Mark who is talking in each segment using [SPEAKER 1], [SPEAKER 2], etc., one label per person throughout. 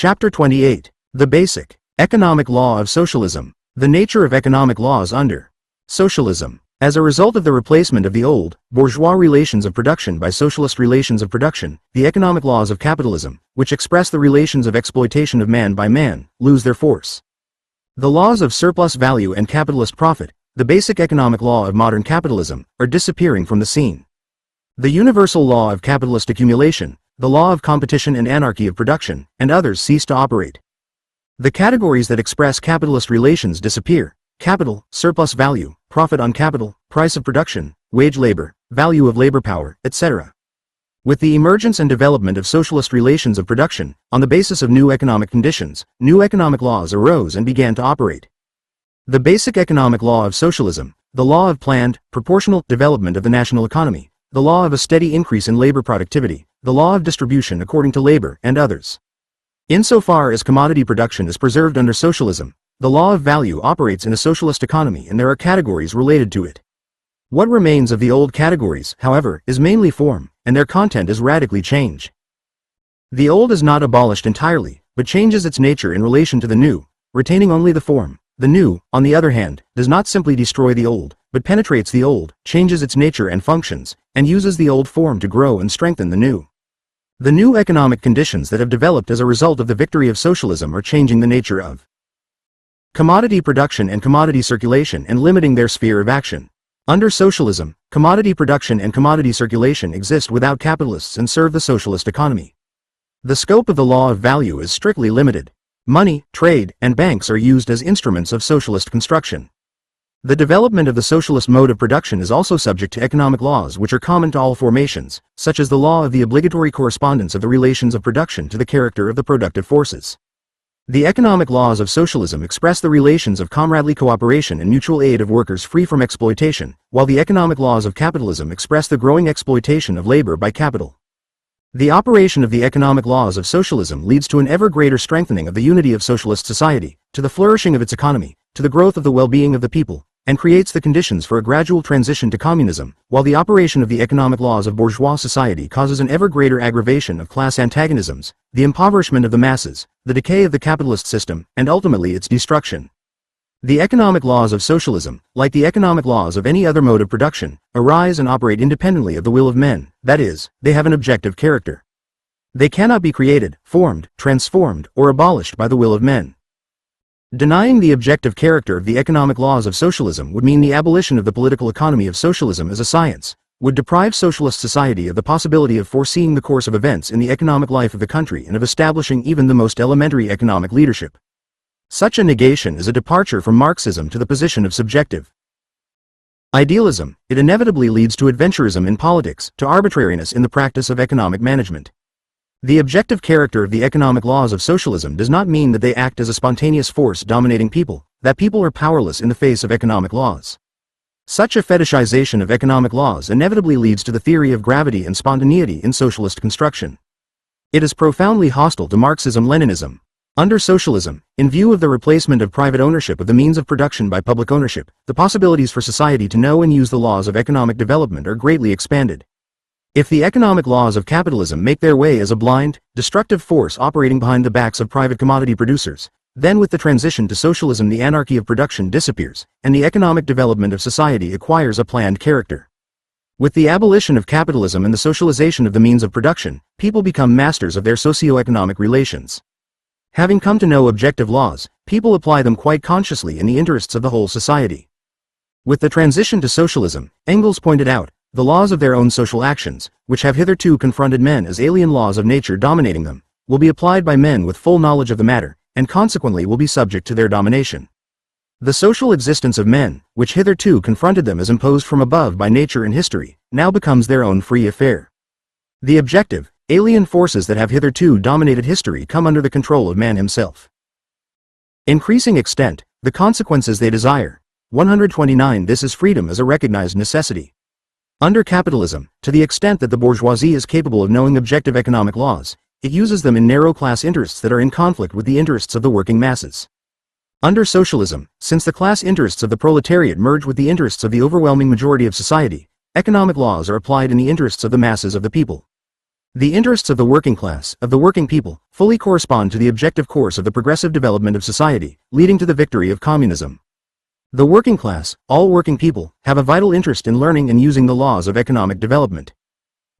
[SPEAKER 1] Chapter 28. The Basic Economic Law of Socialism. The nature of economic laws under socialism. As a result of the replacement of the old, bourgeois relations of production by socialist relations of production, the economic laws of capitalism, which express the relations of exploitation of man by man, lose their force. The laws of surplus value and capitalist profit, the basic economic law of modern capitalism, are disappearing from the scene. The universal law of capitalist accumulation, the law of competition and anarchy of production, and others cease to operate. The categories that express capitalist relations disappear: capital, surplus value, profit on capital, price of production, wage labor, value of labor power, etc. With the emergence and development of socialist relations of production, on the basis of new economic conditions, new economic laws arose and began to operate. The basic economic law of socialism, the law of planned, proportional development of the national economy, the law of a steady increase in labor productivity, the law of distribution according to labor, and others. Insofar as commodity production is preserved under socialism, the law of value operates in a socialist economy and there are categories related to it. What remains of the old categories, however, is mainly form, and their content is radically changed. The old is not abolished entirely, but changes its nature in relation to the new, retaining only the form. The new, on the other hand, does not simply destroy the old, but penetrates the old, changes its nature and functions, and uses the old form to grow and strengthen the new. The new economic conditions that have developed as a result of the victory of socialism are changing the nature of commodity production and commodity circulation and limiting their sphere of action. Under socialism, commodity production and commodity circulation exist without capitalists and serve the socialist economy. The scope of the law of value is strictly limited. Money, trade, and banks are used as instruments of socialist construction. The development of the socialist mode of production is also subject to economic laws which are common to all formations, such as the law of the obligatory correspondence of the relations of production to the character of the productive forces. The economic laws of socialism express the relations of comradely cooperation and mutual aid of workers free from exploitation, while the economic laws of capitalism express the growing exploitation of labor by capital. The operation of the economic laws of socialism leads to an ever greater strengthening of the unity of socialist society, to the flourishing of its economy, to the growth of the well-being of the people, and creates the conditions for a gradual transition to communism, while the operation of the economic laws of bourgeois society causes an ever greater aggravation of class antagonisms, the impoverishment of the masses, the decay of the capitalist system, and ultimately its destruction. The economic laws of socialism, like the economic laws of any other mode of production, arise and operate independently of the will of men, that is, they have an objective character. They cannot be created, formed, transformed, or abolished by the will of men. Denying the objective character of the economic laws of socialism would mean the abolition of the political economy of socialism as a science, would deprive socialist society of the possibility of foreseeing the course of events in the economic life of the country and of establishing even the most elementary economic leadership. Such a negation is a departure from Marxism to the position of subjective idealism. It inevitably leads to adventurism in politics, to arbitrariness in the practice of economic management. The objective character of the economic laws of socialism does not mean that they act as a spontaneous force dominating people, that people are powerless in the face of economic laws. Such a fetishization of economic laws inevitably leads to the theory of gravity and spontaneity in socialist construction. It is profoundly hostile to Marxism-Leninism. Under socialism, in view of the replacement of private ownership of the means of production by public ownership, the possibilities for society to know and use the laws of economic development are greatly expanded. If the economic laws of capitalism make their way as a blind, destructive force operating behind the backs of private commodity producers, then with the transition to socialism the anarchy of production disappears, and the economic development of society acquires a planned character. With the abolition of capitalism and the socialization of the means of production, people become masters of their socio-economic relations. Having come to know objective laws, people apply them quite consciously in the interests of the whole society. With the transition to socialism, Engels pointed out, the laws of their own social actions, which have hitherto confronted men as alien laws of nature dominating them, will be applied by men with full knowledge of the matter, and consequently will be subject to their domination. The social existence of men, which hitherto confronted them as imposed from above by nature and history, now becomes their own free affair. The objective, alien forces that have hitherto dominated history come under the control of man himself. Increasing extent, the consequences they desire. 129 This is freedom as a recognized necessity. Under capitalism, to the extent that the bourgeoisie is capable of knowing objective economic laws, it uses them in narrow class interests that are in conflict with the interests of the working masses. Under socialism, since the class interests of the proletariat merge with the interests of the overwhelming majority of society, economic laws are applied in the interests of the masses of the people. The interests of the working class, of the working people, fully correspond to the objective course of the progressive development of society, leading to the victory of communism. The working class, all working people, have a vital interest in learning and using the laws of economic development.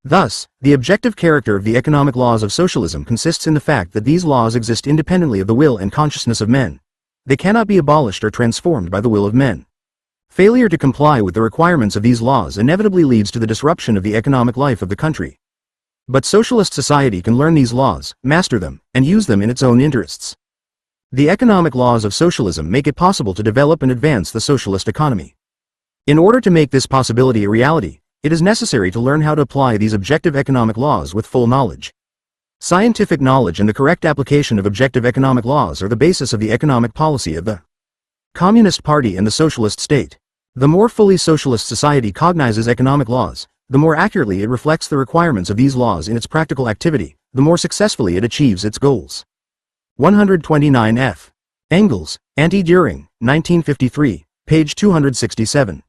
[SPEAKER 1] Thus, the objective character of the economic laws of socialism consists in the fact that these laws exist independently of the will and consciousness of men. They cannot be abolished or transformed by the will of men. Failure to comply with the requirements of these laws inevitably leads to the disruption of the economic life of the country. But socialist society can learn these laws, master them, and use them in its own interests. The economic laws of socialism make it possible to develop and advance the socialist economy. In order to make this possibility a reality, it is necessary to learn how to apply these objective economic laws with full knowledge. Scientific knowledge and the correct application of objective economic laws are the basis of the economic policy of the Communist Party and the socialist state. The more fully socialist society cognizes economic laws, the more accurately it reflects the requirements of these laws in its practical activity, the more successfully it achieves its goals. 129f. Engels, Anti-Düring, 1953, page 267.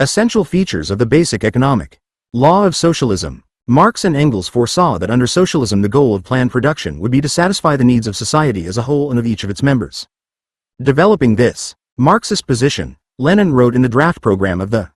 [SPEAKER 1] Essential features of the basic economic law of socialism. Marx and Engels foresaw that under socialism the goal of planned production would be to satisfy the needs of society as a whole and of each of its members. Developing this Marxist position, Lenin wrote in the draft program of the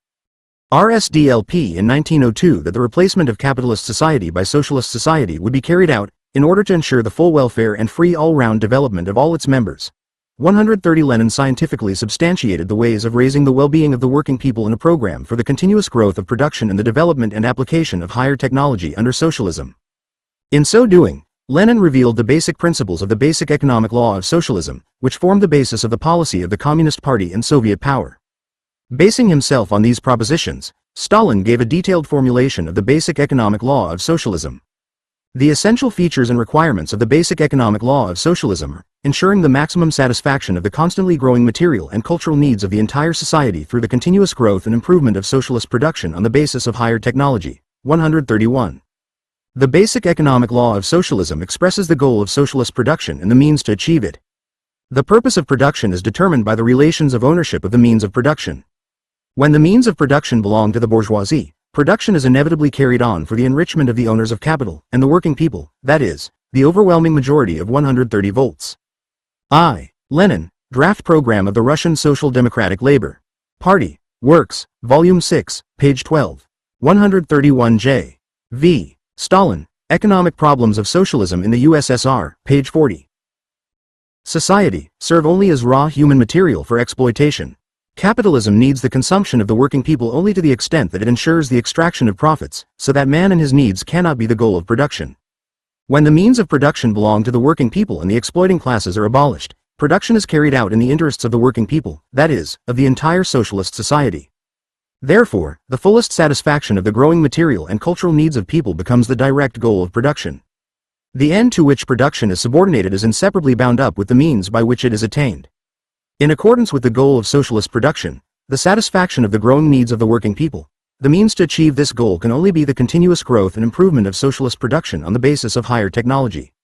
[SPEAKER 1] RSDLP in 1902 that the replacement of capitalist society by socialist society would be carried out in order to ensure the full welfare and free all-round development of all its members. 130 Lenin scientifically substantiated the ways of raising the well-being of the working people in a program for the continuous growth of production and the development and application of higher technology under socialism. In so doing, Lenin revealed the basic principles of the basic economic law of socialism, which formed the basis of the policy of the Communist Party and Soviet power. Basing himself on these propositions, Stalin gave a detailed formulation of the basic economic law of socialism. The essential features and requirements of the basic economic law of socialism are ensuring the maximum satisfaction of the constantly growing material and cultural needs of the entire society through the continuous growth and improvement of socialist production on the basis of higher technology. 131. The basic economic law of socialism expresses the goal of socialist production and the means to achieve it. The purpose of production is determined by the relations of ownership of the means of production. When the means of production belong to the bourgeoisie, production is inevitably carried on for the enrichment of the owners of capital and the working people, that is, the overwhelming majority of 130 volts. I. Lenin, Draft Program of the Russian Social Democratic Labor Party, Works, Volume 6, page 12. 131 J. V. Stalin, Economic Problems of Socialism in the USSR, page 40. Society, serve only as raw human material for exploitation. Capitalism needs the consumption of the working people only to the extent that it ensures the extraction of profits, so that man and his needs cannot be the goal of production. When the means of production belong to the working people and the exploiting classes are abolished, production is carried out in the interests of the working people, that is, of the entire socialist society. Therefore, the fullest satisfaction of the growing material and cultural needs of people becomes the direct goal of production. The end to which production is subordinated is inseparably bound up with the means by which it is attained. In accordance with the goal of socialist production, the satisfaction of the growing needs of the working people, the means to achieve this goal can only be the continuous growth and improvement of socialist production on the basis of higher technology.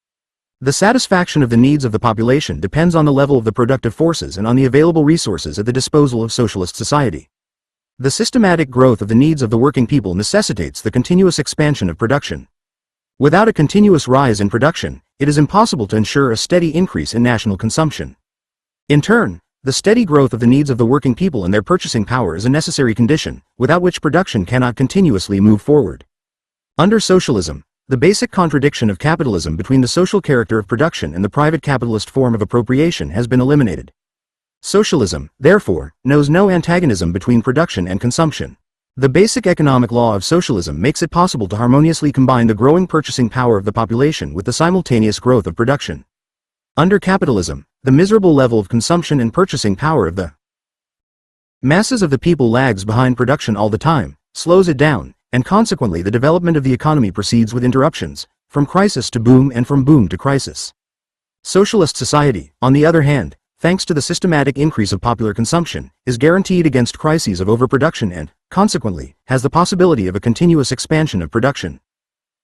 [SPEAKER 1] The satisfaction of the needs of the population depends on the level of the productive forces and on the available resources at the disposal of socialist society. The systematic growth of the needs of the working people necessitates the continuous expansion of production. Without a continuous rise in production, it is impossible to ensure a steady increase in national consumption. In turn, the steady growth of the needs of the working people and their purchasing power is a necessary condition, without which production cannot continuously move forward. Under socialism, the basic contradiction of capitalism between the social character of production and the private capitalist form of appropriation has been eliminated. Socialism, therefore, knows no antagonism between production and consumption. The basic economic law of socialism makes it possible to harmoniously combine the growing purchasing power of the population with the simultaneous growth of production. Under capitalism, the miserable level of consumption and purchasing power of the masses of the people lags behind production all the time, slows it down, and consequently the development of the economy proceeds with interruptions, from crisis to boom and from boom to crisis. Socialist society, on the other hand, thanks to the systematic increase of popular consumption, is guaranteed against crises of overproduction and, consequently, has the possibility of a continuous expansion of production.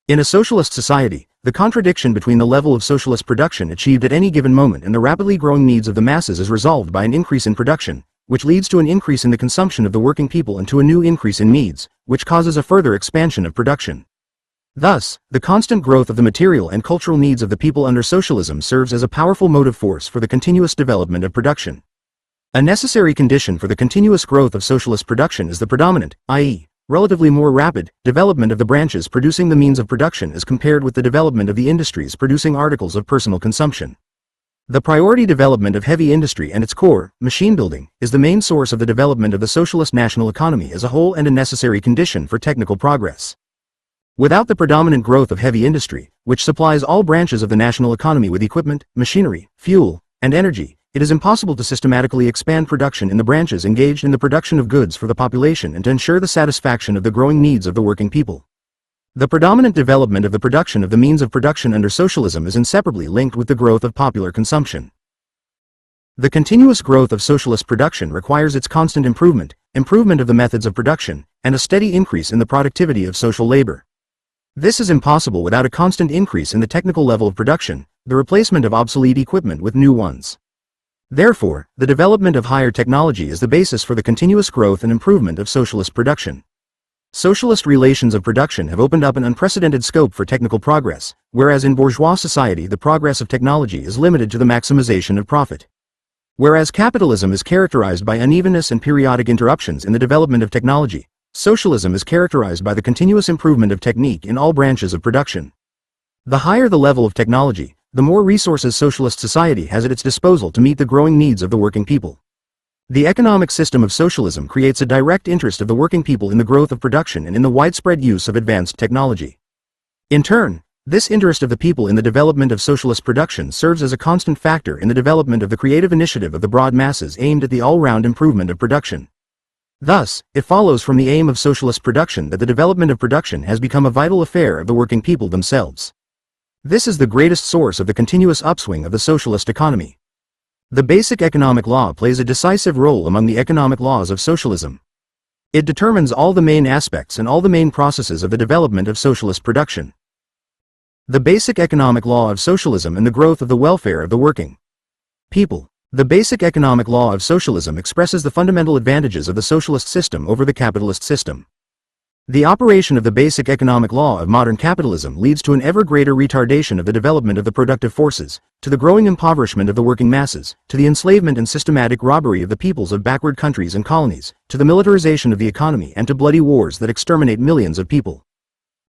[SPEAKER 1] In a socialist society, the contradiction between the level of socialist production achieved at any given moment and the rapidly growing needs of the masses is resolved by an increase in production, which leads to an increase in the consumption of the working people and to a new increase in needs, which causes a further expansion of production. Thus, the constant growth of the material and cultural needs of the people under socialism serves as a powerful motive force for the continuous development of production. A necessary condition for the continuous growth of socialist production is the predominant, i.e., relatively more rapid, development of the branches producing the means of production as compared with the development of the industries producing articles of personal consumption. The priority development of heavy industry and its core, machine building, is the main source of the development of the socialist national economy as a whole and a necessary condition for technical progress. Without the predominant growth of heavy industry, which supplies all branches of the national economy with equipment, machinery, fuel, and energy, it is impossible to systematically expand production in the branches engaged in the production of goods for the population and to ensure the satisfaction of the growing needs of the working people. The predominant development of the production of the means of production under socialism is inseparably linked with the growth of popular consumption. The continuous growth of socialist production requires its constant improvement of the methods of production, and a steady increase in the productivity of social labor. This is impossible without a constant increase in the technical level of production, the replacement of obsolete equipment with new ones. Therefore, the development of higher technology is the basis for the continuous growth and improvement of socialist production. Socialist relations of production have opened up an unprecedented scope for technical progress, whereas in bourgeois society the progress of technology is limited to the maximization of profit. Whereas capitalism is characterized by unevenness and periodic interruptions in the development of technology, socialism is characterized by the continuous improvement of technique in all branches of production. The higher the level of technology, the more resources socialist society has at its disposal to meet the growing needs of the working people. The economic system of socialism creates a direct interest of the working people in the growth of production and in the widespread use of advanced technology. In turn, this interest of the people in the development of socialist production serves as a constant factor in the development of the creative initiative of the broad masses aimed at the all-round improvement of production. Thus, it follows from the aim of socialist production that the development of production has become a vital affair of the working people themselves. This is the greatest source of the continuous upswing of the socialist economy. The basic economic law plays a decisive role among the economic laws of socialism. It determines all the main aspects and all the main processes of the development of socialist production. The basic economic law of socialism and the growth of the welfare of the working people. The basic economic law of socialism expresses the fundamental advantages of the socialist system over the capitalist system. The operation of the basic economic law of modern capitalism leads to an ever greater retardation of the development of the productive forces, to the growing impoverishment of the working masses, to the enslavement and systematic robbery of the peoples of backward countries and colonies, to the militarization of the economy and to bloody wars that exterminate millions of people.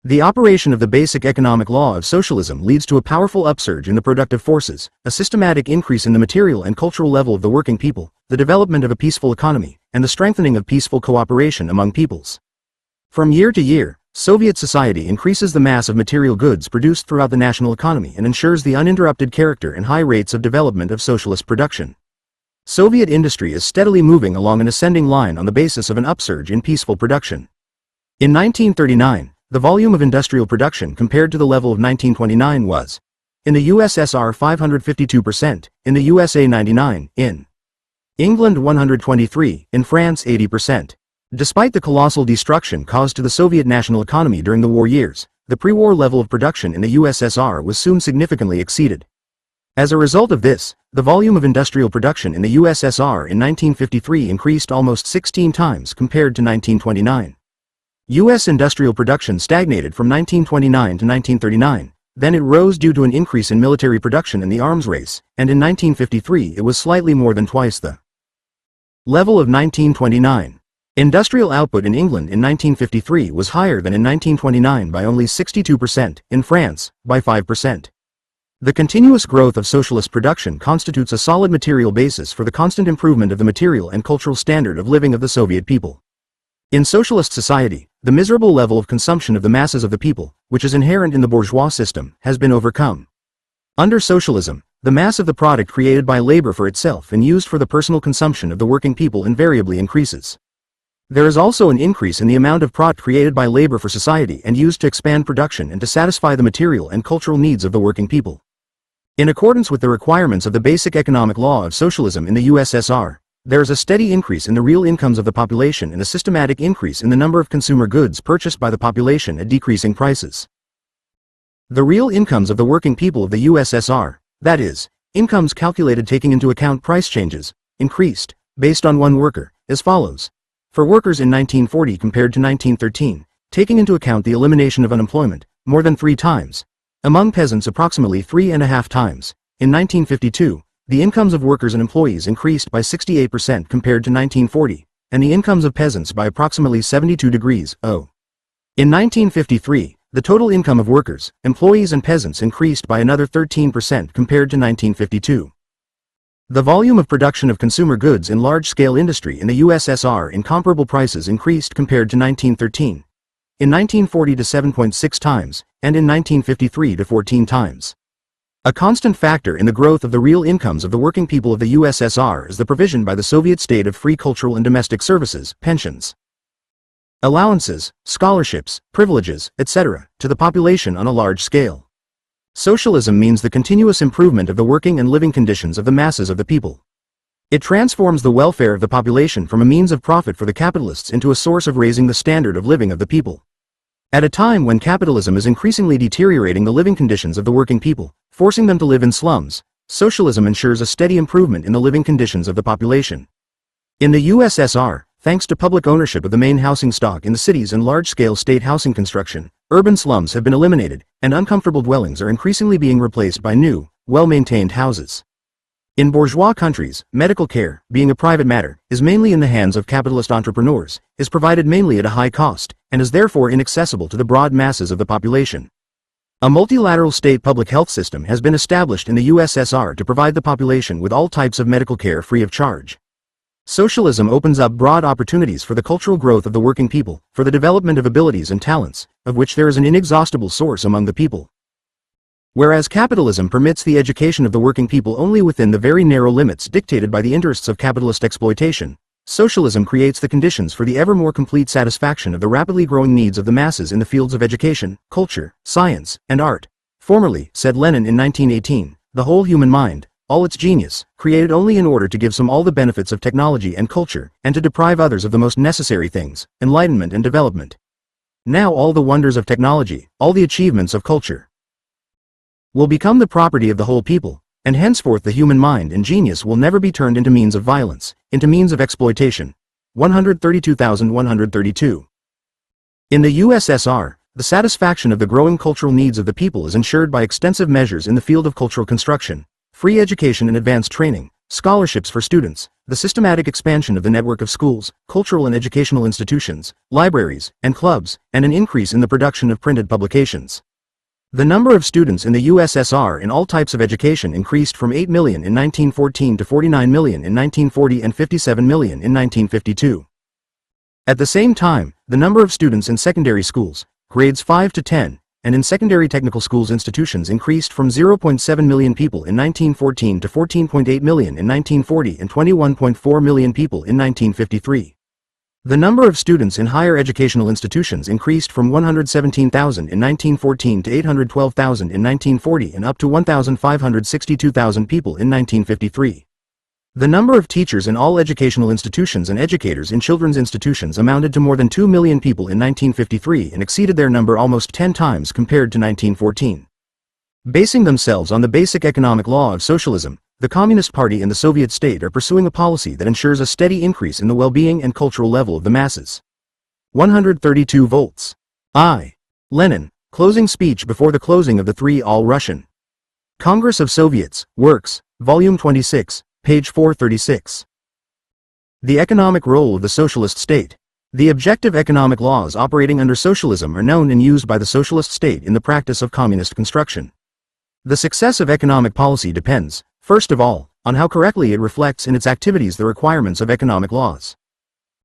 [SPEAKER 1] The operation of the basic economic law of socialism leads to a powerful upsurge in the productive forces, a systematic increase in the material and cultural level of the working people, the development of a peaceful economy, and the strengthening of peaceful cooperation among peoples. From year to year, Soviet society increases the mass of material goods produced throughout the national economy and ensures the uninterrupted character and high rates of development of socialist production. Soviet industry is steadily moving along an ascending line on the basis of an upsurge in peaceful production. In 1939, the volume of industrial production compared to the level of 1929 was, in the USSR 552%, in the USA 99%, in England 123%, in France 80%. Despite the colossal destruction caused to the Soviet national economy during the war years, the pre-war level of production in the USSR was soon significantly exceeded. As a result of this, the volume of industrial production in the USSR in 1953 increased almost 16 times compared to 1929. U.S. industrial production stagnated from 1929 to 1939, then it rose due to an increase in military production in the arms race, and in 1953 it was slightly more than twice the level of 1929. Industrial output in England in 1953 was higher than in 1929 by only 62%, in France, by 5%. The continuous growth of socialist production constitutes a solid material basis for the constant improvement of the material and cultural standard of living of the Soviet people. In socialist society, the miserable level of consumption of the masses of the people, which is inherent in the bourgeois system, has been overcome. Under socialism, the mass of the product created by labor for itself and used for the personal consumption of the working people invariably increases. There is also an increase in the amount of product created by labor for society and used to expand production and to satisfy the material and cultural needs of the working people. In accordance with the requirements of the basic economic law of socialism in the USSR, there is a steady increase in the real incomes of the population and a systematic increase in the number of consumer goods purchased by the population at decreasing prices. The real incomes of the working people of the USSR, that is, incomes calculated taking into account price changes, increased, based on one worker, as follows. For workers in 1940 compared to 1913, taking into account the elimination of unemployment, more than 3 times. Among peasants approximately 3.5 times. In 1952, the incomes of workers and employees increased by 68% compared to 1940, and the incomes of peasants by approximately 72 degrees. In 1953, the total income of workers, employees and peasants increased by another 13% compared to 1952. The volume of production of consumer goods in large-scale industry in the USSR in comparable prices increased compared to 1913. In 1940 to 7.6 times, and in 1953 to 14 times. A constant factor in the growth of the real incomes of the working people of the USSR is the provision by the Soviet state of free cultural and domestic services, pensions, allowances, scholarships, privileges, etc., to the population on a large scale. Socialism means the continuous improvement of the working and living conditions of the masses of the people. It transforms the welfare of the population from a means of profit for the capitalists into a source of raising the standard of living of the people. At a time when capitalism is increasingly deteriorating the living conditions of the working people, forcing them to live in slums, socialism ensures a steady improvement in the living conditions of the population. In the USSR, thanks to public ownership of the main housing stock in the cities and large-scale state housing construction, urban slums have been eliminated, and uncomfortable dwellings are increasingly being replaced by new, well-maintained houses. In bourgeois countries, medical care, being a private matter, is mainly in the hands of capitalist entrepreneurs, is provided mainly at a high cost, and is therefore inaccessible to the broad masses of the population. A multilateral state public health system has been established in the USSR to provide the population with all types of medical care free of charge. Socialism opens up broad opportunities for the cultural growth of the working people, for the development of abilities and talents, of which there is an inexhaustible source among the people. Whereas capitalism permits the education of the working people only within the very narrow limits dictated by the interests of capitalist exploitation, socialism creates the conditions for the ever more complete satisfaction of the rapidly growing needs of the masses in the fields of education, culture, science, and art. Formerly, said Lenin in 1918, the whole human mind, all its genius, created only in order to give some all the benefits of technology and culture, and to deprive others of the most necessary things, enlightenment and development. Now all the wonders of technology, all the achievements of culture, will become the property of the whole people, and henceforth the human mind and genius will never be turned into means of violence, into means of exploitation. 132,132. In the USSR, the satisfaction of the growing cultural needs of the people is ensured by extensive measures in the field of cultural construction, free education and advanced training, scholarships for students, the systematic expansion of the network of schools, cultural and educational institutions, libraries, and clubs, and an increase in the production of printed publications. The number of students in the USSR in all types of education increased from 8 million in 1914 to 49 million in 1940 and 57 million in 1952. At the same time, the number of students in secondary schools, grades 5 to 10, and in secondary technical schools institutions increased from 0.7 million people in 1914 to 14.8 million in 1940 and 21.4 million people in 1953. The number of students in higher educational institutions increased from 117,000 in 1914 to 812,000 in 1940 and up to 1,562,000 people in 1953. The number of teachers in all educational institutions and educators in children's institutions amounted to more than 2 million people in 1953 and exceeded their number almost 10 times compared to 1914. Basing themselves on the basic economic law of socialism, the Communist Party and the Soviet state are pursuing a policy that ensures a steady increase in the well-being and cultural level of the masses. 132 volts. I. Lenin, closing speech before the closing of the Three All-Russian Congress of Soviets, Works, Volume 26, page 436. The economic role of the socialist state. The objective economic laws operating under socialism are known and used by the socialist state in the practice of communist construction. The success of economic policy depends, first of all, on how correctly it reflects in its activities the requirements of economic laws.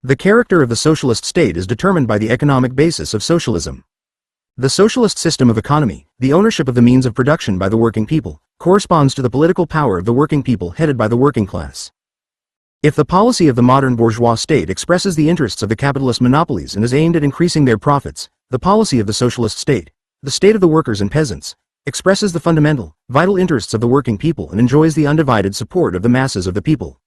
[SPEAKER 1] The character of the socialist state is determined by the economic basis of socialism. The socialist system of economy, the ownership of the means of production by the working people, corresponds to the political power of the working people headed by the working class. If the policy of the modern bourgeois state expresses the interests of the capitalist monopolies and is aimed at increasing their profits, the policy of the socialist state, the state of the workers and peasants, expresses the fundamental, vital interests of the working people and enjoys the undivided support of the masses of the people.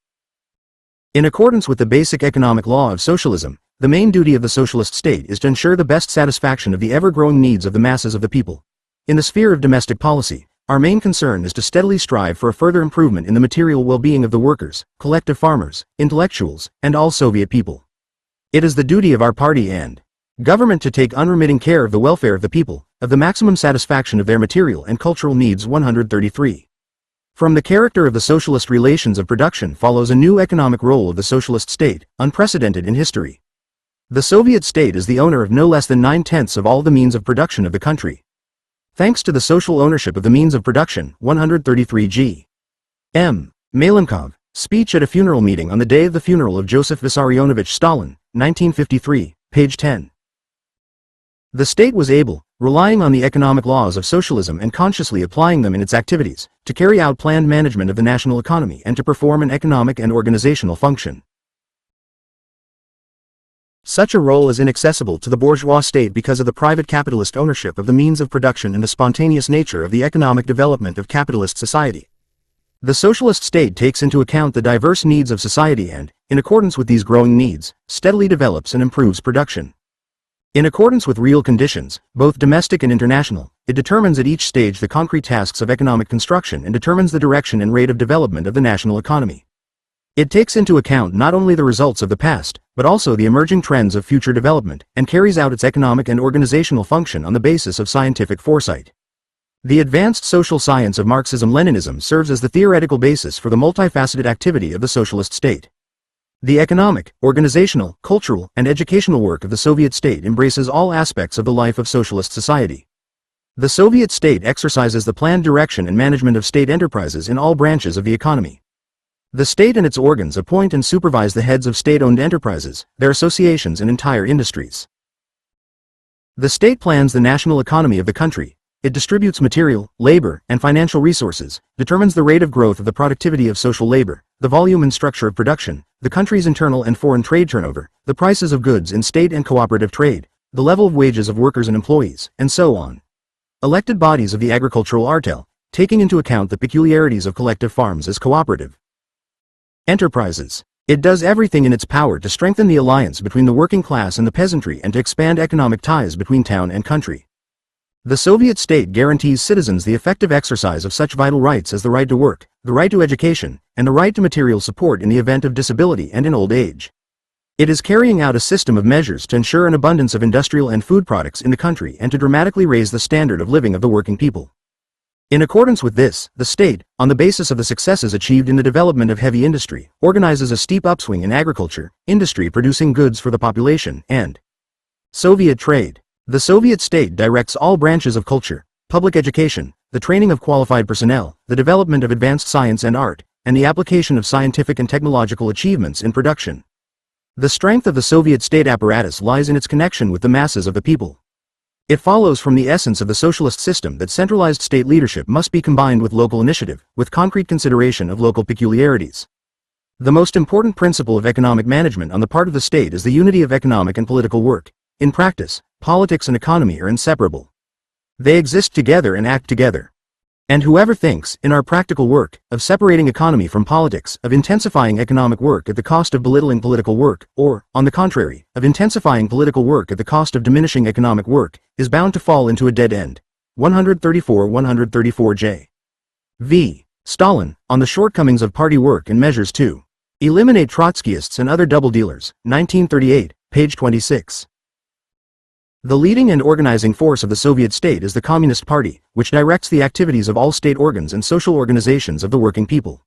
[SPEAKER 1] In accordance with the basic economic law of socialism, the main duty of the socialist state is to ensure the best satisfaction of the ever-growing needs of the masses of the people. In the sphere of domestic policy, our main concern is to steadily strive for a further improvement in the material well-being of the workers, collective farmers, intellectuals, and all Soviet people. It is the duty of our party and Government to take unremitting care of the welfare of the people, of the maximum satisfaction of their material and cultural needs. 133. From the character of the socialist relations of production follows a new economic role of the socialist state, unprecedented in history. The Soviet state is the owner of no less than 9/10 of all the means of production of the country. Thanks to the social ownership of the means of production. 133 G. M. Malenkov, speech at a funeral meeting on the day of the funeral of Joseph Vissarionovich Stalin, 1953, page 10. The state was able, relying on the economic laws of socialism and consciously applying them in its activities, to carry out planned management of the national economy and to perform an economic and organizational function. Such a role is inaccessible to the bourgeois state because of the private capitalist ownership of the means of production and the spontaneous nature of the economic development of capitalist society. The socialist state takes into account the diverse needs of society and, in accordance with these growing needs, steadily develops and improves production. In accordance with real conditions, both domestic and international, it determines at each stage the concrete tasks of economic construction and determines the direction and rate of development of the national economy. It takes into account not only the results of the past, but also the emerging trends of future development, and carries out its economic and organizational function on the basis of scientific foresight. The advanced social science of Marxism-Leninism serves as the theoretical basis for the multifaceted activity of the socialist state. The economic, organizational, cultural, and educational work of the Soviet state embraces all aspects of the life of socialist society. The Soviet state exercises the planned direction and management of state enterprises in all branches of the economy. The state and its organs appoint and supervise the heads of state-owned enterprises, their associations and entire industries. The state plans the national economy of the country. It distributes material, labor, and financial resources, determines the rate of growth of the productivity of social labor, the volume and structure of production, the country's internal and foreign trade turnover, the prices of goods in state and cooperative trade, the level of wages of workers and employees, and so on. Elected bodies of the agricultural artel, taking into account the peculiarities of collective farms as cooperative enterprises. It does everything in its power to strengthen the alliance between the working class and the peasantry and to expand economic ties between town and country. The Soviet state guarantees citizens the effective exercise of such vital rights as the right to work, the right to education, and the right to material support in the event of disability and in old age. It is carrying out a system of measures to ensure an abundance of industrial and food products in the country and to dramatically raise the standard of living of the working people. In accordance with this, the state, on the basis of the successes achieved in the development of heavy industry, organizes a steep upswing in agriculture, industry producing goods for the population, and Soviet trade. The Soviet state directs all branches of culture, public education, the training of qualified personnel, the development of advanced science and art, and the application of scientific and technological achievements in production. The strength of the Soviet state apparatus lies in its connection with the masses of the people. It follows from the essence of the socialist system that centralized state leadership must be combined with local initiative, with concrete consideration of local peculiarities. The most important principle of economic management on the part of the state is the unity of economic and political work. In practice, politics and economy are inseparable. They exist together and act together. And whoever thinks, in our practical work, of separating economy from politics, of intensifying economic work at the cost of belittling political work, or, on the contrary, of intensifying political work at the cost of diminishing economic work, is bound to fall into a dead end. 134 J. V. Stalin, on the shortcomings of party work and measures to eliminate Trotskyists and other double dealers, 1938, page 26. The leading and organizing force of the Soviet state is the Communist Party, which directs the activities of all state organs and social organizations of the working people.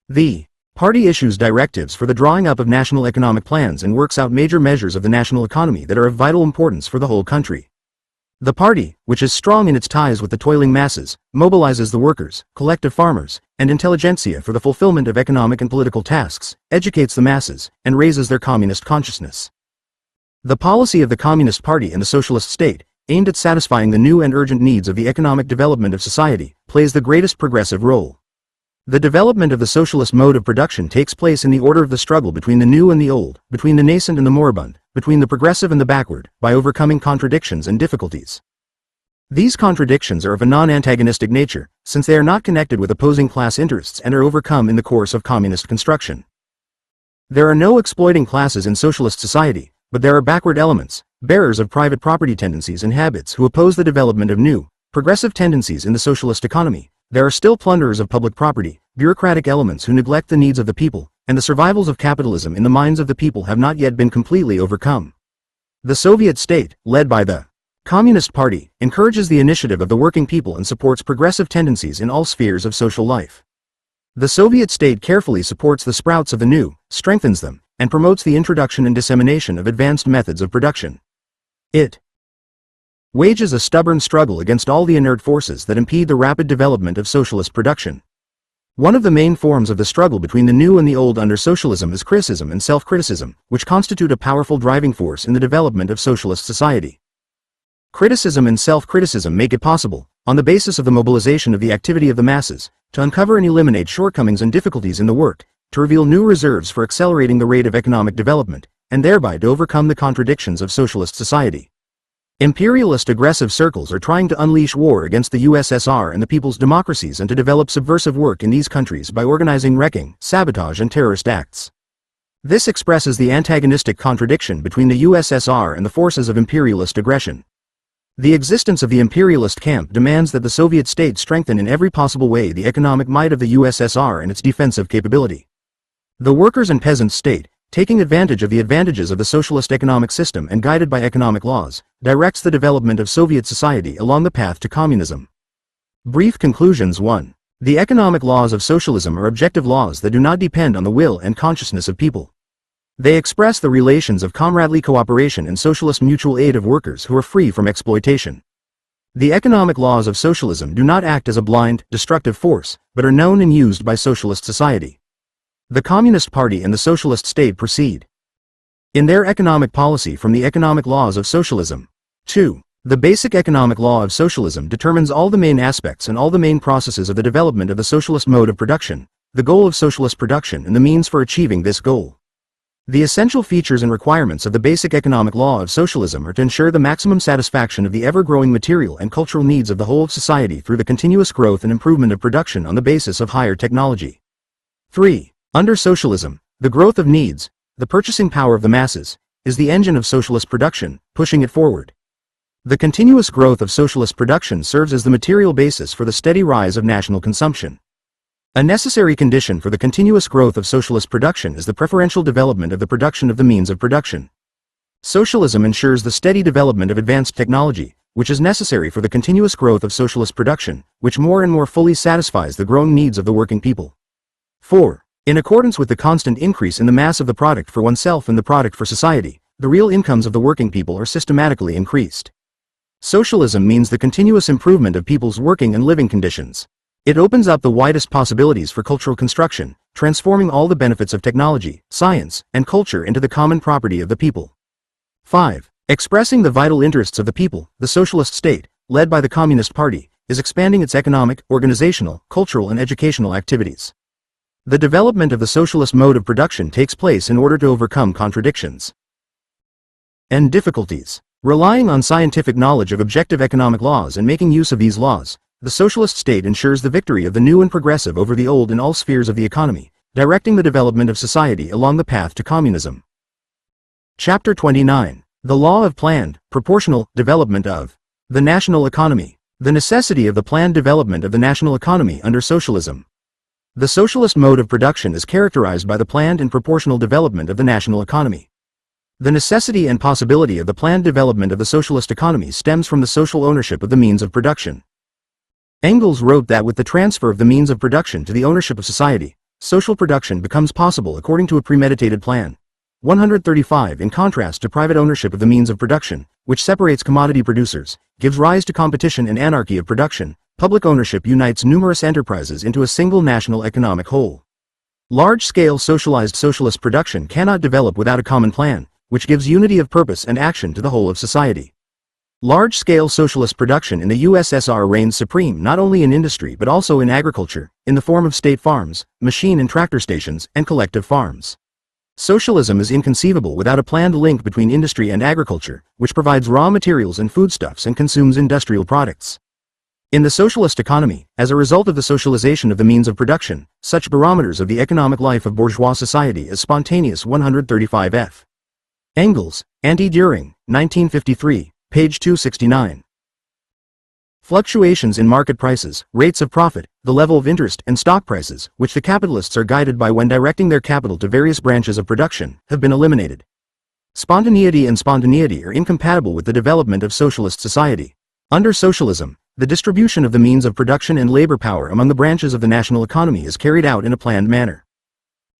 [SPEAKER 1] The party issues directives for the drawing up of national economic plans and works out major measures of the national economy that are of vital importance for the whole country. The party, which is strong in its ties with the toiling masses, mobilizes the workers, collective farmers, and intelligentsia for the fulfillment of economic and political tasks, educates the masses, and raises their communist consciousness. The policy of the Communist Party and the Socialist State, aimed at satisfying the new and urgent needs of the economic development of society, plays the greatest progressive role. The development of the socialist mode of production takes place in the order of the struggle between the new and the old, between the nascent and the moribund, between the progressive and the backward, by overcoming contradictions and difficulties. These contradictions are of a non-antagonistic nature, since they are not connected with opposing class interests and are overcome in the course of communist construction. There are no exploiting classes in socialist society, but there are backward elements, bearers of private property tendencies and habits who oppose the development of new, progressive tendencies in the socialist economy. There are still plunderers of public property, bureaucratic elements who neglect the needs of the people, and the survivals of capitalism in the minds of the people have not yet been completely overcome. The Soviet state, led by the Communist Party, encourages the initiative of the working people and supports progressive tendencies in all spheres of social life. The Soviet state carefully supports the sprouts of the new, strengthens them, and promotes the introduction and dissemination of advanced methods of production. It wages a stubborn struggle against all the inert forces that impede the rapid development of socialist production. One of the main forms of the struggle between the new and the old under socialism is criticism and self-criticism, which constitute a powerful driving force in the development of socialist society. Criticism and self-criticism make it possible, on the basis of the mobilization of the activity of the masses, to uncover and eliminate shortcomings and difficulties in the work, to reveal new reserves for accelerating the rate of economic development, and thereby to overcome the contradictions of socialist society. Imperialist aggressive circles are trying to unleash war against the USSR and the people's democracies and to develop subversive work in these countries by organizing wrecking, sabotage and terrorist acts. This expresses the antagonistic contradiction between the USSR and the forces of imperialist aggression. The existence of the imperialist camp demands that the Soviet state strengthen in every possible way the economic might of the USSR and its defensive capability. The workers' and peasants' state, taking advantage of the advantages of the socialist economic system and guided by economic laws, directs the development of Soviet society along the path to communism. Brief conclusions. 1. The economic laws of socialism are objective laws that do not depend on the will and consciousness of people. They express the relations of comradely cooperation and socialist mutual aid of workers who are free from exploitation. The economic laws of socialism do not act as a blind, destructive force, but are known and used by socialist society. The Communist Party and the Socialist State proceed in their economic policy from the economic laws of socialism. 2. The basic economic law of socialism determines all the main aspects and all the main processes of the development of the socialist mode of production, the goal of socialist production and the means for achieving this goal. The essential features and requirements of the basic economic law of socialism are to ensure the maximum satisfaction of the ever-growing material and cultural needs of the whole of society through the continuous growth and improvement of production on the basis of higher technology. 3. Under socialism, the growth of needs, the purchasing power of the masses, is the engine of socialist production, pushing it forward. The continuous growth of socialist production serves as the material basis for the steady rise of national consumption. A necessary condition for the continuous growth of socialist production is the preferential development of the production of the means of production. Socialism ensures the steady development of advanced technology, which is necessary for the continuous growth of socialist production, which more and more fully satisfies the growing needs of the working people. 4. In accordance with the constant increase in the mass of the product for oneself and the product for society, the real incomes of the working people are systematically increased. Socialism means the continuous improvement of people's working and living conditions. It opens up the widest possibilities for cultural construction, transforming all the benefits of technology, science, and culture into the common property of the people. 5. Expressing the vital interests of the people, the socialist state, led by the Communist Party, is expanding its economic, organizational, cultural and educational activities. The development of the socialist mode of production takes place in order to overcome contradictions and difficulties. Relying on scientific knowledge of objective economic laws and making use of these laws, the socialist state ensures the victory of the new and progressive over the old in all spheres of the economy, directing the development of society along the path to communism. Chapter 29. The Law of Planned, Proportional, Development of the National Economy. The necessity of the planned development of the national economy under socialism. The socialist mode of production is characterized by the planned and proportional development of the national economy. The necessity and possibility of the planned development of the socialist economy stems from the social ownership of the means of production. Engels wrote that with the transfer of the means of production to the ownership of society, social production becomes possible according to a premeditated plan. 135. In contrast to private ownership of the means of production, which separates commodity producers, gives rise to competition and anarchy of production, public ownership unites numerous enterprises into a single national economic whole. Large-scale socialized socialist production cannot develop without a common plan, which gives unity of purpose and action to the whole of society. Large-scale socialist production in the USSR reigns supreme not only in industry but also in agriculture, in the form of state farms, machine and tractor stations, and collective farms. Socialism is inconceivable without a planned link between industry and agriculture, which provides raw materials and foodstuffs and consumes industrial products. In the socialist economy, as a result of the socialization of the means of production, such barometers of the economic life of bourgeois society as spontaneous 135 f. Engels, Anti-Düring, 1953, page 269. Fluctuations in market prices, rates of profit, the level of interest, and stock prices, which the capitalists are guided by when directing their capital to various branches of production, have been eliminated. Spontaneity and spontaneity are incompatible with the development of socialist society. Under socialism, the distribution of the means of production and labor power among the branches of the national economy is carried out in a planned manner.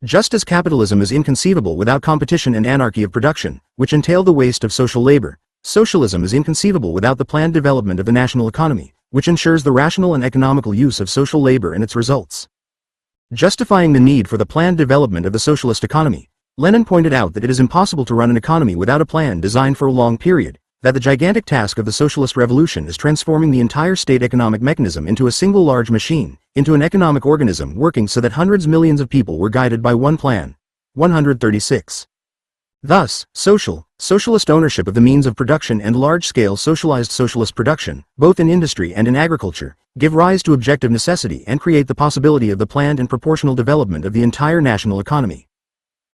[SPEAKER 1] Just as capitalism is inconceivable without competition and anarchy of production, which entail the waste of social labor, socialism is inconceivable without the planned development of the national economy, which ensures the rational and economical use of social labor and its results. Justifying the need for the planned development of the socialist economy, Lenin pointed out that it is impossible to run an economy without a plan designed for a long period, that the gigantic task of the socialist revolution is transforming the entire state economic mechanism into a single large machine, into an economic organism working so that hundreds of millions of people were guided by one plan. 136. Thus, socialist ownership of the means of production and large-scale socialized socialist production, both in industry and in agriculture, give rise to objective necessity and create the possibility of the planned and proportional development of the entire national economy.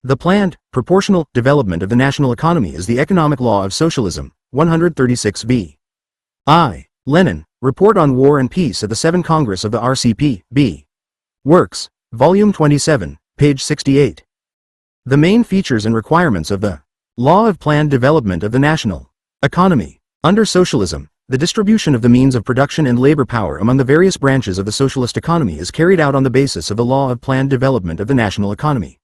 [SPEAKER 1] The planned, proportional development of the national economy is the economic law of socialism. 136b. I. Lenin, Report on War and Peace at the 7th Congress of the RCP, B. Works, Volume 27, page 68. The main features and requirements of the Law of Planned Development of the National Economy. Under socialism, the distribution of the means of production and labor power among the various branches of the socialist economy is carried out on the basis of the Law of Planned Development of the National Economy.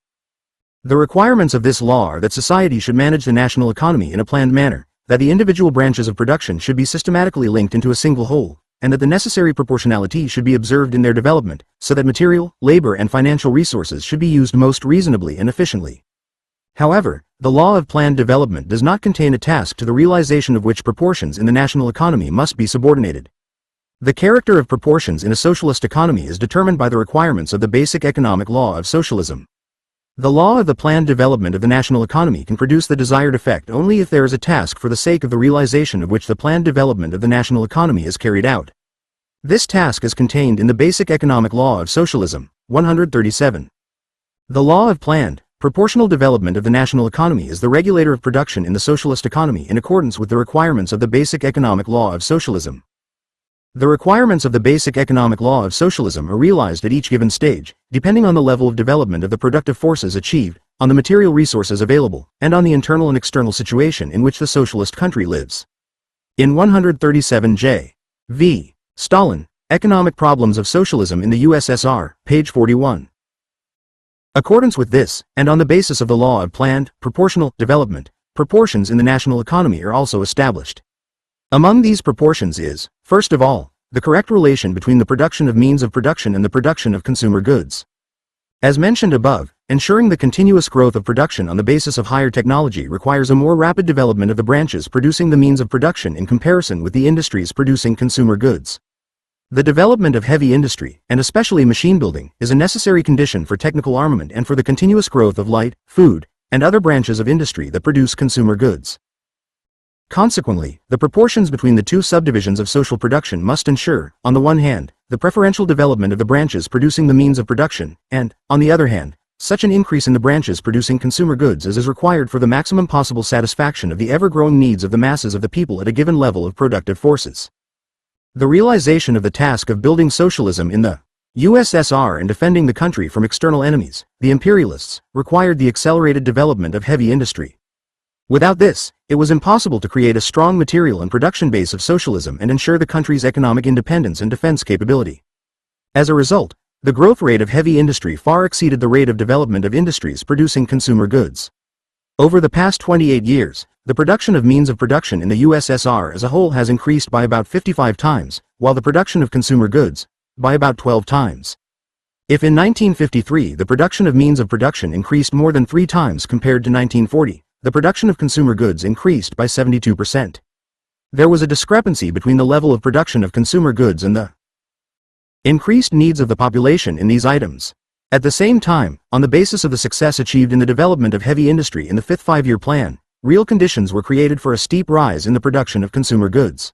[SPEAKER 1] The requirements of this law are that society should manage the national economy in a planned manner, that the individual branches of production should be systematically linked into a single whole, and that the necessary proportionality should be observed in their development, so that material, labor and financial resources should be used most reasonably and efficiently. However, the law of planned development does not contain a task to the realization of which proportions in the national economy must be subordinated. The character of proportions in a socialist economy is determined by the requirements of the basic economic law of socialism. The law of the planned development of the national economy can produce the desired effect only if there is a task for the sake of the realization of which the planned development of the national economy is carried out. This task is contained in the basic economic law of socialism. 137. The law of planned, proportional development of the national economy is the regulator of production in the socialist economy in accordance with the requirements of the basic economic law of socialism. The requirements of the basic economic law of socialism are realized at each given stage, depending on the level of development of the productive forces achieved, on the material resources available, and on the internal and external situation in which the socialist country lives. In 137 V. Stalin, Economic Problems of Socialism in the USSR, page 41. Accordance with this, and on the basis of the law of planned, proportional development, proportions in the national economy are also established. Among these proportions is, first of all, the correct relation between the production of means of production and the production of consumer goods. As mentioned above, ensuring the continuous growth of production on the basis of higher technology requires a more rapid development of the branches producing the means of production in comparison with the industries producing consumer goods. The development of heavy industry, and especially machine building, is a necessary condition for technical armament and for the continuous growth of light, food, and other branches of industry that produce consumer goods. Consequently, the proportions between the two subdivisions of social production must ensure, on the one hand, the preferential development of the branches producing the means of production, and, on the other hand, such an increase in the branches producing consumer goods as is required for the maximum possible satisfaction of the ever-growing needs of the masses of the people at a given level of productive forces. The realization of the task of building socialism in the USSR and defending the country from external enemies, the imperialists, required the accelerated development of heavy industry. Without this, it was impossible to create a strong material and production base of socialism and ensure the country's economic independence and defense capability. As a result, the growth rate of heavy industry far exceeded the rate of development of industries producing consumer goods. Over the past 28 years, the production of means of production in the USSR as a whole has increased by about 55 times, while the production of consumer goods, by about 12 times. If in 1953 the production of means of production increased more than 3 times compared to 1940, the production of consumer goods increased by 72%. There was a discrepancy between the level of production of consumer goods and the increased needs of the population in these items. At the same time, on the basis of the success achieved in the development of heavy industry in the Fifth Five-Year Plan, real conditions were created for a steep rise in the production of consumer goods.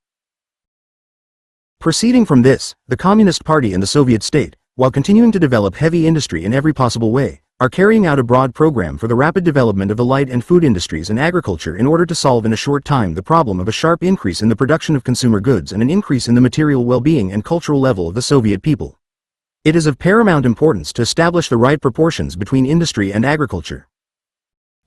[SPEAKER 1] Proceeding from this, the Communist Party and the Soviet state, while continuing to develop heavy industry in every possible way, are carrying out a broad program for the rapid development of the light and food industries and agriculture in order to solve in a short time the problem of a sharp increase in the production of consumer goods and an increase in the material well-being and cultural level of the Soviet people. It is of paramount importance to establish the right proportions between industry and agriculture.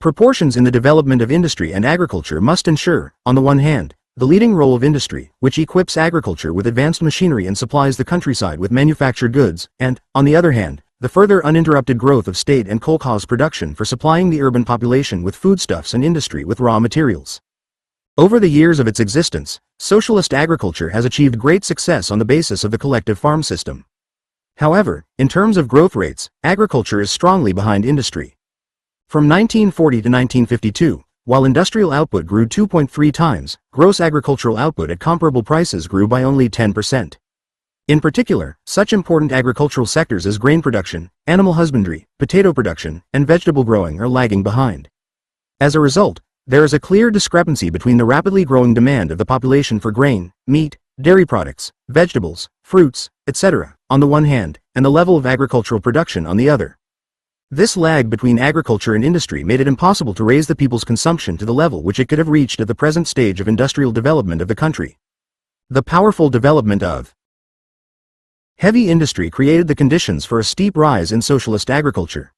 [SPEAKER 1] Proportions in the development of industry and agriculture must ensure, on the one hand, the leading role of industry, which equips agriculture with advanced machinery and supplies the countryside with manufactured goods, and, on the other hand, the further uninterrupted growth of state and kolkhoz production for supplying the urban population with foodstuffs and industry with raw materials. Over the years of its existence, socialist agriculture has achieved great success on the basis of the collective farm system. However, in terms of growth rates, agriculture is strongly behind industry. From 1940 to 1952, while industrial output grew 2.3 times, gross agricultural output at comparable prices grew by only 10%. In particular, such important agricultural sectors as grain production, animal husbandry, potato production, and vegetable growing are lagging behind. As a result, there is a clear discrepancy between the rapidly growing demand of the population for grain, meat, dairy products, vegetables, fruits, etc., on the one hand, and the level of agricultural production on the other. This lag between agriculture and industry made it impossible to raise the people's consumption to the level which it could have reached at the present stage of industrial development of the country. The powerful development of heavy industry created the conditions for a steep rise in socialist agriculture.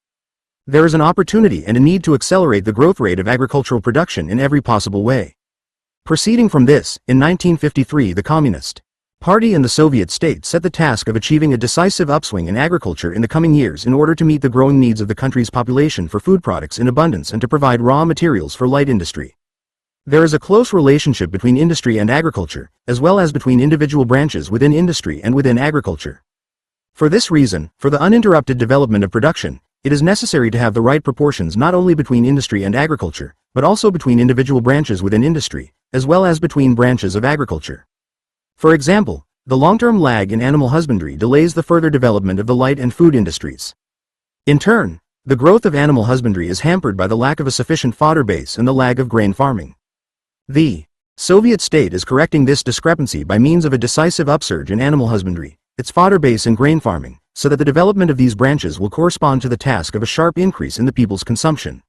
[SPEAKER 1] There is an opportunity and a need to accelerate the growth rate of agricultural production in every possible way. Proceeding from this, in 1953 the Communist Party and the Soviet state set the task of achieving a decisive upswing in agriculture in the coming years in order to meet the growing needs of the country's population for food products in abundance and to provide raw materials for light industry. There is a close relationship between industry and agriculture, as well as between individual branches within industry and within agriculture. For this reason, for the uninterrupted development of production, it is necessary to have the right proportions not only between industry and agriculture, but also between individual branches within industry, as well as between branches of agriculture. For example, the long-term lag in animal husbandry delays the further development of the light and food industries. In turn, the growth of animal husbandry is hampered by the lack of a sufficient fodder base and the lag of grain farming. The Soviet state is correcting this discrepancy by means of a decisive upsurge in animal husbandry, its fodder base and grain farming, so that the development of these branches will correspond to the task of a sharp increase in the people's consumption.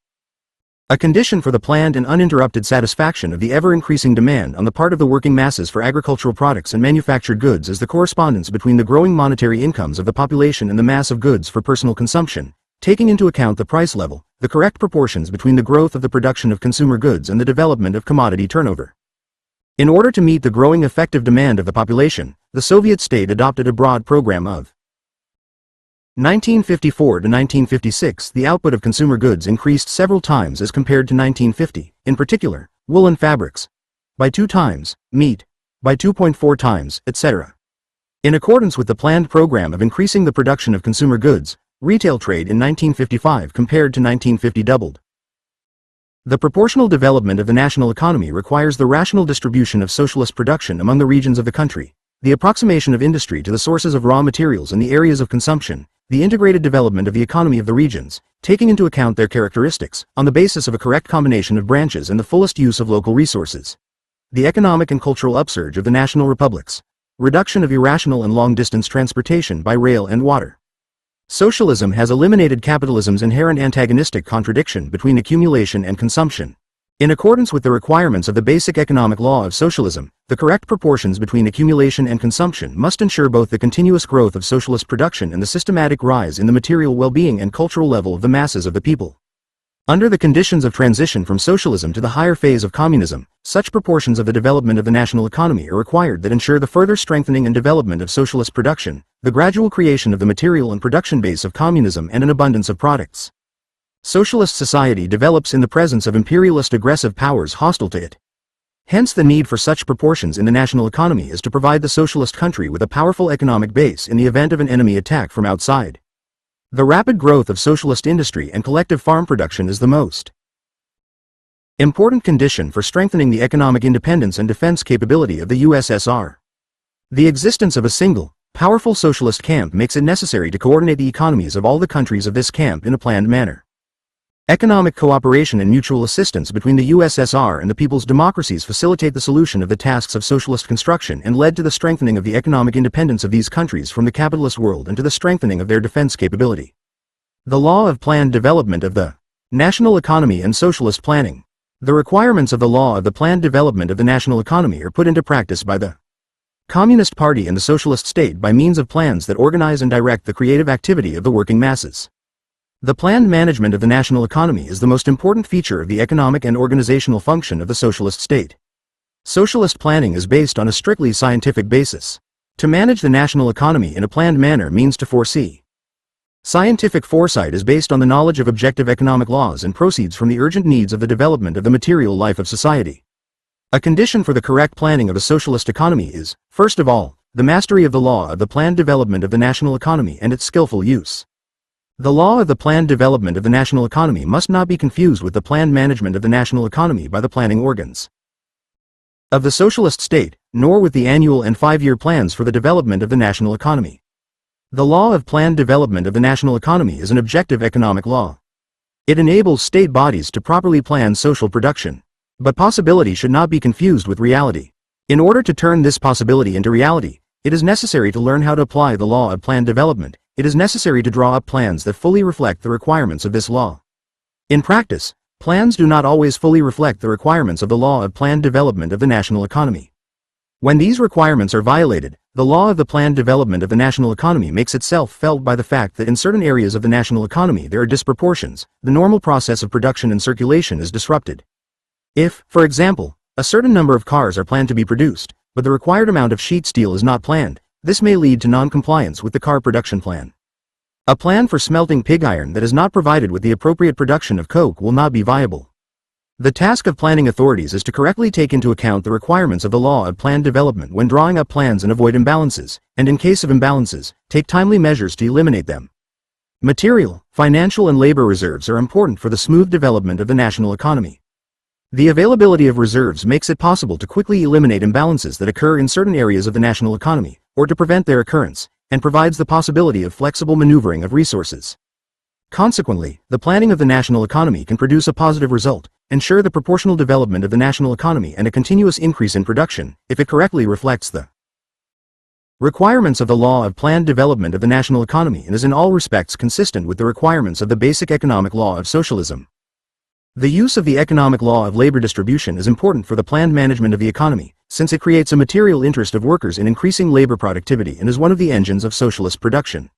[SPEAKER 1] A condition for the planned and uninterrupted satisfaction of the ever-increasing demand on the part of the working masses for agricultural products and manufactured goods is the correspondence between the growing monetary incomes of the population and the mass of goods for personal consumption, taking into account the price level, the correct proportions between the growth of the production of consumer goods and the development of commodity turnover. In order to meet the growing effective demand of the population, the Soviet state adopted a broad program of 1954 to 1956, the output of consumer goods increased several times as compared to 1950, in particular, woolen fabrics, by 2 times, meat, by 2.4 times, etc. In accordance with the planned program of increasing the production of consumer goods, retail trade in 1955 compared to 1950 doubled. The proportional development of the national economy requires the rational distribution of socialist production among the regions of the country, the approximation of industry to the sources of raw materials and the areas of consumption, the integrated development of the economy of the regions, taking into account their characteristics, on the basis of a correct combination of branches and the fullest use of local resources. The economic and cultural upsurge of the national republics. Reduction of irrational and long-distance transportation by rail and water. Socialism has eliminated capitalism's inherent antagonistic contradiction between accumulation and consumption. In accordance with the requirements of the basic economic law of socialism, the correct proportions between accumulation and consumption must ensure both the continuous growth of socialist production and the systematic rise in the material well-being and cultural level of the masses of the people. Under the conditions of transition from socialism to the higher phase of communism, such proportions of the development of the national economy are required that ensure the further strengthening and development of socialist production, the gradual creation of the material and production base of communism and an abundance of products. Socialist society develops in the presence of imperialist aggressive powers hostile to it. Hence the need for such proportions in the national economy is to provide the socialist country with a powerful economic base in the event of an enemy attack from outside. The rapid growth of socialist industry and collective farm production is the most important condition for strengthening the economic independence and defense capability of the USSR. The existence of a single, powerful socialist camp makes it necessary to coordinate the economies of all the countries of this camp in a planned manner. Economic cooperation and mutual assistance between the USSR and the people's democracies facilitate the solution of the tasks of socialist construction and led to the strengthening of the economic independence of these countries from the capitalist world and to the strengthening of their defense capability. The law of planned development of the national economy and socialist planning. The requirements of the law of the planned development of the national economy are put into practice by the Communist Party and the socialist state by means of plans that organize and direct the creative activity of the working masses. The planned management of the national economy is the most important feature of the economic and organizational function of the socialist state. Socialist planning is based on a strictly scientific basis. To manage the national economy in a planned manner means to foresee. Scientific foresight is based on the knowledge of objective economic laws and proceeds from the urgent needs of the development of the material life of society. A condition for the correct planning of a socialist economy is, first of all, the mastery of the law of the planned development of the national economy and its skillful use. The law of the planned development of the national economy must not be confused with the planned management of the national economy by the planning organs of the socialist state, nor with the annual and 5-year plans for the development of the national economy. The law of planned development of the national economy is an objective economic law. It enables state bodies to properly plan social production. But possibility should not be confused with reality. In order to turn this possibility into reality, it is necessary to learn how to apply the law of planned development. It is necessary to draw up plans that fully reflect the requirements of this law. In practice, plans do not always fully reflect the requirements of the law of planned development of the national economy. When these requirements are violated, the law of the planned development of the national economy makes itself felt by the fact that in certain areas of the national economy there are disproportions, the normal process of production and circulation is disrupted. If, for example, a certain number of cars are planned to be produced, but the required amount of sheet steel is not planned, this may lead to non-compliance with the car production plan. A plan for smelting pig iron that is not provided with the appropriate production of coke will not be viable. The task of planning authorities is to correctly take into account the requirements of the law of planned development when drawing up plans and avoid imbalances, and in case of imbalances, take timely measures to eliminate them. Material, financial and labor reserves are important for the smooth development of the national economy. The availability of reserves makes it possible to quickly eliminate imbalances that occur in certain areas of the national economy, or to prevent their occurrence, and provides the possibility of flexible maneuvering of resources. Consequently, the planning of the national economy can produce a positive result, ensure the proportional development of the national economy and a continuous increase in production, if it correctly reflects the requirements of the law of planned development of the national economy and is in all respects consistent with the requirements of the basic economic law of socialism. The use of the economic law of labor distribution is important for the planned management of the economy, since it creates a material interest of workers in increasing labor productivity and is one of the engines of socialist production.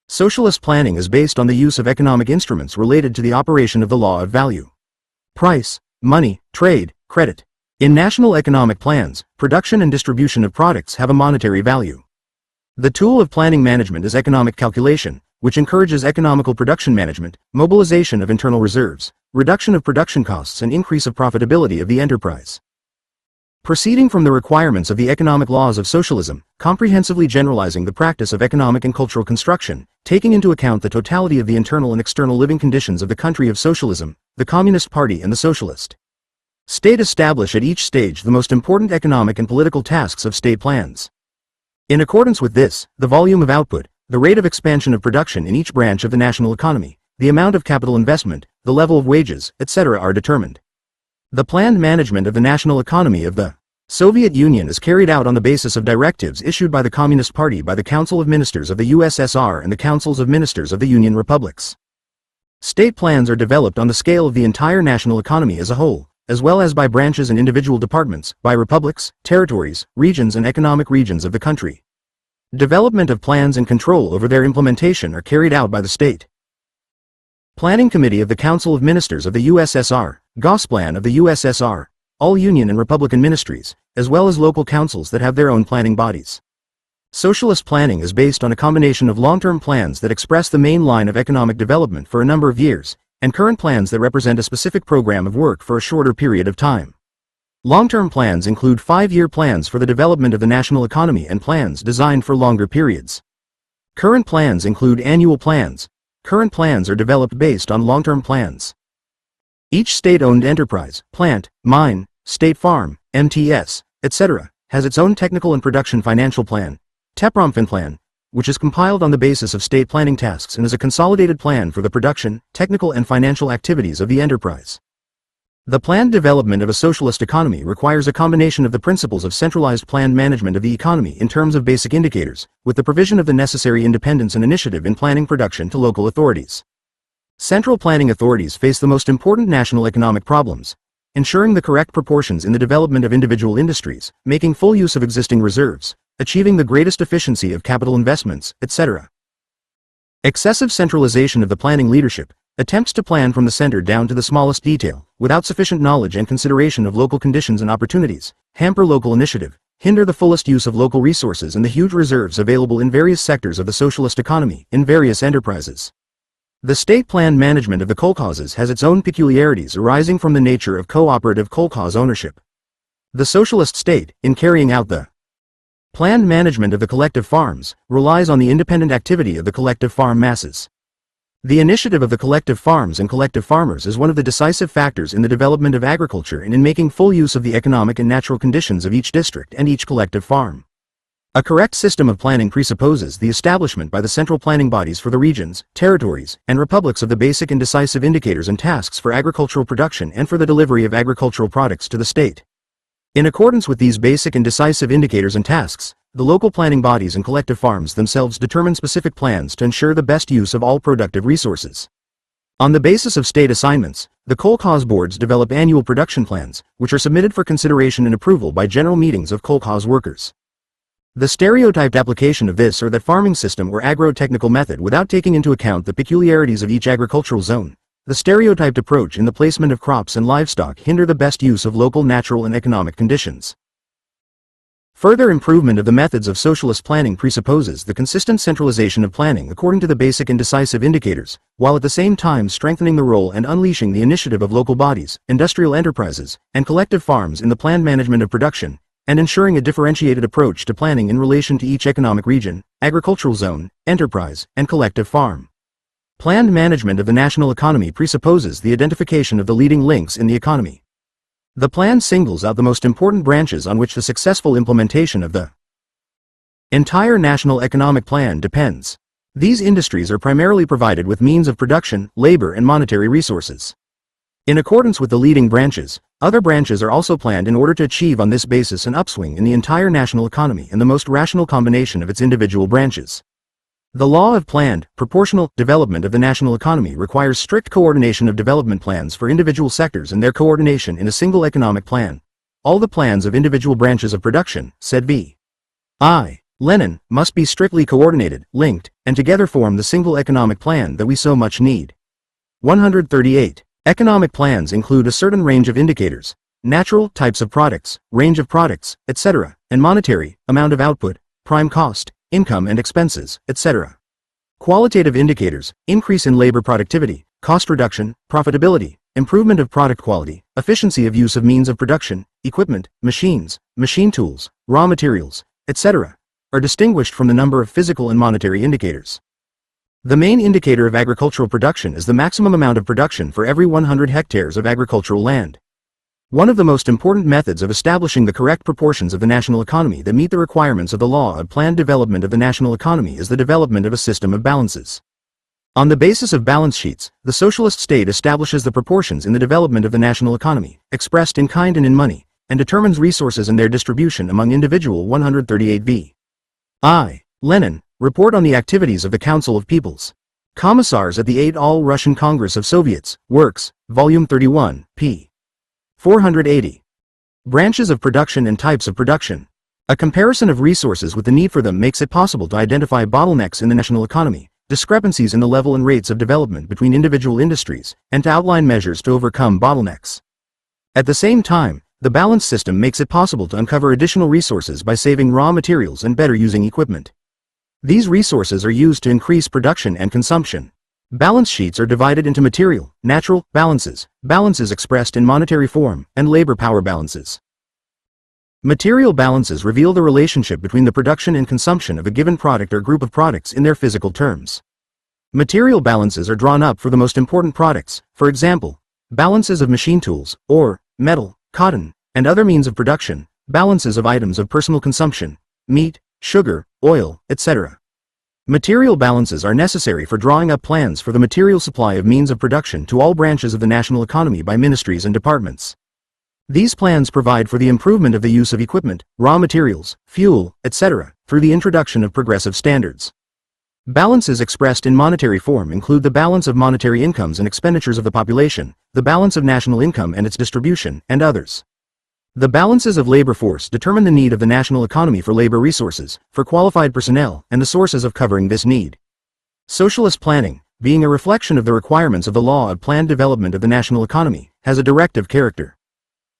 [SPEAKER 1] Socialist planning is based on the use of economic instruments related to the operation of the law of value. Price, money, trade, credit. In national economic plans, production and distribution of products have a monetary value. The tool of planning management is economic calculation, which encourages economical production management, mobilization of internal reserves, reduction of production costs and increase of profitability of the enterprise. Proceeding from the requirements of the economic laws of socialism, comprehensively generalizing the practice of economic and cultural construction, taking into account the totality of the internal and external living conditions of the country of socialism, the Communist Party and the Socialist State establish at each stage the most important economic and political tasks of state plans. In accordance with this, the volume of output, the rate of expansion of production in each branch of the national economy, the amount of capital investment, the level of wages, etc. are determined. The planned management of the national economy of the Soviet Union is carried out on the basis of directives issued by the Communist Party by the Council of Ministers of the USSR and the Councils of Ministers of the Union Republics. State plans are developed on the scale of the entire national economy as a whole, as well as by branches and individual departments, by republics, territories, regions and economic regions of the country. Development of plans and control over their implementation are carried out by the State Planning Committee of the Council of Ministers of the USSR, Gosplan of the USSR, all Union and Republican ministries, as well as local councils that have their own planning bodies. Socialist planning is based on a combination of long-term plans that express the main line of economic development for a number of years, and current plans that represent a specific program of work for a shorter period of time. Long-term plans include 5-year plans for the development of the national economy and plans designed for longer periods. Current plans include annual plans. Current plans are developed based on long-term plans. Each state-owned enterprise, plant, mine, state farm, MTS, etc., has its own technical and production financial plan, TEPROMFIN plan, which is compiled on the basis of state planning tasks and is a consolidated plan for the production, technical and financial activities of the enterprise. The planned development of a socialist economy requires a combination of the principles of centralized planned management of the economy in terms of basic indicators, with the provision of the necessary independence and initiative in planning production to local authorities. Central planning authorities face the most important national economic problems, ensuring the correct proportions in the development of individual industries, making full use of existing reserves, achieving the greatest efficiency of capital investments, etc. Excessive centralization of the planning leadership, attempts to plan from the center down to the smallest detail, without sufficient knowledge and consideration of local conditions and opportunities, hamper local initiative, hinder the fullest use of local resources and the huge reserves available in various sectors of the socialist economy, in various enterprises. The state-planned management of the kolkhozes has its own peculiarities arising from the nature of cooperative kolkhoz ownership. The socialist state, in carrying out the planned management of the collective farms, relies on the independent activity of the collective farm masses. The initiative of the collective farms and collective farmers is one of the decisive factors in the development of agriculture and in making full use of the economic and natural conditions of each district and each collective farm. A correct system of planning presupposes the establishment by the central planning bodies for the regions, territories, and republics of the basic and decisive indicators and tasks for agricultural production and for the delivery of agricultural products to the state. In accordance with these basic and decisive indicators and tasks, the local planning bodies and collective farms themselves determine specific plans to ensure the best use of all productive resources. On the basis of state assignments, the kolkhoz boards develop annual production plans, which are submitted for consideration and approval by general meetings of kolkhoz workers. The stereotyped application of this or that farming system or agro-technical method without taking into account the peculiarities of each agricultural zone, the stereotyped approach in the placement of crops and livestock hinder the best use of local natural and economic conditions. Further improvement of the methods of socialist planning presupposes the consistent centralization of planning according to the basic and decisive indicators, while at the same time strengthening the role and unleashing the initiative of local bodies, industrial enterprises, and collective farms in the planned management of production, and ensuring a differentiated approach to planning in relation to each economic region, agricultural zone, enterprise, and collective farm. Planned management of the national economy presupposes the identification of the leading links in the economy. The plan singles out the most important branches on which the successful implementation of the entire national economic plan depends. These industries are primarily provided with means of production, labor, and monetary resources. In accordance with the leading branches, other branches are also planned in order to achieve on this basis an upswing in the entire national economy and the most rational combination of its individual branches. The law of planned, proportional development of the national economy requires strict coordination of development plans for individual sectors and their coordination in a single economic plan. All the plans of individual branches of production, said V.I. Lenin, must be strictly coordinated, linked, and together form the single economic plan that we so much need. 138. Economic plans include a certain range of indicators, natural, types of products, range of products, etc., and monetary, amount of output, prime cost, income and expenses, etc. Qualitative indicators, increase in labor productivity, cost reduction, profitability, improvement of product quality, efficiency of use of means of production, equipment, machines, machine tools, raw materials, etc., are distinguished from the number of physical and monetary indicators. The main indicator of agricultural production is the maximum amount of production for every 100 hectares of agricultural land. One of the most important methods of establishing the correct proportions of the national economy that meet the requirements of the law of planned development of the national economy is the development of a system of balances. On the basis of balance sheets, the socialist state establishes the proportions in the development of the national economy, expressed in kind and in money, and determines resources and their distribution among individual 138 V.I. Lenin, Report on the Activities of the Council of Peoples. Commissars at the 8th All-Russian Congress of Soviets, Works, Volume 31, p. 480. Branches of production and types of production. A comparison of resources with the need for them makes it possible to identify bottlenecks in the national economy, discrepancies in the level and rates of development between individual industries, and to outline measures to overcome bottlenecks. At the same time, the balance system makes it possible to uncover additional resources by saving raw materials and better using equipment. These resources are used to increase production and consumption. Balance sheets are divided into material, natural, balances, balances expressed in monetary form, and labor power balances. Material balances reveal the relationship between the production and consumption of a given product or group of products in their physical terms. Material balances are drawn up for the most important products, for example, balances of machine tools, ore, metal, cotton, and other means of production, balances of items of personal consumption, meat, sugar, oil, etc. Material balances are necessary for drawing up plans for the material supply of means of production to all branches of the national economy by ministries and departments. These plans provide for the improvement of the use of equipment, raw materials, fuel, etc., through the introduction of progressive standards. Balances expressed in monetary form include the balance of monetary incomes and expenditures of the population, the balance of national income and its distribution, and others. The balances of labor force determine the need of the national economy for labor resources, for qualified personnel, and the sources of covering this need. Socialist planning, being a reflection of the requirements of the law of planned development of the national economy, has a directive character.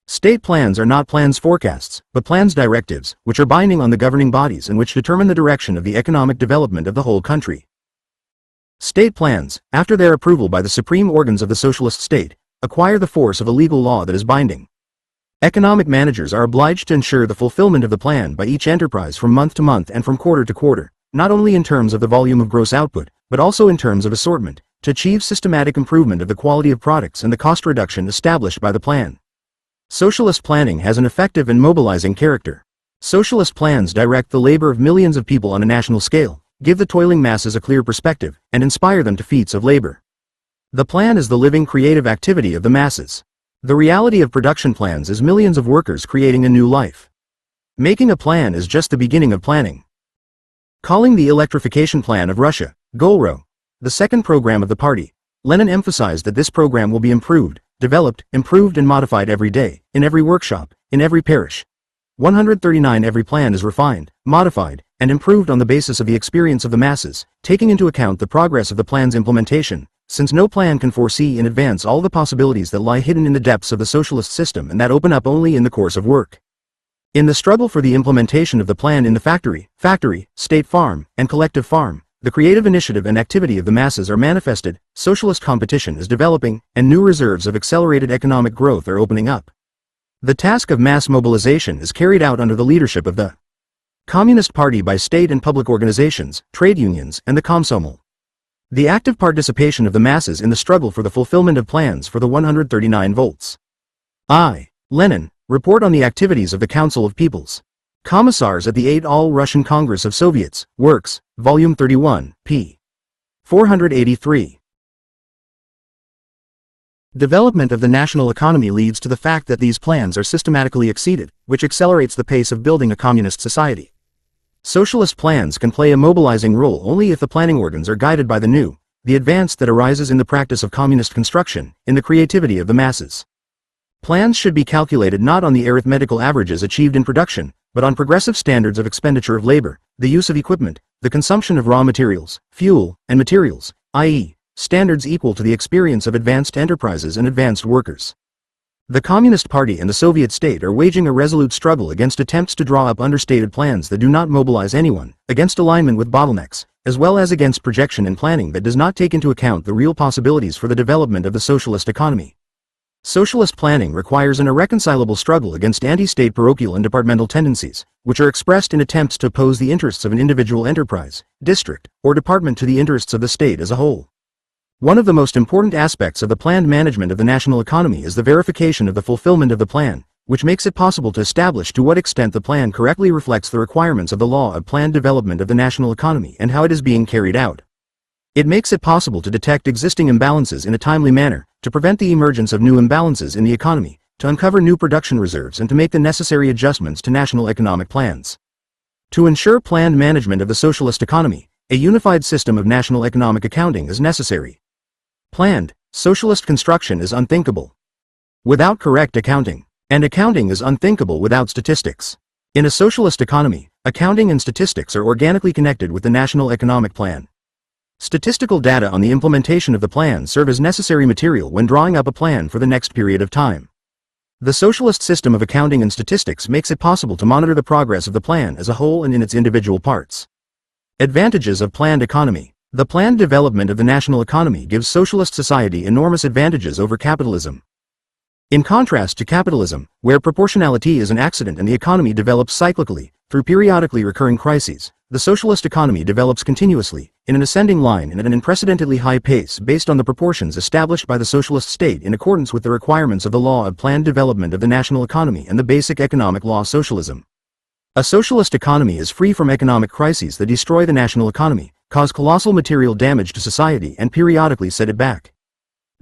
[SPEAKER 1] State plans are not plans forecasts, but plans directives, which are binding on the governing bodies and which determine the direction of the economic development of the whole country. State plans, after their approval by the supreme organs of the socialist state, acquire the force of a legal law that is binding. Economic managers are obliged to ensure the fulfillment of the plan by each enterprise from month to month and from quarter to quarter, not only in terms of the volume of gross output, but also in terms of assortment, to achieve systematic improvement of the quality of products and the cost reduction established by the plan. Socialist planning has an effective and mobilizing character. Socialist plans direct the labor of millions of people on a national scale, give the toiling masses a clear perspective, and inspire them to feats of labor. The plan is the living creative activity of the masses. The reality of production plans is millions of workers creating a new life. Making a plan is just the beginning of planning. Calling the electrification plan of Russia, Golro, the second program of the party, Lenin emphasized that this program will be improved, developed, improved and modified every day, in every workshop, in every parish. 139 Every plan is refined, modified, and improved on the basis of the experience of the masses, taking into account the progress of the plan's implementation, since no plan can foresee in advance all the possibilities that lie hidden in the depths of the socialist system and that open up only in the course of work. In the struggle for the implementation of the plan in the factory, state farm, and collective farm, the creative initiative and activity of the masses are manifested, socialist competition is developing, and new reserves of accelerated economic growth are opening up. The task of mass mobilization is carried out under the leadership of the Communist Party by state and public organizations, trade unions, and the Komsomol. The active participation of the masses in the struggle for the fulfillment of plans for the 139 volts. I. Lenin, report on the activities of the Council of Peoples. Commissars at the 8th All-Russian Congress of Soviets, Works, Volume 31, p. 483. Development of the national economy leads to the fact that these plans are systematically exceeded, which accelerates the pace of building a communist society. Socialist plans can play a mobilizing role only if the planning organs are guided by the advance that arises in the practice of communist construction, in the creativity of the masses. Plans should be calculated not on the arithmetical averages achieved in production, but on progressive standards of expenditure of labor, the use of equipment, the consumption of raw materials, fuel, and materials, i.e., standards equal to the experience of advanced enterprises and advanced workers. The Communist Party and the Soviet state are waging a resolute struggle against attempts to draw up understated plans that do not mobilize anyone, against alignment with bottlenecks, as well as against projection and planning that does not take into account the real possibilities for the development of the socialist economy. Socialist planning requires an irreconcilable struggle against anti-state parochial and departmental tendencies, which are expressed in attempts to oppose the interests of an individual enterprise, district, or department to the interests of the state as a whole. One of the most important aspects of the planned management of the national economy is the verification of the fulfillment of the plan, which makes it possible to establish to what extent the plan correctly reflects the requirements of the law of planned development of the national economy and how it is being carried out. It makes it possible to detect existing imbalances in a timely manner, to prevent the emergence of new imbalances in the economy, to uncover new production reserves and to make the necessary adjustments to national economic plans. To ensure planned management of the socialist economy, a unified system of national economic accounting is necessary. Planned, socialist construction is unthinkable without correct accounting, and accounting is unthinkable without statistics. In a socialist economy, accounting and statistics are organically connected with the national economic plan. Statistical data on the implementation of the plan serve as necessary material when drawing up a plan for the next period of time. The socialist system of accounting and statistics makes it possible to monitor the progress of the plan as a whole and in its individual parts. Advantages of planned economy. The planned development of the national economy gives socialist society enormous advantages over capitalism. In contrast to capitalism, where proportionality is an accident and the economy develops cyclically, through periodically recurring crises, the socialist economy develops continuously, in an ascending line and at an unprecedentedly high pace based on the proportions established by the socialist state in accordance with the requirements of the law of planned development of the national economy and the basic economic law socialism. A socialist economy is free from economic crises that destroy the national economy, cause colossal material damage to society and periodically set it back.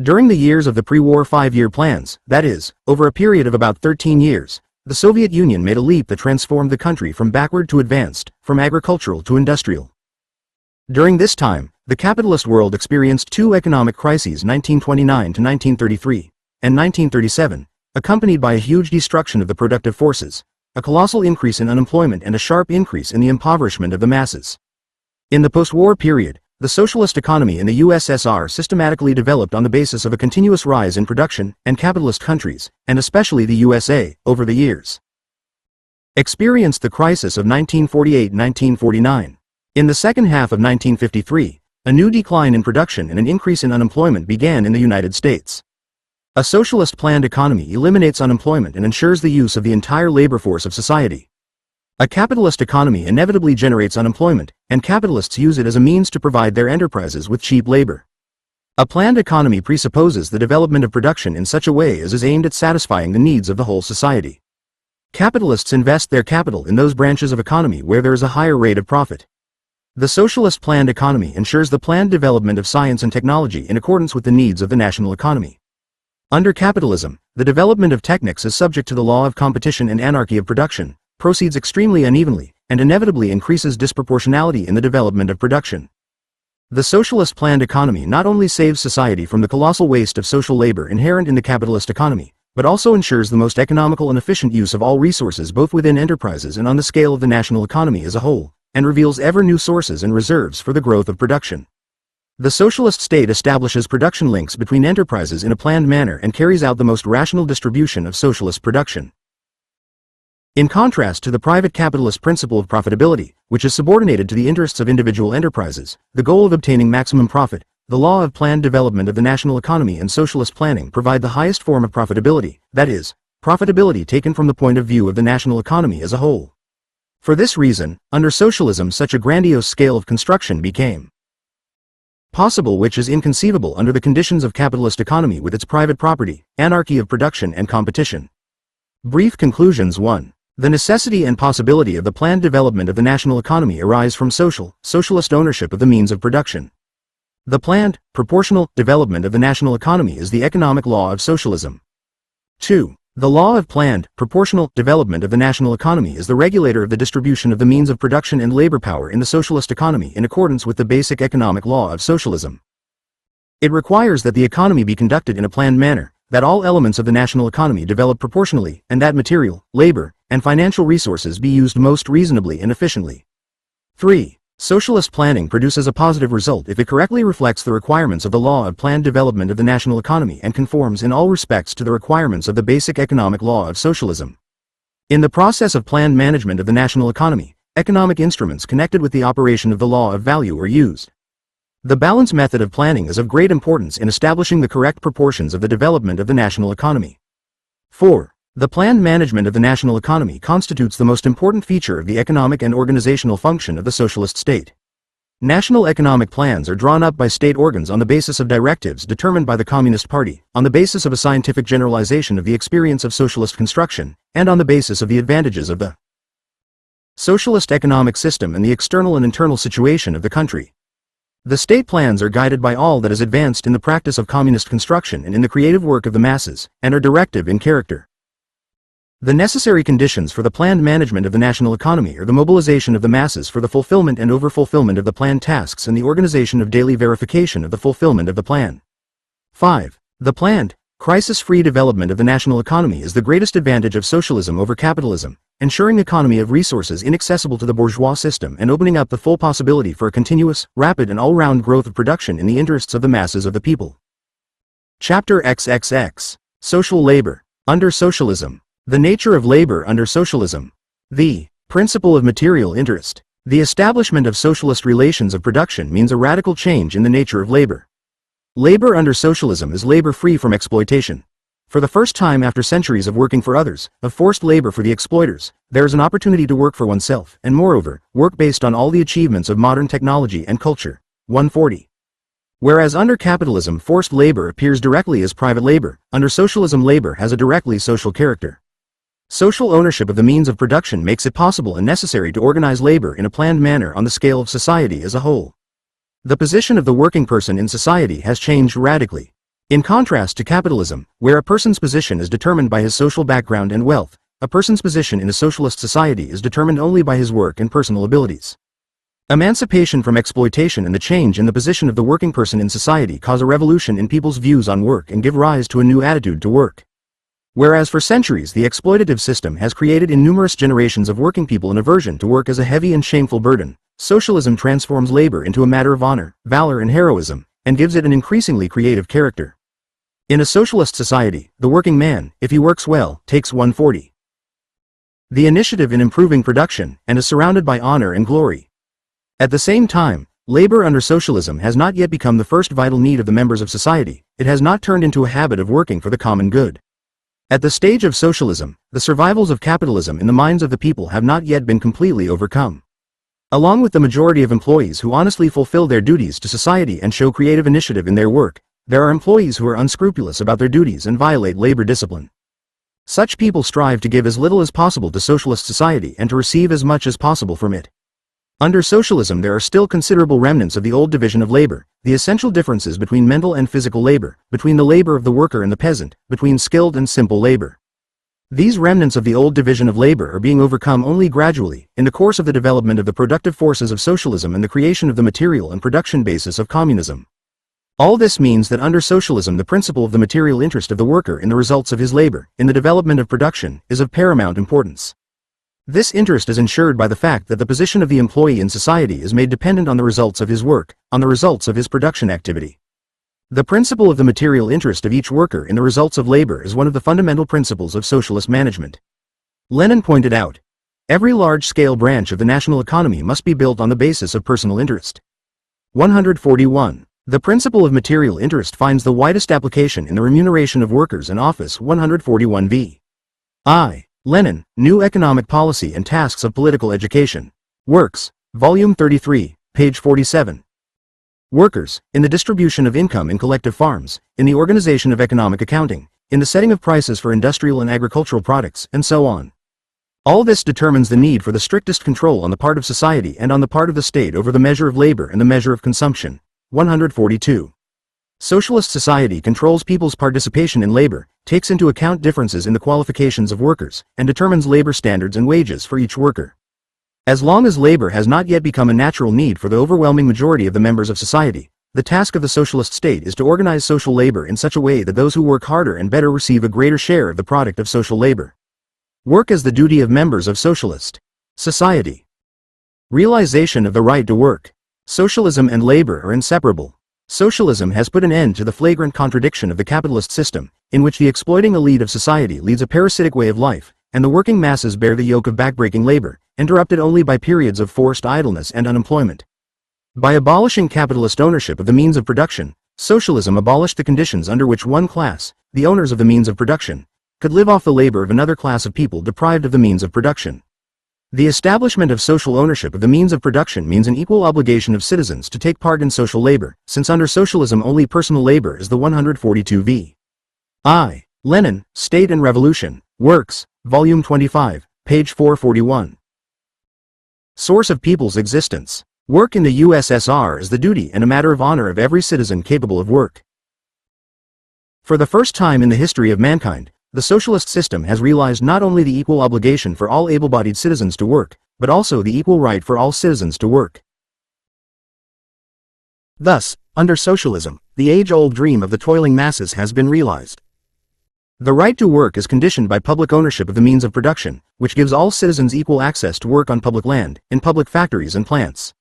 [SPEAKER 1] During the years of the pre-war 5-year plans, that is, over a period of about 13 years, the Soviet Union made a leap that transformed the country from backward to advanced, from agricultural to industrial. During this time, the capitalist world experienced two economic crises 1929 to 1933, and 1937, accompanied by a huge destruction of the productive forces, a colossal increase in unemployment and a sharp increase in the impoverishment of the masses. In the post-war period, The socialist economy in the USSR systematically developed on the basis of a continuous rise in production and capitalist countries, and especially the USA, over the years. Experienced the crisis of 1948-1949. In the second half of 1953, a new decline in production and an increase in unemployment began in the United States. A socialist planned economy eliminates unemployment and ensures the use of the entire labor force of society. A capitalist economy inevitably generates unemployment, and capitalists use it as a means to provide their enterprises with cheap labor. A planned economy presupposes the development of production in such a way as is aimed at satisfying the needs of the whole society. Capitalists invest their capital in those branches of economy where there is a higher rate of profit. The socialist planned economy ensures the planned development of science and technology in accordance with the needs of the national economy. Under capitalism, the development of techniques is subject to the law of competition and anarchy of production, proceeds extremely unevenly, and inevitably increases disproportionality in the development of production. The socialist planned economy not only saves society from the colossal waste of social labor inherent in the capitalist economy, but also ensures the most economical and efficient use of all resources both within enterprises and on the scale of the national economy as a whole, and reveals ever new sources and reserves for the growth of production. The socialist state establishes production links between enterprises in a planned manner and carries out the most rational distribution of socialist production. In contrast to the private capitalist principle of profitability, which is subordinated to the interests of individual enterprises, the goal of obtaining maximum profit, the law of planned development of the national economy and socialist planning provide the highest form of profitability, that is, profitability taken from the point of view of the national economy as a whole. For this reason, under socialism such a grandiose scale of construction became possible, which is inconceivable under the conditions of capitalist economy with its private property, anarchy of production and competition. Brief conclusions. 1. The necessity and possibility of the planned development of the national economy arise from socialist ownership of the means of production. The planned, proportional development of the national economy is the economic law of socialism. 2. The law of planned, proportional development of the national economy is the regulator of the distribution of the means of production and labor power in the socialist economy in accordance with the basic economic law of socialism. It requires that the economy be conducted in a planned manner, that all elements of the national economy develop proportionally, and that material, labor, and financial resources be used most reasonably and efficiently. 3. Socialist planning produces a positive result if it correctly reflects the requirements of the law of planned development of the national economy and conforms in all respects to the requirements of the basic economic law of socialism. In the process of planned management of the national economy, economic instruments connected with the operation of the law of value are used. The balance method of planning is of great importance in establishing the correct proportions of the development of the national economy. 4. The planned management of the national economy constitutes the most important feature of the economic and organizational function of the socialist state. National economic plans are drawn up by state organs on the basis of directives determined by the Communist Party, on the basis of a scientific generalization of the experience of socialist construction, and on the basis of the advantages of the socialist economic system and the external and internal situation of the country. The state plans are guided by all that is advanced in the practice of communist construction and in the creative work of the masses, and are directive in character. The necessary conditions for the planned management of the national economy are the mobilization of the masses for the fulfillment and overfulfillment of the planned tasks and the organization of daily verification of the fulfillment of the plan. 5. The planned, crisis-free development of the national economy is the greatest advantage of socialism over capitalism, ensuring economy of resources inaccessible to the bourgeois system and opening up the full possibility for a continuous, rapid and all-round growth of production in the interests of the masses of the people. Chapter XXX. Social labor. Under socialism. The nature of labor under socialism. The principle of material interest. The establishment of socialist relations of production means a radical change in the nature of labor. Labor under socialism is labor free from exploitation. For the first time after centuries of working for others, of forced labor for the exploiters, there is an opportunity to work for oneself, and moreover, work based on all the achievements of modern technology and culture. 140. Whereas under capitalism forced labor appears directly as private labor, under socialism labor has a directly social character. Social ownership of the means of production makes it possible and necessary to organize labor in a planned manner on the scale of society as a whole. The position of the working person in society has changed radically. In contrast to capitalism, where a person's position is determined by his social background and wealth, a person's position in a socialist society is determined only by his work and personal abilities. Emancipation from exploitation and the change in the position of the working person in society cause a revolution in people's views on work and give rise to a new attitude to work. Whereas for centuries the exploitative system has created in numerous generations of working people an aversion to work as a heavy and shameful burden, Socialism transforms labor into a matter of honor, valor and heroism, and gives it an increasingly creative character. In a socialist society, the working man, if he works well, takes 140. The initiative in improving production, and is surrounded by honor and glory. At the same time, labor under socialism has not yet become the first vital need of the members of society. It has not turned into a habit of working for the common good. At the stage of socialism, the survivals of capitalism in the minds of the people have not yet been completely overcome. Along with the majority of employees who honestly fulfill their duties to society and show creative initiative in their work, there are employees who are unscrupulous about their duties and violate labor discipline. Such people strive to give as little as possible to socialist society and to receive as much as possible from it. Under socialism there are still considerable remnants of the old division of labor, the essential differences between mental and physical labor, between the labor of the worker and the peasant, between skilled and simple labor. These remnants of the old division of labor are being overcome only gradually, in the course of the development of the productive forces of socialism and the creation of the material and production basis of communism. All this means that under socialism the principle of the material interest of the worker in the results of his labor, in the development of production, is of paramount importance. This interest is ensured by the fact that the position of the employee in society is made dependent on the results of his work, on the results of his production activity. The principle of the material interest of each worker in the results of labor is one of the fundamental principles of socialist management. Lenin pointed out, every large-scale branch of the national economy must be built on the basis of personal interest. 141. The principle of material interest finds the widest application in the remuneration of workers in office. 141 v. I. Lenin, New Economic Policy and Tasks of Political Education. Works, Volume 33, page 47. Workers, in the distribution of income in collective farms, in the organization of economic accounting, in the setting of prices for industrial and agricultural products, and so on. All this determines the need for the strictest control on the part of society and on the part of the state over the measure of labor and the measure of consumption. 142. Socialist society controls people's participation in labor, takes into account differences in the qualifications of workers, and determines labor standards and wages for each worker. As long as labor has not yet become a natural need for the overwhelming majority of the members of society, the task of the socialist state is to organize social labor in such a way that those who work harder and better receive a greater share of the product of social labor. Work as the duty of members of socialist society. Realization of the right to work. Socialism and labor are inseparable. Socialism has put an end to the flagrant contradiction of the capitalist system, in which the exploiting elite of society leads a parasitic way of life, and the working masses bear the yoke of backbreaking labor, interrupted only by periods of forced idleness and unemployment. By abolishing capitalist ownership of the means of production, socialism abolished the conditions under which one class, the owners of the means of production, could live off the labor of another class of people deprived of the means of production. The establishment of social ownership of the means of production means an equal obligation of citizens to take part in social labor, since under socialism only personal labor is the 142 v. I. Lenin, State and Revolution, Works, Volume 25, page 441. Source of people's existence. Work in the USSR is the duty and a matter of honor of every citizen capable of work. For the first time in the history of mankind, the socialist system has realized not only the equal obligation for all able-bodied citizens to work, but also the equal right for all citizens to work. Thus, under socialism, the age-old dream of the toiling masses has been realized. The right to work is conditioned by public ownership of the means of production, which gives all citizens equal access to work on public land, in public factories and plants.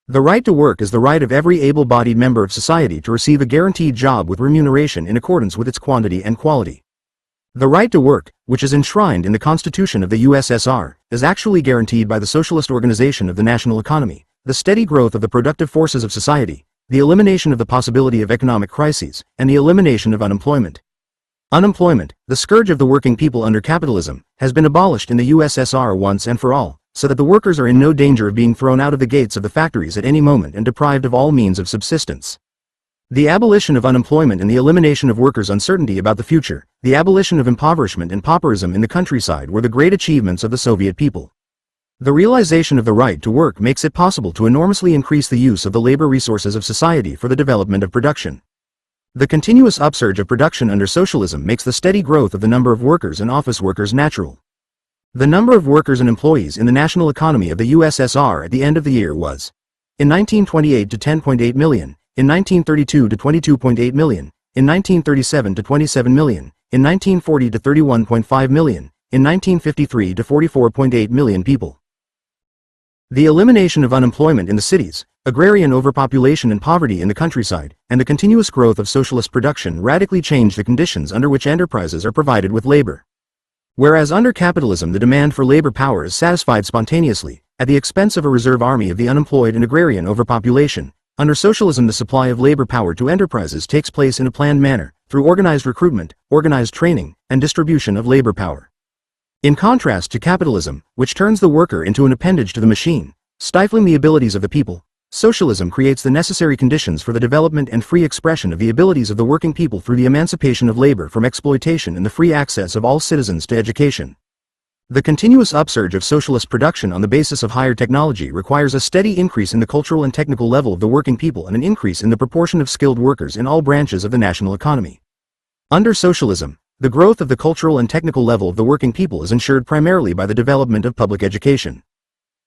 [SPEAKER 1] The right to work is the right of every able-bodied member of society to receive a guaranteed job with remuneration in accordance with its quantity and quality. The right to work, which is enshrined in the Constitution of the USSR, is actually guaranteed by the socialist organization of the national economy, the steady growth of the productive forces of society, the elimination of the possibility of economic crises, and the elimination of unemployment. Unemployment, the scourge of the working people under capitalism, has been abolished in the USSR once and for all, so that the workers are in no danger of being thrown out of the gates of the factories at any moment and deprived of all means of subsistence. The abolition of unemployment and the elimination of workers' uncertainty about the future, the abolition of impoverishment and pauperism in the countryside were the great achievements of the Soviet people. The realization of the right to work makes it possible to enormously increase the use of the labor resources of society for the development of production. The continuous upsurge of production under socialism makes the steady growth of the number of workers and office workers natural. The number of workers and employees in the national economy of the USSR at the end of the year was, in 1928 to 10.8 million, in 1932 to 22.8 million, in 1937 to 27 million, in 1940 to 31.5 million, in 1953 to 44.8 million people. The elimination of unemployment in the cities, agrarian overpopulation and poverty in the countryside, and the continuous growth of socialist production radically changed the conditions under which enterprises are provided with labor. Whereas under capitalism the demand for labor power is satisfied spontaneously, at the expense of a reserve army of the unemployed and agrarian overpopulation, under socialism the supply of labor power to enterprises takes place in a planned manner, through organized recruitment, organized training, and distribution of labor power. In contrast to capitalism, which turns the worker into an appendage to the machine, stifling the abilities of the people, socialism creates the necessary conditions for the development and free expression of the abilities of the working people through the emancipation of labor from exploitation and the free access of all citizens to education. The continuous upsurge of socialist production on the basis of higher technology requires a steady increase in the cultural and technical level of the working people and an increase in the proportion of skilled workers in all branches of the national economy. Under socialism, the growth of the cultural and technical level of the working people is ensured primarily by the development of public education.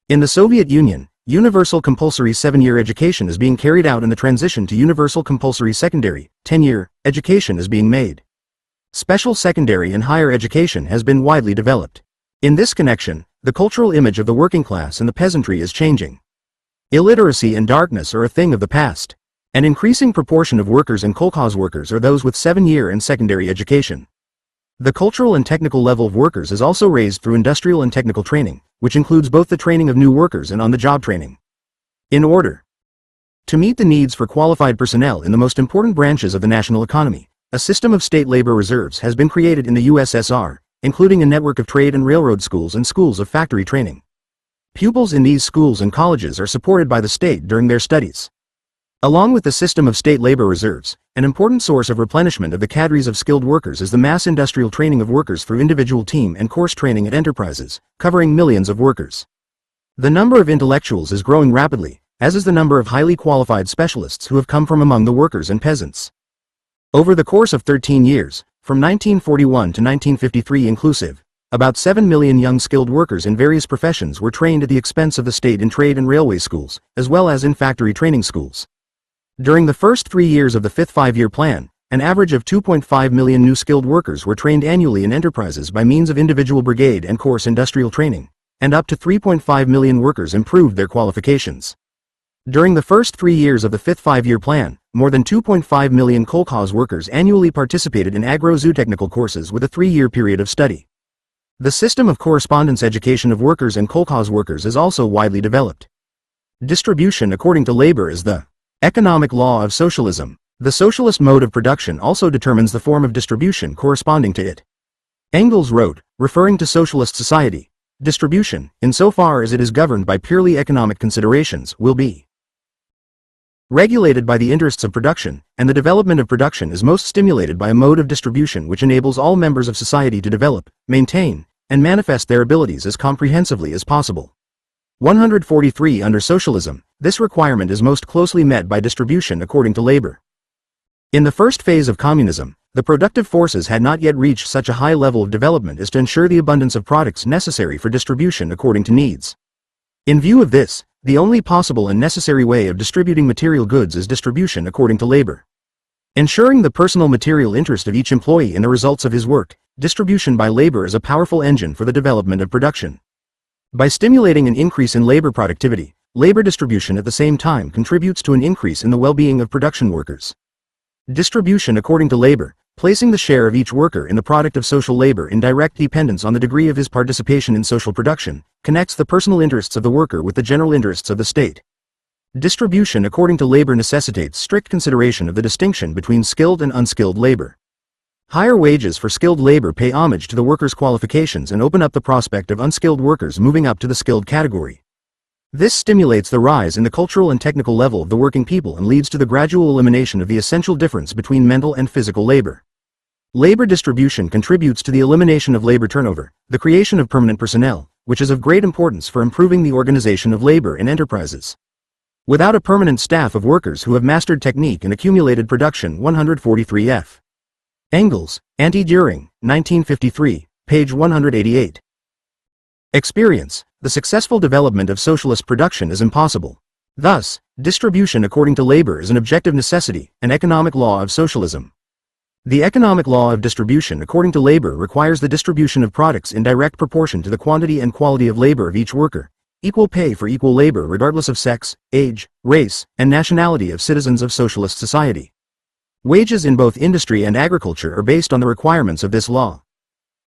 [SPEAKER 1] In the Soviet Union, universal compulsory 7-year education is being carried out and the transition to universal compulsory secondary, 10-year, education is being made. Special secondary and higher education has been widely developed. In this connection, the cultural image of the working class and the peasantry is changing. Illiteracy and darkness are a thing of the past. An increasing proportion of workers and kolkhoz workers are those with 7-year and secondary education. The cultural and technical level of workers is also raised through industrial and technical training, which includes both the training of new workers and on-the-job training. In order to meet the needs for qualified personnel in the most important branches of the national economy, a system of state labor reserves has been created in the USSR, including a network of trade and railroad schools and schools of factory training. Pupils in these schools and colleges are supported by the state during their studies. Along with the system of state labor reserves, an important source of replenishment of the cadres of skilled workers is the mass industrial training of workers through individual team and course training at enterprises, covering millions of workers. The number of intellectuals is growing rapidly, as is the number of highly qualified specialists who have come from among the workers and peasants. Over the course of 13 years, from 1941 to 1953 inclusive, about 7 million young skilled workers in various professions were trained at the expense of the state in trade and railway schools, as well as in factory training schools. During the first 3 years of the fifth five-year plan, an average of 2.5 million new skilled workers were trained annually in enterprises by means of individual brigade and course industrial training, and up to 3.5 million workers improved their qualifications. During the first 3 years of the fifth five-year plan, more than 2.5 million kolkhoz workers annually participated in agro-zootechnical courses with a 3-year period of study. The system of correspondence education of workers and kolkhoz workers is also widely developed. Distribution according to labor is the economic law of socialism. The socialist mode of production also determines the form of distribution corresponding to it. Engels wrote, referring to socialist society, distribution, insofar as it is governed by purely economic considerations, will be regulated by the interests of production, and the development of production is most stimulated by a mode of distribution which enables all members of society to develop, maintain, and manifest their abilities as comprehensively as possible. 143 Under socialism, this requirement is most closely met by distribution according to labor. In the first phase of communism, the productive forces had not yet reached such a high level of development as to ensure the abundance of products necessary for distribution according to needs. In view of this, the only possible and necessary way of distributing material goods is distribution according to labor. Ensuring the personal material interest of each employee in the results of his work, distribution by labor is a powerful engine for the development of production. By stimulating an increase in labor productivity, labor distribution at the same time contributes to an increase in the well-being of production workers. Distribution according to labor, placing the share of each worker in the product of social labor in direct dependence on the degree of his participation in social production, connects the personal interests of the worker with the general interests of the state. Distribution according to labor necessitates strict consideration of the distinction between skilled and unskilled labor. Higher wages for skilled labor pay homage to the workers' qualifications and open up the prospect of unskilled workers moving up to the skilled category. This stimulates the rise in the cultural and technical level of the working people and leads to the gradual elimination of the essential difference between mental and physical labor. Labor distribution contributes to the elimination of labor turnover, the creation of permanent personnel, which is of great importance for improving the organization of labor in enterprises. Without a permanent staff of workers who have mastered technique and accumulated production 143 F. Engels, Anti-Düring, 1953, page 188. Experience. The successful development of socialist production is impossible. Thus, distribution according to labor is an objective necessity, an economic law of socialism. The economic law of distribution according to labor requires the distribution of products in direct proportion to the quantity and quality of labor of each worker, equal pay for equal labor regardless of sex, age, race, and nationality of citizens of socialist society. Wages in both industry and agriculture are based on the requirements of this law.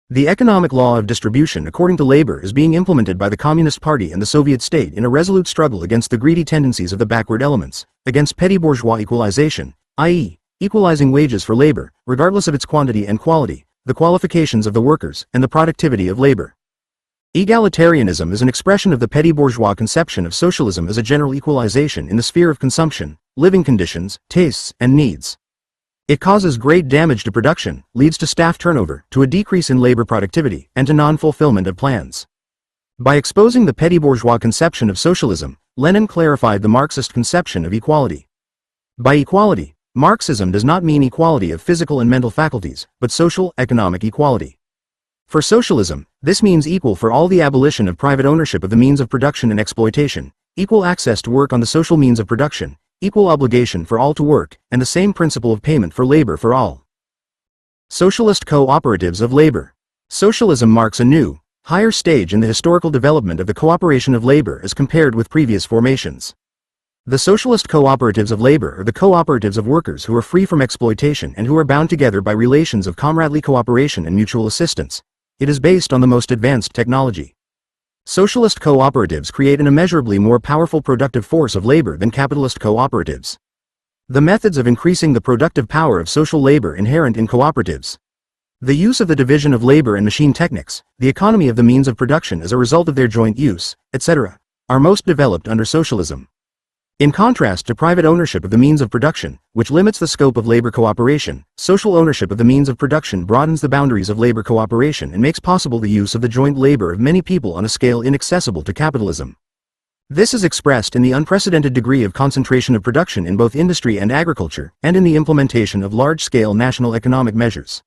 [SPEAKER 1] The economic law of distribution according to labor is being implemented by the Communist Party and the Soviet state in a resolute struggle against the greedy tendencies of the backward elements, against petty bourgeois equalization, i.e., equalizing wages for labor, regardless of its quantity and quality, the qualifications of the workers, and the productivity of labor. Egalitarianism is an expression of the petty bourgeois conception of socialism as a general equalization in the sphere of consumption, living conditions, tastes, and needs. It causes great damage to production, leads to staff turnover, to a decrease in labor productivity, and to non-fulfillment of plans. By exposing the petty bourgeois conception of socialism, Lenin clarified the Marxist conception of equality. By equality, Marxism does not mean equality of physical and mental faculties, but social, economic equality. For socialism, this means equal for all the abolition of private ownership of the means of production and exploitation, equal access to work on the social means of production, equal obligation for all to work, and the same principle of payment for labor for all. Socialist cooperatives of labor. Socialism marks a new, higher stage in the historical development of the cooperation of labor as compared with previous formations. The socialist cooperatives of labor are the cooperatives of workers who are free from exploitation and who are bound together by relations of comradely cooperation and mutual assistance. It is based on the most advanced technology. Socialist cooperatives create an immeasurably more powerful productive force of labor than capitalist cooperatives. The methods of increasing the productive power of social labor inherent in cooperatives. The use of the division of labor and machine techniques, the economy of the means of production as a result of their joint use, etc., are most developed under socialism. In contrast to private ownership of the means of production, which limits the scope of labor cooperation, social ownership of the means of production broadens the boundaries of labor cooperation and makes possible the use of the joint labor of many people on a scale inaccessible to capitalism. This is expressed in the unprecedented degree of concentration of production in both industry and agriculture, and in the implementation of large-scale national economic measures.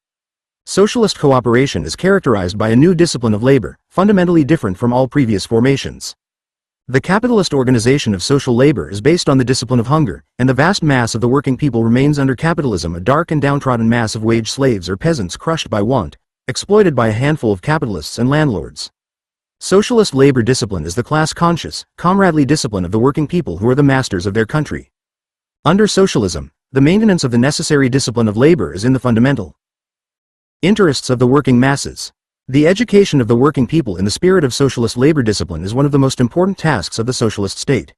[SPEAKER 1] Socialist cooperation is characterized by a new discipline of labor, fundamentally different from all previous formations. The capitalist organization of social labor is based on the discipline of hunger, and the vast mass of the working people remains under capitalism a dark and downtrodden mass of wage slaves or peasants crushed by want, exploited by a handful of capitalists and landlords. Socialist labor discipline is the class-conscious, comradely discipline of the working people who are the masters of their country. Under socialism, the maintenance of the necessary discipline of labor is in the fundamental interests of the working masses. The education of the working people in the spirit of socialist labor discipline is one of the most important tasks of the socialist state.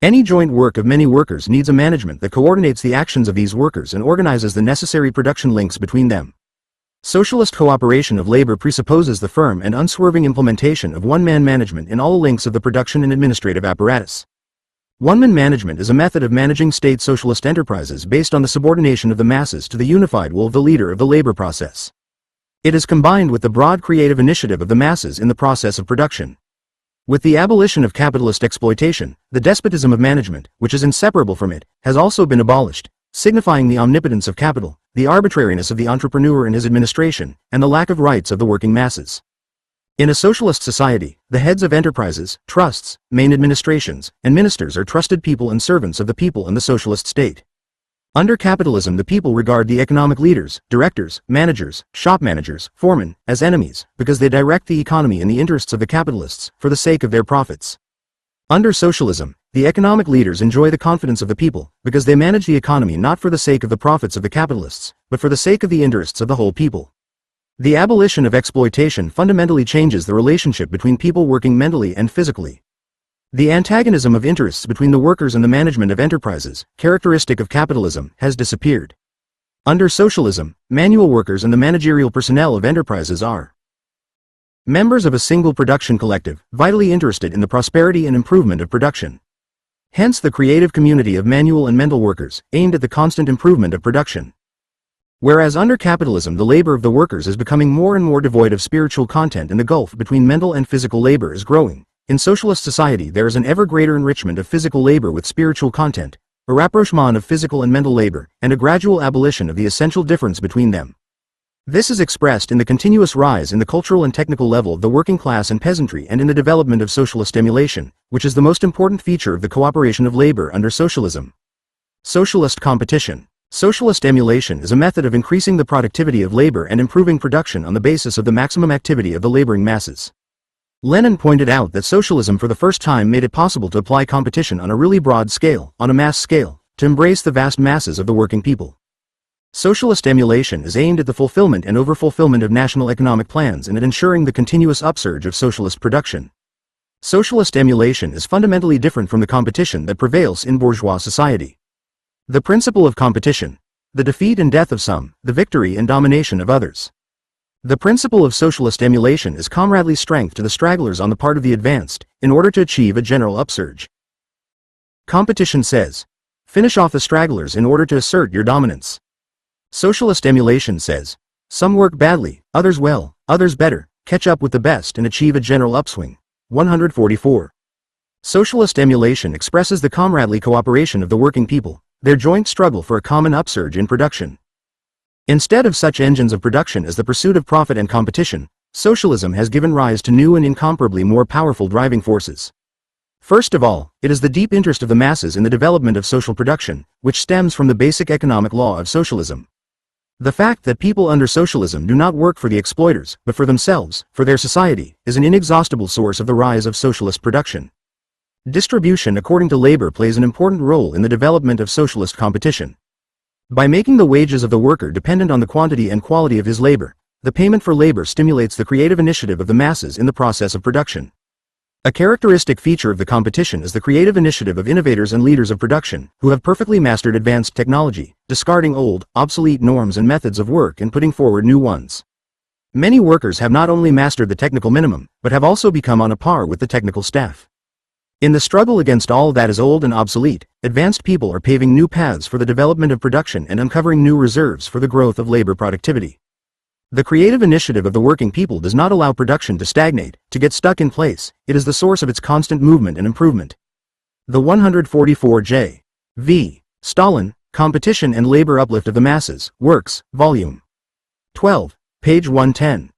[SPEAKER 1] Any joint work of many workers needs a management that coordinates the actions of these workers and organizes the necessary production links between them. Socialist cooperation of labor presupposes the firm and unswerving implementation of one-man management in all links of the production and administrative apparatus. One-man management is a method of managing state socialist enterprises based on the subordination of the masses to the unified will of the leader of the labor process. It is combined with the broad creative initiative of the masses in the process of production. With the abolition of capitalist exploitation, the despotism of management, which is inseparable from it, has also been abolished, signifying the omnipotence of capital, the arbitrariness of the entrepreneur and his administration, and the lack of rights of the working masses. In a socialist society, the heads of enterprises, trusts, main administrations, and ministers are trusted people and servants of the people and the socialist state. Under capitalism, the people regard the economic leaders, directors, managers, shop managers, foremen, as enemies, because they direct the economy in the interests of the capitalists, for the sake of their profits. Under socialism, the economic leaders enjoy the confidence of the people, because they manage the economy not for the sake of the profits of the capitalists, but for the sake of the interests of the whole people. The abolition of exploitation fundamentally changes the relationship between people working mentally and physically. The antagonism of interests between the workers and the management of enterprises, characteristic of capitalism, has disappeared. Under socialism, manual workers and the managerial personnel of enterprises are members of a single production collective, vitally interested in the prosperity and improvement of production. Hence the creative community of manual and mental workers, aimed at the constant improvement of production. Whereas under capitalism the labor of the workers is becoming more and more devoid of spiritual content and the gulf between mental and physical labor is growing. In socialist society there is an ever greater enrichment of physical labor with spiritual content, a rapprochement of physical and mental labor, and a gradual abolition of the essential difference between them. This is expressed in the continuous rise in the cultural and technical level of the working class and peasantry and in the development of socialist emulation, which is the most important feature of the cooperation of labor under socialism. Socialist competition. Socialist emulation is a method of increasing the productivity of labor and improving production on the basis of the maximum activity of the laboring masses. Lenin pointed out that socialism for the first time made it possible to apply competition on a really broad scale, on a mass scale, to embrace the vast masses of the working people. Socialist emulation is aimed at the fulfillment and overfulfillment of national economic plans and at ensuring the continuous upsurge of socialist production. Socialist emulation is fundamentally different from the competition that prevails in bourgeois society. The principle of competition: the defeat and death of some, the victory and domination of others. The principle of socialist emulation is comradely strength to the stragglers on the part of the advanced, in order to achieve a general upsurge. Competition says, finish off the stragglers in order to assert your dominance. Socialist emulation says, some work badly, others well, others better, catch up with the best and achieve a general upswing. 144. Socialist emulation expresses the comradely cooperation of the working people, their joint struggle for a common upsurge in production. Instead of such engines of production as the pursuit of profit and competition, socialism has given rise to new and incomparably more powerful driving forces. First of all, it is the deep interest of the masses in the development of social production, which stems from the basic economic law of socialism. The fact that people under socialism do not work for the exploiters, but for themselves, for their society, is an inexhaustible source of the rise of socialist production. Distribution according to labor plays an important role in the development of socialist competition. By making the wages of the worker dependent on the quantity and quality of his labor, the payment for labor stimulates the creative initiative of the masses in the process of production. A characteristic feature of the competition is the creative initiative of innovators and leaders of production, who have perfectly mastered advanced technology, discarding old, obsolete norms and methods of work and putting forward new ones. Many workers have not only mastered the technical minimum, but have also become on a par with the technical staff. In the struggle against all that is old and obsolete, advanced people are paving new paths for the development of production and uncovering new reserves for the growth of labor productivity. The creative initiative of the working people does not allow production to stagnate, to get stuck in place. It is the source of its constant movement and improvement. The 144 J. V. Stalin, Competition and Labor Uplift of the Masses, Works, Volume 12, page 110.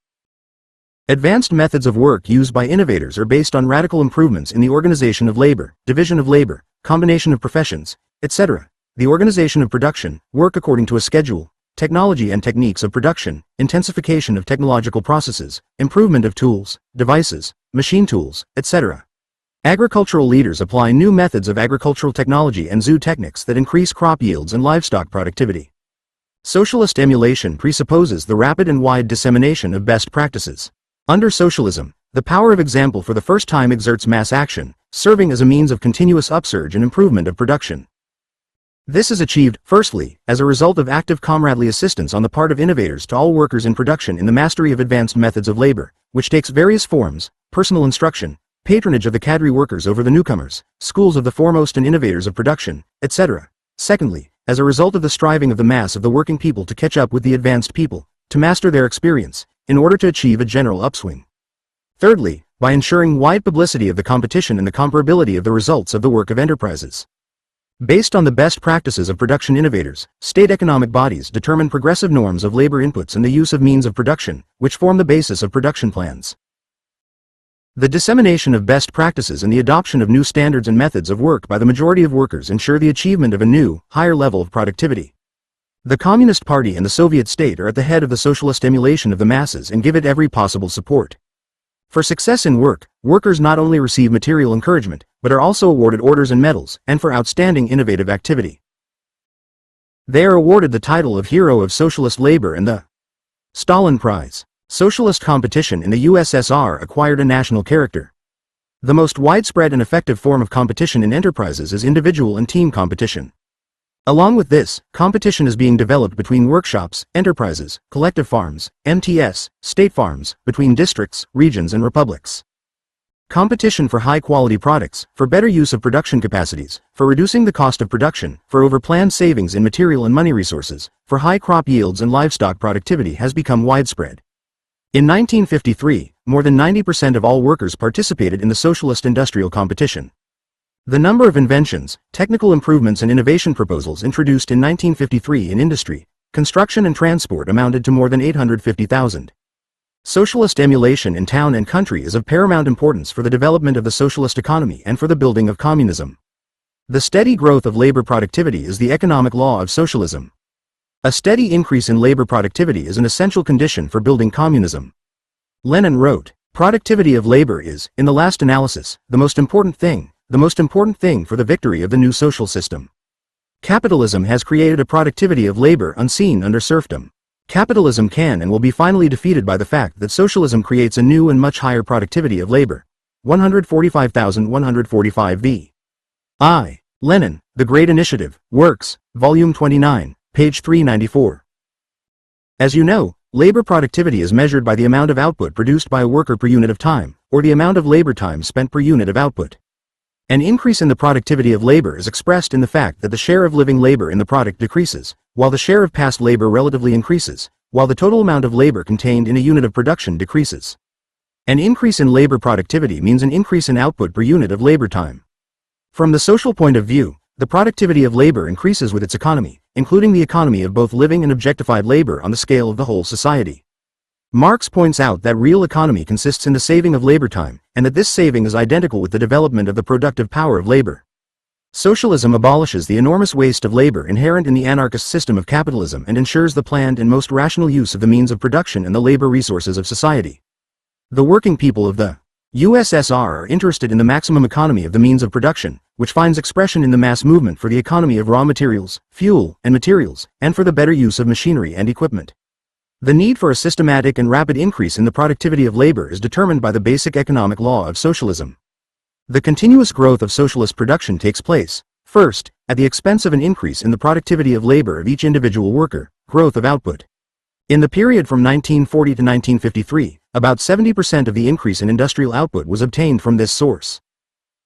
[SPEAKER 1] Advanced methods of work used by innovators are based on radical improvements in the organization of labor, division of labor, combination of professions, etc., the organization of production, work according to a schedule, technology and techniques of production, intensification of technological processes, improvement of tools, devices, machine tools, etc. Agricultural leaders apply new methods of agricultural technology and zootechnics that increase crop yields and livestock productivity. Socialist emulation presupposes the rapid and wide dissemination of best practices. Under socialism, the power of example for the first time exerts mass action, serving as a means of continuous upsurge and improvement of production. This is achieved, firstly, as a result of active comradely assistance on the part of innovators to all workers in production in the mastery of advanced methods of labor, which takes various forms: personal instruction, patronage of the cadre workers over the newcomers, schools of the foremost and innovators of production, etc. Secondly, as a result of the striving of the mass of the working people to catch up with the advanced people, to master their experience, in order to achieve a general upswing. Thirdly, by ensuring wide publicity of the competition and the comparability of the results of the work of enterprises. Based on the best practices of production innovators, state economic bodies determine progressive norms of labor inputs and the use of means of production, which form the basis of production plans. The dissemination of best practices and the adoption of new standards and methods of work by the majority of workers ensure the achievement of a new, higher level of productivity. The Communist Party and the Soviet state are at the head of the socialist emulation of the masses and give it every possible support. For success in work, workers not only receive material encouragement, but are also awarded orders and medals, and for outstanding innovative activity. They are awarded the title of Hero of Socialist Labor and the Stalin Prize. Socialist competition in the USSR acquired a national character. The most widespread and effective form of competition in enterprises is individual and team competition. Along with this, competition is being developed between workshops, enterprises, collective farms, MTS, state farms, between districts, regions and republics. Competition for high-quality products, for better use of production capacities, for reducing the cost of production, for over-planned savings in material and money resources, for high crop yields and livestock productivity has become widespread. In 1953, more than 90% of all workers participated in the socialist industrial competition. The number of inventions, technical improvements and innovation proposals introduced in 1953 in industry, construction and transport amounted to more than 850,000. Socialist emulation in town and country is of paramount importance for the development of the socialist economy and for the building of communism. The steady growth of labor productivity is the economic law of socialism. A steady increase in labor productivity is an essential condition for building communism. Lenin wrote, Productivity of labor is, in the last analysis, the most important thing for the victory of the new social system. Capitalism has created a productivity of labor unseen under serfdom. Capitalism can and will be finally defeated by the fact that socialism creates a new and much higher productivity of labor. 145,145 v. I. Lenin, The Great Initiative, Works, Volume 29, page 394. As you know, labor productivity is measured by the amount of output produced by a worker per unit of time, or the amount of labor time spent per unit of output. An increase in the productivity of labor is expressed in the fact that the share of living labor in the product decreases, while the share of past labor relatively increases, while the total amount of labor contained in a unit of production decreases. An increase in labor productivity means an increase in output per unit of labor time. From the social point of view, the productivity of labor increases with its economy, including the economy of both living and objectified labor on the scale of the whole society. Marx points out that real economy consists in the saving of labor time, and that this saving is identical with the development of the productive power of labor. Socialism abolishes the enormous waste of labor inherent in the anarchist system of capitalism and ensures the planned and most rational use of the means of production and the labor resources of society. The working people of the USSR are interested in the maximum economy of the means of production, which finds expression in the mass movement for the economy of raw materials, fuel, and materials, and for the better use of machinery and equipment. The need for a systematic and rapid increase in the productivity of labor is determined by the basic economic law of socialism. The continuous growth of socialist production takes place, first, at the expense of an increase in the productivity of labor of each individual worker, growth of output. In the period from 1940 to 1953, about 70% of the increase in industrial output was obtained from this source.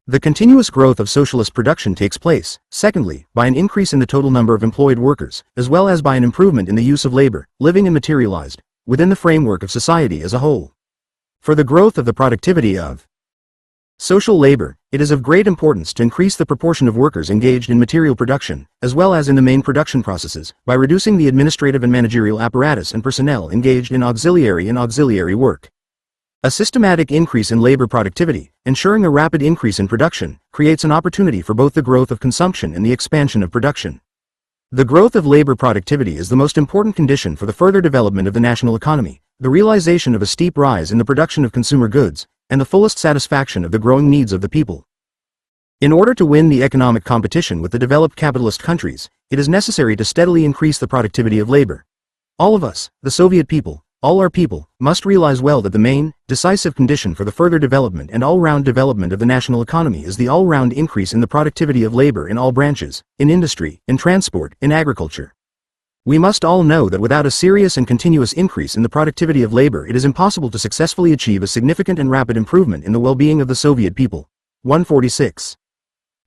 [SPEAKER 1] The continuous growth of socialist production takes place, secondly, by an increase in the total number of employed workers, as well as by an improvement in the use of labor, living and materialized, within the framework of society as a whole. For the growth of the productivity of social labor, it is of great importance to increase the proportion of workers engaged in material production, as well as in the main production processes, by reducing the administrative and managerial apparatus and personnel engaged in auxiliary work. A systematic increase in labor productivity, ensuring a rapid increase in production, creates an opportunity for both the growth of consumption and the expansion of production. The growth of labor productivity is the most important condition for the further development of the national economy, the realization of a steep rise in the production of consumer goods, and the fullest satisfaction of the growing needs of the people. In order to win the economic competition with the developed capitalist countries, it is necessary to steadily increase the productivity of labor. All of us, the Soviet people, all our people, must realize well that the main, decisive condition for the further development and all-round development of the national economy is the all-round increase in the productivity of labor in all branches, in industry, in transport, in agriculture. We must all know that without a serious and continuous increase in the productivity of labor, it is impossible to successfully achieve a significant and rapid improvement in the well-being of the Soviet people. 146.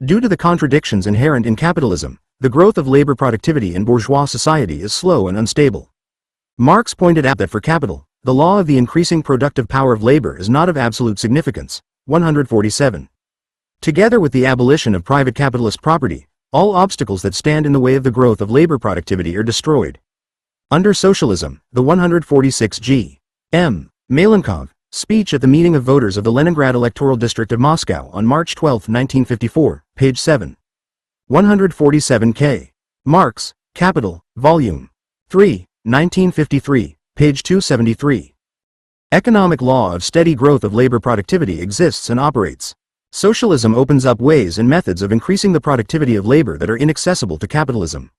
[SPEAKER 1] Due to the contradictions inherent in capitalism, the growth of labor productivity in bourgeois society is slow and unstable. Marx pointed out that for capital, the law of the increasing productive power of labor is not of absolute significance. 147. Together with the abolition of private capitalist property, all obstacles that stand in the way of the growth of labor productivity are destroyed. Under socialism, the 146 G. M. Malenkov speech at the meeting of voters of the Leningrad electoral district of Moscow on March 12, 1954, page 7. 147 K. Marx, Capital, Volume 3, 1953, page 273. Economic law of steady growth of labor productivity exists and operates. Socialism opens up ways and methods of increasing the productivity of labor that are inaccessible to capitalism.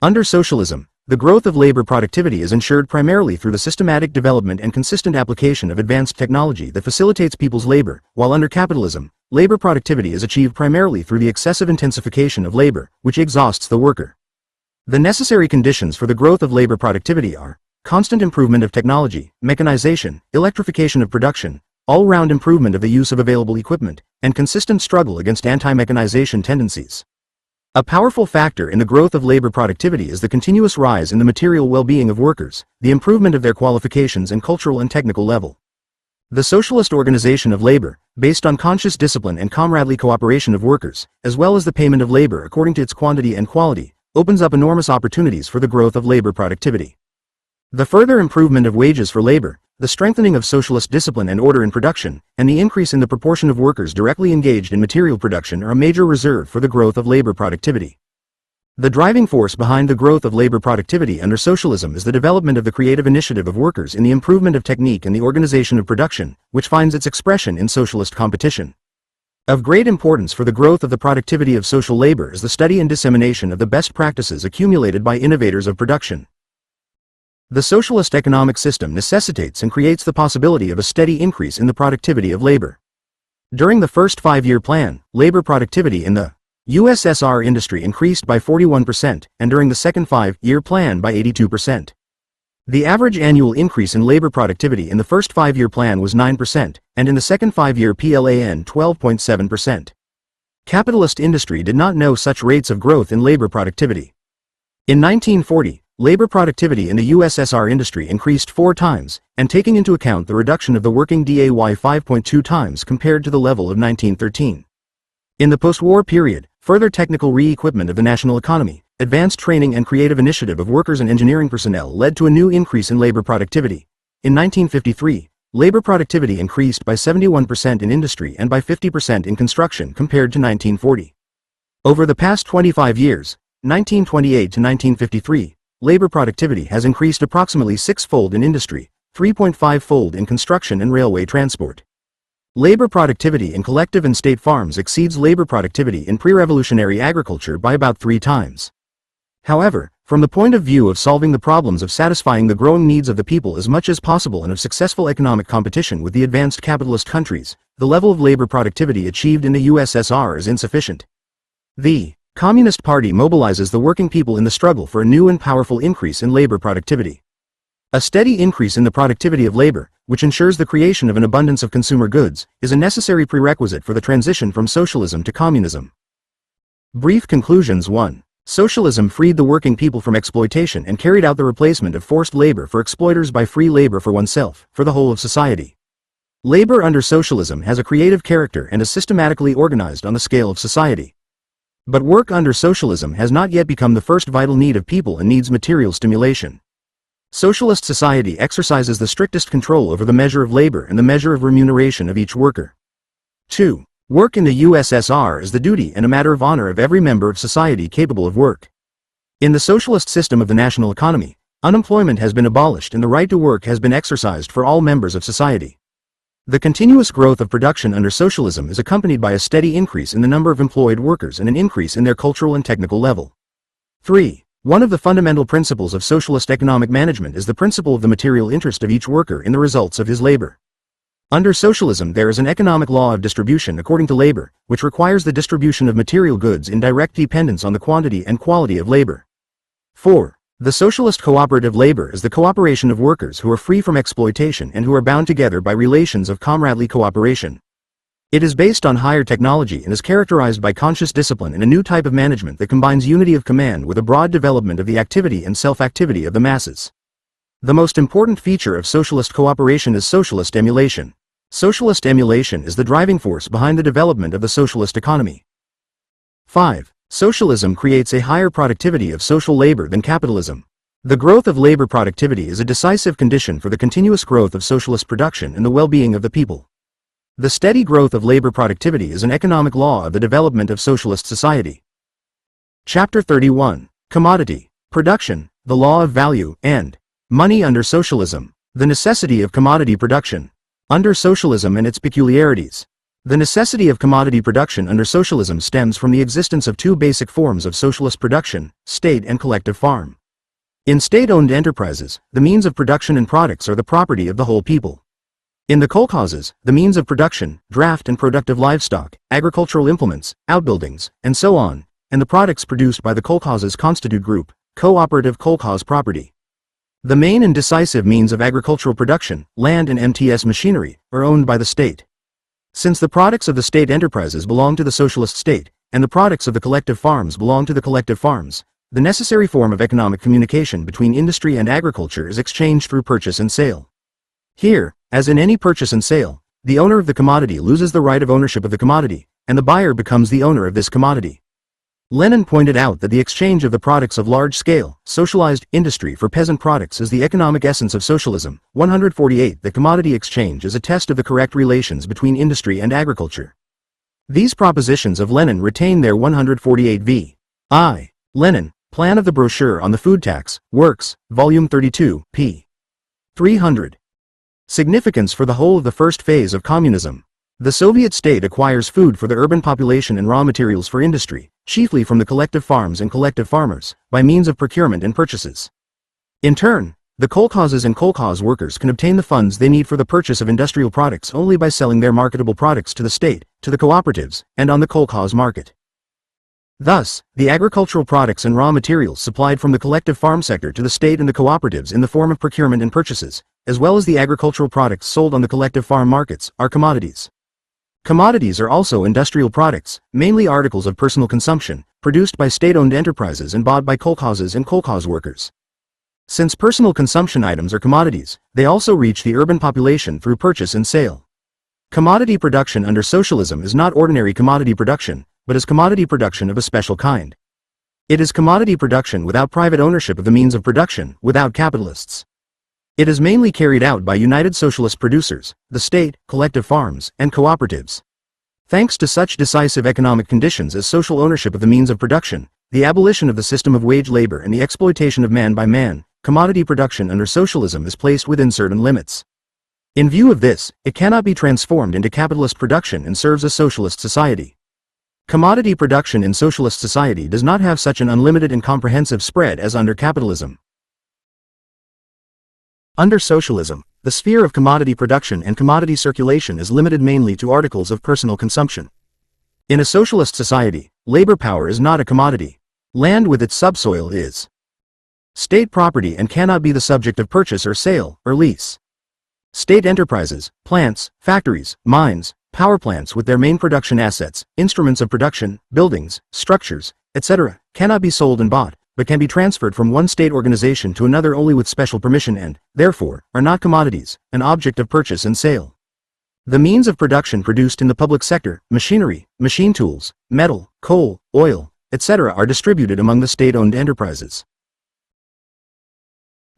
[SPEAKER 1] Under socialism, the growth of labor productivity is ensured primarily through the systematic development and consistent application of advanced technology that facilitates people's labor, while under capitalism, labor productivity is achieved primarily through the excessive intensification of labor, which exhausts the worker. The necessary conditions for the growth of labor productivity are constant improvement of technology, mechanization, electrification of production, all-round improvement of the use of available equipment, and consistent struggle against anti-mechanization tendencies. A powerful factor in the growth of labor productivity is the continuous rise in the material well-being of workers, the improvement of their qualifications and cultural and technical level. The socialist organization of labor, based on conscious discipline and comradely cooperation of workers, as well as the payment of labor according to its quantity and quality, opens up enormous opportunities for the growth of labor productivity. The further improvement of wages for labor, the strengthening of socialist discipline and order in production, and the increase in the proportion of workers directly engaged in material production are a major reserve for the growth of labor productivity. The driving force behind the growth of labor productivity under socialism is the development of the creative initiative of workers in the improvement of technique and the organization of production, which finds its expression in socialist competition. Of great importance for the growth of the productivity of social labor is the study and dissemination of the best practices accumulated by innovators of production. The socialist economic system necessitates and creates the possibility of a steady increase in the productivity of labor. During the first five-year plan, labor productivity in the USSR industry increased by 41%, and during the second five-year plan by 82%. The average annual increase in labor productivity in the first five-year plan was 9%, and in the second five-year plan 12.7%. Capitalist industry did not know such rates of growth in labor productivity. In 1940, labor productivity in the USSR industry increased 4 times, and taking into account the reduction of the working day 5.2 times compared to the level of 1913. In the post-war period, further technical re-equipment of the national economy, advanced training and creative initiative of workers and engineering personnel led to a new increase in labor productivity. In 1953, labor productivity increased by 71% in industry and by 50% in construction compared to 1940. Over the past 25 years, 1928 to 1953, labor productivity has increased approximately 6-fold in industry, 3.5-fold in construction and railway transport. Labor productivity in collective and state farms exceeds labor productivity in pre-revolutionary agriculture by about 3 times. However, from the point of view of solving the problems of satisfying the growing needs of the people as much as possible and of successful economic competition with the advanced capitalist countries, the level of labor productivity achieved in the USSR is insufficient. The Communist Party mobilizes the working people in the struggle for a new and powerful increase in labor productivity. A steady increase in the productivity of labor, which ensures the creation of an abundance of consumer goods, is a necessary prerequisite for the transition from socialism to communism. Brief conclusions. 1. Socialism freed the working people from exploitation and carried out the replacement of forced labor for exploiters by free labor for oneself, for the whole of society. Labor under socialism has a creative character and is systematically organized on the scale of society. But work under socialism has not yet become the first vital need of people and needs material stimulation. Socialist society exercises the strictest control over the measure of labor and the measure of remuneration of each worker. 2. Work in the USSR is the duty and a matter of honor of every member of society capable of work. In the socialist system of the national economy, unemployment has been abolished and the right to work has been exercised for all members of society. The continuous growth of production under socialism is accompanied by a steady increase in the number of employed workers and an increase in their cultural and technical level. 3. One of the fundamental principles of socialist economic management is the principle of the material interest of each worker in the results of his labor. Under socialism there is an economic law of distribution according to labor, which requires the distribution of material goods in direct dependence on the quantity and quality of labor. 4. The socialist cooperative labor is the cooperation of workers who are free from exploitation and who are bound together by relations of comradely cooperation. It is based on higher technology and is characterized by conscious discipline and a new type of management that combines unity of command with a broad development of the activity and self-activity of the masses. The most important feature of socialist cooperation is socialist emulation. Socialist emulation is the driving force behind the development of the socialist economy. 5. Socialism creates a higher productivity of social labor than capitalism. The growth of labor productivity is a decisive condition for the continuous growth of socialist production and the well-being of the people. The steady growth of labor productivity is an economic law of the development of socialist society. Chapter 31. Commodity, Production, the Law of Value, and Money under Socialism. The necessity of commodity production. Under socialism and its peculiarities. The necessity of commodity production under socialism stems from the existence of 2 basic forms of socialist production, state and collective farm. In state-owned enterprises, the means of production and products are the property of the whole people. In the kolkhozes, the means of production, draft and productive livestock, agricultural implements, outbuildings, and so on, and the products produced by the kolkhozes constitute group, cooperative kolkhoz property. The main and decisive means of agricultural production, land and MTS machinery, are owned by the state. Since the products of the state enterprises belong to the socialist state, and the products of the collective farms belong to the collective farms, the necessary form of economic communication between industry and agriculture is exchange through purchase and sale. Here, as in any purchase and sale, the owner of the commodity loses the right of ownership of the commodity, and the buyer becomes the owner of this commodity. Lenin pointed out that the exchange of the products of large-scale, socialized industry for peasant products is the economic essence of socialism. 148. The commodity exchange is a test of the correct relations between industry and agriculture. These propositions of Lenin retain their 148 v. I. Lenin, Plan of the Brochure on the Food Tax, Works, Volume 32, p. 300. Significance for the whole of the first phase of communism. The Soviet state acquires food for the urban population and raw materials for industry, chiefly from the collective farms and collective farmers, by means of procurement and purchases. In turn, the kolkhozes and kolkhoz workers can obtain the funds they need for the purchase of industrial products only by selling their marketable products to the state, to the cooperatives, and on the kolkhoz market. Thus, the agricultural products and raw materials supplied from the collective farm sector to the state and the cooperatives in the form of procurement and purchases, as well as the agricultural products sold on the collective farm markets, are commodities. Commodities are also industrial products, mainly articles of personal consumption, produced by state-owned enterprises and bought by kolkhozes and kolkhoz workers. Since personal consumption items are commodities, they also reach the urban population through purchase and sale. Commodity production under socialism is not ordinary commodity production, but is commodity production of a special kind. It is commodity production without private ownership of the means of production, without capitalists. It is mainly carried out by united socialist producers, the state, collective farms, and cooperatives. Thanks to such decisive economic conditions as social ownership of the means of production, the abolition of the system of wage labor and the exploitation of man by man, commodity production under socialism is placed within certain limits. In view of this, it cannot be transformed into capitalist production and serves a socialist society. Commodity production in socialist society does not have such an unlimited and comprehensive spread as under capitalism. Under socialism, the sphere of commodity production and commodity circulation is limited mainly to articles of personal consumption. In a socialist society, labor power is not a commodity. Land with its subsoil is state property and cannot be the subject of purchase or sale, or lease. State enterprises, plants, factories, mines, power plants with their main production assets, instruments of production, buildings, structures, etc., cannot be sold and bought, but can be transferred from one state organization to another only with special permission and, therefore, are not commodities, an object of purchase and sale. The means of production produced in the public sector, machinery, machine tools, metal, coal, oil, etc. are distributed among the state-owned enterprises.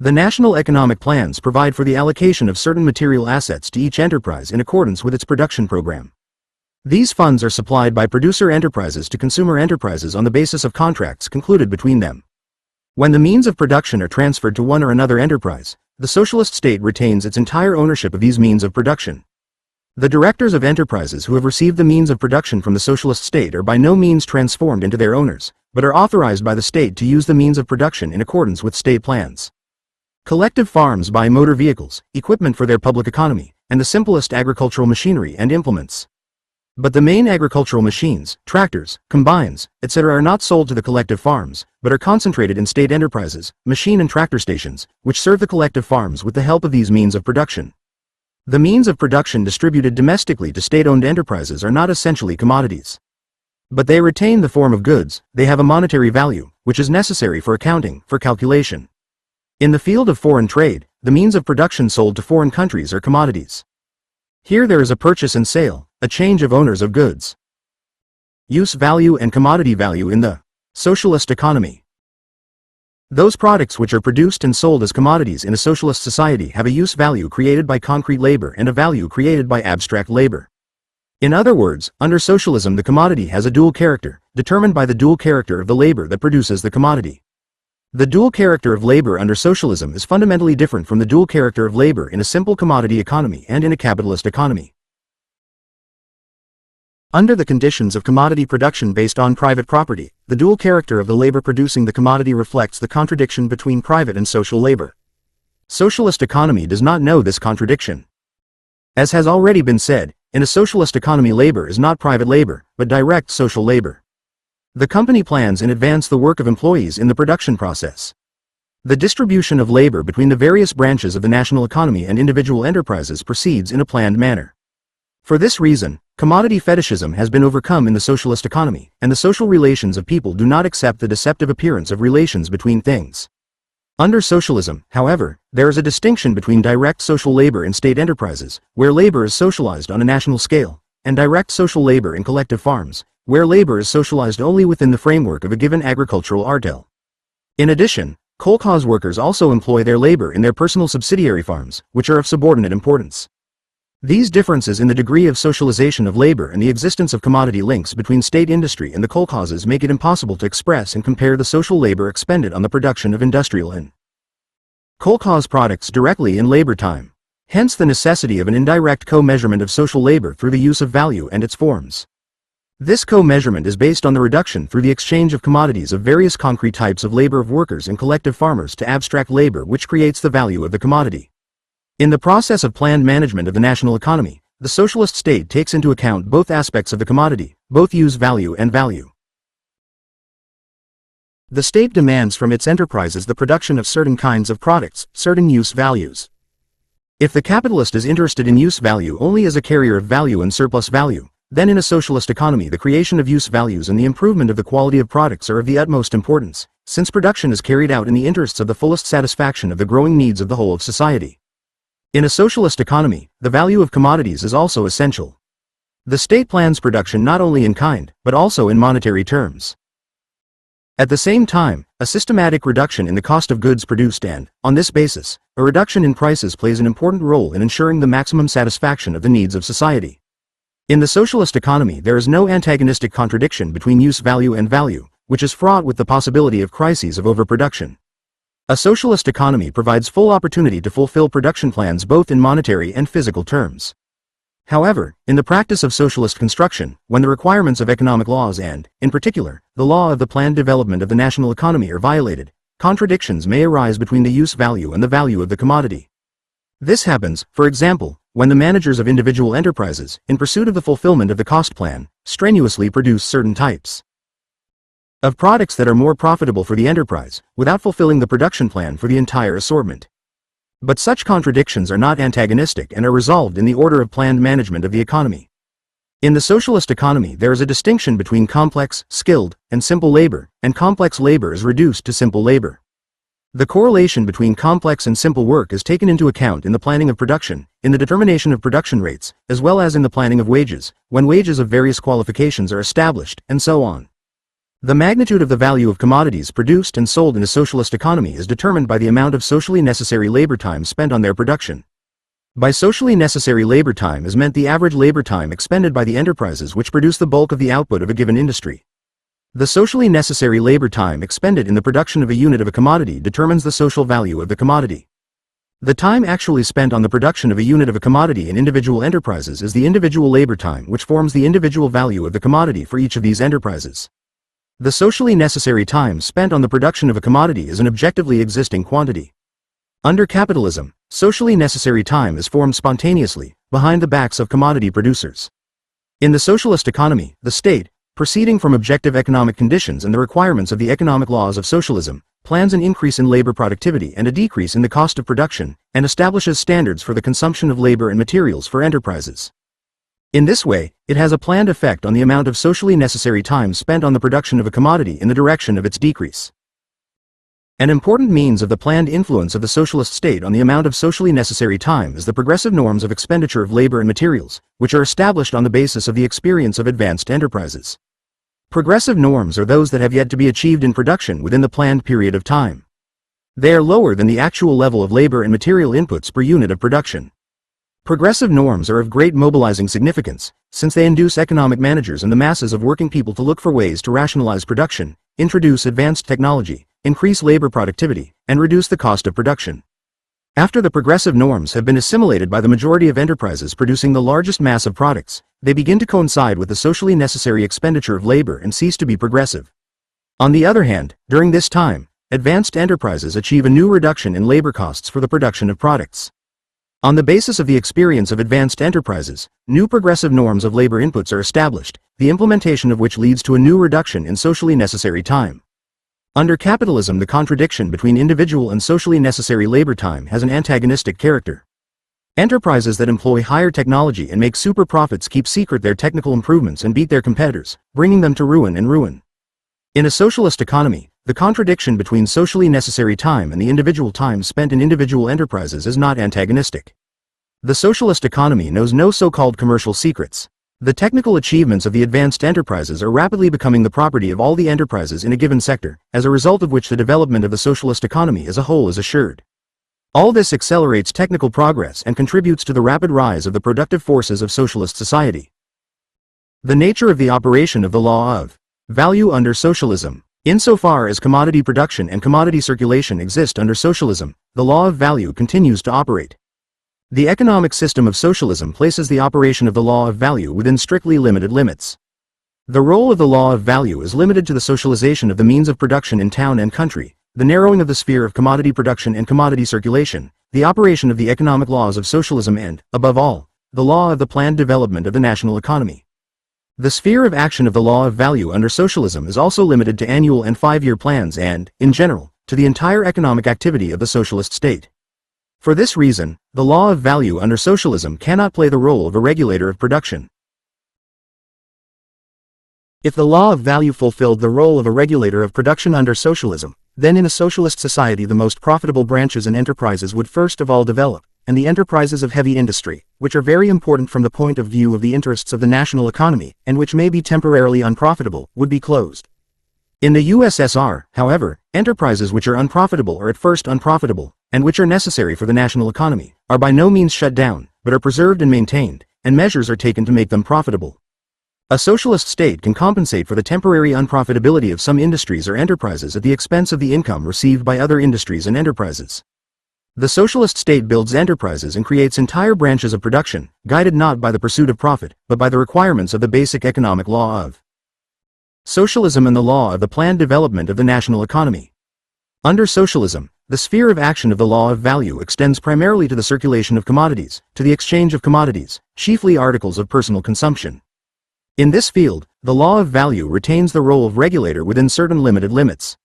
[SPEAKER 1] The national economic plans provide for the allocation of certain material assets to each enterprise in accordance with its production program. These funds are supplied by producer enterprises to consumer enterprises on the basis of contracts concluded between them. When the means of production are transferred to one or another enterprise, the socialist state retains its entire ownership of these means of production. The directors of enterprises who have received the means of production from the socialist state are by no means transformed into their owners, but are authorized by the state to use the means of production in accordance with state plans. Collective farms buy motor vehicles, equipment for their public economy, and the simplest agricultural machinery and implements. But the main agricultural machines, tractors, combines, etc. are not sold to the collective farms, but are concentrated in state enterprises, machine and tractor stations, which serve the collective farms with the help of these means of production. The means of production distributed domestically to state-owned enterprises are not essentially commodities. But they retain the form of goods, they have a monetary value, which is necessary for accounting, for calculation. In the field of foreign trade, the means of production sold to foreign countries are commodities. Here there is a purchase and sale, a change of owners of goods. Use value and commodity value in the socialist economy. Those products which are produced and sold as commodities in a socialist society have a use value created by concrete labor and a value created by abstract labor. In other words, under socialism the commodity has a dual character, determined by the dual character of the labor that produces the commodity. The dual character of labor under socialism is fundamentally different from the dual character of labor in a simple commodity economy and in a capitalist economy. Under the conditions of commodity production based on private property, the dual character of the labor producing the commodity reflects the contradiction between private and social labor. Socialist economy does not know this contradiction. As has already been said, in a socialist economy labor is not private labor, but direct social labor. The company plans in advance the work of employees in the production process. The distribution of labor between the various branches of the national economy and individual enterprises proceeds in a planned manner. For this reason, commodity fetishism has been overcome in the socialist economy, and the social relations of people do not accept the deceptive appearance of relations between things. Under socialism, however, there is a distinction between direct social labor in state enterprises, where labor is socialized on a national scale, and direct social labor in collective farms, where labor is socialized only within the framework of a given agricultural artel. In addition, kolkhoz workers also employ their labor in their personal subsidiary farms, which are of subordinate importance. These differences in the degree of socialization of labor and the existence of commodity links between state industry and the kolkhozes make it impossible to express and compare the social labor expended on the production of industrial and kolkhoz products directly in labor time. Hence the necessity of an indirect co-measurement of social labor through the use of value and its forms. This co-measurement is based on the reduction through the exchange of commodities of various concrete types of labor of workers and collective farmers to abstract labor which creates the value of the commodity. In the process of planned management of the national economy, the socialist state takes into account both aspects of the commodity, both use value and value. The state demands from its enterprises the production of certain kinds of products, certain use values. If the capitalist is interested in use value only as a carrier of value and surplus value, then in a socialist economy the creation of use values and the improvement of the quality of products are of the utmost importance, since production is carried out in the interests of the fullest satisfaction of the growing needs of the whole of society. In a socialist economy, the value of commodities is also essential. The state plans production not only in kind, but also in monetary terms. At the same time, a systematic reduction in the cost of goods produced and, on this basis, a reduction in prices plays an important role in ensuring the maximum satisfaction of the needs of society. In the socialist economy there is no antagonistic contradiction between use value and value, which is fraught with the possibility of crises of overproduction. A socialist economy provides full opportunity to fulfill production plans both in monetary and physical terms. However, in the practice of socialist construction, when the requirements of economic laws and, in particular, the law of the planned development of the national economy are violated, contradictions may arise between the use value and the value of the commodity. This happens, for example, when the managers of individual enterprises, in pursuit of the fulfillment of the cost plan, strenuously produce certain types of products that are more profitable for the enterprise, without fulfilling the production plan for the entire assortment. But such contradictions are not antagonistic and are resolved in the order of planned management of the economy. In the socialist economy there is a distinction between complex, skilled, and simple labor, and complex labor is reduced to simple labor. The correlation between complex and simple work is taken into account in the planning of production, in the determination of production rates, as well as in the planning of wages, when wages of various qualifications are established, and so on. The magnitude of the value of commodities produced and sold in a socialist economy is determined by the amount of socially necessary labor time spent on their production. By socially necessary labor time is meant the average labor time expended by the enterprises which produce the bulk of the output of a given industry. The socially necessary labor time expended in the production of a unit of a commodity determines the social value of the commodity. The time actually spent on the production of a unit of a commodity in individual enterprises is the individual labor time which forms the individual value of the commodity for each of these enterprises. The socially necessary time spent on the production of a commodity is an objectively existing quantity. Under capitalism, socially necessary time is formed spontaneously, behind the backs of commodity producers. In the socialist economy, the state, proceeding from objective economic conditions and the requirements of the economic laws of socialism, plans an increase in labor productivity and a decrease in the cost of production, and establishes standards for the consumption of labor and materials for enterprises. In this way, it has a planned effect on the amount of socially necessary time spent on the production of a commodity in the direction of its decrease. An important means of the planned influence of the socialist state on the amount of socially necessary time is the progressive norms of expenditure of labor and materials, which are established on the basis of the experience of advanced enterprises. Progressive norms are those that have yet to be achieved in production within the planned period of time. They are lower than the actual level of labor and material inputs per unit of production. Progressive norms are of great mobilizing significance, since they induce economic managers and the masses of working people to look for ways to rationalize production, introduce advanced technology, increase labor productivity, and reduce the cost of production. After the progressive norms have been assimilated by the majority of enterprises producing the largest mass of products, they begin to coincide with the socially necessary expenditure of labor and cease to be progressive. On the other hand, during this time, advanced enterprises achieve a new reduction in labor costs for the production of products. On the basis of the experience of advanced enterprises, new progressive norms of labor inputs are established, the implementation of which leads to a new reduction in socially necessary time. Under capitalism, the contradiction between individual and socially necessary labor time has an antagonistic character. Enterprises that employ higher technology and make super profits keep secret their technical improvements and beat their competitors, bringing them to ruin and ruin. In a socialist economy, the contradiction between socially necessary time and the individual time spent in individual enterprises is not antagonistic. The socialist economy knows no so-called commercial secrets. The technical achievements of the advanced enterprises are rapidly becoming the property of all the enterprises in a given sector, as a result of which the development of the socialist economy as a whole is assured. All this accelerates technical progress and contributes to the rapid rise of the productive forces of socialist society. The nature of the operation of the law of value under socialism. Insofar as commodity production and commodity circulation exist under socialism, the law of value continues to operate. The economic system of socialism places the operation of the law of value within strictly limited limits. The role of the law of value is limited to the socialization of the means of production in town and country, the narrowing of the sphere of commodity production and commodity circulation, the operation of the economic laws of socialism and, above all, the law of the planned development of the national economy. The sphere of action of the law of value under socialism is also limited to annual and 5-year plans and, in general, to the entire economic activity of the socialist state. For this reason, the law of value under socialism cannot play the role of a regulator of production. If the law of value fulfilled the role of a regulator of production under socialism, then in a socialist society the most profitable branches and enterprises would first of all develop, and the enterprises of heavy industry, which are very important from the point of view of the interests of the national economy, and which may be temporarily unprofitable, would be closed. In the USSR, however, enterprises which are unprofitable or at first unprofitable, and which are necessary for the national economy, are by no means shut down, but are preserved and maintained, and measures are taken to make them profitable. A socialist state can compensate for the temporary unprofitability of some industries or enterprises at the expense of the income received by other industries and enterprises. The socialist state builds enterprises and creates entire branches of production, guided not by the pursuit of profit, but by the requirements of the basic economic law of socialism and the law of the planned development of the national economy. Under socialism, the sphere of action of the law of value extends primarily to the circulation of commodities, to the exchange of commodities, chiefly articles of personal consumption. In this field, the law of value retains the role of regulator within certain limited limits.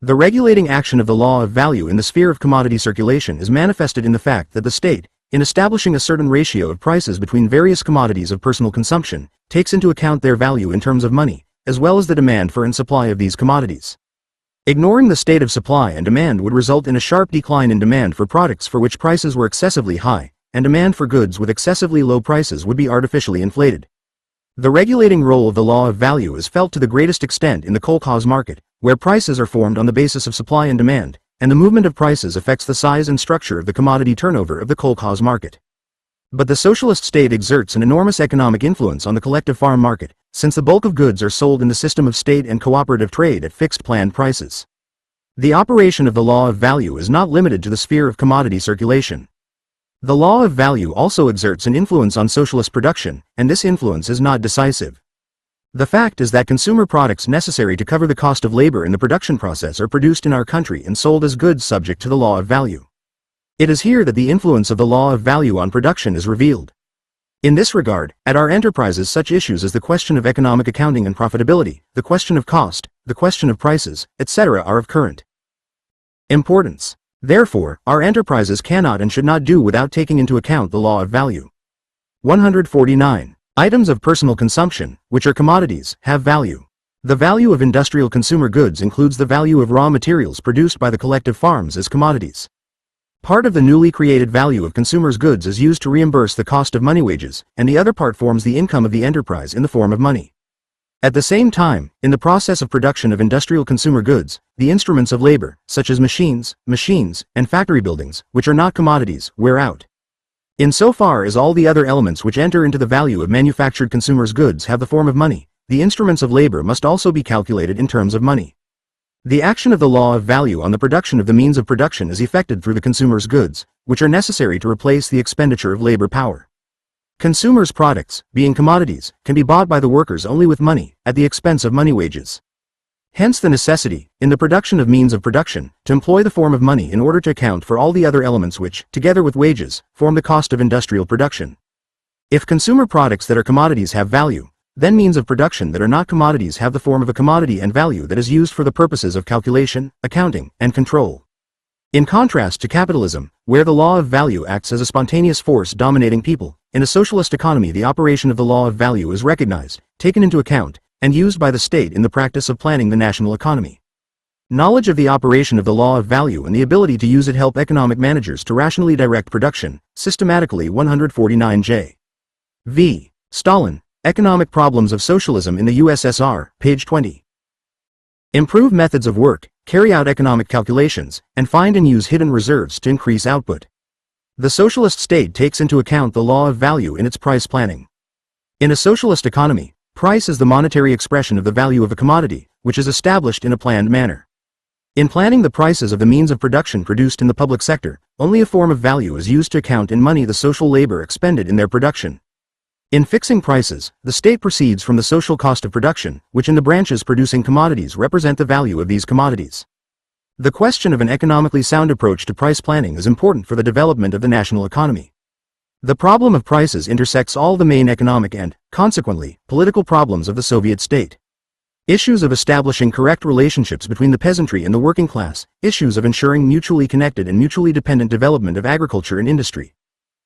[SPEAKER 1] The regulating action of the law of value in the sphere of commodity circulation is manifested in the fact that the state, in establishing a certain ratio of prices between various commodities of personal consumption, takes into account their value in terms of money, as well as the demand for and supply of these commodities. Ignoring the state of supply and demand would result in a sharp decline in demand for products for which prices were excessively high, and demand for goods with excessively low prices would be artificially inflated. The regulating role of the law of value is felt to the greatest extent in the kolkhoz market, where prices are formed on the basis of supply and demand, and the movement of prices affects the size and structure of the commodity turnover of the kolkhoz market. But the socialist state exerts an enormous economic influence on the collective farm market, since the bulk of goods are sold in the system of state and cooperative trade at fixed planned prices. The operation of the law of value is not limited to the sphere of commodity circulation. The law of value also exerts an influence on socialist production, and this influence is not decisive. The fact is that consumer products necessary to cover the cost of labor in the production process are produced in our country and sold as goods subject to the law of value. It is here that the influence of the law of value on production is revealed. In this regard, at our enterprises such issues as the question of economic accounting and profitability, the question of cost, the question of prices, etc. are of current importance. Therefore, our enterprises cannot and should not do without taking into account the law of value. 149. Items of personal consumption, which are commodities, have value. The value of industrial consumer goods includes the value of raw materials produced by the collective farms as commodities. Part of the newly created value of consumers' goods is used to reimburse the cost of money wages, and the other part forms the income of the enterprise in the form of money. At the same time, in the process of production of industrial consumer goods, the instruments of labor, such as machines, and factory buildings, which are not commodities, wear out. Insofar as all the other elements which enter into the value of manufactured consumers' goods have the form of money, the instruments of labor must also be calculated in terms of money. The action of the law of value on the production of the means of production is effected through the consumer's goods, which are necessary to replace the expenditure of labor power. Consumers' products, being commodities, can be bought by the workers only with money, at the expense of money wages. Hence the necessity, in the production of means of production, to employ the form of money in order to account for all the other elements which, together with wages, form the cost of industrial production. If consumer products that are commodities have value, then means of production that are not commodities have the form of a commodity and value that is used for the purposes of calculation, accounting, and control. In contrast to capitalism, where the law of value acts as a spontaneous force dominating people, in a socialist economy the operation of the law of value is recognized, taken into account, and used by the state in the practice of planning the national economy. Knowledge of the operation of the law of value and the ability to use it help economic managers to rationally direct production, systematically. 149J. V. Stalin, Economic Problems of Socialism in the USSR, page 20. Improve methods of work, carry out economic calculations, and find and use hidden reserves to increase output. The socialist state takes into account the law of value in its price planning. In a socialist economy, price is the monetary expression of the value of a commodity, which is established in a planned manner. In planning the prices of the means of production produced in the public sector, only a form of value is used to account in money the social labor expended in their production. In fixing prices, the state proceeds from the social cost of production, which in the branches producing commodities represent the value of these commodities. The question of an economically sound approach to price planning is important for the development of the national economy. The problem of prices intersects all the main economic and, consequently, political problems of the Soviet state. Issues of establishing correct relationships between the peasantry and the working class, issues of ensuring mutually connected and mutually dependent development of agriculture and industry,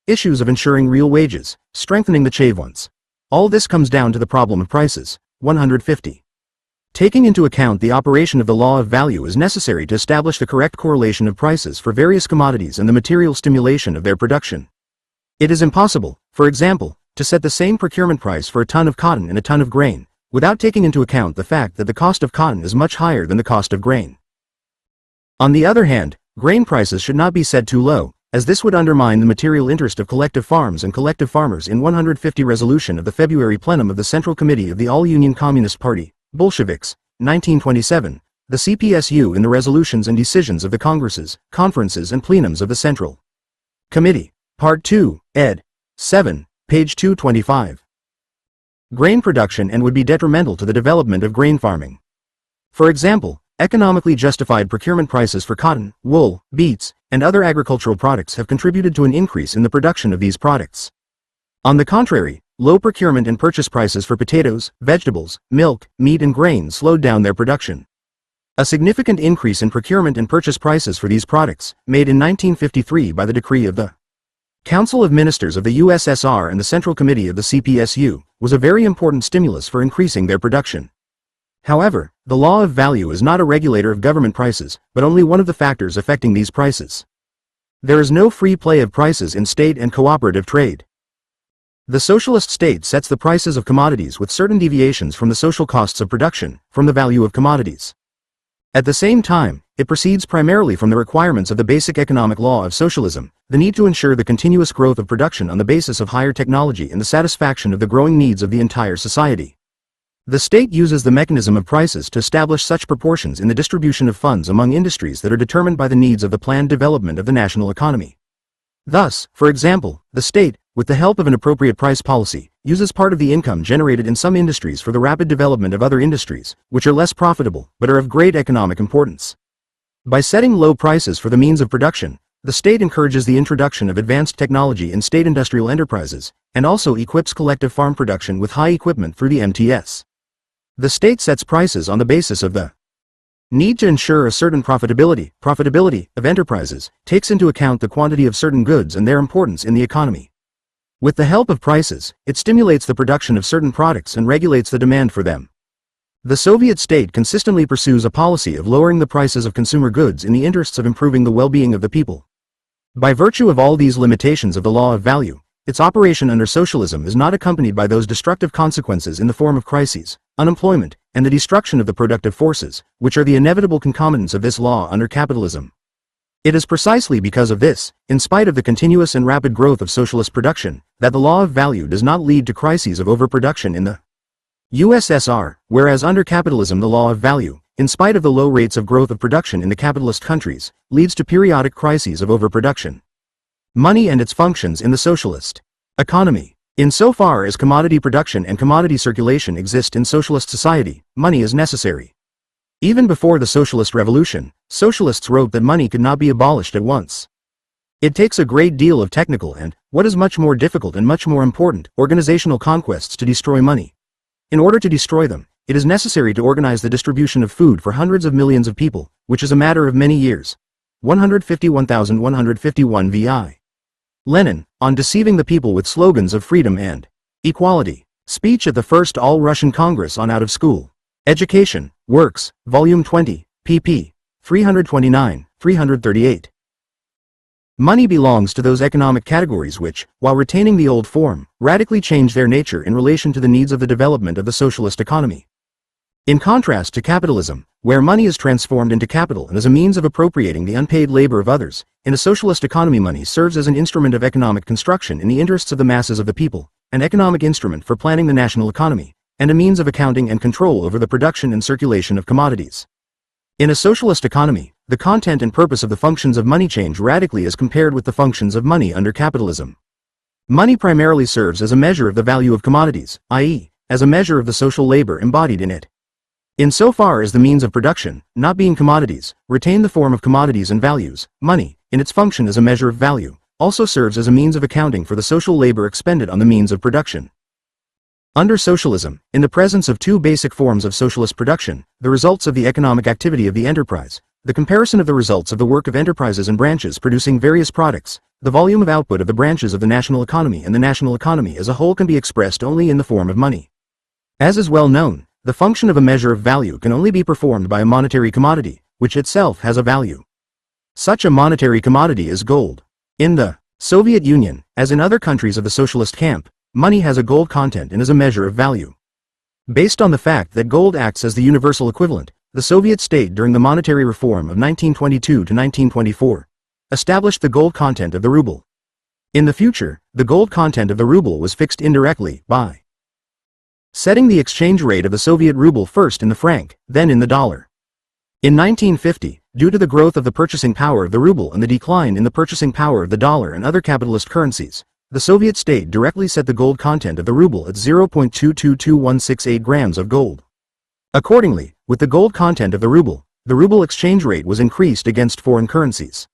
[SPEAKER 1] issues of ensuring real wages, strengthening the chavons. All this comes down to the problem of prices. 150. Taking into account the operation of the law of value is necessary to establish the correct correlation of prices for various commodities and the material stimulation of their production. It is impossible, for example, to set the same procurement price for a ton of cotton and a ton of grain, without taking into account the fact that the cost of cotton is much higher than the cost of grain. On the other hand, grain prices should not be set too low, as this would undermine the material interest of collective farms and collective farmers. In 150 resolution of the February plenum of the Central Committee of the All-Union Communist Party, Bolsheviks, 1927, the CPSU in the resolutions and decisions of the congresses, conferences and plenums of the Central Committee, Part 2, ed. 7, page 225. Grain production and would be detrimental to the development of grain farming. For example, economically justified procurement prices for cotton, wool, beets, and other agricultural products have contributed to an increase in the production of these products. On the contrary, low procurement and purchase prices for potatoes, vegetables, milk, meat and grain slowed down their production. A significant increase in procurement and purchase prices for these products, made in 1953 by the decree of the Council of Ministers of the USSR and the Central Committee of the CPSU, was a very important stimulus for increasing their production. However, the law of value is not a regulator of government prices, but only one of the factors affecting these prices. There is no free play of prices in state and cooperative trade. The socialist state sets the prices of commodities with certain deviations from the social costs of production, from the value of commodities. At the same time, it proceeds primarily from the requirements of the basic economic law of socialism, the need to ensure the continuous growth of production on the basis of higher technology and the satisfaction of the growing needs of the entire society. The state uses the mechanism of prices to establish such proportions in the distribution of funds among industries that are determined by the needs of the planned development of the national economy. Thus, for example, the state, with the help of an appropriate price policy, uses part of the income generated in some industries for the rapid development of other industries, which are less profitable, but are of great economic importance. By setting low prices for the means of production, the state encourages the introduction of advanced technology in state industrial enterprises, and also equips collective farm production with high equipment through the MTS. The state sets prices on the basis of the need to ensure a certain profitability of enterprises, takes into account the quantity of certain goods and their importance in the economy. With the help of prices, it stimulates the production of certain products and regulates the demand for them. The Soviet state consistently pursues a policy of lowering the prices of consumer goods in the interests of improving the well-being of the people. By virtue of all these limitations of the law of value, its operation under socialism is not accompanied by those destructive consequences in the form of crises, unemployment, and the destruction of the productive forces, which are the inevitable concomitants of this law under capitalism. It is precisely because of this, in spite of the continuous and rapid growth of socialist production, that the law of value does not lead to crises of overproduction in the USSR, whereas under capitalism the law of value, in spite of the low rates of growth of production in the capitalist countries, leads to periodic crises of overproduction. Money and its functions in the socialist economy. Insofar as commodity production and commodity circulation exist in socialist society, money is necessary. Even before the socialist revolution, socialists wrote that money could not be abolished at once. It takes a great deal of technical and, what is much more difficult and much more important, organizational conquests to destroy money. In order to destroy them, it is necessary to organize the distribution of food for hundreds of millions of people, which is a matter of many years. 151,151 VI. Lenin, on deceiving the people with slogans of freedom and equality. Speech at the First All-Russian Congress on Out of School Education, Works, Volume 20, pp. 329, 338. Money belongs to those economic categories which, while retaining the old form, radically change their nature in relation to the needs of the development of the socialist economy. In contrast to capitalism, where money is transformed into capital and as a means of appropriating the unpaid labor of others, in a socialist economy money serves as an instrument of economic construction in the interests of the masses of the people, an economic instrument for planning the national economy, and a means of accounting and control over the production and circulation of commodities. In a socialist economy, the content and purpose of the functions of money change radically as compared with the functions of money under capitalism. Money primarily serves as a measure of the value of commodities, i.e., as a measure of the social labor embodied in it. Insofar as the means of production, not being commodities, retain the form of commodities and values, money, in its function as a measure of value, also serves as a means of accounting for the social labor expended on the means of production. Under socialism, in the presence of two basic forms of socialist production, the results of the economic activity of the enterprise, the comparison of the results of the work of enterprises and branches producing various products, the volume of output of the branches of the national economy and the national economy as a whole can be expressed only in the form of money. As is well known, the function of a measure of value can only be performed by a monetary commodity, which itself has a value. Such a monetary commodity is gold. In the Soviet Union, as in other countries of the socialist camp, money has a gold content and is a measure of value. Based on the fact that gold acts as the universal equivalent, the Soviet state during the monetary reform of 1922 to 1924 established the gold content of the ruble. In the future, the gold content of the ruble was fixed indirectly by setting the exchange rate of the Soviet ruble first in the franc, then in the dollar. In 1950, due to the growth of the purchasing power of the ruble and the decline in the purchasing power of the dollar and other capitalist currencies, the Soviet state directly set the gold content of the ruble at 0.222168 grams of gold. Accordingly, with the gold content of the ruble exchange rate was increased against foreign currencies.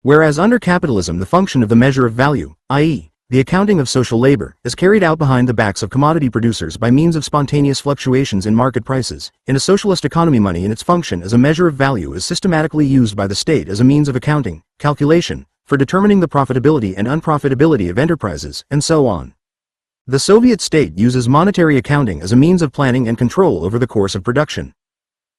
[SPEAKER 1] Whereas under capitalism the function of the measure of value, i.e., the accounting of social labor, is carried out behind the backs of commodity producers by means of spontaneous fluctuations in market prices. In a socialist economy money in its function as a measure of value is systematically used by the state as a means of accounting, calculation, for determining the profitability and unprofitability of enterprises, and so on. The Soviet state uses monetary accounting as a means of planning and control over the course of production.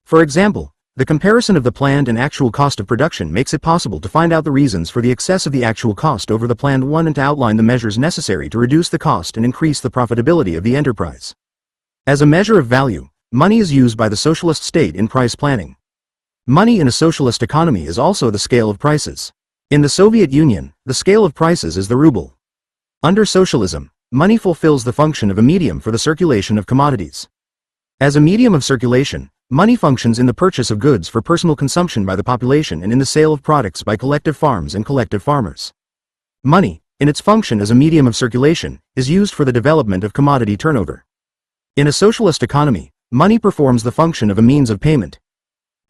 [SPEAKER 1] For example, the comparison of the planned and actual cost of production makes it possible to find out the reasons for the excess of the actual cost over the planned one and to outline the measures necessary to reduce the cost and increase the profitability of the enterprise. As a measure of value, money is used by the socialist state in price planning. Money in a socialist economy is also the scale of prices. In the Soviet Union, the scale of prices is the ruble. Under socialism, money fulfills the function of a medium for the circulation of commodities. As a medium of circulation, money functions in the purchase of goods for personal consumption by the population and in the sale of products by collective farms and collective farmers. Money, in its function as a medium of circulation, is used for the development of commodity turnover. In a socialist economy, money performs the function of a means of payment.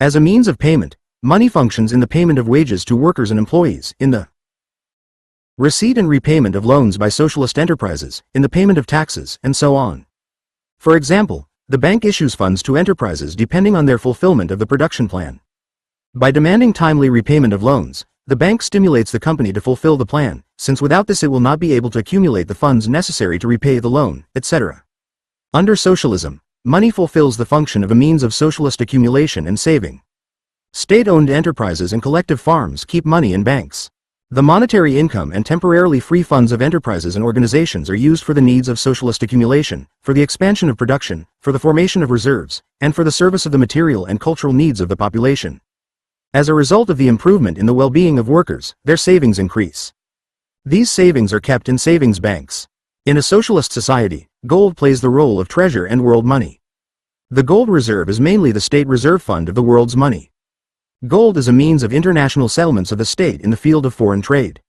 [SPEAKER 1] As a means of payment, money functions in the payment of wages to workers and employees, in the receipt and repayment of loans by socialist enterprises, in the payment of taxes, and so on. For example, the bank issues funds to enterprises depending on their fulfillment of the production plan. By demanding timely repayment of loans, the bank stimulates the company to fulfill the plan, since without this it will not be able to accumulate the funds necessary to repay the loan, etc. Under socialism, money fulfills the function of a means of socialist accumulation and saving. State-owned enterprises and collective farms keep money in banks. The monetary income and temporarily free funds of enterprises and organizations are used for the needs of socialist accumulation, for the expansion of production, for the formation of reserves, and for the service of the material and cultural needs of the population. As a result of the improvement in the well-being of workers, their savings increase. These savings are kept in savings banks. In a socialist society, gold plays the role of treasure and world money. The gold reserve is mainly the state reserve fund of the world's money. Gold is a means of international settlements of the state in the field of foreign trade.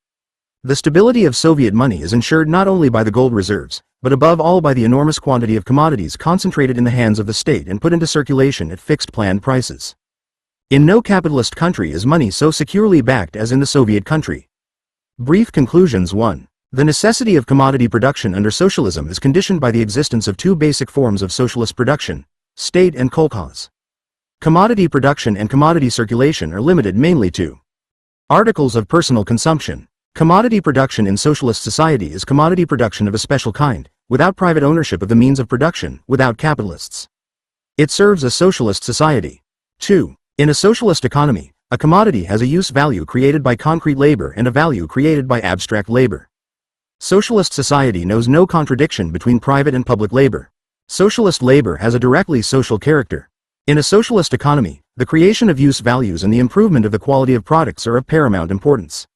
[SPEAKER 1] The stability of Soviet money is ensured not only by the gold reserves, but above all by the enormous quantity of commodities concentrated in the hands of the state and put into circulation at fixed planned prices. In no capitalist country is money so securely backed as in the Soviet country. Brief conclusions. 1. The necessity of commodity production under socialism is conditioned by the existence of two basic forms of socialist production, state and kolkhoz. Commodity production and commodity circulation are limited mainly to articles of personal consumption. Commodity production in socialist society is commodity production of a special kind, without private ownership of the means of production, without capitalists. It serves a socialist society. 2. In a socialist economy, a commodity has a use value created by concrete labor and a value created by abstract labor. Socialist society knows no contradiction between private and public labor. Socialist labor has a directly social character. In a socialist economy, the creation of use values and the improvement of the quality of products are of paramount importance.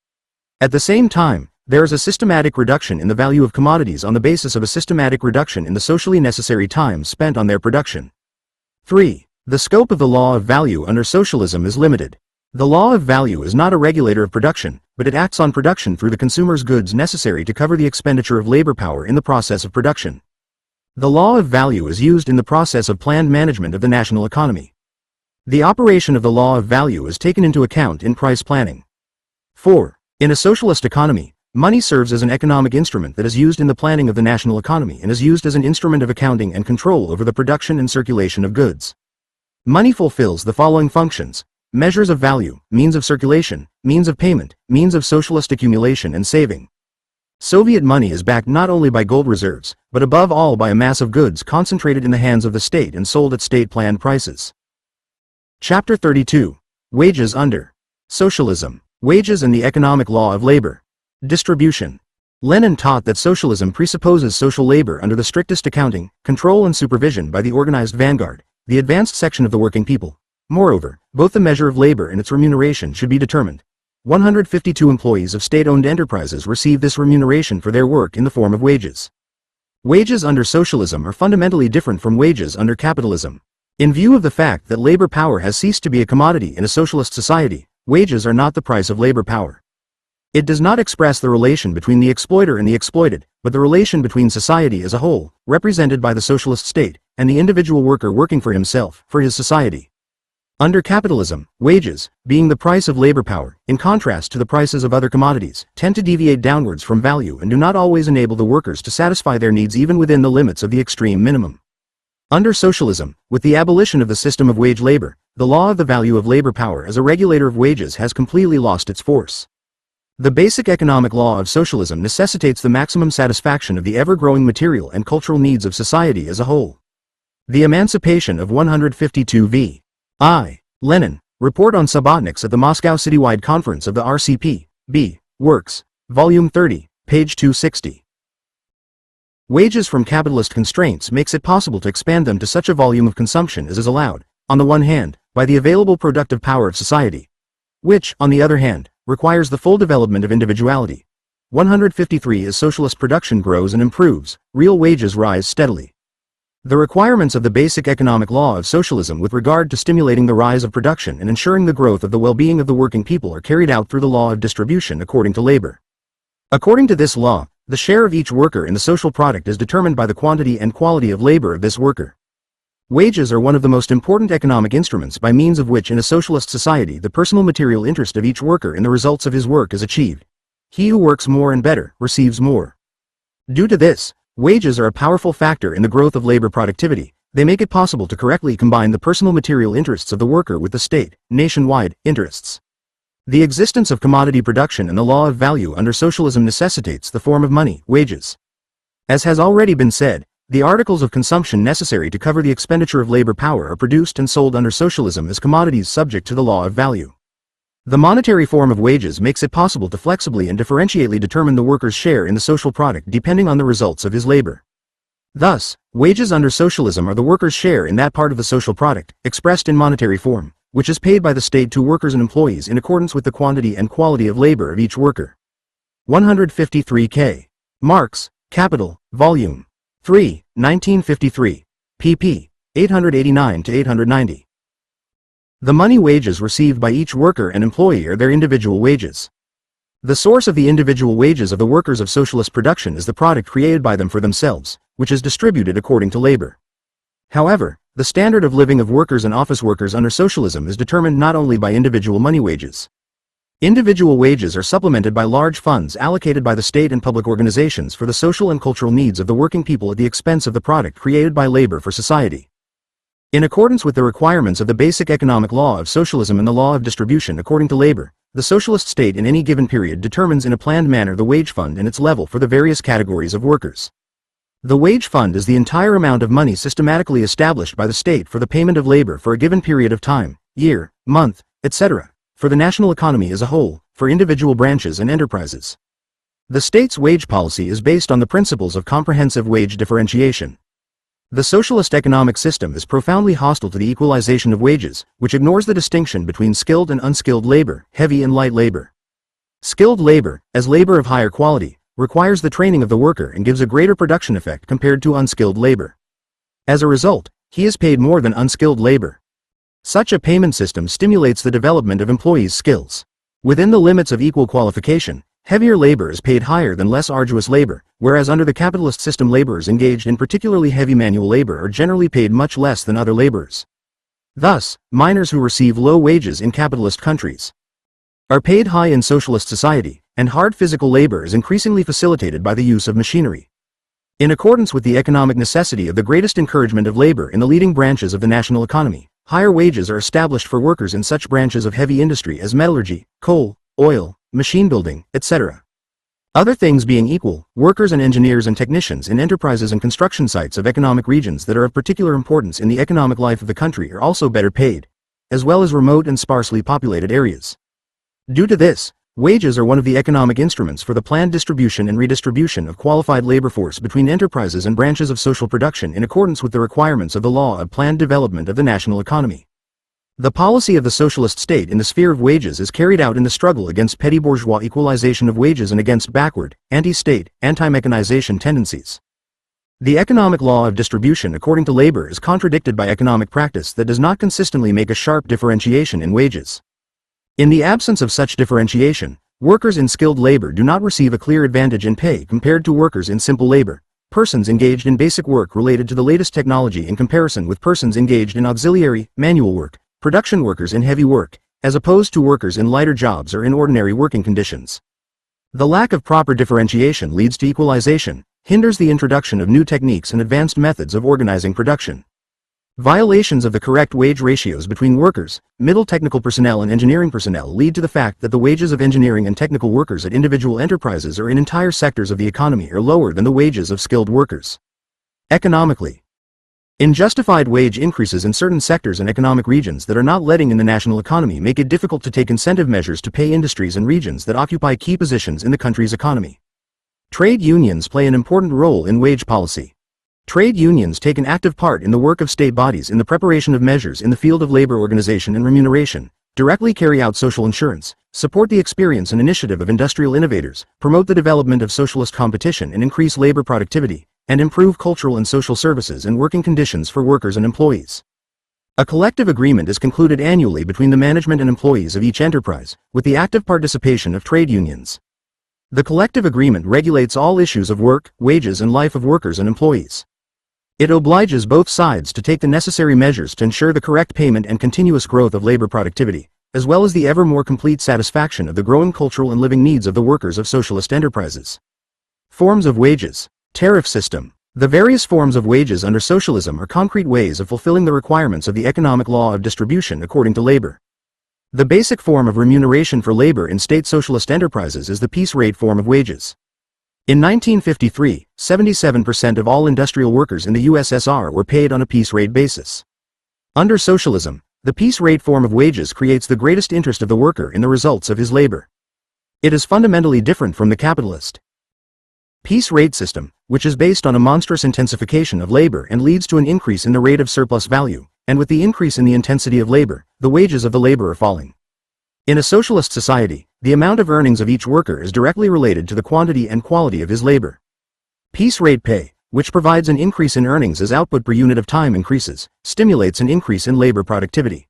[SPEAKER 1] At the same time, there is a systematic reduction in the value of commodities on the basis of a systematic reduction in the socially necessary time spent on their production. 3. The scope of the law of value under socialism is limited. The law of value is not a regulator of production, but it acts on production through the consumer's goods necessary to cover the expenditure of labor power in the process of production. The law of value is used in the process of planned management of the national economy. The operation of the law of value is taken into account in price planning. 4. In a socialist economy, money serves as an economic instrument that is used in the planning of the national economy and is used as an instrument of accounting and control over the production and circulation of goods. Money fulfills the following functions: measures of value, means of circulation, means of payment, means of socialist accumulation and saving. Soviet money is backed not only by gold reserves, but above all by a mass of goods concentrated in the hands of the state and sold at state-planned prices. Chapter 32. Wages under Socialism. Wages and the economic law of labor. Distribution. Lenin taught that socialism presupposes social labor under the strictest accounting, control and supervision by the organized vanguard, the advanced section of the working people. Moreover, both the measure of labor and its remuneration should be determined. 152 employees of state-owned enterprises receive this remuneration for their work in the form of wages. Wages under socialism are fundamentally different from wages under capitalism. In view of the fact that labor power has ceased to be a commodity in a socialist society, wages are not the price of labor power. It does not express the relation between the exploiter and the exploited, but the relation between society as a whole, represented by the socialist state, and the individual worker working for himself, for his society. Under capitalism, wages, being the price of labor power, in contrast to the prices of other commodities, tend to deviate downwards from value and do not always enable the workers to satisfy their needs even within the limits of the extreme minimum. Under socialism, with the abolition of the system of wage labor, the law of the value of labor power as a regulator of wages has completely lost its force. The basic economic law of socialism necessitates the maximum satisfaction of the ever-growing material and cultural needs of society as a whole. The Emancipation of 152 v. I. Lenin, Report on Subotniks at the Moscow Citywide Conference of the RCP, B. Works, Volume 30, page 260. Wages from capitalist constraints makes it possible to expand them to such a volume of consumption as is allowed, on the one hand, by the available productive power of society, which, on the other hand, requires the full development of individuality. 153. As socialist production grows and improves, real wages rise steadily. The requirements of the basic economic law of socialism with regard to stimulating the rise of production and ensuring the growth of the well-being of the working people are carried out through the law of distribution according to labor. According to this law, the share of each worker in the social product is determined by the quantity and quality of labor of this worker. Wages are one of the most important economic instruments by means of which in a socialist society the personal material interest of each worker in the results of his work is achieved. He who works more and better receives more. Due to this, wages are a powerful factor in the growth of labor productivity. They make it possible to correctly combine the personal material interests of the worker with the state, nationwide, interests. The existence of commodity production and the law of value under socialism necessitates the form of money, wages. As has already been said, the articles of consumption necessary to cover the expenditure of labor power are produced and sold under socialism as commodities subject to the law of value. The monetary form of wages makes it possible to flexibly and differentiately determine the worker's share in the social product depending on the results of his labor. Thus, wages under socialism are the worker's share in that part of the social product, expressed in monetary form, which is paid by the state to workers and employees in accordance with the quantity and quality of labor of each worker. 153 K. Marx, Capital, Volume 3, 1953, pp. 889-890. The money wages received by each worker and employee are their individual wages. The source of the individual wages of the workers of socialist production is the product created by them for themselves, which is distributed according to labor. However, the standard of living of workers and office workers under socialism is determined not only by individual money wages. Individual wages are supplemented by large funds allocated by the state and public organizations for the social and cultural needs of the working people at the expense of the product created by labor for society. In accordance with the requirements of the basic economic law of socialism and the law of distribution according to labor, the socialist state in any given period determines in a planned manner the wage fund and its level for the various categories of workers. The wage fund is the entire amount of money systematically established by the state for the payment of labor for a given period of time, year, month, etc., for the national economy as a whole, for individual branches and enterprises. The state's wage policy is based on the principles of comprehensive wage differentiation. The socialist economic system is profoundly hostile to the equalization of wages, which ignores the distinction between skilled and unskilled labor, heavy and light labor. Skilled labor, as labor of higher quality, requires the training of the worker and gives a greater production effect compared to unskilled labor. As a result, he is paid more than unskilled labor. Such a payment system stimulates the development of employees' skills. Within the limits of equal qualification, heavier labor is paid higher than less arduous labor, whereas under the capitalist system laborers engaged in particularly heavy manual labor are generally paid much less than other laborers. Thus, miners who receive low wages in capitalist countries are paid high in socialist society, and hard physical labor is increasingly facilitated by the use of machinery. In accordance with the economic necessity of the greatest encouragement of labor in the leading branches of the national economy, higher wages are established for workers in such branches of heavy industry as metallurgy, coal, oil, machine building, etc. Other things being equal, workers and engineers and technicians in enterprises and construction sites of economic regions that are of particular importance in the economic life of the country are also better paid, as well as remote and sparsely populated areas. Due to this, wages are one of the economic instruments for the planned distribution and redistribution of qualified labor force between enterprises and branches of social production in accordance with the requirements of the law of planned development of the national economy. The policy of the socialist state in the sphere of wages is carried out in the struggle against petty bourgeois equalization of wages and against backward, anti-state, anti-mechanization tendencies. The economic law of distribution according to labor is contradicted by economic practice that does not consistently make a sharp differentiation in wages. In the absence of such differentiation, workers in skilled labor do not receive a clear advantage in pay compared to workers in simple labor, persons engaged in basic work related to the latest technology in comparison with persons engaged in auxiliary, manual work, production workers in heavy work, as opposed to workers in lighter jobs or in ordinary working conditions. The lack of proper differentiation leads to equalization, hinders the introduction of new techniques and advanced methods of organizing production. Violations of the correct wage ratios between workers, middle technical personnel and engineering personnel lead to the fact that the wages of engineering and technical workers at individual enterprises or in entire sectors of the economy are lower than the wages of skilled workers. Economically, unjustified wage increases in certain sectors and economic regions that are not letting in the national economy make it difficult to take incentive measures to pay industries and regions that occupy key positions in the country's economy. Trade unions play an important role in wage policy. Trade unions take an active part in the work of state bodies in the preparation of measures in the field of labor organization and remuneration, directly carry out social insurance, support the experience and initiative of industrial innovators, promote the development of socialist competition and increase labor productivity, and improve cultural and social services and working conditions for workers and employees. A collective agreement is concluded annually between the management and employees of each enterprise, with the active participation of trade unions. The collective agreement regulates all issues of work, wages and life of workers and employees. It obliges both sides to take the necessary measures to ensure the correct payment and continuous growth of labor productivity, as well as the ever more complete satisfaction of the growing cultural and living needs of the workers of socialist enterprises. Forms of wages. Tariff system. The various forms of wages under socialism are concrete ways of fulfilling the requirements of the economic law of distribution according to labor. The basic form of remuneration for labor in state socialist enterprises is the piece rate form of wages. In 1953, 77% of all industrial workers in the USSR were paid on a piece rate basis. Under socialism, the piece rate form of wages creates the greatest interest of the worker in the results of his labor. It is fundamentally different from the capitalist piece rate system, which is based on a monstrous intensification of labor and leads to an increase in the rate of surplus value, and with the increase in the intensity of labor, the wages of the laborer are falling. In a socialist society, the amount of earnings of each worker is directly related to the quantity and quality of his labor. Piece rate pay, which provides an increase in earnings as output per unit of time increases, stimulates an increase in labor productivity.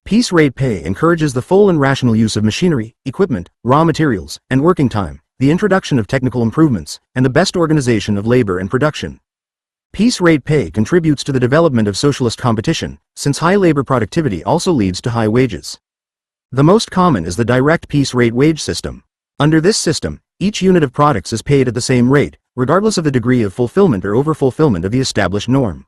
[SPEAKER 1] Piece rate pay encourages the full and rational use of machinery, equipment, raw materials, and working time, the introduction of technical improvements, and the best organization of labor and production. Piece rate pay contributes to the development of socialist competition, since high labor productivity also leads to high wages. The most common is the direct piece rate wage system. Under this system, each unit of products is paid at the same rate, regardless of the degree of fulfillment or overfulfillment of the established norm.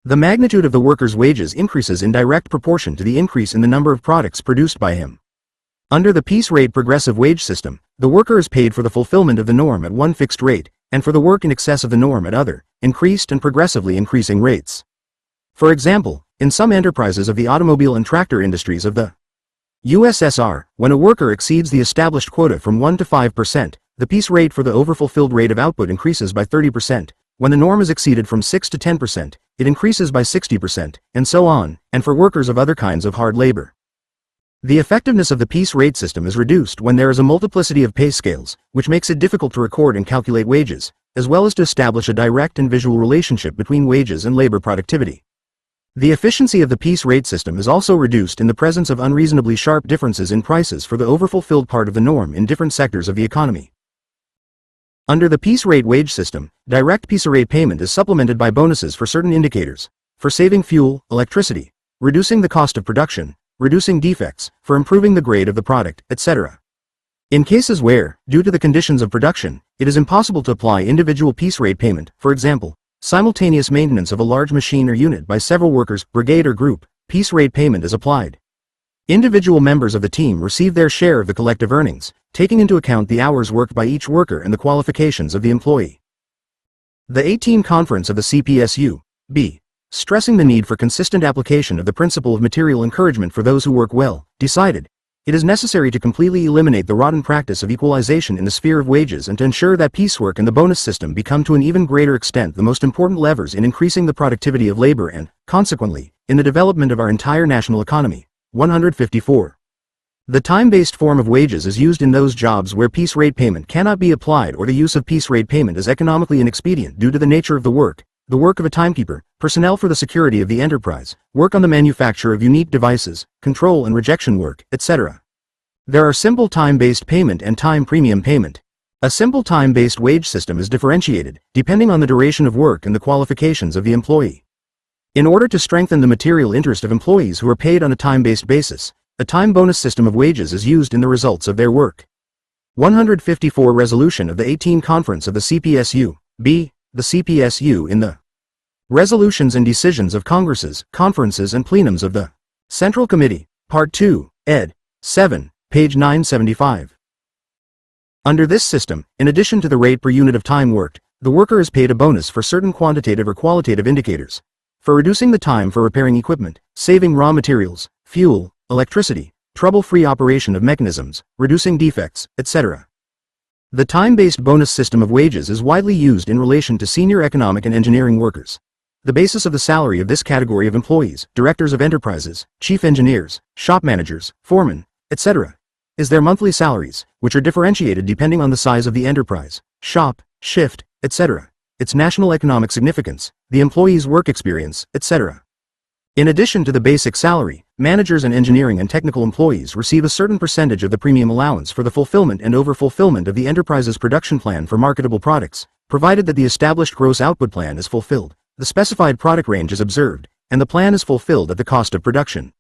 [SPEAKER 1] The magnitude of the worker's wages increases in direct proportion to the increase in the number of products produced by him. Under the piece rate progressive wage system, the worker is paid for the fulfillment of the norm at one fixed rate, and for the work in excess of the norm at other, increased and progressively increasing rates. For example, in some enterprises of the automobile and tractor industries of the USSR, when a worker exceeds the established quota from 1 to 5%, the piece rate for the overfulfilled rate of output increases by 30%, When the norm is exceeded from 6 to 10%, it increases by 60%, and so on, and for workers of other kinds of hard labor. The effectiveness of the piece rate system is reduced when there is a multiplicity of pay scales, which makes it difficult to record and calculate wages, as well as to establish a direct and visual relationship between wages and labor productivity. The efficiency of the piece rate system is also reduced in the presence of unreasonably sharp differences in prices for the overfulfilled part of the norm in different sectors of the economy. Under the piece rate wage system, direct piece rate payment is supplemented by bonuses for certain indicators, for saving fuel, electricity, reducing the cost of production, reducing defects, for improving the grade of the product, etc. In cases where, due to the conditions of production, it is impossible to apply individual piece rate payment, for example, simultaneous maintenance of a large machine or unit by several workers, brigade or group, piece rate payment is applied. Individual members of the team receive their share of the collective earnings, taking into account the hours worked by each worker and the qualifications of the employee. The 18 Conference of the CPSU, B, stressing the need for consistent application of the principle of material encouragement for those who work well, decided, it is necessary to completely eliminate the rotten practice of equalization in the sphere of wages and to ensure that piecework and the bonus system become to an even greater extent the most important levers in increasing the productivity of labor and, consequently, in the development of our entire national economy. 154. The time-based form of wages is used in those jobs where piece rate payment cannot be applied or the use of piece rate payment is economically inexpedient due to the nature of the work of a timekeeper, personnel for the security of the enterprise, work on the manufacture of unique devices, control and rejection work, etc. There are simple time-based payment and time premium payment. A simple time-based wage system is differentiated, depending on the duration of work and the qualifications of the employee. In order to strengthen the material interest of employees who are paid on a time-based basis, a time bonus system of wages is used in the results of their work. 154 Resolution of the 18 Conference of the CPSU, B, the CPSU in the Resolutions and Decisions of Congresses, Conferences and Plenums of the Central Committee, Part 2, ed. 7, page 975. Under this system, in addition to the rate per unit of time worked, the worker is paid a bonus for certain quantitative or qualitative indicators, for reducing the time for repairing equipment, saving raw materials, fuel, electricity, trouble-free operation of mechanisms, reducing defects, etc. The time-based bonus system of wages is widely used in relation to senior economic and engineering workers. The basis of the salary of this category of employees, directors of enterprises, chief engineers, shop managers, foremen, etc., is their monthly salaries, which are differentiated depending on the size of the enterprise, shop, shift, etc., its national economic significance, the employee's work experience, etc. In addition to the basic salary, managers and engineering and technical employees receive a certain percentage of the premium allowance for the fulfillment and over-fulfillment of the enterprise's production plan for marketable products, provided that the established gross output plan is fulfilled, the specified product range is observed, and the plan is fulfilled at the cost of production.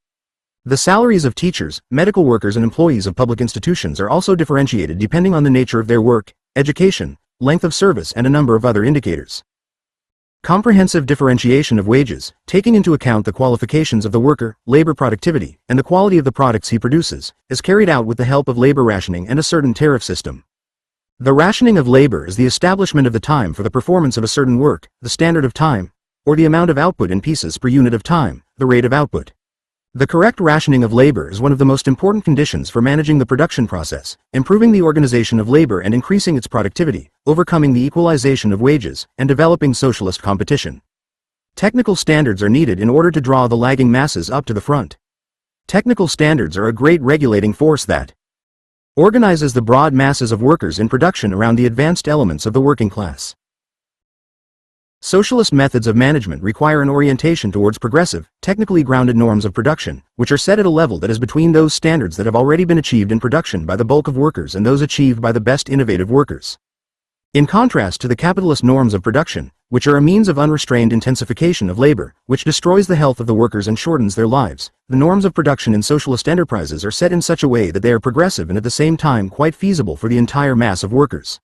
[SPEAKER 1] The salaries of teachers, medical workers and employees of public institutions are also differentiated depending on the nature of their work, education, length of service and a number of other indicators. Comprehensive differentiation of wages, taking into account the qualifications of the worker, labor productivity, and the quality of the products he produces, is carried out with the help of labor rationing and a certain tariff system. The rationing of labor is the establishment of the time for the performance of a certain work, the standard of time, or the amount of output in pieces per unit of time, the rate of output. The correct rationing of labor is one of the most important conditions for managing the production process, improving the organization of labor and increasing its productivity, overcoming the equalization of wages, and developing socialist competition. Technical standards are needed in order to draw the lagging masses up to the front. Technical standards are a great regulating force that organizes the broad masses of workers in production around the advanced elements of the working class. Socialist methods of management require an orientation towards progressive, technically grounded norms of production, which are set at a level that is between those standards that have already been achieved in production by the bulk of workers and those achieved by the best innovative workers. In contrast to the capitalist norms of production, which are a means of unrestrained intensification of labor, which destroys the health of the workers and shortens their lives, the norms of production in socialist enterprises are set in such a way that they are progressive and at the same time quite feasible for the entire mass of workers.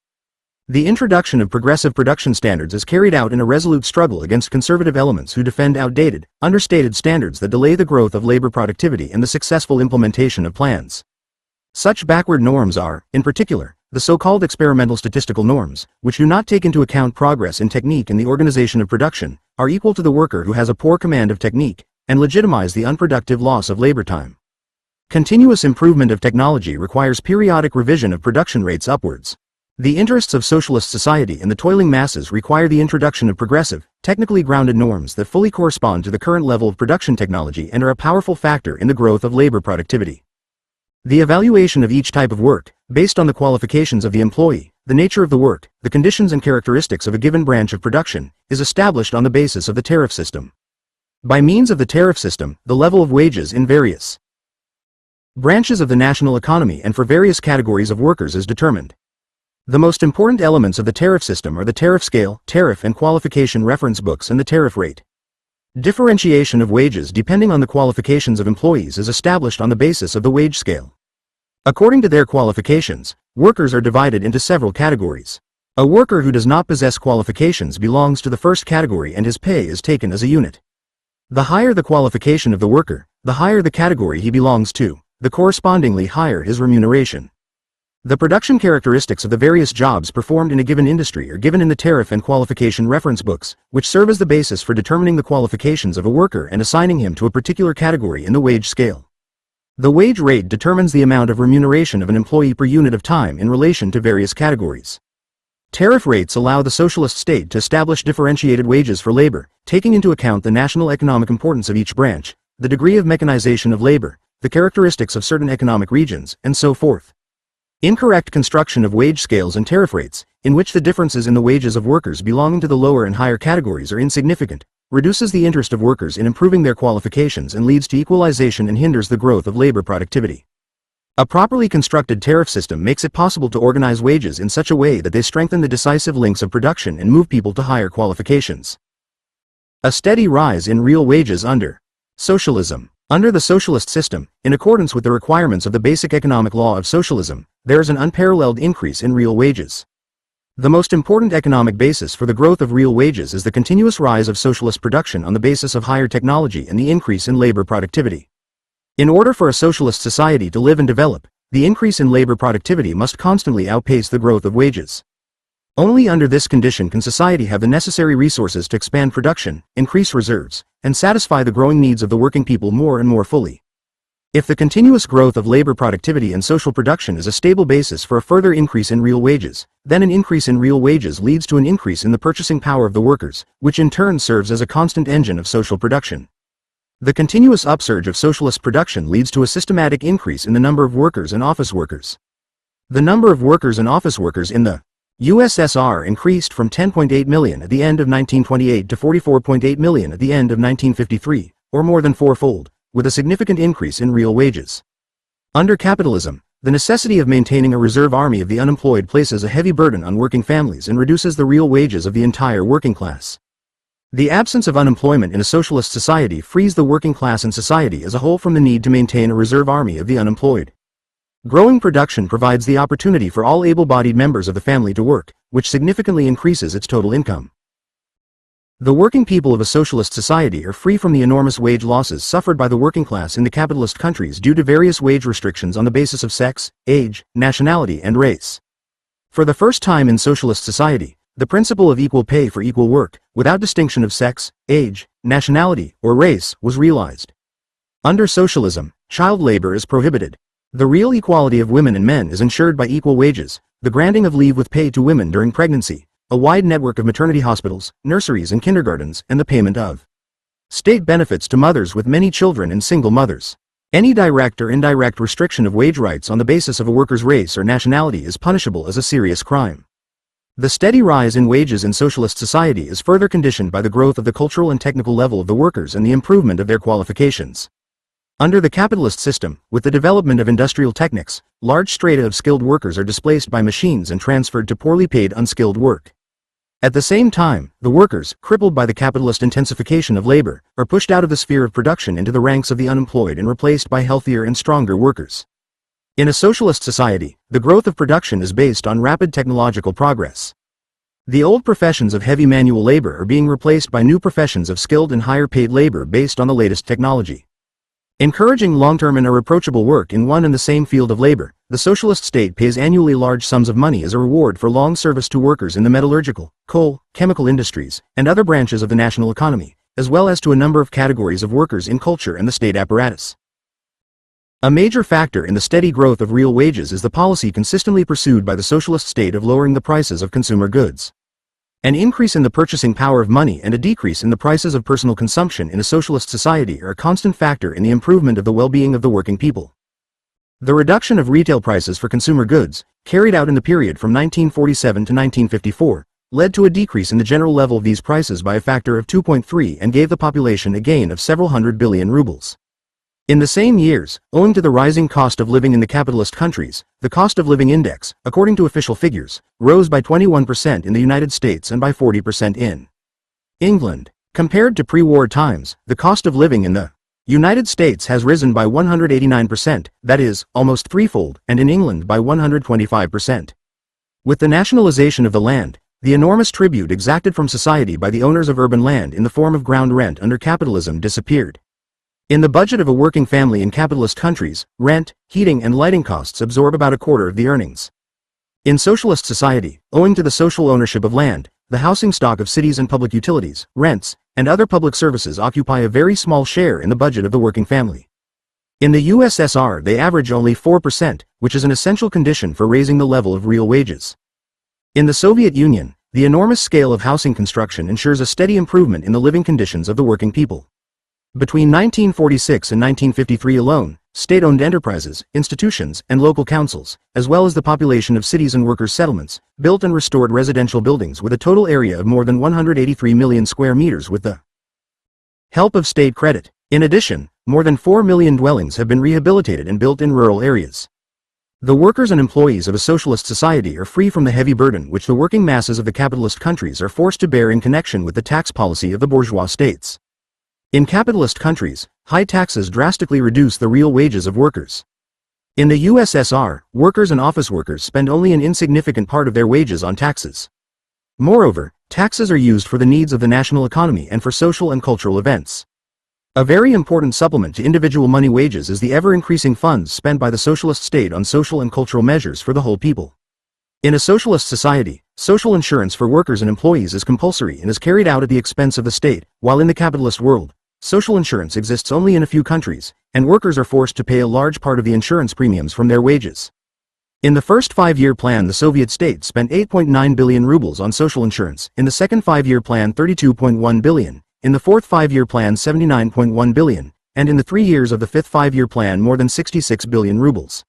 [SPEAKER 1] The introduction of progressive production standards is carried out in a resolute struggle against conservative elements who defend outdated, understated standards that delay the growth of labor productivity and the successful implementation of plans. Such backward norms are, in particular, the so-called experimental statistical norms, which do not take into account progress in technique in the organization of production, are equal to the worker who has a poor command of technique, and legitimize the unproductive loss of labor time. Continuous improvement of technology requires periodic revision of production rates upwards. The interests of socialist society and the toiling masses require the introduction of progressive, technically grounded norms that fully correspond to the current level of production technology and are a powerful factor in the growth of labor productivity. The evaluation of each type of work, based on the qualifications of the employee, the nature of the work, the conditions and characteristics of a given branch of production, is established on the basis of the tariff system. By means of the tariff system, the level of wages in various branches of the national economy and for various categories of workers is determined. The most important elements of the tariff system are the tariff scale, tariff and qualification reference books, and the tariff rate. Differentiation of wages depending on the qualifications of employees is established on the basis of the wage scale. According to their qualifications, workers are divided into several categories. A worker who does not possess qualifications belongs to the first category and his pay is taken as a unit. The higher the qualification of the worker, the higher the category he belongs to, the correspondingly higher his remuneration. The production characteristics of the various jobs performed in a given industry are given in the tariff and qualification reference books, which serve as the basis for determining the qualifications of a worker and assigning him to a particular category in the wage scale. The wage rate determines the amount of remuneration of an employee per unit of time in relation to various categories. Tariff rates allow the socialist state to establish differentiated wages for labor, taking into account the national economic importance of each branch, the degree of mechanization of labor, the characteristics of certain economic regions, and so forth. Incorrect construction of wage scales and tariff rates, in which the differences in the wages of workers belonging to the lower and higher categories are insignificant, reduces the interest of workers in improving their qualifications and leads to equalization and hinders the growth of labor productivity. A properly constructed tariff system makes it possible to organize wages in such a way that they strengthen the decisive links of production and move people to higher qualifications. A steady rise in real wages under socialism. Under the socialist system, in accordance with the requirements of the basic economic law of socialism, there is an unparalleled increase in real wages. The most important economic basis for the growth of real wages is the continuous rise of socialist production on the basis of higher technology and the increase in labor productivity. In order for a socialist society to live and develop, the increase in labor productivity must constantly outpace the growth of wages. Only under this condition can society have the necessary resources to expand production, increase reserves, and satisfy the growing needs of the working people more and more fully. If the continuous growth of labor productivity and social production is a stable basis for a further increase in real wages, then an increase in real wages leads to an increase in the purchasing power of the workers, which in turn serves as a constant engine of social production. The continuous upsurge of socialist production leads to a systematic increase in the number of workers and office workers. The number of workers and office workers in the USSR increased from 10.8 million at the end of 1928 to 44.8 million at the end of 1953, or more than fourfold, with a significant increase in real wages. Under capitalism, the necessity of maintaining a reserve army of the unemployed places a heavy burden on working families and reduces the real wages of the entire working class. The absence of unemployment in a socialist society frees the working class and society as a whole from the need to maintain a reserve army of the unemployed. Growing production provides the opportunity for all able-bodied members of the family to work, which significantly increases its total income. The working people of a socialist society are free from the enormous wage losses suffered by the working class in the capitalist countries due to various wage restrictions on the basis of sex, age, nationality, and race. For the first time in socialist society, the principle of equal pay for equal work, without distinction of sex, age, nationality, or race, was realized. Under socialism, child labor is prohibited. The real equality of women and men is ensured by equal wages, the granting of leave with pay to women during pregnancy, a wide network of maternity hospitals, nurseries and kindergartens, and the payment of state benefits to mothers with many children and single mothers. Any direct or indirect restriction of wage rights on the basis of a worker's race or nationality is punishable as a serious crime. The steady rise in wages in socialist society is further conditioned by the growth of the cultural and technical level of the workers and the improvement of their qualifications. Under the capitalist system, with the development of industrial techniques, large strata of skilled workers are displaced by machines and transferred to poorly paid unskilled work. At the same time, the workers, crippled by the capitalist intensification of labor, are pushed out of the sphere of production into the ranks of the unemployed and replaced by healthier and stronger workers. In a socialist society, the growth of production is based on rapid technological progress. The old professions of heavy manual labor are being replaced by new professions of skilled and higher paid labor based on the latest technology. Encouraging long-term and irreproachable work in one and the same field of labor, the socialist state pays annually large sums of money as a reward for long service to workers in the metallurgical, coal, chemical industries, and other branches of the national economy, as well as to a number of categories of workers in culture and the state apparatus. A major factor in the steady growth of real wages is the policy consistently pursued by the socialist state of lowering the prices of consumer goods. An increase in the purchasing power of money and a decrease in the prices of personal consumption in a socialist society are a constant factor in the improvement of the well-being of the working people. The reduction of retail prices for consumer goods, carried out in the period from 1947 to 1954, led to a decrease in the general level of these prices by a factor of 2.3 and gave the population a gain of several hundred billion rubles. In the same years, owing to the rising cost of living in the capitalist countries, the cost of living index, according to official figures, rose by 21% in the United States and by 40% in England. Compared to pre-war times, the cost of living in the United States has risen by 189%, that is, almost threefold, and in England by 125%. With the nationalization of the land, the enormous tribute exacted from society by the owners of urban land in the form of ground rent under capitalism disappeared. In the budget of a working family in capitalist countries, rent, heating and lighting costs absorb about a quarter of the earnings. In socialist society, owing to the social ownership of land, the housing stock of cities and public utilities, rents, and other public services occupy a very small share in the budget of the working family. In the USSR they average only 4%, which is an essential condition for raising the level of real wages. In the Soviet Union, the enormous scale of housing construction ensures a steady improvement in the living conditions of the working people. Between 1946 and 1953 alone, state-owned enterprises, institutions, and local councils, as well as the population of cities and workers' settlements, built and restored residential buildings with a total area of more than 183 million square meters with the help of state credit. In addition, more than 4 million dwellings have been rehabilitated and built in rural areas. The workers and employees of a socialist society are free from the heavy burden which the working masses of the capitalist countries are forced to bear in connection with the tax policy of the bourgeois states. In capitalist countries, high taxes drastically reduce the real wages of workers. In the USSR, workers and office workers spend only an insignificant part of their wages on taxes. Moreover, taxes are used for the needs of the national economy and for social and cultural events. A very important supplement to individual money wages is the ever-increasing funds spent by the socialist state on social and cultural measures for the whole people. In a socialist society, social insurance for workers and employees is compulsory and is carried out at the expense of the state, while in the capitalist world, social insurance exists only in a few countries, and workers are forced to pay a large part of the insurance premiums from their wages. In the first five-year plan the Soviet state spent 8.9 billion rubles on social insurance, in the second five-year plan 32.1 billion, in the fourth five-year plan 79.1 billion, and in the 3 years of the fifth five-year plan more than 66 billion rubles.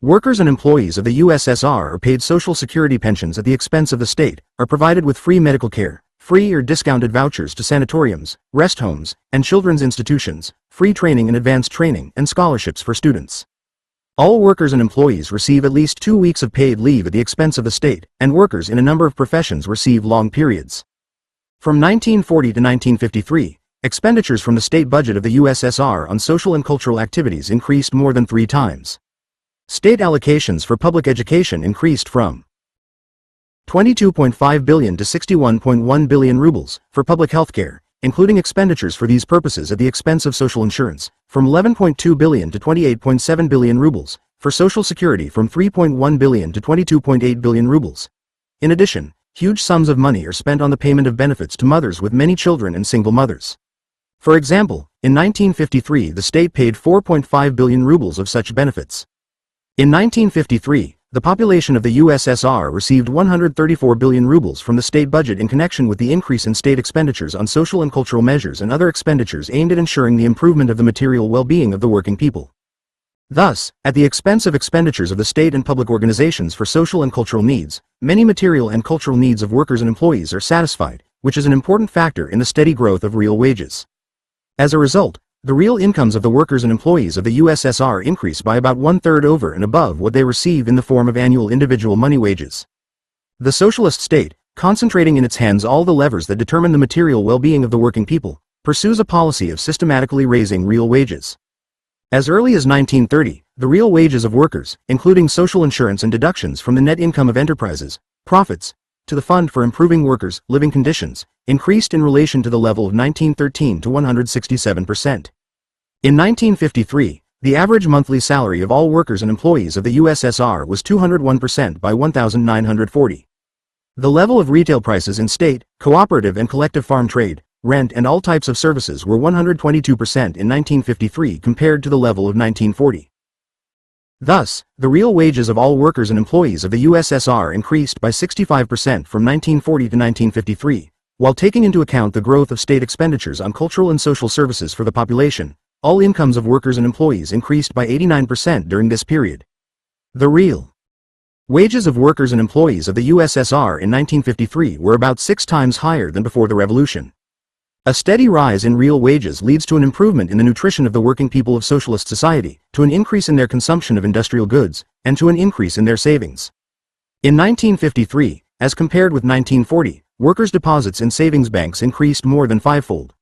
[SPEAKER 1] Workers and employees of the USSR are paid social security pensions at the expense of the state, are provided with free medical care, free or discounted vouchers to sanatoriums, rest homes, and children's institutions, free training and advanced training, and scholarships for students. All workers and employees receive at least 2 weeks of paid leave at the expense of the state, and workers in a number of professions receive long periods. From 1940 to 1953, expenditures from the state budget of the USSR on social and cultural activities increased more than 3 times. State allocations for public education increased from 22.5 billion to 61.1 billion rubles, for public healthcare, including expenditures for these purposes at the expense of social insurance, from 11.2 billion to 28.7 billion rubles, for social security from 3.1 billion to 22.8 billion rubles. In addition, huge sums of money are spent on the payment of benefits to mothers with many children and single mothers. For example, in 1953 the state paid 4.5 billion rubles of such benefits. In 1953, the population of the USSR received 134 billion rubles from the state budget in connection with the increase in state expenditures on social and cultural measures and other expenditures aimed at ensuring the improvement of the material well-being of the working people. Thus, at the expense of expenditures of the state and public organizations for social and cultural needs, many material and cultural needs of workers and employees are satisfied, which is an important factor in the steady growth of real wages. As a result, the real incomes of the workers and employees of the USSR increase by about 1/3 over and above what they receive in the form of annual individual money wages. The socialist state, concentrating in its hands all the levers that determine the material well-being of the working people, pursues a policy of systematically raising real wages. As early as 1930, the real wages of workers, including social insurance and deductions from the net income of enterprises, profits, to the Fund for Improving Workers' Living Conditions, increased in relation to the level of 1913 to 167%. In 1953, the average monthly salary of all workers and employees of the USSR was 201% by 1,940. The level of retail prices in state, cooperative and collective farm trade, rent and all types of services were 122% in 1953 compared to the level of 1940. Thus, the real wages of all workers and employees of the USSR increased by 65% from 1940 to 1953, while taking into account the growth of state expenditures on cultural and social services for the population. All incomes of workers and employees increased by 89% during this period. The real wages of workers and employees of the USSR in 1953 were about 6 times higher than before the revolution. A steady rise in real wages leads to an improvement in the nutrition of the working people of socialist society, to an increase in their consumption of industrial goods, and to an increase in their savings. In 1953, as compared with 1940, workers' deposits in savings banks increased more than fivefold.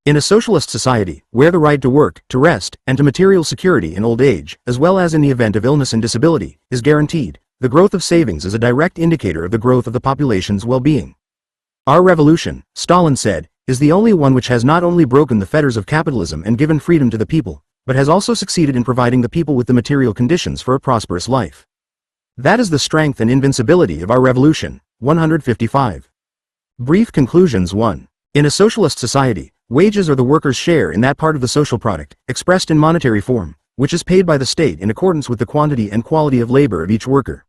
[SPEAKER 1] In a socialist society, where the right to work, to rest, and to material security in old age, as well as in the event of illness and disability, is guaranteed, the growth of savings is a direct indicator of the growth of the population's well-being. Our revolution, Stalin said, is the only one which has not only broken the fetters of capitalism and given freedom to the people, but has also succeeded in providing the people with the material conditions for a prosperous life. That is the strength and invincibility of our revolution. 155. Brief conclusions. 1. In a socialist society, wages are the worker's share in that part of the social product, expressed in monetary form, which is paid by the state in accordance with the quantity and quality of labor of each worker.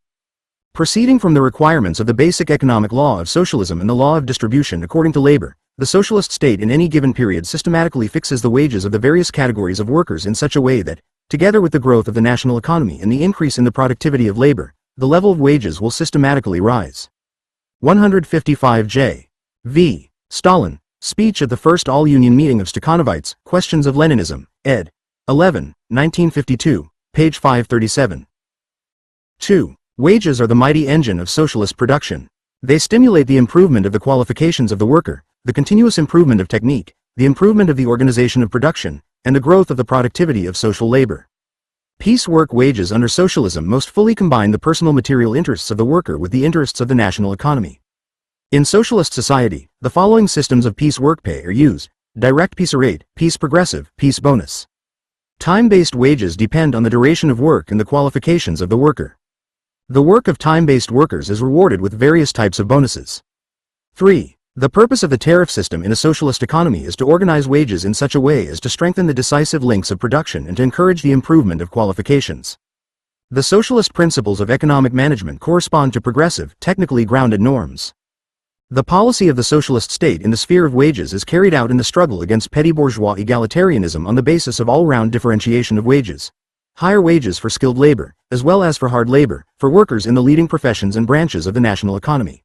[SPEAKER 1] Proceeding from the requirements of the basic economic law of socialism and the law of distribution according to labor, the socialist state in any given period systematically fixes the wages of the various categories of workers in such a way that, together with the growth of the national economy and the increase in the productivity of labor, the level of wages will systematically rise. 155 J. V. Stalin, Speech at the First All-Union Meeting of Stakhanovites, Questions of Leninism, ed. 11, 1952, page 537. 2. Wages are the mighty engine of socialist production. They stimulate the improvement of the qualifications of the worker, the continuous improvement of technique, the improvement of the organization of production, and the growth of the productivity of social labor. Piecework wages under socialism most fully combine the personal material interests of the worker with the interests of the national economy. In socialist society, the following systems of piecework pay are used: direct piece rate, piece progressive, piece bonus. Time-based wages depend on the duration of work and the qualifications of the worker. The work of time-based workers is rewarded with various types of bonuses. 3. The purpose of the tariff system in a socialist economy is to organize wages in such a way as to strengthen the decisive links of production and to encourage the improvement of qualifications. The socialist principles of economic management correspond to progressive, technically grounded norms. The policy of the socialist state in the sphere of wages is carried out in the struggle against petty bourgeois egalitarianism on the basis of all-round differentiation of wages. Higher wages for skilled labor, as well as for hard labor, for workers in the leading professions and branches of the national economy.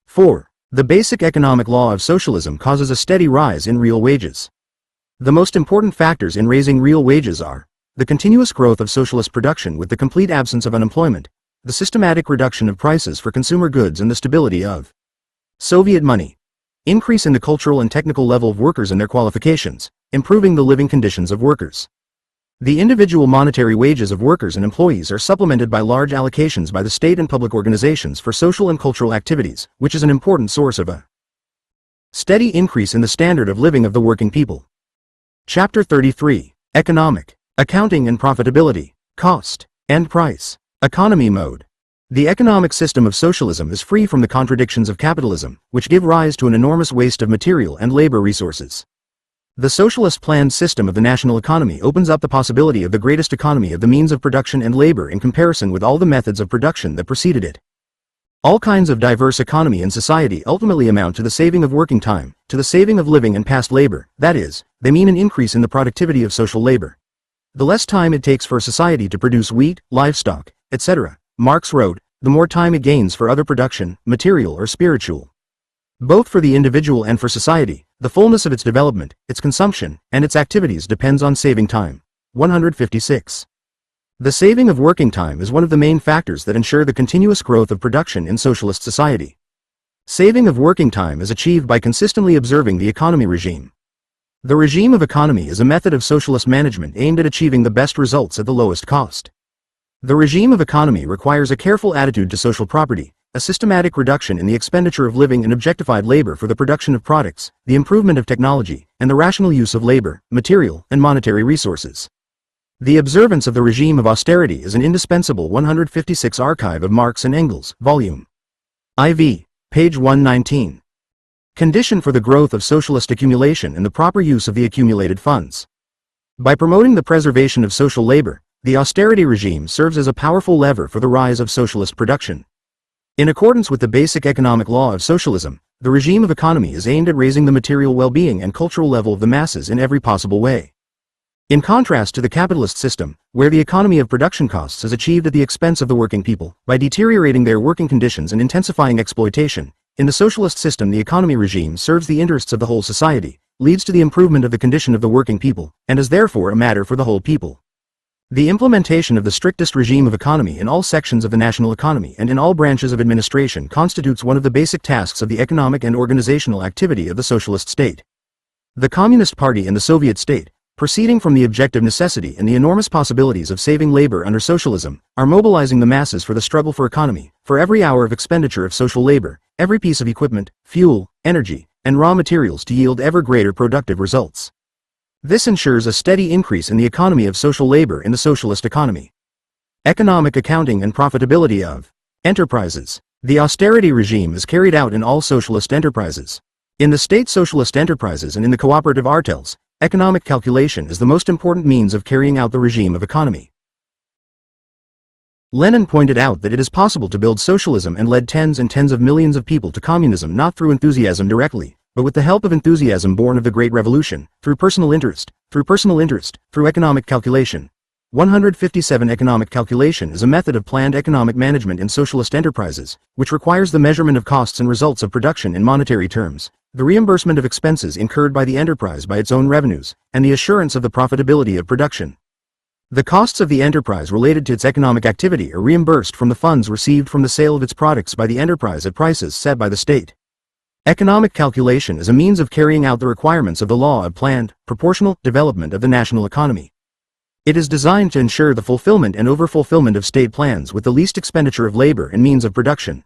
[SPEAKER 1] 4. The basic economic law of socialism causes a steady rise in real wages. The most important factors in raising real wages are the continuous growth of socialist production with the complete absence of unemployment, the systematic reduction of prices for consumer goods and the stability of Soviet money, increase in the cultural and technical level of workers and their qualifications, improving the living conditions of workers. The individual monetary wages of workers and employees are supplemented by large allocations by the state and public organizations for social and cultural activities, which is an important source of a steady increase in the standard of living of the working people. Chapter 33. Economic, Accounting and Profitability, Cost, and Price. Economy mode. The economic system of socialism is free from the contradictions of capitalism, which give rise to an enormous waste of material and labor resources. The socialist planned system of the national economy opens up the possibility of the greatest economy of the means of production and labor in comparison with all the methods of production that preceded it. All kinds of diverse economy in society ultimately amount to the saving of working time, to the saving of living and past labor, that is, they mean an increase in the productivity of social labor. The less time it takes for a society to produce wheat, livestock, etc., Marx wrote, the more time it gains for other production, material or spiritual. Both for the individual and for society, the fullness of its development, its consumption, and its activities depends on saving time. 156. The saving of working time is one of the main factors that ensure the continuous growth of production in socialist society. Saving of working time is achieved by consistently observing the economy regime. The regime of economy is a method of socialist management aimed at achieving the best results at the lowest cost. The regime of economy requires a careful attitude to social property, a systematic reduction in the expenditure of living and objectified labor for the production of products, the improvement of technology, and the rational use of labor, material, and monetary resources. The observance of the regime of austerity is an indispensable 156 archive of Marx and Engels, Volume IV, page 119. Condition for the growth of socialist accumulation and the proper use of the accumulated funds. By promoting the preservation of social labor, the austerity regime serves as a powerful lever for the rise of socialist production. In accordance with the basic economic law of socialism, the regime of economy is aimed at raising the material well-being and cultural level of the masses in every possible way. In contrast to the capitalist system, where the economy of production costs is achieved at the expense of the working people, by deteriorating their working conditions and intensifying exploitation, in the socialist system the economy regime serves the interests of the whole society, leads to the improvement of the condition of the working people, and is therefore a matter for the whole people. The implementation of the strictest regime of economy in all sections of the national economy and in all branches of administration constitutes one of the basic tasks of the economic and organizational activity of the socialist state. The Communist Party and the Soviet state, proceeding from the objective necessity and the enormous possibilities of saving labor under socialism, are mobilizing the masses for the struggle for economy, for every hour of expenditure of social labor, every piece of equipment, fuel, energy, and raw materials to yield ever greater productive results. This ensures a steady increase in the economy of social labor in the socialist economy. Economic accounting and profitability of enterprises. The austerity regime is carried out in all socialist enterprises. In the state socialist enterprises and in the cooperative artels, economic calculation is the most important means of carrying out the regime of economy. Lenin pointed out that it is possible to build socialism and led tens and tens of millions of people to communism not through enthusiasm directly, but with the help of enthusiasm born of the Great Revolution, through personal interest, through economic calculation. 157 Economic calculation is a method of planned economic management in socialist enterprises, which requires the measurement of costs and results of production in monetary terms, the reimbursement of expenses incurred by the enterprise by its own revenues, and the assurance of the profitability of production. The costs of the enterprise related to its economic activity are reimbursed from the funds received from the sale of its products by the enterprise at prices set by the state. Economic calculation is a means of carrying out the requirements of the law of planned, proportional development of the national economy. It is designed to ensure the fulfillment and overfulfillment of state plans with the least expenditure of labor and means of production.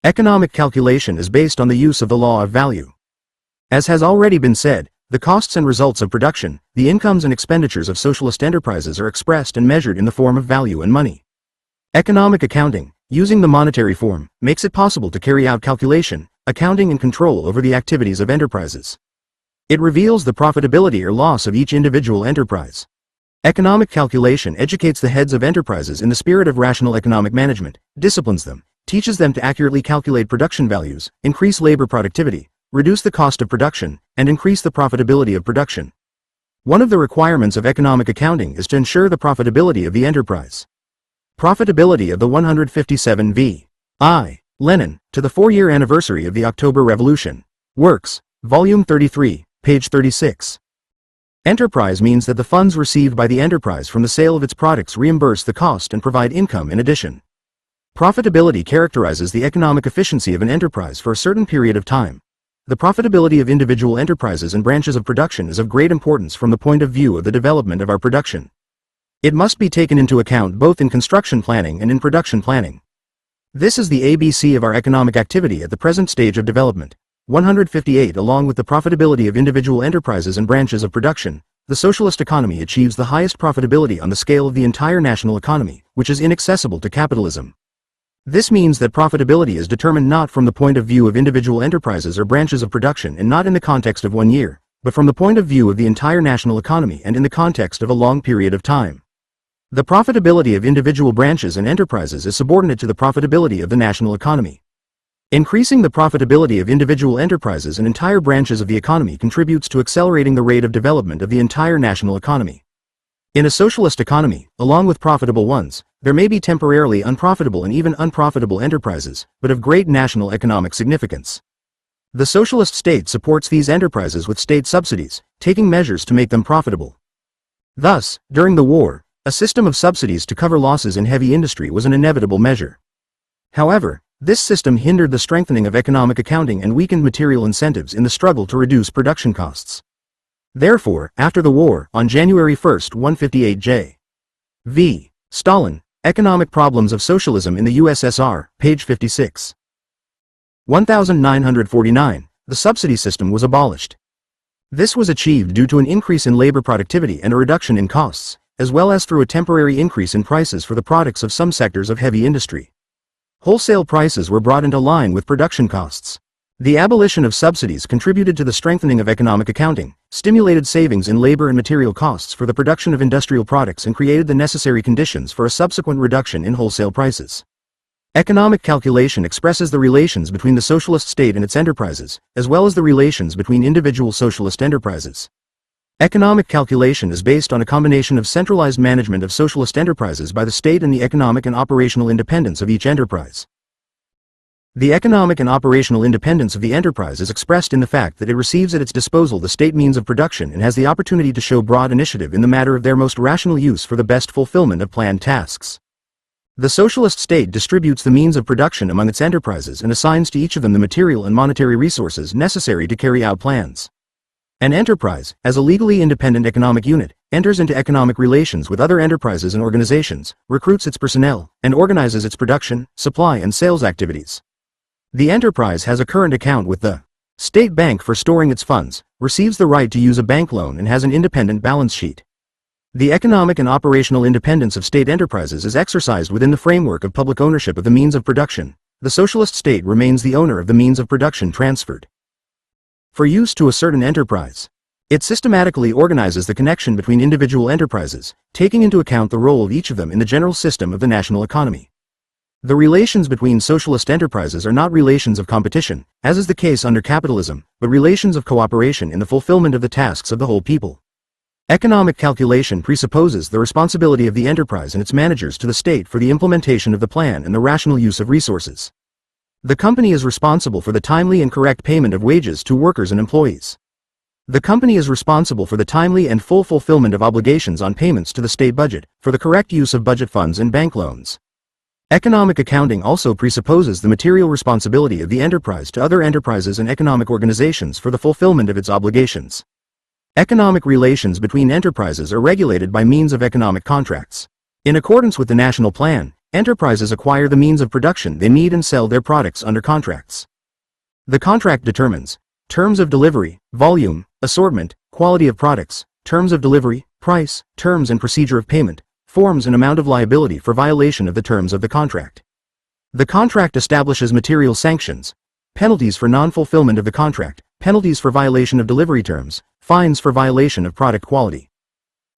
[SPEAKER 1] Economic calculation is based on the use of the law of value. As has already been said, the costs and results of production, the incomes and expenditures of socialist enterprises are expressed and measured in the form of value and money. Economic accounting, using the monetary form, makes it possible to carry out calculation, accounting and control over the activities of enterprises. It reveals the profitability or loss of each individual enterprise. Economic calculation educates the heads of enterprises in the spirit of rational economic management, disciplines them, teaches them to accurately calculate production values, increase labor productivity, reduce the cost of production, and increase the profitability of production. One of the requirements of economic accounting is to ensure the profitability of the enterprise. Profitability of the 157 v.I. Lenin, to the 4-year anniversary of the October Revolution. Works, Volume 33, page 36. Enterprise means that the funds received by the enterprise from the sale of its products reimburse the cost and provide income in addition. Profitability characterizes the economic efficiency of an enterprise for a certain period of time. The profitability of individual enterprises and branches of production is of great importance from the point of view of the development of our production. It must be taken into account both in construction planning and in production planning. This is the ABC of our economic activity at the present stage of development. 158 Along with the profitability of individual enterprises and branches of production, the socialist economy achieves the highest profitability on the scale of the entire national economy, which is inaccessible to capitalism. This means that profitability is determined not from the point of view of individual enterprises or branches of production and not in the context of 1 year, but from the point of view of the entire national economy and in the context of a long period of time. The profitability of individual branches and enterprises is subordinate to the profitability of the national economy. Increasing the profitability of individual enterprises and entire branches of the economy contributes to accelerating the rate of development of the entire national economy. In a socialist economy, along with profitable ones, there may be temporarily unprofitable and even unprofitable enterprises, but of great national economic significance. The socialist state supports these enterprises with state subsidies, taking measures to make them profitable. Thus, during the war, a system of subsidies to cover losses in heavy industry was an inevitable measure. However, this system hindered the strengthening of economic accounting and weakened material incentives in the struggle to reduce production costs. Therefore, after the war, on January 1, 158 J.V. Stalin, Economic Problems of Socialism in the USSR, page 56. 1949, the subsidy system was abolished. This was achieved due to an increase in labor productivity and a reduction in costs, as well as through a temporary increase in prices for the products of some sectors of heavy industry. Wholesale prices were brought into line with production costs. The abolition of subsidies contributed to the strengthening of economic accounting, stimulated savings in labor and material costs for the production of industrial products, and created the necessary conditions for a subsequent reduction in wholesale prices. Economic calculation expresses the relations between the socialist state and its enterprises, as well as the relations between individual socialist enterprises. Economic calculation is based on a combination of centralized management of socialist enterprises by the state and the economic and operational independence of each enterprise. The economic and operational independence of the enterprise is expressed in the fact that it receives at its disposal the state means of production and has the opportunity to show broad initiative in the matter of their most rational use for the best fulfillment of planned tasks. The socialist state distributes the means of production among its enterprises and assigns to each of them the material and monetary resources necessary to carry out plans. An enterprise, as a legally independent economic unit, enters into economic relations with other enterprises and organizations, recruits its personnel, and organizes its production, supply, and sales activities. The enterprise has a current account with the state bank for storing its funds, receives the right to use a bank loan, and has an independent balance sheet. The economic and operational independence of state enterprises is exercised within the framework of public ownership of the means of production. The socialist state remains the owner of the means of production transferred for use to a certain enterprise. It systematically organizes the connection between individual enterprises, taking into account the role of each of them in the general system of the national economy. The relations between socialist enterprises are not relations of competition, as is the case under capitalism, but relations of cooperation in the fulfillment of the tasks of the whole people. Economic calculation presupposes the responsibility of the enterprise and its managers to the state for the implementation of the plan and the rational use of resources. The company is responsible for the timely and correct payment of wages to workers and employees. The company is responsible for the timely and full fulfillment of obligations on payments to the state budget, for the correct use of budget funds and bank loans. Economic accounting also presupposes the material responsibility of the enterprise to other enterprises and economic organizations for the fulfillment of its obligations. Economic relations between enterprises are regulated by means of economic contracts. In accordance with the national plan, enterprises acquire the means of production they need and sell their products under contracts. The contract determines terms of delivery, volume, assortment, quality of products, terms of delivery, price, terms and procedure of payment, forms and amount of liability for violation of the terms of the contract. The contract establishes material sanctions, penalties for non-fulfillment of the contract, penalties for violation of delivery terms, fines for violation of product quality.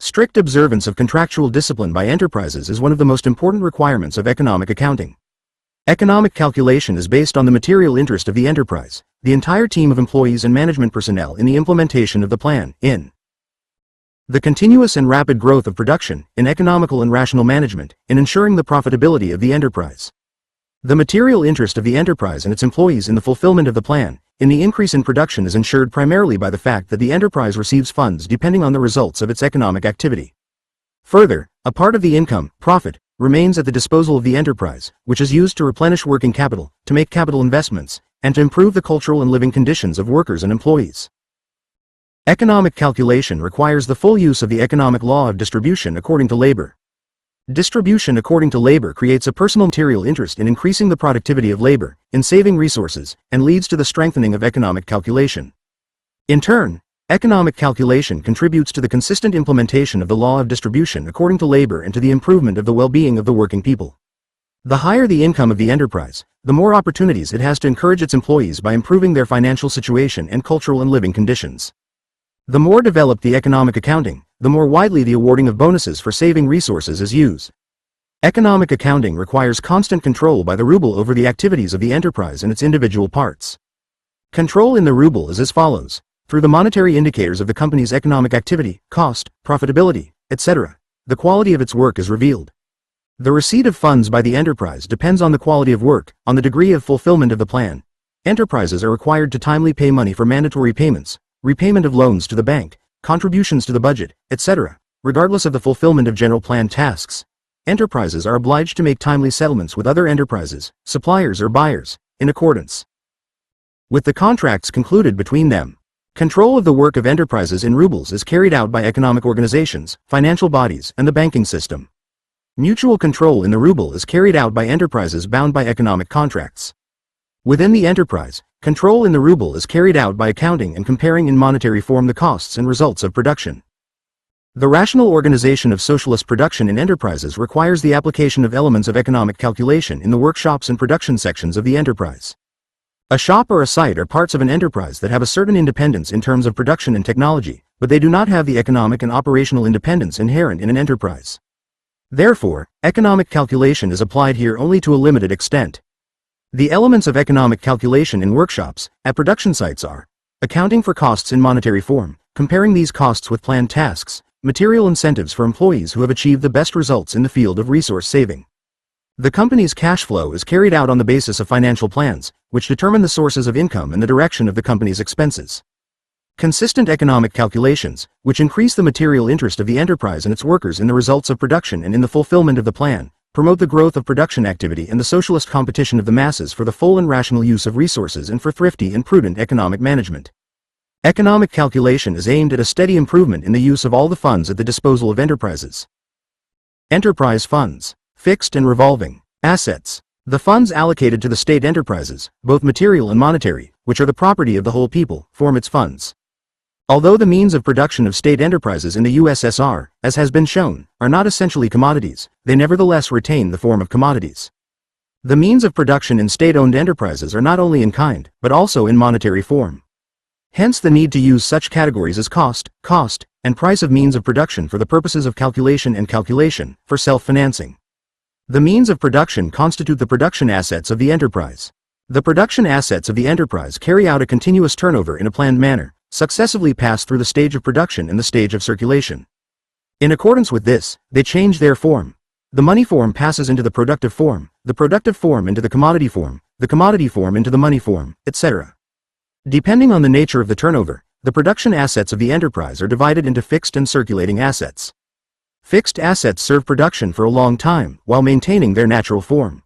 [SPEAKER 1] Strict observance of contractual discipline by enterprises is one of the most important requirements of economic accounting. Economic calculation is based on the material interest of the enterprise, the entire team of employees and management personnel in the implementation of the plan, in the continuous and rapid growth of production, in economical and rational management, in ensuring the profitability of the enterprise. The material interest of the enterprise and its employees in the fulfillment of the plan, in the increase in production, is ensured primarily by the fact that the enterprise receives funds depending on the results of its economic activity. Further, a part of the income, profit, remains at the disposal of the enterprise, which is used to replenish working capital, to make capital investments, and to improve the cultural and living conditions of workers and employees. Economic calculation requires the full use of the economic law of distribution according to labor. Distribution according to labor creates a personal material interest in increasing the productivity of labor, in saving resources, and leads to the strengthening of economic calculation. In turn, economic calculation contributes to the consistent implementation of the law of distribution according to labor and to the improvement of the well-being of the working people. The higher the income of the enterprise, the more opportunities it has to encourage its employees by improving their financial situation and cultural and living conditions. The more developed the economic accounting, the more widely the awarding of bonuses for saving resources is used. Economic accounting requires constant control by the ruble over the activities of the enterprise and its individual parts. Control in the ruble is as follows. Through the monetary indicators of the company's economic activity, cost, profitability, etc., the quality of its work is revealed. The receipt of funds by the enterprise depends on the quality of work, on the degree of fulfillment of the plan. Enterprises are required to timely pay money for mandatory payments, repayment of loans to the bank, contributions to the budget, etc., regardless of the fulfillment of general plan tasks. Enterprises are obliged to make timely settlements with other enterprises, suppliers or buyers, in accordance with the contracts concluded between them. Control of the work of enterprises in rubles is carried out by economic organizations, financial bodies, and the banking system. Mutual control in the ruble is carried out by enterprises bound by economic contracts. Within the enterprise, control in the ruble is carried out by accounting and comparing in monetary form the costs and results of production. The rational organization of socialist production in enterprises requires the application of elements of economic calculation in the workshops and production sections of the enterprise. A shop or a site are parts of an enterprise that have a certain independence in terms of production and technology, but they do not have the economic and operational independence inherent in an enterprise. Therefore, economic calculation is applied here only to a limited extent. The elements of economic calculation in workshops, at production sites are accounting for costs in monetary form, comparing these costs with planned tasks, material incentives for employees who have achieved the best results in the field of resource saving. The company's cash flow is carried out on the basis of financial plans, which determine the sources of income and the direction of the company's expenses. Consistent economic calculations, which increase the material interest of the enterprise and its workers in the results of production and in the fulfillment of the plan, promote the growth of production activity and the socialist competition of the masses for the full and rational use of resources and for thrifty and prudent economic management. Economic calculation is aimed at a steady improvement in the use of all the funds at the disposal of enterprises. Enterprise funds. Fixed and revolving assets. The funds allocated to the state enterprises, both material and monetary, which are the property of the whole people, form its funds. Although the means of production of state enterprises in the USSR, as has been shown, are not essentially commodities, they nevertheless retain the form of commodities. The means of production in state-owned enterprises are not only in kind, but also in monetary form. Hence the need to use such categories as cost, and price of means of production for the purposes of calculation and calculation, for self-financing. The means of production constitute the production assets of the enterprise. The production assets of the enterprise carry out a continuous turnover in a planned manner, successively pass through the stage of production and the stage of circulation. In accordance with this, they change their form. The money form passes into the productive form into the commodity form into the money form, etc. Depending on the nature of the turnover, the production assets of the enterprise are divided into fixed and circulating assets. Fixed assets serve production for a long time, while maintaining their natural form.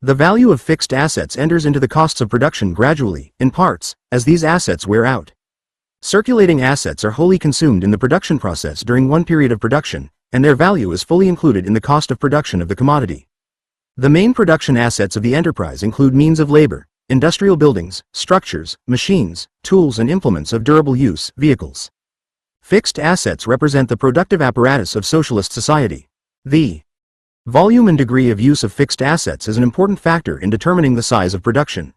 [SPEAKER 1] The value of fixed assets enters into the costs of production gradually, in parts, as these assets wear out. Circulating assets are wholly consumed in the production process during one period of production, and their value is fully included in the cost of production of the commodity. The main production assets of the enterprise include means of labor, industrial buildings, structures, machines, tools and implements of durable use, vehicles. Fixed assets represent the productive apparatus of socialist society. The volume and degree of use of fixed assets is an important factor in determining the size of production.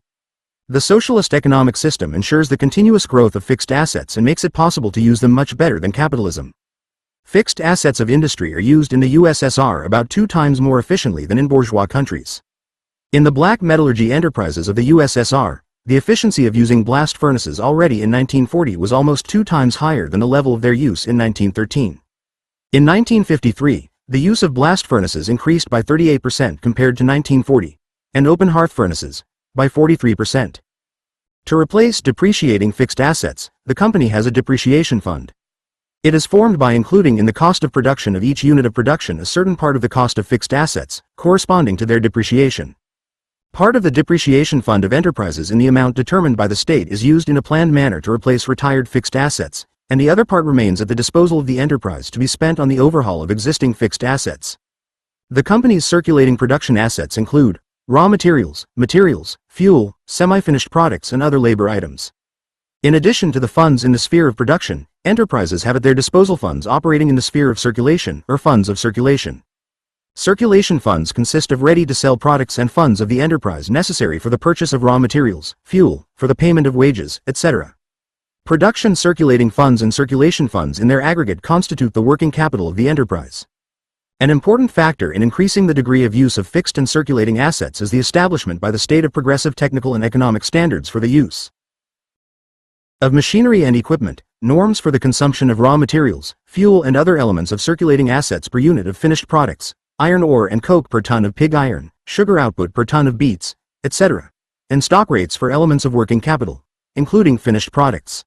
[SPEAKER 1] The socialist economic system ensures the continuous growth of fixed assets and makes it possible to use them much better than capitalism. Fixed assets of industry are used in the USSR about 2 times more efficiently than in bourgeois countries. In the black metallurgy enterprises of the USSR, the efficiency of using blast furnaces already in 1940 was almost 2 times higher than the level of their use in 1913. In 1953, the use of blast furnaces increased by 38% compared to 1940, and open hearth furnaces, by 43%. To replace depreciating fixed assets, the company has a depreciation fund. It is formed by including in the cost of production of each unit of production a certain part of the cost of fixed assets, corresponding to their depreciation. Part of the depreciation fund of enterprises in the amount determined by the state is used in a planned manner to replace retired fixed assets, and the other part remains at the disposal of the enterprise to be spent on the overhaul of existing fixed assets. The company's circulating production assets include raw materials, fuel, semi-finished products and other labor items. In addition to the funds in the sphere of production, enterprises have at their disposal funds operating in the sphere of circulation or funds of circulation. Circulation funds consist of ready-to-sell products and funds of the enterprise necessary for the purchase of raw materials, fuel, for the payment of wages, etc. Production circulating funds and circulation funds in their aggregate constitute the working capital of the enterprise. An important factor in increasing the degree of use of fixed and circulating assets is the establishment by the state of progressive technical and economic standards for the use of machinery and equipment, norms for the consumption of raw materials, fuel and other elements of circulating assets per unit of finished products, iron ore and coke per ton of pig iron, sugar output per ton of beets, etc., and stock rates for elements of working capital, including finished products.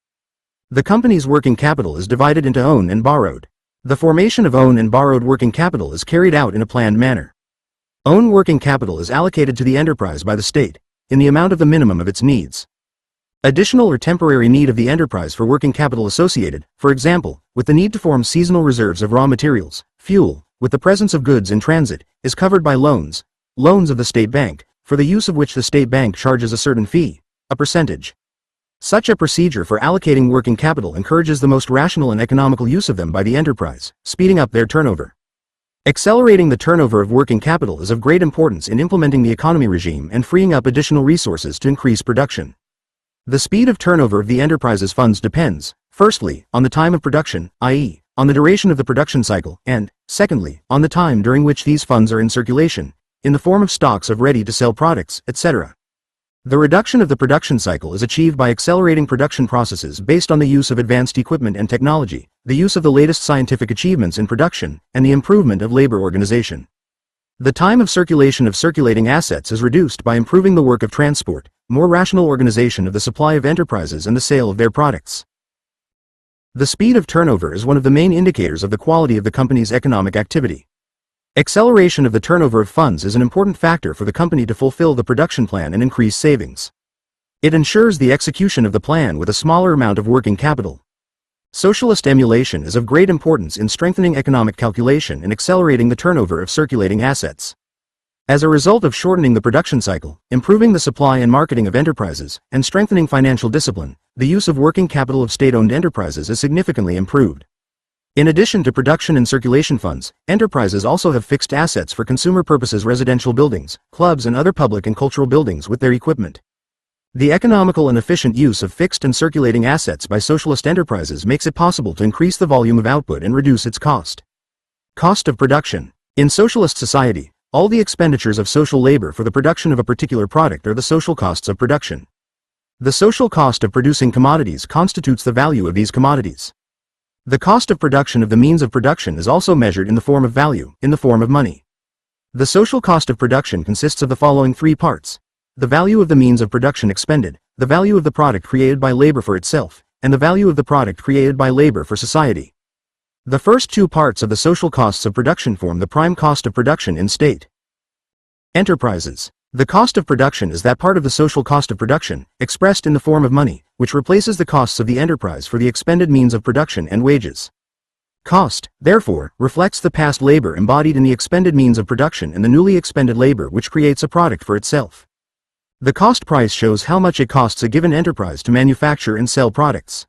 [SPEAKER 1] The company's working capital is divided into own and borrowed. The formation of own and borrowed working capital is carried out in a planned manner. Own working capital is allocated to the enterprise by the state, in the amount of the minimum of its needs. Additional or temporary need of the enterprise for working capital associated, for example, with the need to form seasonal reserves of raw materials, fuel, with the presence of goods in transit, is covered by loans of the state bank, for the use of which the state bank charges a certain fee, a percentage. Such a procedure for allocating working capital encourages the most rational and economical use of them by the enterprise, speeding up their turnover. Accelerating the turnover of working capital is of great importance in implementing the economy regime and freeing up additional resources to increase production. The speed of turnover of the enterprise's funds depends, firstly, on the time of production, i.e., on the duration of the production cycle, and, secondly, on the time during which these funds are in circulation, in the form of stocks of ready-to-sell products, etc. The reduction of the production cycle is achieved by accelerating production processes based on the use of advanced equipment and technology, the use of the latest scientific achievements in production, and the improvement of labor organization. The time of circulation of circulating assets is reduced by improving the work of transport, more rational organization of the supply of enterprises and the sale of their products. The speed of turnover is one of the main indicators of the quality of the company's economic activity. Acceleration of the turnover of funds is an important factor for the company to fulfill the production plan and increase savings. It ensures the execution of the plan with a smaller amount of working capital. Socialist emulation is of great importance in strengthening economic calculation and accelerating the turnover of circulating assets. As a result of shortening the production cycle, improving the supply and marketing of enterprises, and strengthening financial discipline, the use of working capital of state-owned enterprises is significantly improved. In addition to production and circulation funds, enterprises also have fixed assets for consumer purposes, residential buildings, clubs and other public and cultural buildings with their equipment. The economical and efficient use of fixed and circulating assets by socialist enterprises makes it possible to increase the volume of output and reduce its cost. Cost of production. In socialist society, all the expenditures of social labor for the production of a particular product are the social costs of production. The social cost of producing commodities constitutes the value of these commodities. The cost of production of the means of production is also measured in the form of value, in the form of money. The social cost of production consists of the following three parts: the value of the means of production expended, the value of the product created by labor for itself, and the value of the product created by labor for society. The first two parts of the social costs of production form the prime cost of production in state enterprises. The cost of production is that part of the social cost of production, expressed in the form of money, which replaces the costs of the enterprise for the expended means of production and wages. Cost, therefore, reflects the past labor embodied in the expended means of production and the newly expended labor which creates a product for itself. The cost price shows how much it costs a given enterprise to manufacture and sell products.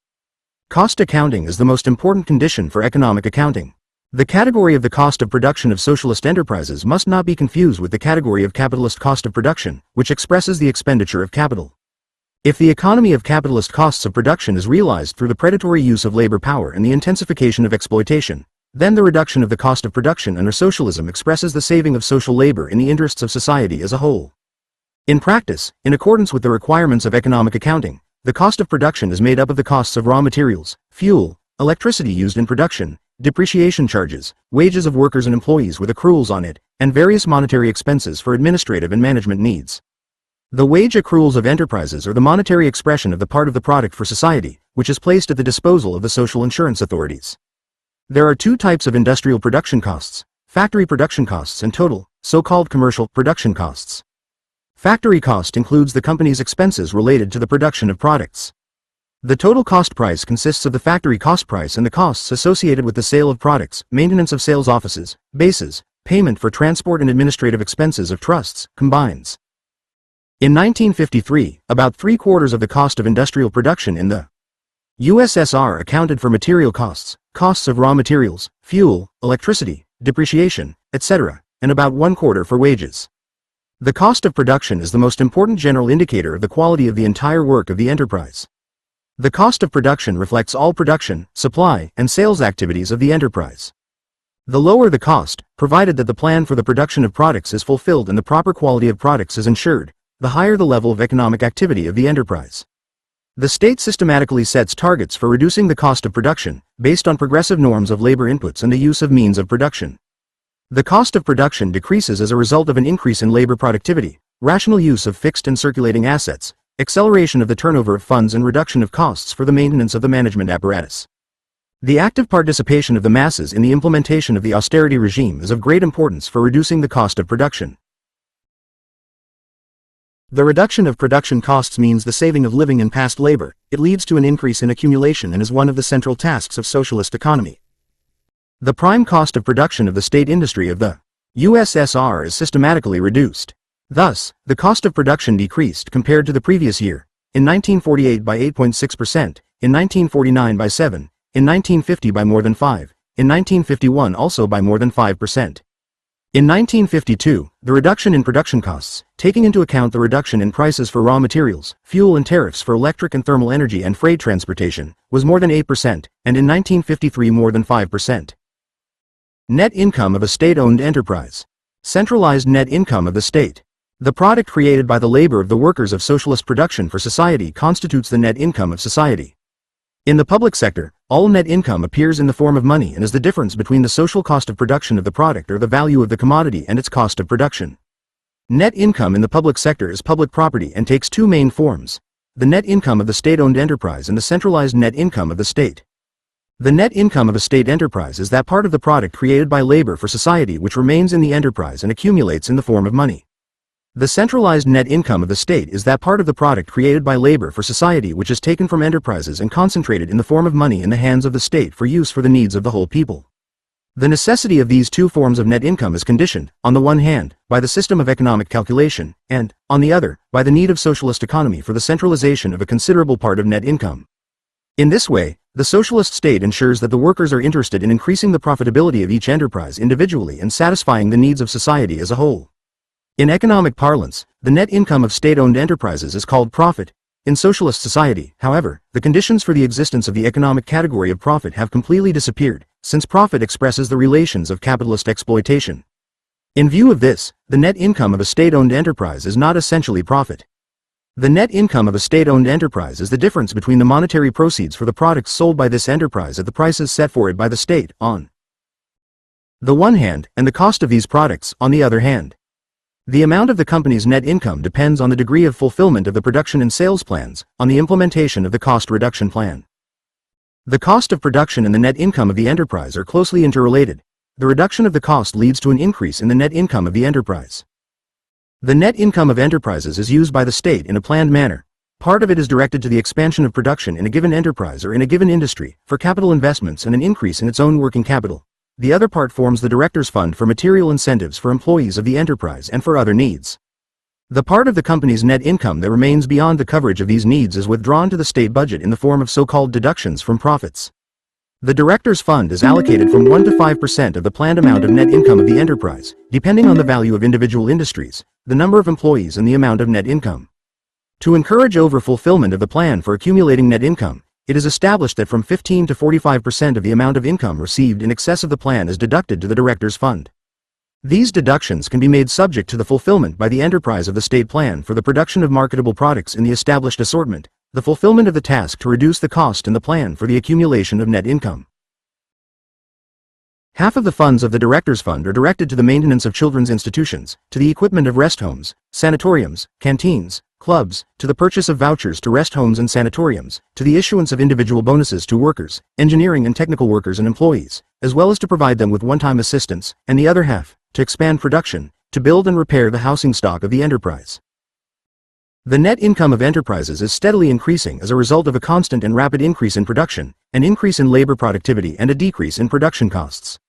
[SPEAKER 1] Cost accounting is the most important condition for economic accounting. The category of the cost of production of socialist enterprises must not be confused with the category of capitalist cost of production, which expresses the expenditure of capital. If the economy of capitalist costs of production is realized through the predatory use of labor power and the intensification of exploitation, then the reduction of the cost of production under socialism expresses the saving of social labor in the interests of society as a whole. In practice, in accordance with the requirements of economic accounting, the cost of production is made up of the costs of raw materials, fuel, electricity used in production, depreciation charges, wages of workers and employees with accruals on it, and various monetary expenses for administrative and management needs. The wage accruals of enterprises are the monetary expression of the part of the product for society, which is placed at the disposal of the social insurance authorities. There are two types of industrial production costs: factory production costs and total, so-called commercial, production costs. Factory cost includes the company's expenses related to the production of products. The total cost price consists of the factory cost price and the costs associated with the sale of products, maintenance of sales offices, bases, payment for transport and administrative expenses of trusts, combines. In 1953, about 3/4 of the cost of industrial production in the USSR accounted for material costs, costs of raw materials, fuel, electricity, depreciation, etc., and about 1/4 for wages. The cost of production is the most important general indicator of the quality of the entire work of the enterprise. The cost of production reflects all production, supply, and sales activities of the enterprise. The lower the cost, provided that the plan for the production of products is fulfilled and the proper quality of products is ensured, the higher the level of economic activity of the enterprise. The state systematically sets targets for reducing the cost of production, based on progressive norms of labor inputs and the use of means of production. The cost of production decreases as a result of an increase in labor productivity, rational use of fixed and circulating assets, acceleration of the turnover of funds and reduction of costs for the maintenance of the management apparatus. The active participation of the masses in the implementation of the austerity regime is of great importance for reducing the cost of production. The reduction of production costs means the saving of living and past labor. It leads to an increase in accumulation and is one of the central tasks of socialist economy. The prime cost of production of the state industry of the USSR is systematically reduced. Thus, the cost of production decreased compared to the previous year, in 1948 by 8.6%, in 1949 by 7%, in 1950 by more than 5%, in 1951 also by more than 5%. In 1952, the reduction in production costs, taking into account the reduction in prices for raw materials, fuel and tariffs for electric and thermal energy and freight transportation, was more than 8%, and in 1953 more than 5%. Net income of a state-owned enterprise. Centralized net income of the state. The product created by the labor of the workers of socialist production for society constitutes the net income of society. In the public sector, all net income appears in the form of money and is the difference between the social cost of production of the product or the value of the commodity and its cost of production. Net income in the public sector is public property and takes two main forms: the net income of the state-owned enterprise and the centralized net income of the state. The net income of a state enterprise is that part of the product created by labor for society which remains in the enterprise and accumulates in the form of money. The centralized net income of the state is that part of the product created by labor for society which is taken from enterprises and concentrated in the form of money in the hands of the state for use for the needs of the whole people. The necessity of these two forms of net income is conditioned, on the one hand, by the system of economic calculation, and, on the other, by the need of socialist economy for the centralization of a considerable part of net income. In this way, the socialist state ensures that the workers are interested in increasing the profitability of each enterprise individually and satisfying the needs of society as a whole. In economic parlance, the net income of state-owned enterprises is called profit. In socialist society, however, the conditions for the existence of the economic category of profit have completely disappeared, since profit expresses the relations of capitalist exploitation. In view of this, the net income of a state-owned enterprise is not essentially profit. The net income of a state-owned enterprise is the difference between the monetary proceeds for the products sold by this enterprise at the prices set for it by the state, on the one hand, and the cost of these products, on the other hand. The amount of the company's net income depends on the degree of fulfillment of the production and sales plans, on the implementation of the cost reduction plan. The cost of production and the net income of the enterprise are closely interrelated. The reduction of the cost leads to an increase in the net income of the enterprise. The net income of enterprises is used by the state in a planned manner. Part of it is directed to the expansion of production in a given enterprise or in a given industry, for capital investments and an increase in its own working capital. The other part forms the director's fund for material incentives for employees of the enterprise and for other needs. The part of the company's net income that remains beyond the coverage of these needs is withdrawn to the state budget in the form of so-called deductions from profits. The director's fund is allocated from 1 to 5% of the planned amount of net income of the enterprise, depending on the value of individual industries, the number of employees and the amount of net income. To encourage over-fulfillment of the plan for accumulating net income, it is established that from 15 to 45% of the amount of income received in excess of the plan is deducted to the director's fund. These deductions can be made subject to the fulfillment by the enterprise of the state plan for the production of marketable products in the established assortment, the fulfillment of the task to reduce the cost in the plan for the accumulation of net income. Half of the funds of the director's fund are directed to the maintenance of children's institutions, to the equipment of rest homes, sanatoriums, canteens, clubs, to the purchase of vouchers to rest homes and sanatoriums, to the issuance of individual bonuses to workers, engineering and technical workers and employees, as well as to provide them with one-time assistance, and the other half, to expand production, to build and repair the housing stock of the enterprise. The net income of enterprises is steadily increasing as a result of a constant and rapid increase in production, an increase in labor productivity and a decrease in production costs.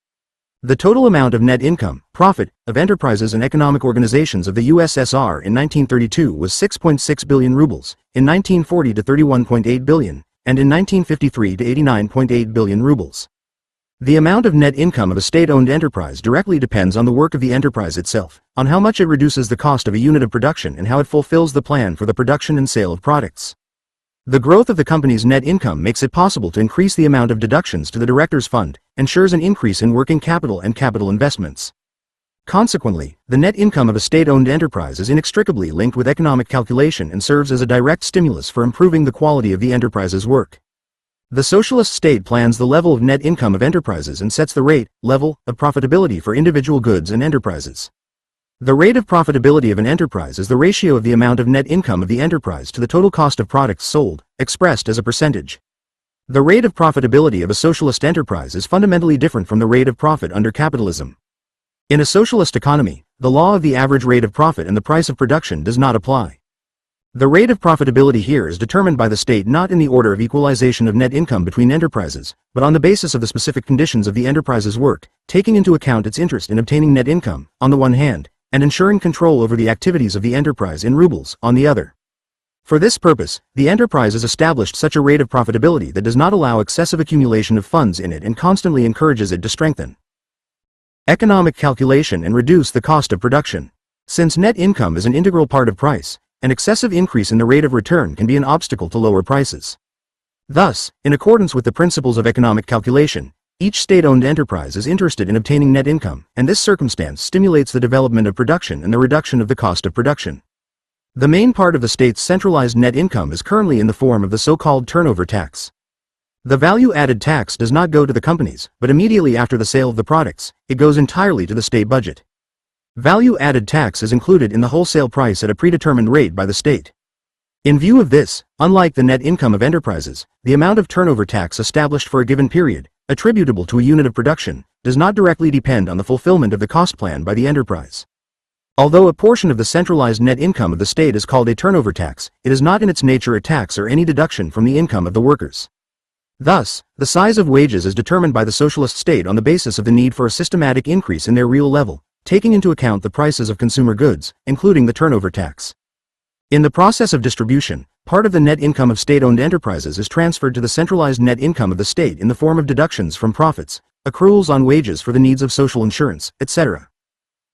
[SPEAKER 1] The total amount of net income, profit, of enterprises and economic organizations of the USSR in 1932 was 6.6 billion rubles, in 1940 to 31.8 billion, and in 1953 to 89.8 billion rubles. The amount of net income of a state-owned enterprise directly depends on the work of the enterprise itself, on how much it reduces the cost of a unit of production and how it fulfills the plan for the production and sale of products. The growth of the company's net income makes it possible to increase the amount of deductions to the director's fund, ensures an increase in working capital and capital investments. Consequently, the net income of a state-owned enterprise is inextricably linked with economic calculation and serves as a direct stimulus for improving the quality of the enterprise's work. The socialist state plans the level of net income of enterprises and sets the rate, level, of profitability for individual goods and enterprises. The rate of profitability of an enterprise is the ratio of the amount of net income of the enterprise to the total cost of products sold, expressed as a percentage. The rate of profitability of a socialist enterprise is fundamentally different from the rate of profit under capitalism. In a socialist economy, the law of the average rate of profit and the price of production does not apply. The rate of profitability here is determined by the state not in the order of equalization of net income between enterprises, but on the basis of the specific conditions of the enterprise's work, taking into account its interest in obtaining net income, on the one hand, and ensuring control over the activities of the enterprise in rubles, on the other. For this purpose, the enterprise has established such a rate of profitability that does not allow excessive accumulation of funds in it and constantly encourages it to strengthen. Economic calculation and reduce the cost of production. Since net income is an integral part of price, an excessive increase in the rate of return can be an obstacle to lower prices. Thus, in accordance with the principles of economic calculation, each state-owned enterprise is interested in obtaining net income, and this circumstance stimulates the development of production and the reduction of the cost of production. The main part of the state's centralized net income is currently in the form of the so-called turnover tax. The value-added tax does not go to the companies, but immediately after the sale of the products, it goes entirely to the state budget. Value-added tax is included in the wholesale price at a predetermined rate by the state. In view of this, unlike the net income of enterprises, the amount of turnover tax established for a given period, attributable to a unit of production, does not directly depend on the fulfillment of the cost plan by the enterprise. Although a portion of the centralized net income of the state is called a turnover tax, it is not in its nature a tax or any deduction from the income of the workers. Thus, the size of wages is determined by the socialist state on the basis of the need for a systematic increase in their real level, taking into account the prices of consumer goods, including the turnover tax. In the process of distribution, part of the net income of state-owned enterprises is transferred to the centralized net income of the state in the form of deductions from profits, accruals on wages for the needs of social insurance, etc.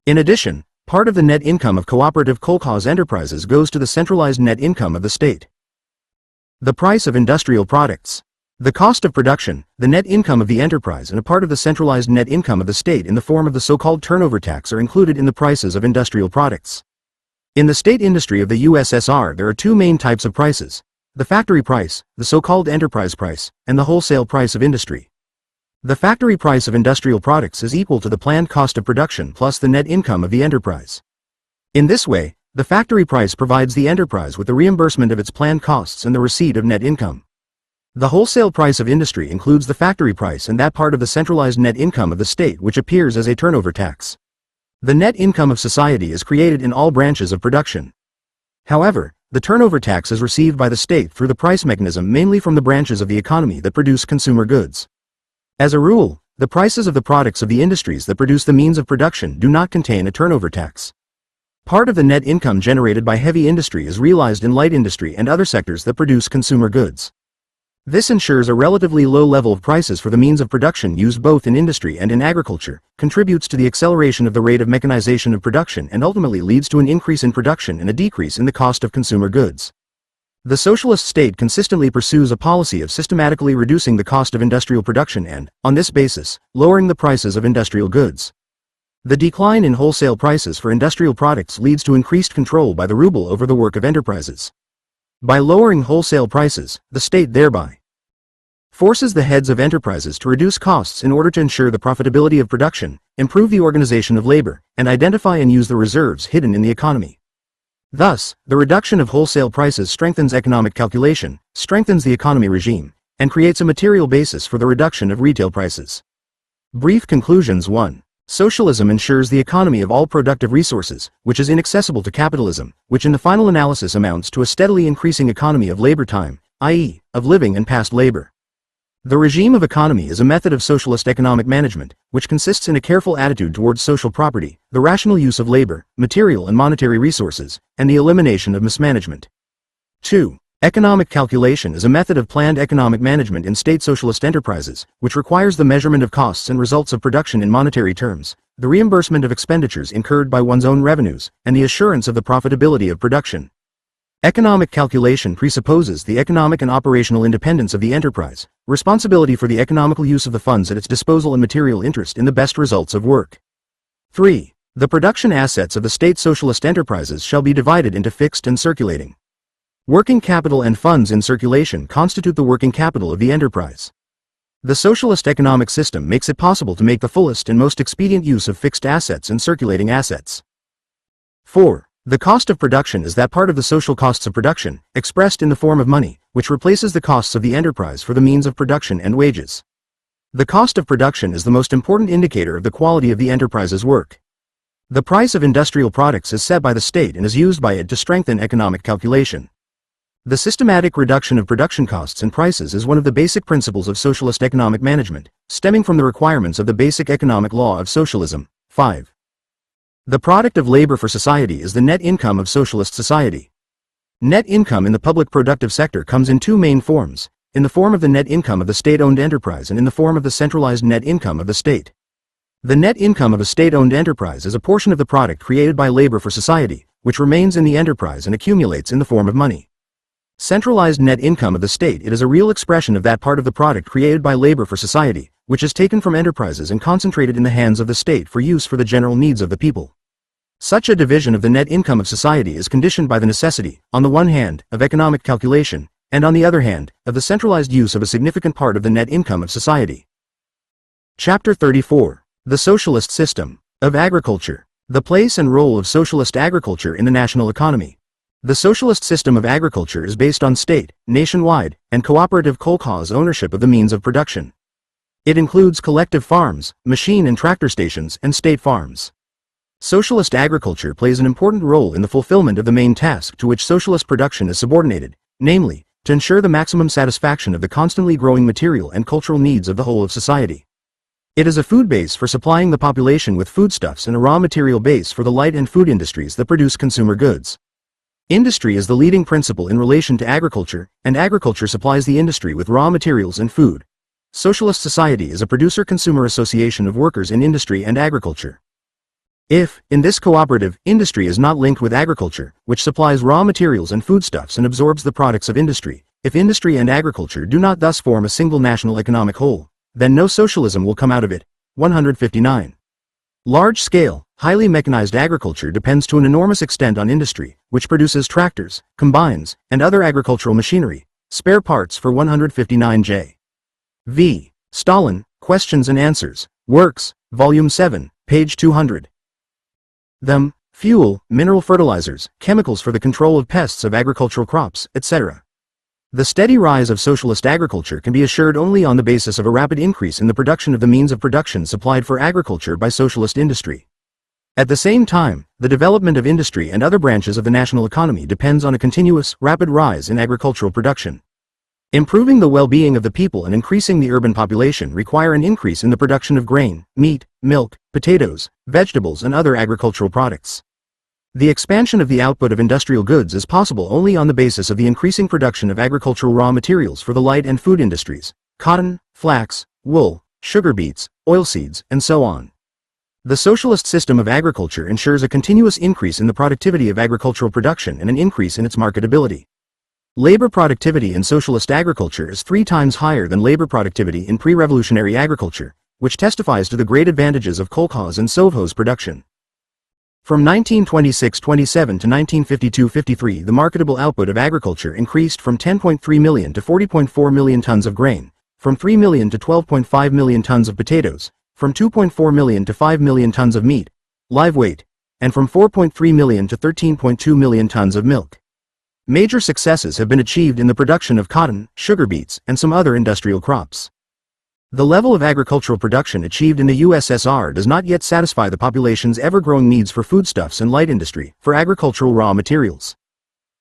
[SPEAKER 1] In addition, part of the net income of cooperative kolkhoz enterprises goes to the centralized net income of the state. The price of industrial products. The cost of production, the net income of the enterprise and a part of the centralized net income of the state in the form of the so-called turnover tax are included in the prices of industrial products. In the state industry of the USSR there are two main types of prices: the factory price, the so-called enterprise price, and the wholesale price of industry. The factory price of industrial products is equal to the planned cost of production plus the net income of the enterprise. In this way, the factory price provides the enterprise with the reimbursement of its planned costs and the receipt of net income. The wholesale price of industry includes the factory price and that part of the centralized net income of the state which appears as a turnover tax. The net income of society is created in all branches of production. However, the turnover tax is received by the state through the price mechanism mainly from the branches of the economy that produce consumer goods. As a rule, the prices of the products of the industries that produce the means of production do not contain a turnover tax. Part of the net income generated by heavy industry is realized in light industry and other sectors that produce consumer goods. This ensures a relatively low level of prices for the means of production used both in industry and in agriculture, contributes to the acceleration of the rate of mechanization of production and ultimately leads to an increase in production and a decrease in the cost of consumer goods. The socialist state consistently pursues a policy of systematically reducing the cost of industrial production and, on this basis, lowering the prices of industrial goods. The decline in wholesale prices for industrial products leads to increased control by the ruble over the work of enterprises. By lowering wholesale prices, the state thereby forces the heads of enterprises to reduce costs in order to ensure the profitability of production, improve the organization of labor, and identify and use the reserves hidden in the economy. Thus, the reduction of wholesale prices strengthens economic calculation, strengthens the economy regime, and creates a material basis for the reduction of retail prices. Brief conclusions. 1. Socialism ensures the economy of all productive resources, which is inaccessible to capitalism, which in the final analysis amounts to a steadily increasing economy of labor time, i.e., of living and past labor. The regime of economy is a method of socialist economic management, which consists in a careful attitude towards social property, the rational use of labor, material and monetary resources, and the elimination of mismanagement. 2. Economic calculation is a method of planned economic management in state socialist enterprises, which requires the measurement of costs and results of production in monetary terms, the reimbursement of expenditures incurred by one's own revenues, and the assurance of the profitability of production. Economic calculation presupposes the economic and operational independence of the enterprise, responsibility for the economical use of the funds at its disposal and material interest in the best results of work. 3. The production assets of the state socialist enterprises shall be divided into fixed and circulating. Working capital and funds in circulation constitute the working capital of the enterprise. The socialist economic system makes it possible to make the fullest and most expedient use of fixed assets and circulating assets. 4. The cost of production is that part of the social costs of production, expressed in the form of money, which replaces the costs of the enterprise for the means of production and wages. The cost of production is the most important indicator of the quality of the enterprise's work. The price of industrial products is set by the state and is used by it to strengthen economic calculation. The systematic reduction of production costs and prices is one of the basic principles of socialist economic management, stemming from the requirements of the basic economic law of socialism. 5. The product of labor for society is the net income of socialist society. Net income in the public productive sector comes in two main forms, in the form of the net income of the state-owned enterprise and in the form of the centralized net income of the state. The net income of a state-owned enterprise is a portion of the product created by labor for society, which remains in the enterprise and accumulates in the form of money. Centralized net income of the state. It is a real expression of that part of the product created by labor for society, which is taken from enterprises and concentrated in the hands of the state for use for the general needs of the people. Such a division of the net income of society is conditioned by the necessity, on the one hand, of economic calculation, and on the other hand, of the centralized use of a significant part of the net income of society. Chapter 34. The Socialist System of Agriculture. The place and role of socialist agriculture in the national economy. The socialist system of agriculture is based on state, nationwide, and cooperative kolkhoz ownership of the means of production. It includes collective farms, machine and tractor stations, and state farms. Socialist agriculture plays an important role in the fulfillment of the main task to which socialist production is subordinated, namely, to ensure the maximum satisfaction of the constantly growing material and cultural needs of the whole of society. It is a food base for supplying the population with foodstuffs and a raw material base for the light and food industries that produce consumer goods. Industry is the leading principle in relation to agriculture, and agriculture supplies the industry with raw materials and food. Socialist society is a producer-consumer association of workers in industry and agriculture. If, in this cooperative, industry is not linked with agriculture, which supplies raw materials and foodstuffs and absorbs the products of industry, if industry and agriculture do not thus form a single national economic whole, then no socialism will come out of it. 159. Large-scale, highly mechanized agriculture depends to an enormous extent on industry, which produces tractors, combines, and other agricultural machinery. Spare parts for 159J. V. Stalin, Questions and Answers, Works, Volume 7, page 200. Them, fuel, mineral fertilizers, chemicals for the control of pests of agricultural crops, etc. The steady rise of socialist agriculture can be assured only on the basis of a rapid increase in the production of the means of production supplied for agriculture by socialist industry. At the same time, the development of industry and other branches of the national economy depends on a continuous, rapid rise in agricultural production. Improving the well-being of the people and increasing the urban population require an increase in the production of grain, meat, milk, potatoes, vegetables and other agricultural products. The expansion of the output of industrial goods is possible only on the basis of the increasing production of agricultural raw materials for the light and food industries, cotton, flax, wool, sugar beets, oilseeds, and so on. The socialist system of agriculture ensures a continuous increase in the productivity of agricultural production and an increase in its marketability. Labor productivity in socialist agriculture is 3 times higher than labor productivity in pre-revolutionary agriculture, which testifies to the great advantages of kolkhoz and sovkhoz production. From 1926-27 to 1952-53, the marketable output of agriculture increased from 10.3 million to 40.4 million tons of grain, from 3 million to 12.5 million tons of potatoes, from 2.4 million to 5 million tons of meat, live weight, and from 4.3 million to 13.2 million tons of milk. Major successes have been achieved in the production of cotton, sugar beets, and some other industrial crops. The level of agricultural production achieved in the USSR does not yet satisfy the population's ever-growing needs for foodstuffs and light industry, for agricultural raw materials.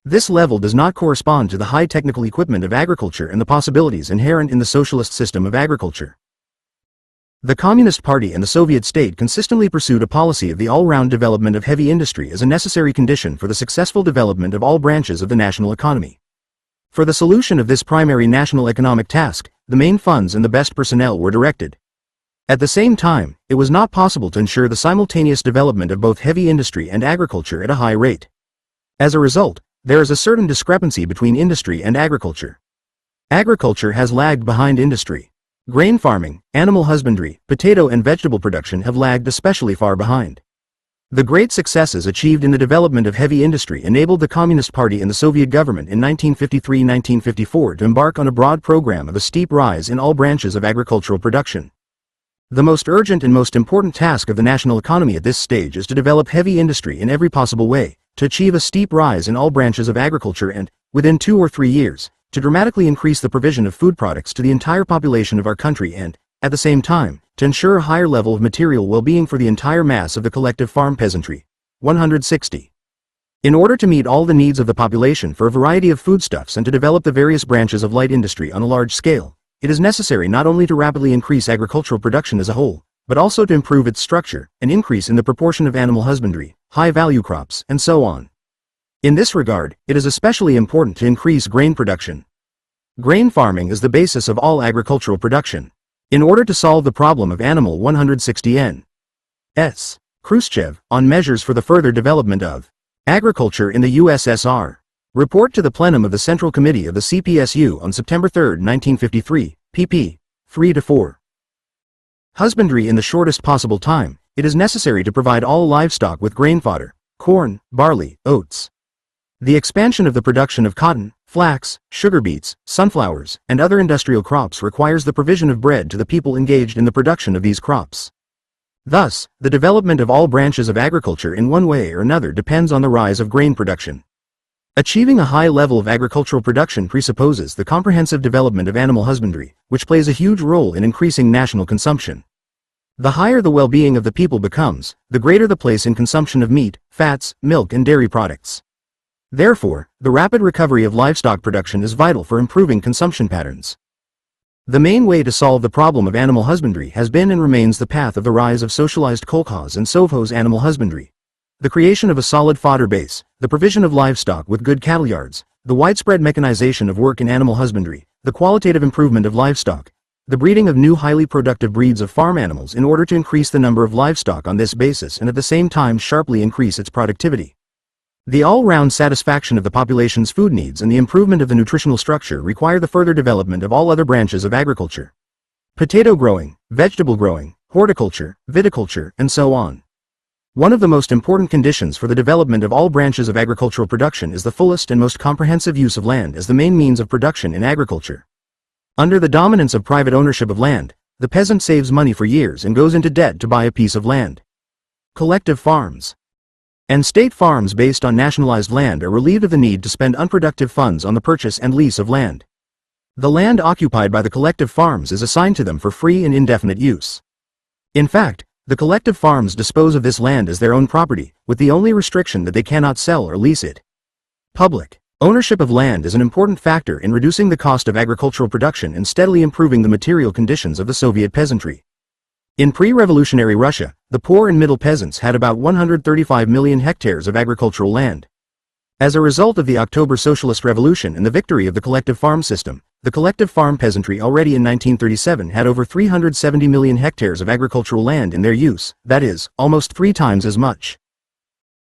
[SPEAKER 1] This level does not correspond to the high technical equipment of agriculture and the possibilities inherent in the socialist system of agriculture. The Communist Party and the Soviet state consistently pursued a policy of the all-round development of heavy industry as a necessary condition for the successful development of all branches of the national economy. For the solution of this primary national economic task, the main funds and the best personnel were directed. At the same time, it was not possible to ensure the simultaneous development of both heavy industry and agriculture at a high rate. As a result, there is a certain discrepancy between industry and agriculture. Agriculture has lagged behind industry. Grain farming, animal husbandry, potato and vegetable production have lagged especially far behind. The great successes achieved in the development of heavy industry enabled the Communist Party and the Soviet government in 1953-1954 to embark on a broad program of a steep rise in all branches of agricultural production. The most urgent and most important task of the national economy at this stage is to develop heavy industry in every possible way, to achieve a steep rise in all branches of agriculture and, within 2 or 3 years, to dramatically increase the provision of food products to the entire population of our country and, at the same time, to ensure a higher level of material well-being for the entire mass of the collective farm peasantry. 160. In order to meet all the needs of the population for a variety of foodstuffs and to develop the various branches of light industry on a large scale, it is necessary not only to rapidly increase agricultural production as a whole, but also to improve its structure, an increase in the proportion of animal husbandry, high-value crops, and so on. In this regard, it is especially important to increase grain production. Grain farming is the basis of all agricultural production. In order to solve the problem of animal 160N, S. Khrushchev, on measures for the further development of agriculture in the USSR. Report to the plenum of the Central Committee of the CPSU on September 3, 1953, pp. 3-4. Husbandry in the shortest possible time. It is necessary to provide all livestock with grain fodder, corn, barley, oats. The expansion of the production of cotton, flax, sugar beets, sunflowers, and other industrial crops requires the provision of bread to the people engaged in the production of these crops. Thus, the development of all branches of agriculture in one way or another depends on the rise of grain production. Achieving a high level of agricultural production presupposes the comprehensive development of animal husbandry, which plays a huge role in increasing national consumption. The higher the well-being of the people becomes, the greater the place in consumption of meat, fats, milk and dairy products. Therefore, the rapid recovery of livestock production is vital for improving consumption patterns. The main way to solve the problem of animal husbandry has been and remains the path of the rise of socialized kolkhoz and sovkhoz animal husbandry. The creation of a solid fodder base, the provision of livestock with good cattle yards, the widespread mechanization of work in animal husbandry, the qualitative improvement of livestock, the breeding of new highly productive breeds of farm animals in order to increase the number of livestock on this basis and at the same time sharply increase its productivity. The all-round satisfaction of the population's food needs and the improvement of the nutritional structure require the further development of all other branches of agriculture. Potato growing, vegetable growing, horticulture, viticulture, and so on. One of the most important conditions for the development of all branches of agricultural production is the fullest and most comprehensive use of land as the main means of production in agriculture. Under the dominance of private ownership of land, the peasant saves money for years and goes into debt to buy a piece of land. Collective farms and state farms based on nationalized land are relieved of the need to spend unproductive funds on the purchase and lease of land. The land occupied by the collective farms is assigned to them for free and indefinite use. In fact, the collective farms dispose of this land as their own property, with the only restriction that they cannot sell or lease it. Public ownership of land is an important factor in reducing the cost of agricultural production and steadily improving the material conditions of the Soviet peasantry. In pre-revolutionary Russia, the poor and middle peasants had about 135 million hectares of agricultural land. As a result of the October Socialist Revolution and the victory of the collective farm system, the collective farm peasantry already in 1937 had over 370 million hectares of agricultural land in their use, that is, almost 3 times as much.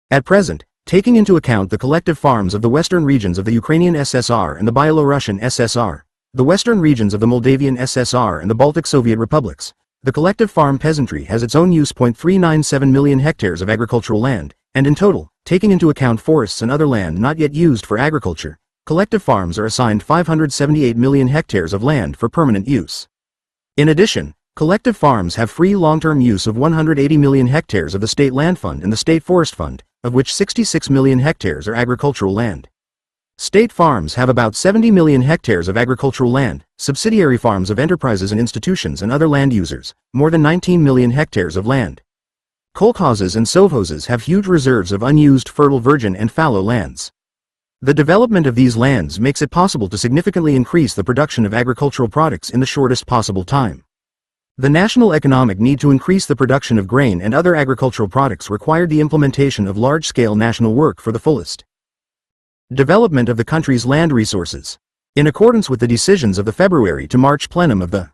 [SPEAKER 1] At present, taking into account the collective farms of the western regions of the Ukrainian SSR and the Byelorussian SSR, the western regions of the Moldavian SSR and the Baltic Soviet republics, the collective farm peasantry has its own use. 397 million hectares of agricultural land, and in total, taking into account forests and other land not yet used for agriculture, collective farms are assigned 578 million hectares of land for permanent use. In addition, collective farms have free long-term use of 180 million hectares of the State Land Fund and the State Forest Fund, of which 66 million hectares are agricultural land. State farms have about 70 million hectares of agricultural land, subsidiary farms of enterprises and institutions and other land users, more than 19 million hectares of land. Kolkhozes and sovkhozes have huge reserves of unused fertile virgin and fallow lands. The development of these lands makes it possible to significantly increase the production of agricultural products in the shortest possible time. The national economic need to increase the production of grain and other agricultural products required the implementation of large-scale national work for the fullest development of the country's land resources. In accordance with the decisions of the February to March plenum of the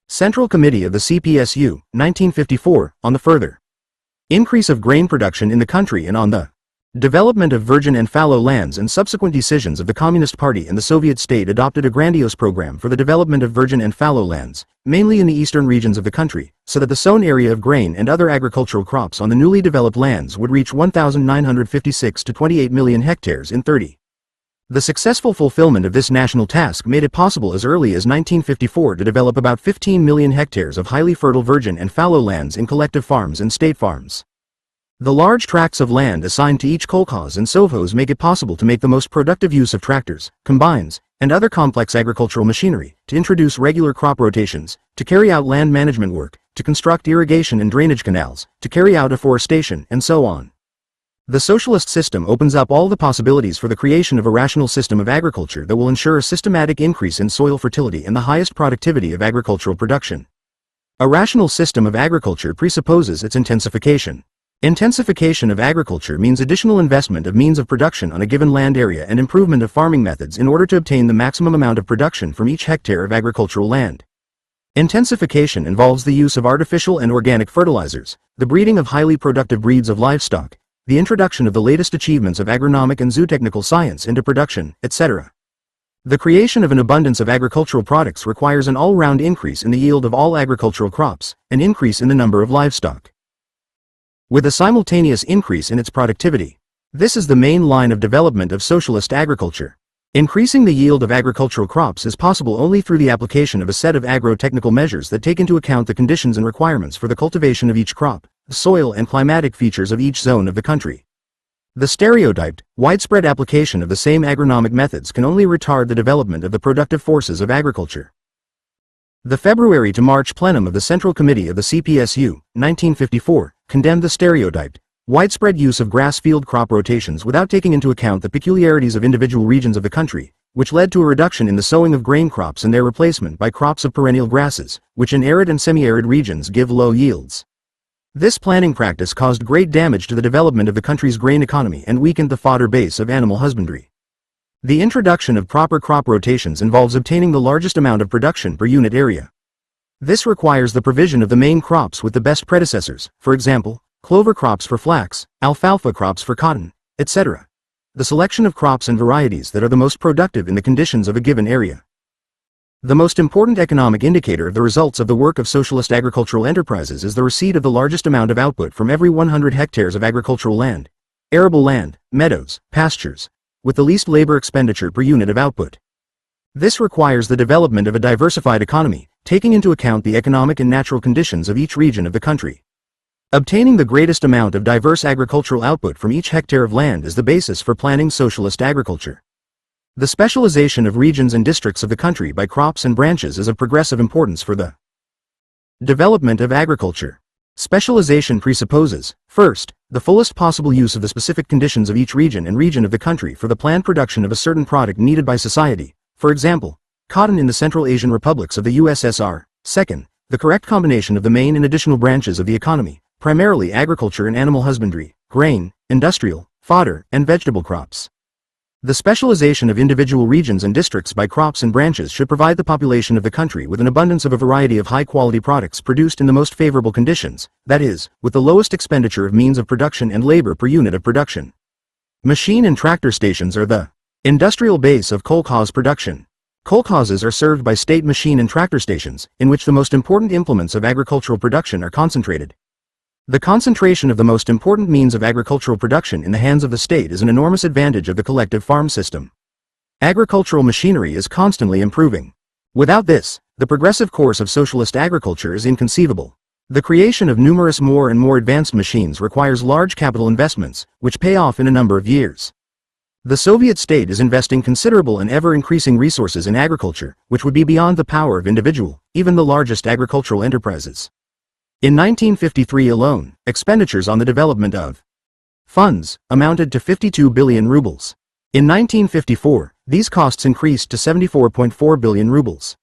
[SPEAKER 1] Central Committee of the CPSU, 1954, on the further increase of grain production in the country and on the development of virgin and fallow lands and subsequent decisions of the Communist Party and the Soviet state adopted a grandiose program for the development of virgin and fallow lands, mainly in the eastern regions of the country, so that the sown area of grain and other agricultural crops on the newly developed lands would reach 1,956 to 28 million hectares in 30. The successful fulfillment of this national task made it possible as early as 1954 to develop about 15 million hectares of highly fertile virgin and fallow lands in collective farms and state farms. The large tracts of land assigned to each kolkhoz and sovkhoz make it possible to make the most productive use of tractors, combines, and other complex agricultural machinery, to introduce regular crop rotations, to carry out land management work, to construct irrigation and drainage canals, to carry out afforestation, and so on. The socialist system opens up all the possibilities for the creation of a rational system of agriculture that will ensure a systematic increase in soil fertility and the highest productivity of agricultural production. A rational system of agriculture presupposes its intensification. Intensification of agriculture means additional investment of means of production on a given land area and improvement of farming methods in order to obtain the maximum amount of production from each hectare of agricultural land. Intensification involves the use of artificial and organic fertilizers, the breeding of highly productive breeds of livestock, the introduction of the latest achievements of agronomic and zootechnical science into production, etc. The creation of an abundance of agricultural products requires an all-round increase in the yield of all agricultural crops, an increase in the number of livestock, with a simultaneous increase in its productivity. This is the main line of development of socialist agriculture. Increasing the yield of agricultural crops is possible only through the application of a set of agro-technical measures that take into account the conditions and requirements for the cultivation of each crop, the soil and climatic features of each zone of the country. The stereotyped, widespread application of the same agronomic methods can only retard the development of the productive forces of agriculture. The February to March plenum of the Central Committee of the CPSU, 1954, condemned the stereotyped, widespread use of grass field crop rotations without taking into account the peculiarities of individual regions of the country, which led to a reduction in the sowing of grain crops and their replacement by crops of perennial grasses, which in arid and semi-arid regions give low yields. This planting practice caused great damage to the development of the country's grain economy and weakened the fodder base of animal husbandry. The introduction of proper crop rotations involves obtaining the largest amount of production per unit area. This requires the provision of the main crops with the best predecessors, for example, clover crops for flax, alfalfa crops for cotton, etc. The selection of crops and varieties that are the most productive in the conditions of a given area. The most important economic indicator of the results of the work of socialist agricultural enterprises is the receipt of the largest amount of output from every 100 hectares of agricultural land, arable land, meadows, pastures, with the least labor expenditure per unit of output. This requires the development of a diversified economy, taking into account the economic and natural conditions of each region of the country. Obtaining the greatest amount of diverse agricultural output from each hectare of land is the basis for planning socialist agriculture. The specialization of regions and districts of the country by crops and branches is of progressive importance for the development of agriculture. Specialization presupposes, first, the fullest possible use of the specific conditions of each region and region of the country for the planned production of a certain product needed by society, for example, cotton in the Central Asian republics of the USSR. Second, the correct combination of the main and additional branches of the economy, primarily agriculture and animal husbandry, grain, industrial, fodder, and vegetable crops. The specialization of individual regions and districts by crops and branches should provide the population of the country with an abundance of a variety of high-quality products produced in the most favorable conditions, that is, with the lowest expenditure of means of production and labor per unit of production. Machine and tractor stations are the industrial base of kolkhoz production. Kolkhozes are served by state machine and tractor stations, in which the most important implements of agricultural production are concentrated. The concentration of the most important means of agricultural production in the hands of the state is an enormous advantage of the collective farm system. Agricultural machinery is constantly improving. Without this, the progressive course of socialist agriculture is inconceivable. The creation of numerous more and more advanced machines requires large capital investments, which pay off in a number of years. The Soviet state is investing considerable and ever-increasing resources in agriculture, which would be beyond the power of individual, even the largest agricultural enterprises. In 1953 alone, expenditures on the development of funds amounted to 52 billion rubles. In 1954, these costs increased to 74.4 billion rubles.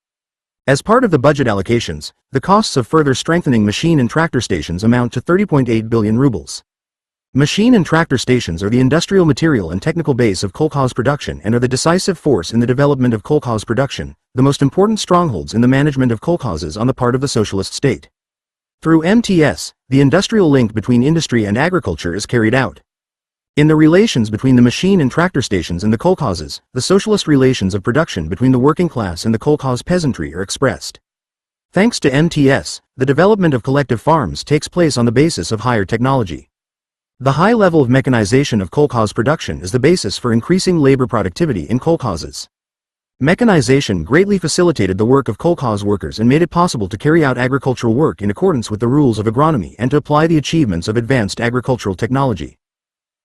[SPEAKER 1] As part of the budget allocations, the costs of further strengthening machine and tractor stations amount to 30.8 billion rubles. Machine and tractor stations are the industrial material and technical base of kolkhoz production and are the decisive force in the development of kolkhoz production, the most important strongholds in the management of kolkhozes on the part of the socialist state. Through MTS, the industrial link between industry and agriculture is carried out. In the relations between the machine and tractor stations and the kolkhozes, the socialist relations of production between the working class and the kolkhoz peasantry are expressed. Thanks to MTS, the development of collective farms takes place on the basis of higher technology. The high level of mechanization of kolkhoz production is the basis for increasing labor productivity in kolkhozes. Mechanization greatly facilitated the work of kolkhoz workers and made it possible to carry out agricultural work in accordance with the rules of agronomy and to apply the achievements of advanced agricultural technology.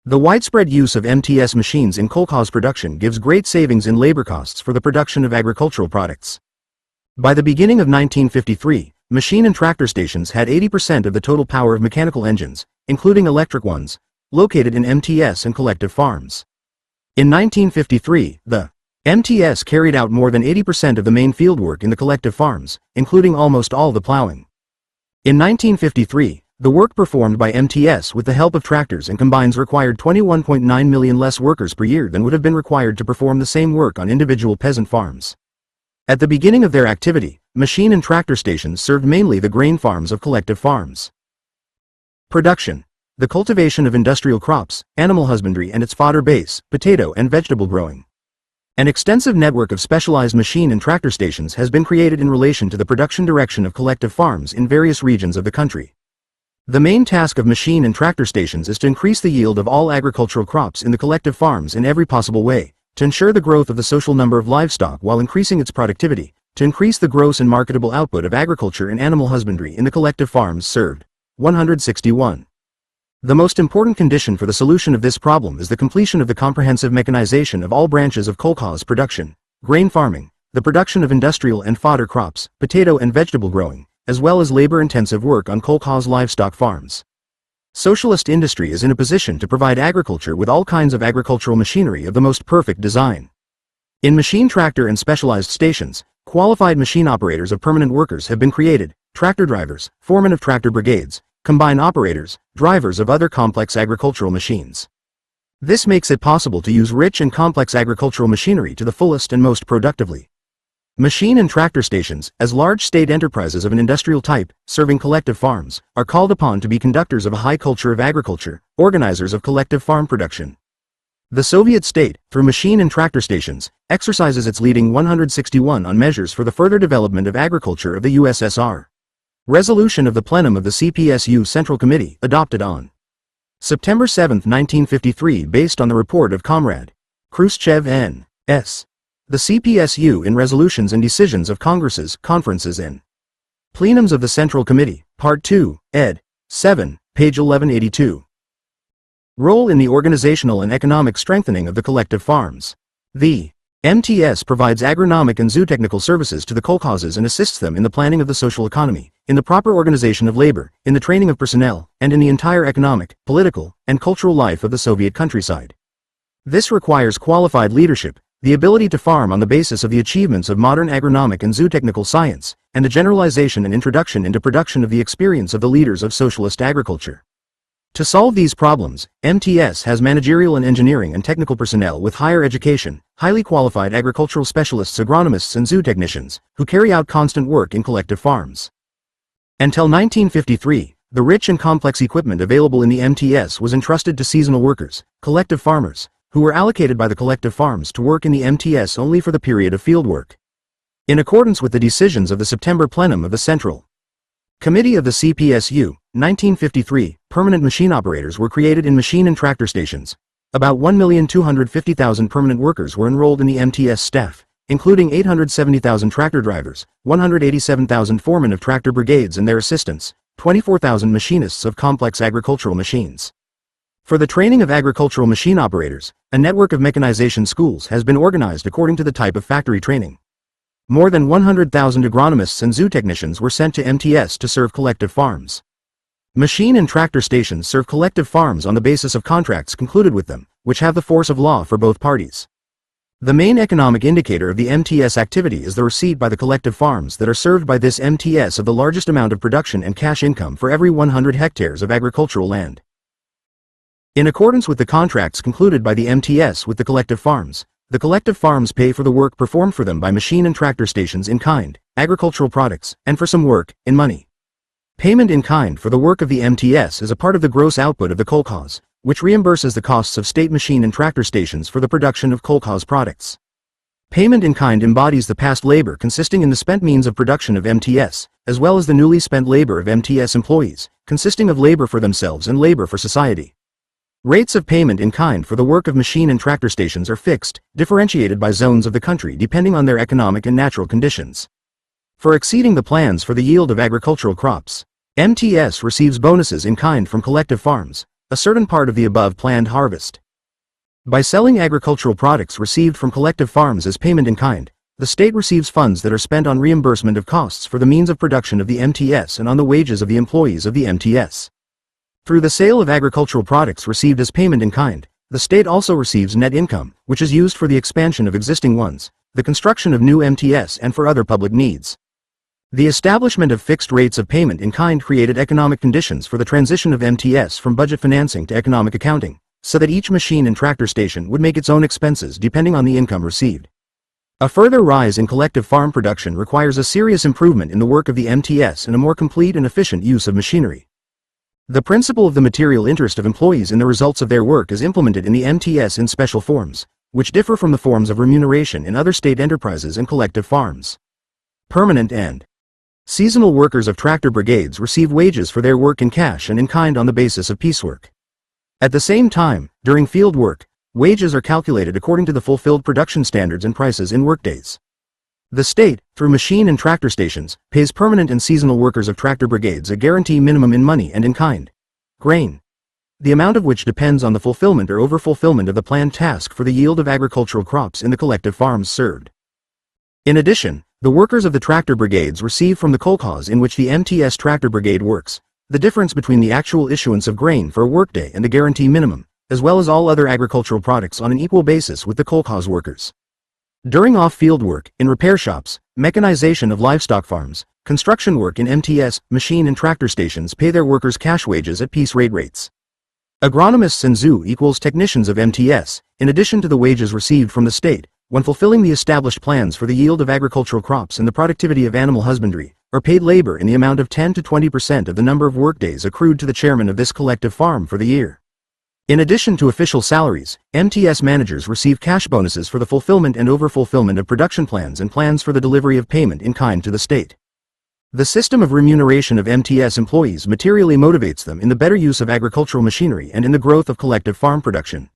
[SPEAKER 1] The widespread use of MTS machines in kolkhoz production gives great savings in labor costs for the production of agricultural products. By the beginning of 1953, machine and tractor stations had 80% of the total power of mechanical engines, including electric ones, located in MTS and collective farms. In 1953, the MTS carried out more than 80% of the main fieldwork in the collective farms, including almost all the plowing. In 1953, the work performed by MTS with the help of tractors and combines required 21.9 million less workers per year than would have been required to perform the same work on individual peasant farms. At the beginning of their activity, machine and tractor stations served mainly the grain farms of collective farms. Production: the cultivation of industrial crops, animal husbandry and its fodder base, potato and vegetable growing. An extensive network of specialized machine and tractor stations has been created in relation to the production direction of collective farms in various regions of the country. The main task of machine and tractor stations is to increase the yield of all agricultural crops in the collective farms in every possible way, to ensure the growth of the social number of livestock while increasing its productivity, to increase the gross and marketable output of agriculture and animal husbandry in the collective farms served. 161. The most important condition for the solution of this problem is the completion of the comprehensive mechanization of all branches of kolkhoz production, grain farming, the production of industrial and fodder crops, potato and vegetable growing, as well as labor-intensive work on kolkhoz livestock farms. Socialist industry is in a position to provide agriculture with all kinds of agricultural machinery of the most perfect design. In machine tractor and specialized stations, qualified machine operators of permanent workers have been created, tractor drivers, foremen of tractor brigades, combine operators, drivers of other complex agricultural machines. This makes it possible to use rich and complex agricultural machinery to the fullest and most productively. Machine and tractor stations, as large state enterprises of an industrial type, serving collective farms, are called upon to be conductors of a high culture of agriculture, organizers of collective farm production. The Soviet state, through machine and tractor stations, exercises its leading 161 on measures for the further development of agriculture of the USSR. Resolution of the Plenum of the CPSU Central Committee, adopted on September 7, 1953, based on the report of Comrade Khrushchev N.S. The CPSU in resolutions and decisions of Congresses, conferences and plenums of the Central Committee, Part 2, ed. 7, page 1182. Role in the organizational and economic strengthening of the collective farms. The MTS provides agronomic and zootechnical services to the kolkhozes and assists them in the planning of the social economy, in the proper organization of labor, in the training of personnel, and in the entire economic, political, and cultural life of the Soviet countryside. This requires qualified leadership, the ability to farm on the basis of the achievements of modern agronomic and zootechnical science, and a generalization and introduction into production of the experience of the leaders of socialist agriculture. To solve these problems, MTS has managerial and engineering and technical personnel with higher education, highly qualified agricultural specialists, agronomists and zootechnicians, who carry out constant work in collective farms. Until 1953, the rich and complex equipment available in the MTS was entrusted to seasonal workers, collective farmers, who were allocated by the collective farms to work in the MTS only for the period of field work. In accordance with the decisions of the September Plenum of the Central Committee of the CPSU, 1953, permanent machine operators were created in machine and tractor stations. About 1,250,000 permanent workers were enrolled in the MTS staff, including 870,000 tractor drivers, 187,000 foremen of tractor brigades and their assistants, 24,000 machinists of complex agricultural machines. For the training of agricultural machine operators, a network of mechanization schools has been organized according to the type of factory training. More than 100,000 agronomists and zootechnicians were sent to MTS to serve collective farms. Machine and tractor stations serve collective farms on the basis of contracts concluded with them, which have the force of law for both parties. The main economic indicator of the MTS activity is the receipt by the collective farms that are served by this MTS of the largest amount of production and cash income for every 100 hectares of agricultural land. In accordance with the contracts concluded by the MTS with the collective farms pay for the work performed for them by machine and tractor stations in kind, agricultural products, and for some work, in money. Payment in kind for the work of the MTS is a part of the gross output of the kolkhoz, which reimburses the costs of state machine and tractor stations for the production of kolkhoz products. Payment in kind embodies the past labor consisting in the spent means of production of MTS, as well as the newly spent labor of MTS employees, consisting of labor for themselves and labor for society. Rates of payment in kind for the work of machine and tractor stations are fixed, differentiated by zones of the country depending on their economic and natural conditions. For exceeding the plans for the yield of agricultural crops, MTS receives bonuses in kind from collective farms, a certain part of the above planned harvest. By selling agricultural products received from collective farms as payment in kind, the state receives funds that are spent on reimbursement of costs for the means of production of the MTS and on the wages of the employees of the MTS. Through the sale of agricultural products received as payment in kind, the state also receives net income, which is used for the expansion of existing ones, the construction of new MTS and for other public needs. The establishment of fixed rates of payment in kind created economic conditions for the transition of MTS from budget financing to economic accounting, so that each machine and tractor station would make its own expenses depending on the income received. A further rise in collective farm production requires a serious improvement in the work of the MTS and a more complete and efficient use of machinery. The principle of the material interest of employees in the results of their work is implemented in the MTS in special forms, which differ from the forms of remuneration in other state enterprises and collective farms. Permanent and seasonal workers of tractor brigades receive wages for their work in cash and in kind on the basis of piecework. At the same time, during field work, wages are calculated according to the fulfilled production standards and prices in workdays. The state, through machine and tractor stations, pays permanent and seasonal workers of tractor brigades a guarantee minimum in money and in kind, grain, the amount of which depends on the fulfillment or over-fulfillment of the planned task for the yield of agricultural crops in the collective farms served. In addition, the workers of the tractor brigades receive from the kolkhoz in which the MTS tractor brigade works, the difference between the actual issuance of grain for a workday and the guarantee minimum, as well as all other agricultural products on an equal basis with the kolkhoz workers. During off-field work, in repair shops, mechanization of livestock farms, construction work in MTS, machine and tractor stations pay their workers cash wages at piece rate rates. Agronomists and zoo equals technicians of MTS, in addition to the wages received from the state, when fulfilling the established plans for the yield of agricultural crops and the productivity of animal husbandry, are paid labor in the amount of 10 to 20% of the number of workdays accrued to the chairman of this collective farm for the year. In addition to official salaries, MTS managers receive cash bonuses for the fulfillment and over-fulfillment of production plans and plans for the delivery of payment in kind to the state. The system of remuneration of MTS employees materially motivates them in the better use of agricultural machinery and in the growth of collective farm production.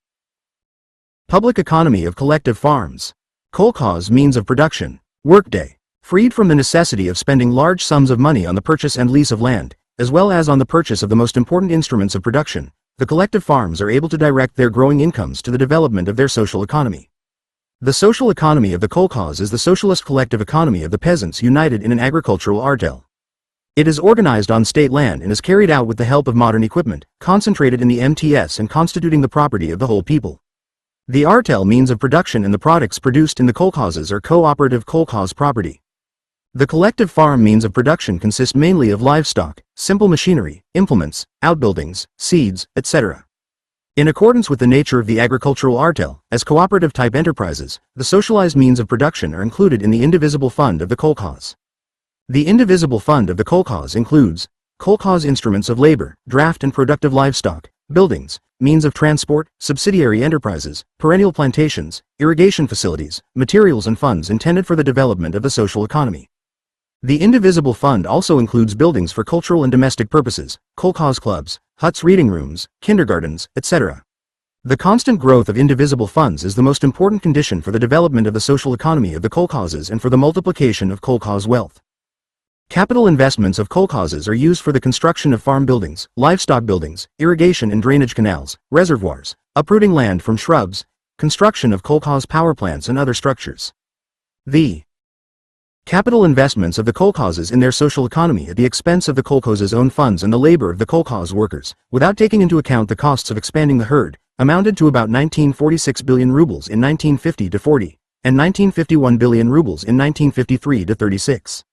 [SPEAKER 1] Public economy of collective farms. Kolkhoz means of production, workday, freed from the necessity of spending large sums of money on the purchase and lease of land, as well as on the purchase of the most important instruments of production. The collective farms are able to direct their growing incomes to the development of their social economy. The social economy of the kolkhoz is the socialist collective economy of the peasants united in an agricultural artel. It is organized on state land and is carried out with the help of modern equipment, concentrated in the MTS and constituting the property of the whole people. The artel means of production and the products produced in the kolkhozes are cooperative kolkhoz property. The collective farm means of production consist mainly of livestock, simple machinery, implements, outbuildings, seeds, etc. In accordance with the nature of the agricultural artel, as cooperative-type enterprises, the socialized means of production are included in the indivisible fund of the kolkhoz. The indivisible fund of the kolkhoz includes kolkhoz instruments of labor, draft and productive livestock, buildings, means of transport, subsidiary enterprises, perennial plantations, irrigation facilities, materials and funds intended for the development of the social economy. The indivisible fund also includes buildings for cultural and domestic purposes, kolkhoz clubs, huts, reading rooms, kindergartens, etc. The constant growth of indivisible funds is the most important condition for the development of the social economy of the kolkhozes and for the multiplication of kolkhoz wealth. Capital investments of kolkhozes are used for the construction of farm buildings, livestock buildings, irrigation and drainage canals, reservoirs, uprooting land from shrubs, construction of kolkhoz power plants and other structures. The capital investments of the kolkhozes in their social economy at the expense of the kolkhoz's own funds and the labor of the kolkhoz workers, without taking into account the costs of expanding the herd, amounted to about 1946 billion rubles in 1950-40, and 1951 billion rubles in 1953-36.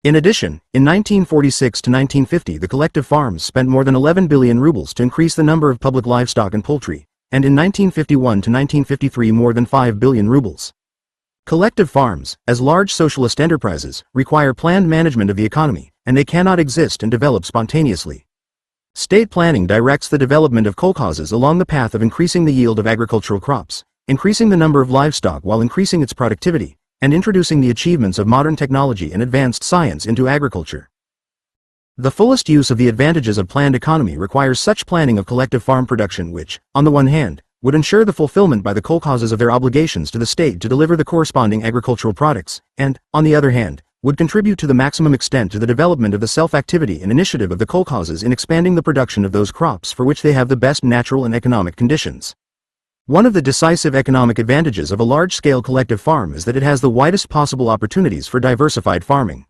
[SPEAKER 1] In addition, in 1946-1950 the collective farms spent more than 11 billion rubles to increase the number of public livestock and poultry, and in 1951-1953 more than 5 billion rubles. Collective farms, as large socialist enterprises, require planned management of the economy, and they cannot exist and develop spontaneously. State planning directs the development of kolkhozes along the path of increasing the yield of agricultural crops, increasing the number of livestock while increasing its productivity, and introducing the achievements of modern technology and advanced science into agriculture. The fullest use of the advantages of planned economy requires such planning of collective farm production which, on the one hand, would ensure the fulfillment by the kolkhozes of their obligations to the state to deliver the corresponding agricultural products, and, on the other hand, would contribute to the maximum extent to the development of the self-activity and initiative of the kolkhozes in expanding the production of those crops for which they have the best natural and economic conditions. One of the decisive economic advantages of a large-scale collective farm is that it has the widest possible opportunities for diversified farming.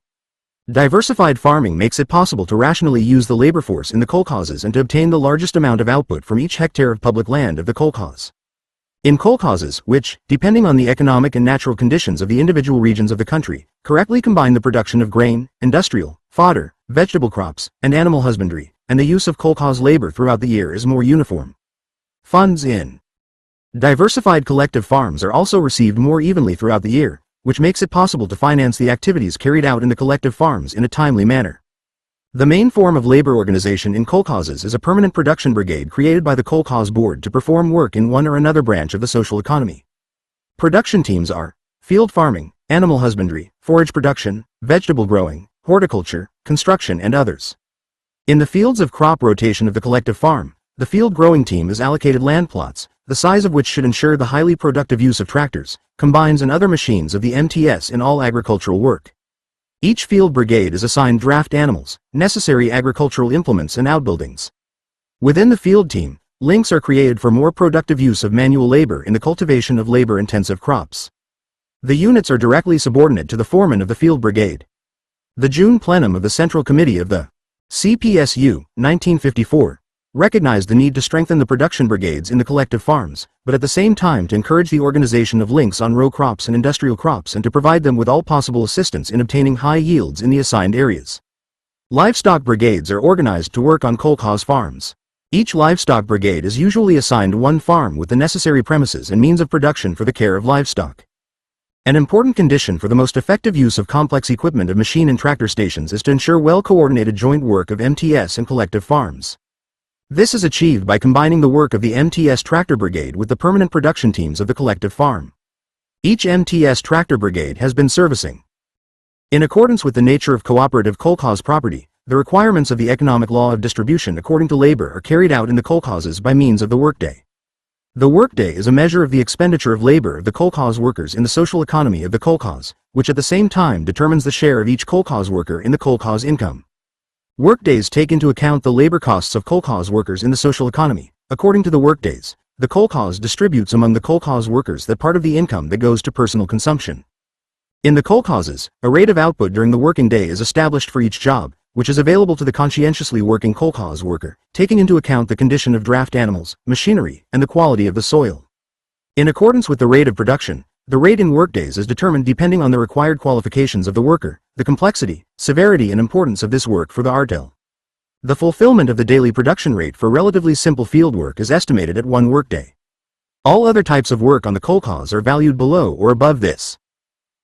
[SPEAKER 1] Diversified farming makes it possible to rationally use the labor force in the kolkhozes and to obtain the largest amount of output from each hectare of public land of the kolkhoz. In kolkhozes, which, depending on the economic and natural conditions of the individual regions of the country, correctly combine the production of grain, industrial, fodder, vegetable crops, and animal husbandry, and the use of kolkhoz labor throughout the year is more uniform. Funds in diversified collective farms are also received more evenly throughout the year, which makes it possible to finance the activities carried out in the collective farms in a timely manner. The main form of labor organization in kolkhozes is a permanent production brigade created by the kolkhoz board to perform work in one or another branch of the social economy. Production teams are field farming, animal husbandry, forage production, vegetable growing, horticulture, construction and others. In the fields of crop rotation of the collective farm, the field growing team is allocated land plots, the size of which should ensure the highly productive use of tractors, combines and other machines of the MTS in all agricultural work. Each field brigade is assigned draft animals, necessary agricultural implements and outbuildings. Within the field team, links are created for more productive use of manual labor in the cultivation of labor-intensive crops. The units are directly subordinate to the foreman of the field brigade. The June plenum of the Central Committee of the CPSU, 1954, recognized the need to strengthen the production brigades in the collective farms, but at the same time to encourage the organization of links on row crops and industrial crops and to provide them with all possible assistance in obtaining high yields in the assigned areas. Livestock brigades are organized to work on kolkhoz farms. Each livestock brigade is usually assigned one farm with the necessary premises and means of production for the care of livestock. An important condition for the most effective use of complex equipment of machine and tractor stations is to ensure well-coordinated joint work of MTS and collective farms. This is achieved by combining the work of the MTS tractor brigade with the permanent production teams of the collective farm. Each MTS tractor brigade has been servicing. In accordance with the nature of cooperative kolkhoz property, the requirements of the economic law of distribution according to labor are carried out in the kolkhozes by means of the workday. The workday is a measure of the expenditure of labor of the kolkhoz workers in the social economy of the kolkhoz, which at the same time determines the share of each kolkhoz worker in the kolkhoz income. Workdays take into account the labor costs of kolkhoz workers in the social economy. According to the workdays, the kolkhoz distributes among the kolkhoz workers that part of the income that goes to personal consumption. In the kolkhozes, a rate of output during the working day is established for each job, which is available to the conscientiously working kolkhoz worker, taking into account the condition of draft animals, machinery, and the quality of the soil. In accordance with the rate of production, the rate in workdays is determined depending on the required qualifications of the worker, the complexity, severity and importance of this work for the artel. The fulfillment of the daily production rate for relatively simple field work is estimated at one workday. All other types of work on the kolkhoz are valued below or above this.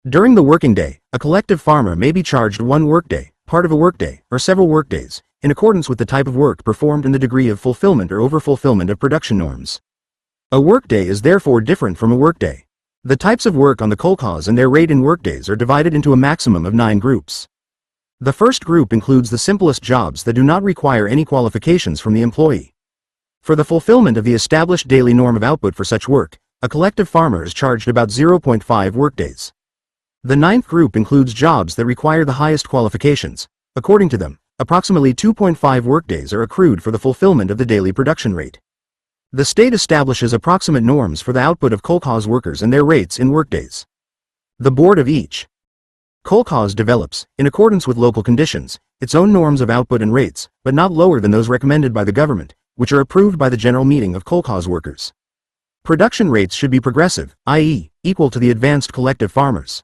[SPEAKER 1] During the working day, a collective farmer may be charged one workday, part of a workday, or several workdays, in accordance with the type of work performed and the degree of fulfillment or overfulfillment of production norms. A workday is therefore different from a workday. The types of work on the kolkhoz and their rate in workdays are divided into a maximum of 9 groups. The first group includes the simplest jobs that do not require any qualifications from the employee. For the fulfillment of the established daily norm of output for such work, a collective farmer is charged about 0.5 workdays. The ninth group includes jobs that require the highest qualifications. According to them, approximately 2.5 workdays are accrued for the fulfillment of the daily production rate. The state establishes approximate norms for the output of kolkhoz workers and their rates in workdays. The board of each kolkhoz develops, in accordance with local conditions, its own norms of output and rates, but not lower than those recommended by the government, which are approved by the general meeting of kolkhoz workers. Production rates should be progressive, i.e., equal to the advanced collective farmers.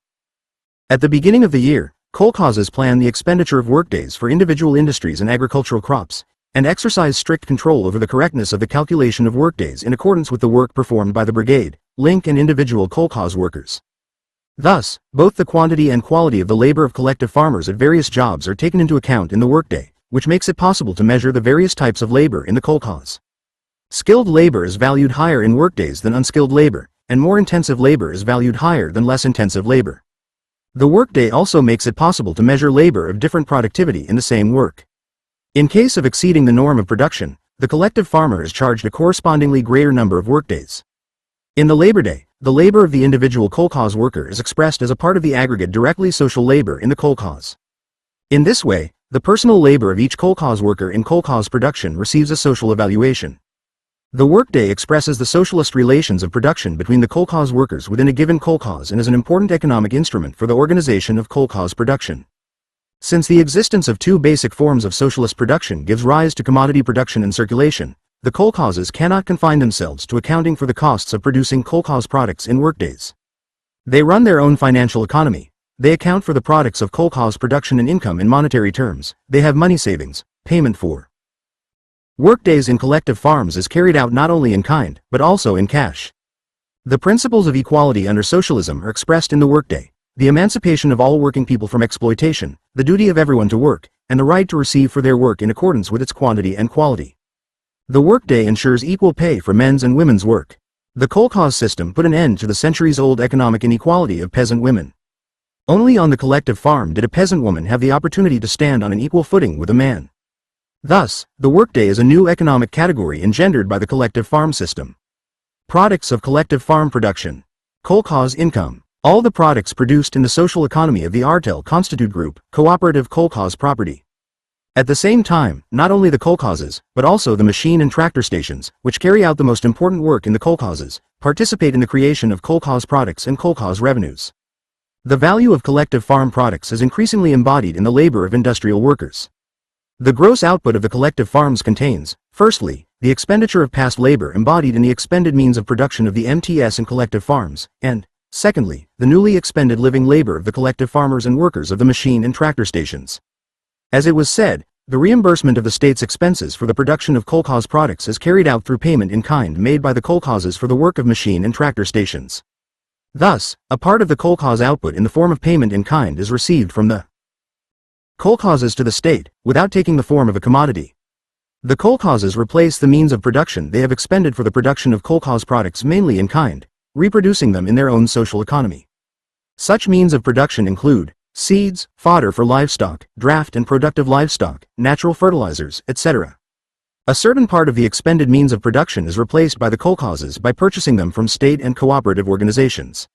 [SPEAKER 1] At the beginning of the year, kolkhozes plan the expenditure of workdays for individual industries and agricultural crops, and exercise strict control over the correctness of the calculation of workdays in accordance with the work performed by the brigade, link and individual kolkhoz workers. Thus, both the quantity and quality of the labor of collective farmers at various jobs are taken into account in the workday, which makes it possible to measure the various types of labor in the kolkhoz. Skilled labor is valued higher in workdays than unskilled labor, and more intensive labor is valued higher than less intensive labor. The workday also makes it possible to measure labor of different productivity in the same work. In case of exceeding the norm of production, the collective farmer is charged a correspondingly greater number of workdays. In the labor day, the labor of the individual kolkhoz worker is expressed as a part of the aggregate directly social labor in the kolkhoz. In this way, the personal labor of each kolkhoz worker in kolkhoz production receives a social evaluation. The workday expresses the socialist relations of production between the kolkhoz workers within a given kolkhoz and is an important economic instrument for the organization of kolkhoz production. Since the existence of two basic forms of socialist production gives rise to commodity production and circulation, the kolkhozes cannot confine themselves to accounting for the costs of producing kolkhoz products in workdays. They run their own financial economy. They account for the products of kolkhoz production and income in monetary terms. They have money savings, payment for workdays in collective farms is carried out not only in kind, but also in cash. The principles of equality under socialism are expressed in the workday. the emancipation of all working people from exploitation, the duty of everyone to work, and the right to receive for their work in accordance with its quantity and quality. The workday ensures equal pay for men's and women's work. The kolkhoz system put an end to the centuries-old economic inequality of peasant women. Only on the collective farm did a peasant woman have the opportunity to stand on an equal footing with a man. Thus, the workday is a new economic category engendered by the collective farm system. Products of collective farm production. Kolkhoz income. All the products produced in the social economy of the artel constitute group, cooperative kolkhoz property. At the same time, not only the kolkhozes, but also the machine and tractor stations, which carry out the most important work in the kolkhozes, participate in the creation of kolkhoz products and kolkhoz revenues. The value of collective farm products is increasingly embodied in the labor of industrial workers. The gross output of the collective farms contains, firstly, the expenditure of past labor embodied in the expended means of production of the MTS and collective farms, and, secondly, the newly expended living labor of the collective farmers and workers of the machine and tractor stations. As it was said, the reimbursement of the state's expenses for the production of kolkhoz products is carried out through payment in kind made by the kolkhozes for the work of machine and tractor stations. Thus, a part of the kolkhoz output in the form of payment in kind is received from the kolkhozes to the state, without taking the form of a commodity. The kolkhozes replace the means of production they have expended for the production of kolkhoz products mainly in kind, reproducing them in their own social economy. Such means of production include seeds, fodder for livestock, draft and productive livestock, natural fertilizers, etc. A certain part of the expended means of production is replaced by the kolkhozes by purchasing them from state and cooperative organizations.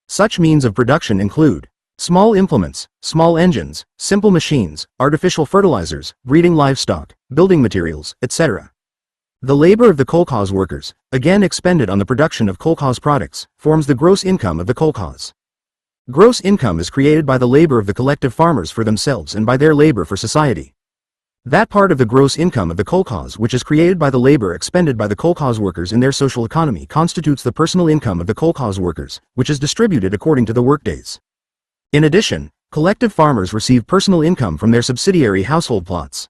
[SPEAKER 1] Such means of production include small implements, small engines, simple machines, artificial fertilizers, breeding livestock, building materials, etc. The labor of the kolkhoz workers, again expended on the production of kolkhoz products, forms the gross income of the kolkhoz. Gross income is created by the labor of the collective farmers for themselves and by their labor for society. That part of the gross income of the kolkhoz which is created by the labor expended by the kolkhoz workers in their social economy constitutes the personal income of the kolkhoz workers, which is distributed according to the workdays. In addition, collective farmers receive personal income from their subsidiary household plots.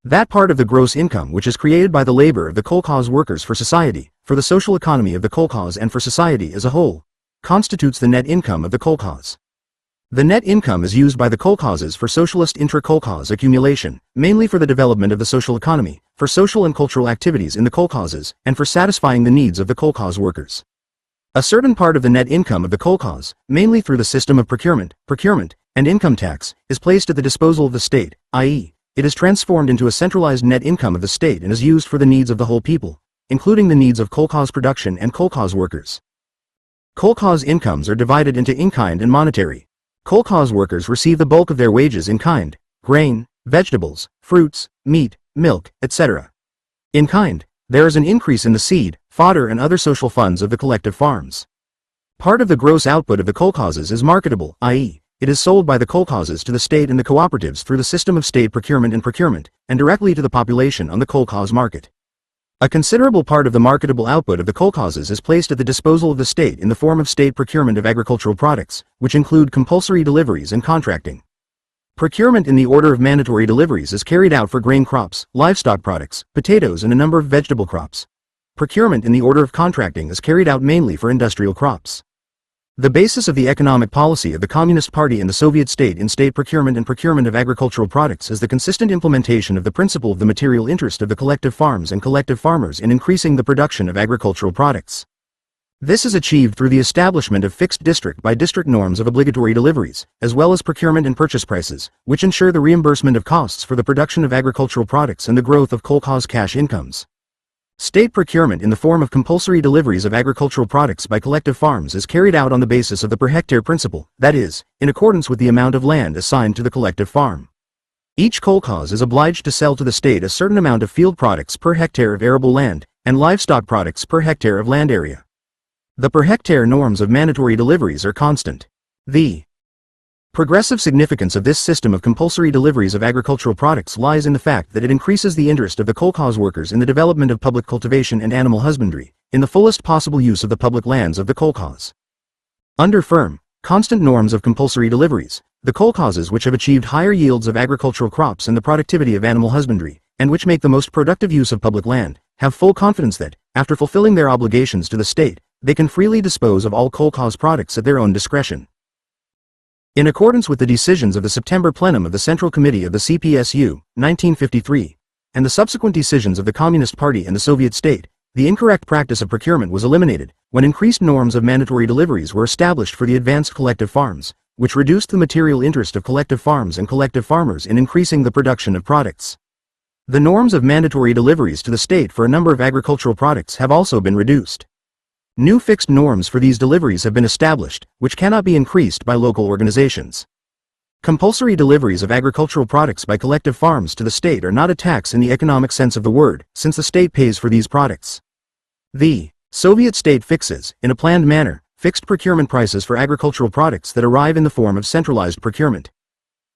[SPEAKER 1] That part of the gross income which is created by the labor of the kolkhoz workers for society, for the social economy of the kolkhoz and for society as a whole, constitutes the net income of the kolkhoz. The net income is used by the kolkhozes for socialist intra-kolkhoz accumulation, mainly for the development of the social economy, for social and cultural activities in the kolkhozes, and for satisfying the needs of the kolkhoz workers. A certain part of the net income of the kolkhoz, mainly through the system of procurement, and income tax, is placed at the disposal of the state, i.e., it is transformed into a centralized net income of the state and is used for the needs of the whole people, including the needs of kolkhoz production and kolkhoz workers. Kolkhoz incomes are divided into in-kind and monetary. Kolkhoz workers receive the bulk of their wages in kind, grain, vegetables, fruits, meat, milk, etc. In kind, there is an increase in the seed, fodder and other social funds of the collective farms. Part of the gross output of the kolkhozes is marketable, i.e., it is sold by the kolkhozes to the state and the cooperatives through the system of state procurement, and directly to the population on the kolkhoz market. A considerable part of the marketable output of the kolkhozes is placed at the disposal of the state in the form of state procurement of agricultural products, which include compulsory deliveries and contracting. Procurement in the order of mandatory deliveries is carried out for grain crops, livestock products, potatoes and a number of vegetable crops. Procurement in the order of contracting is carried out mainly for industrial crops. The basis of the economic policy of the Communist Party and the Soviet state in state procurement and procurement of agricultural products is the consistent implementation of the principle of the material interest of the collective farms and collective farmers in increasing the production of agricultural products. This is achieved through the establishment of fixed district-by-district norms of obligatory deliveries, as well as procurement and purchase prices, which ensure the reimbursement of costs for the production of agricultural products and the growth of kolkhoz cash incomes. State procurement in the form of compulsory deliveries of agricultural products by collective farms is carried out on the basis of the per hectare principle, that is, in accordance with the amount of land assigned to the collective farm. Each kolkhoz is obliged to sell to the state a certain amount of field products per hectare of arable land, and livestock products per hectare of land area. The per hectare norms of mandatory deliveries are constant. The progressive significance of this system of compulsory deliveries of agricultural products lies in the fact that it increases the interest of the kolkhoz workers in the development of public cultivation and animal husbandry, in the fullest possible use of the public lands of the kolkhoz. Under firm, constant norms of compulsory deliveries, the kolkhozes which have achieved higher yields of agricultural crops and the productivity of animal husbandry, and which make the most productive use of public land, have full confidence that, after fulfilling their obligations to the state, they can freely dispose of all kolkhoz products at their own discretion. In accordance with the decisions of the September plenum of the Central Committee of the CPSU, 1953, and the subsequent decisions of the Communist Party and the Soviet state, the incorrect practice of procurement was eliminated when increased norms of mandatory deliveries were established for the advanced collective farms, which reduced the material interest of collective farms and collective farmers in increasing the production of products. The norms of mandatory deliveries to the state for a number of agricultural products have also been reduced. New fixed norms for these deliveries have been established, which cannot be increased by local organizations. Compulsory deliveries of agricultural products by collective farms to the state are not a tax in the economic sense of the word, since the state pays for these products. The Soviet state fixes, in a planned manner, fixed procurement prices for agricultural products that arrive in the form of centralized procurement.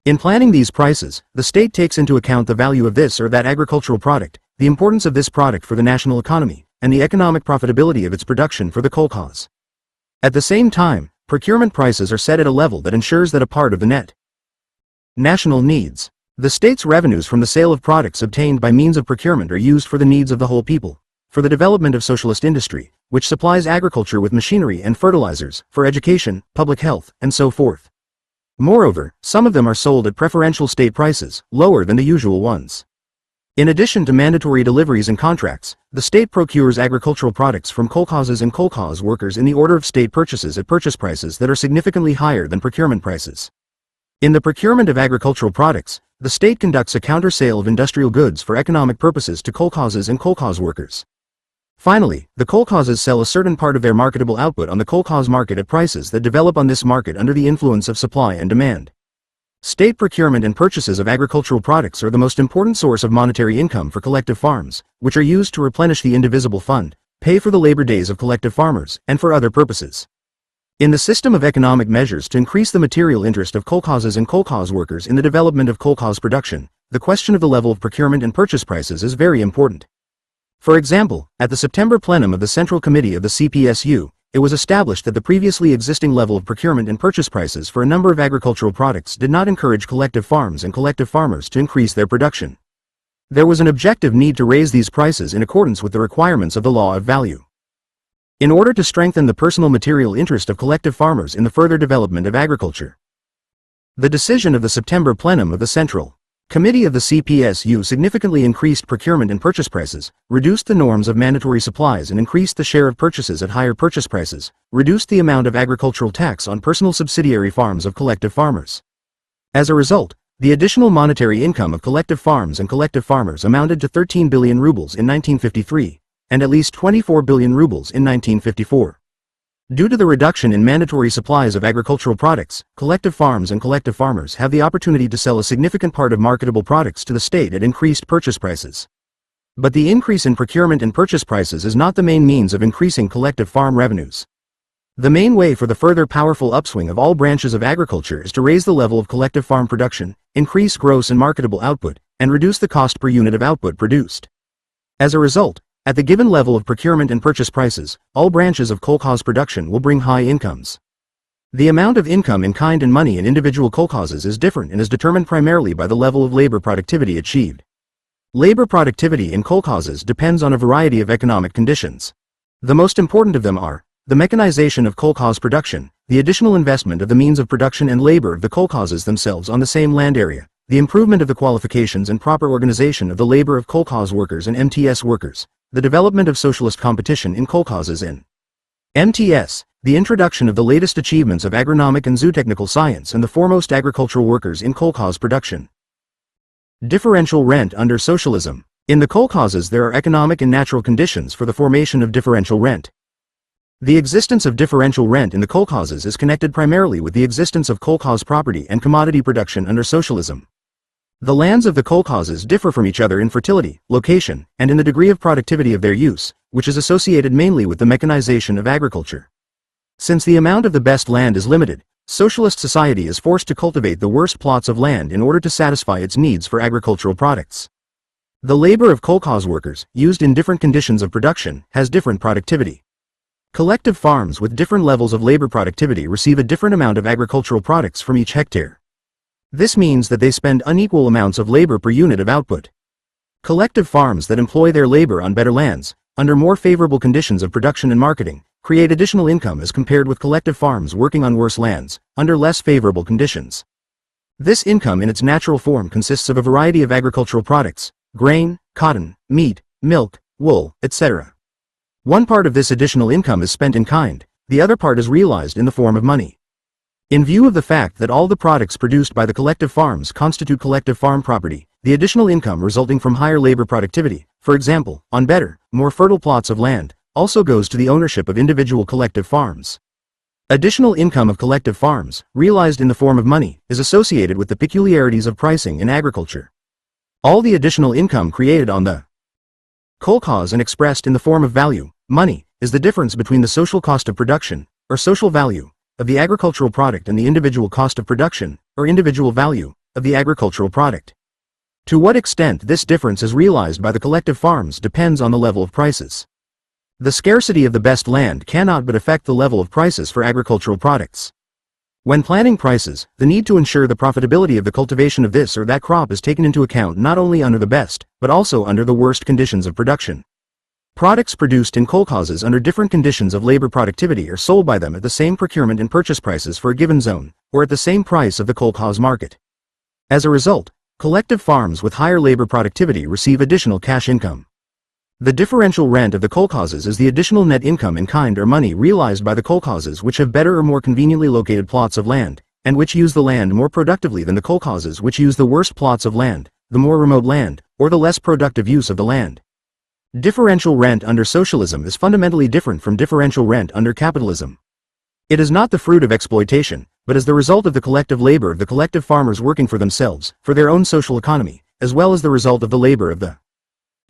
[SPEAKER 1] In planning these prices, the state takes into account the value of this or that agricultural product, the importance of this product for the national economy, and the economic profitability of its production for the kolkhoz. At the same time, procurement prices are set at a level that ensures that a part of the net national needs, the state's revenues from the sale of products obtained by means of procurement are used for the needs of the whole people, for the development of socialist industry, which supplies agriculture with machinery and fertilizers, for education, public health, and so forth. Moreover, some of them are sold at preferential state prices, lower than the usual ones. In addition to mandatory deliveries and contracts, the state procures agricultural products from kolkhozes and kolkhoz workers in the order of state purchases at purchase prices that are significantly higher than procurement prices. In the procurement of agricultural products, the state conducts a counter-sale of industrial goods for economic purposes to kolkhozes and kolkhoz workers. Finally, the kolkhozes sell a certain part of their marketable output on the kolkhoz market at prices that develop on this market under the influence of supply and demand. State procurement and purchases of agricultural products are the most important source of monetary income for collective farms, which are used to replenish the indivisible fund, pay for the labor days of collective farmers, and for other purposes. In the system of economic measures to increase the material interest of kolkhozes and kolkhoz workers in the development of kolkhoz production, the question of the level of procurement and purchase prices is very important. For example, at the September plenum of the Central Committee of the CPSU, it was established that the previously existing level of procurement and purchase prices for a number of agricultural products did not encourage collective farms and collective farmers to increase their production. There was an objective need to raise these prices in accordance with the requirements of the law of value. In order to strengthen the personal material interest of collective farmers in the further development of agriculture. The decision of the September plenum of the Central Committee of the CPSU significantly increased procurement and purchase prices, reduced the norms of mandatory supplies and increased the share of purchases at higher purchase prices, reduced the amount of agricultural tax on personal subsidiary farms of collective farmers. As a result, the additional monetary income of collective farms and collective farmers amounted to 13 billion rubles in 1953, and at least 24 billion rubles in 1954. Due to the reduction in mandatory supplies of agricultural products, collective farms and collective farmers have the opportunity to sell a significant part of marketable products to the state at increased purchase prices. But the increase in procurement and purchase prices is not the main means of increasing collective farm revenues. The main way for the further powerful upswing of all branches of agriculture is to raise the level of collective farm production, increase gross and marketable output, and reduce the cost per unit of output produced. As a result, at the given level of procurement and purchase prices, all branches of kolkhoz production will bring high incomes. The amount of income in kind and money in individual kolkhozes is different and is determined primarily by the level of labor productivity achieved. Labor productivity in kolkhozes depends on a variety of economic conditions. The most important of them are the mechanization of kolkhoz production, the additional investment of the means of production and labor of the kolkhozes themselves on the same land area, the improvement of the qualifications and proper organization of the labor of kolkhoz workers and MTS workers, the development of socialist competition in kolkhozes in MTS, the introduction of the latest achievements of agronomic and zootechnical science and the foremost agricultural workers in kolkhoz production. Differential rent under socialism. In the kolkhozes there are economic and natural conditions for the formation of differential rent. The existence of differential rent in the kolkhozes is connected primarily with the existence of kolkhoz property and commodity production under socialism. The lands of the kolkhozes differ from each other in fertility, location, and in the degree of productivity of their use, which is associated mainly with the mechanization of agriculture. Since the amount of the best land is limited, socialist society is forced to cultivate the worst plots of land in order to satisfy its needs for agricultural products. The labor of kolkhoz workers, used in different conditions of production, has different productivity. Collective farms with different levels of labor productivity receive a different amount of agricultural products from each hectare. This means that they spend unequal amounts of labor per unit of output. Collective farms that employ their labor on better lands, under more favorable conditions of production and marketing, create additional income as compared with collective farms working on worse lands, under less favorable conditions. This income in its natural form consists of a variety of agricultural products: grain, cotton, meat, milk, wool, etc. One part of this additional income is spent in kind, the other part is realized in the form of money. In view of the fact that all the products produced by the collective farms constitute collective farm property, the additional income resulting from higher labor productivity, for example, on better, more fertile plots of land, also goes to the ownership of individual collective farms. Additional income of collective farms, realized in the form of money, is associated with the peculiarities of pricing in agriculture. All the additional income created on the kolkhoz and expressed in the form of value, money, is the difference between the social cost of production, or social value, of the agricultural product and the individual cost of production, or individual value, of the agricultural product. To what extent this difference is realized by the collective farms depends on the level of prices. The scarcity of the best land cannot but affect the level of prices for agricultural products. When planning prices, the need to ensure the profitability of the cultivation of this or that crop is taken into account not only under the best, but also under the worst conditions of production. Products produced in kolkhozes under different conditions of labor productivity are sold by them at the same procurement and purchase prices for a given zone, or at the same price of the kolkhoz market. As a result, collective farms with higher labor productivity receive additional cash income. The differential rent of the kolkhozes is the additional net income in kind or money realized by the kolkhozes which have better or more conveniently located plots of land, and which use the land more productively than the kolkhozes which use the worst plots of land, the more remote land, or the less productive use of the land. Differential rent under socialism is fundamentally different from differential rent under capitalism. It is not the fruit of exploitation, but is the result of the collective labor of the collective farmers working for themselves, for their own social economy, as well as the result of the labor of the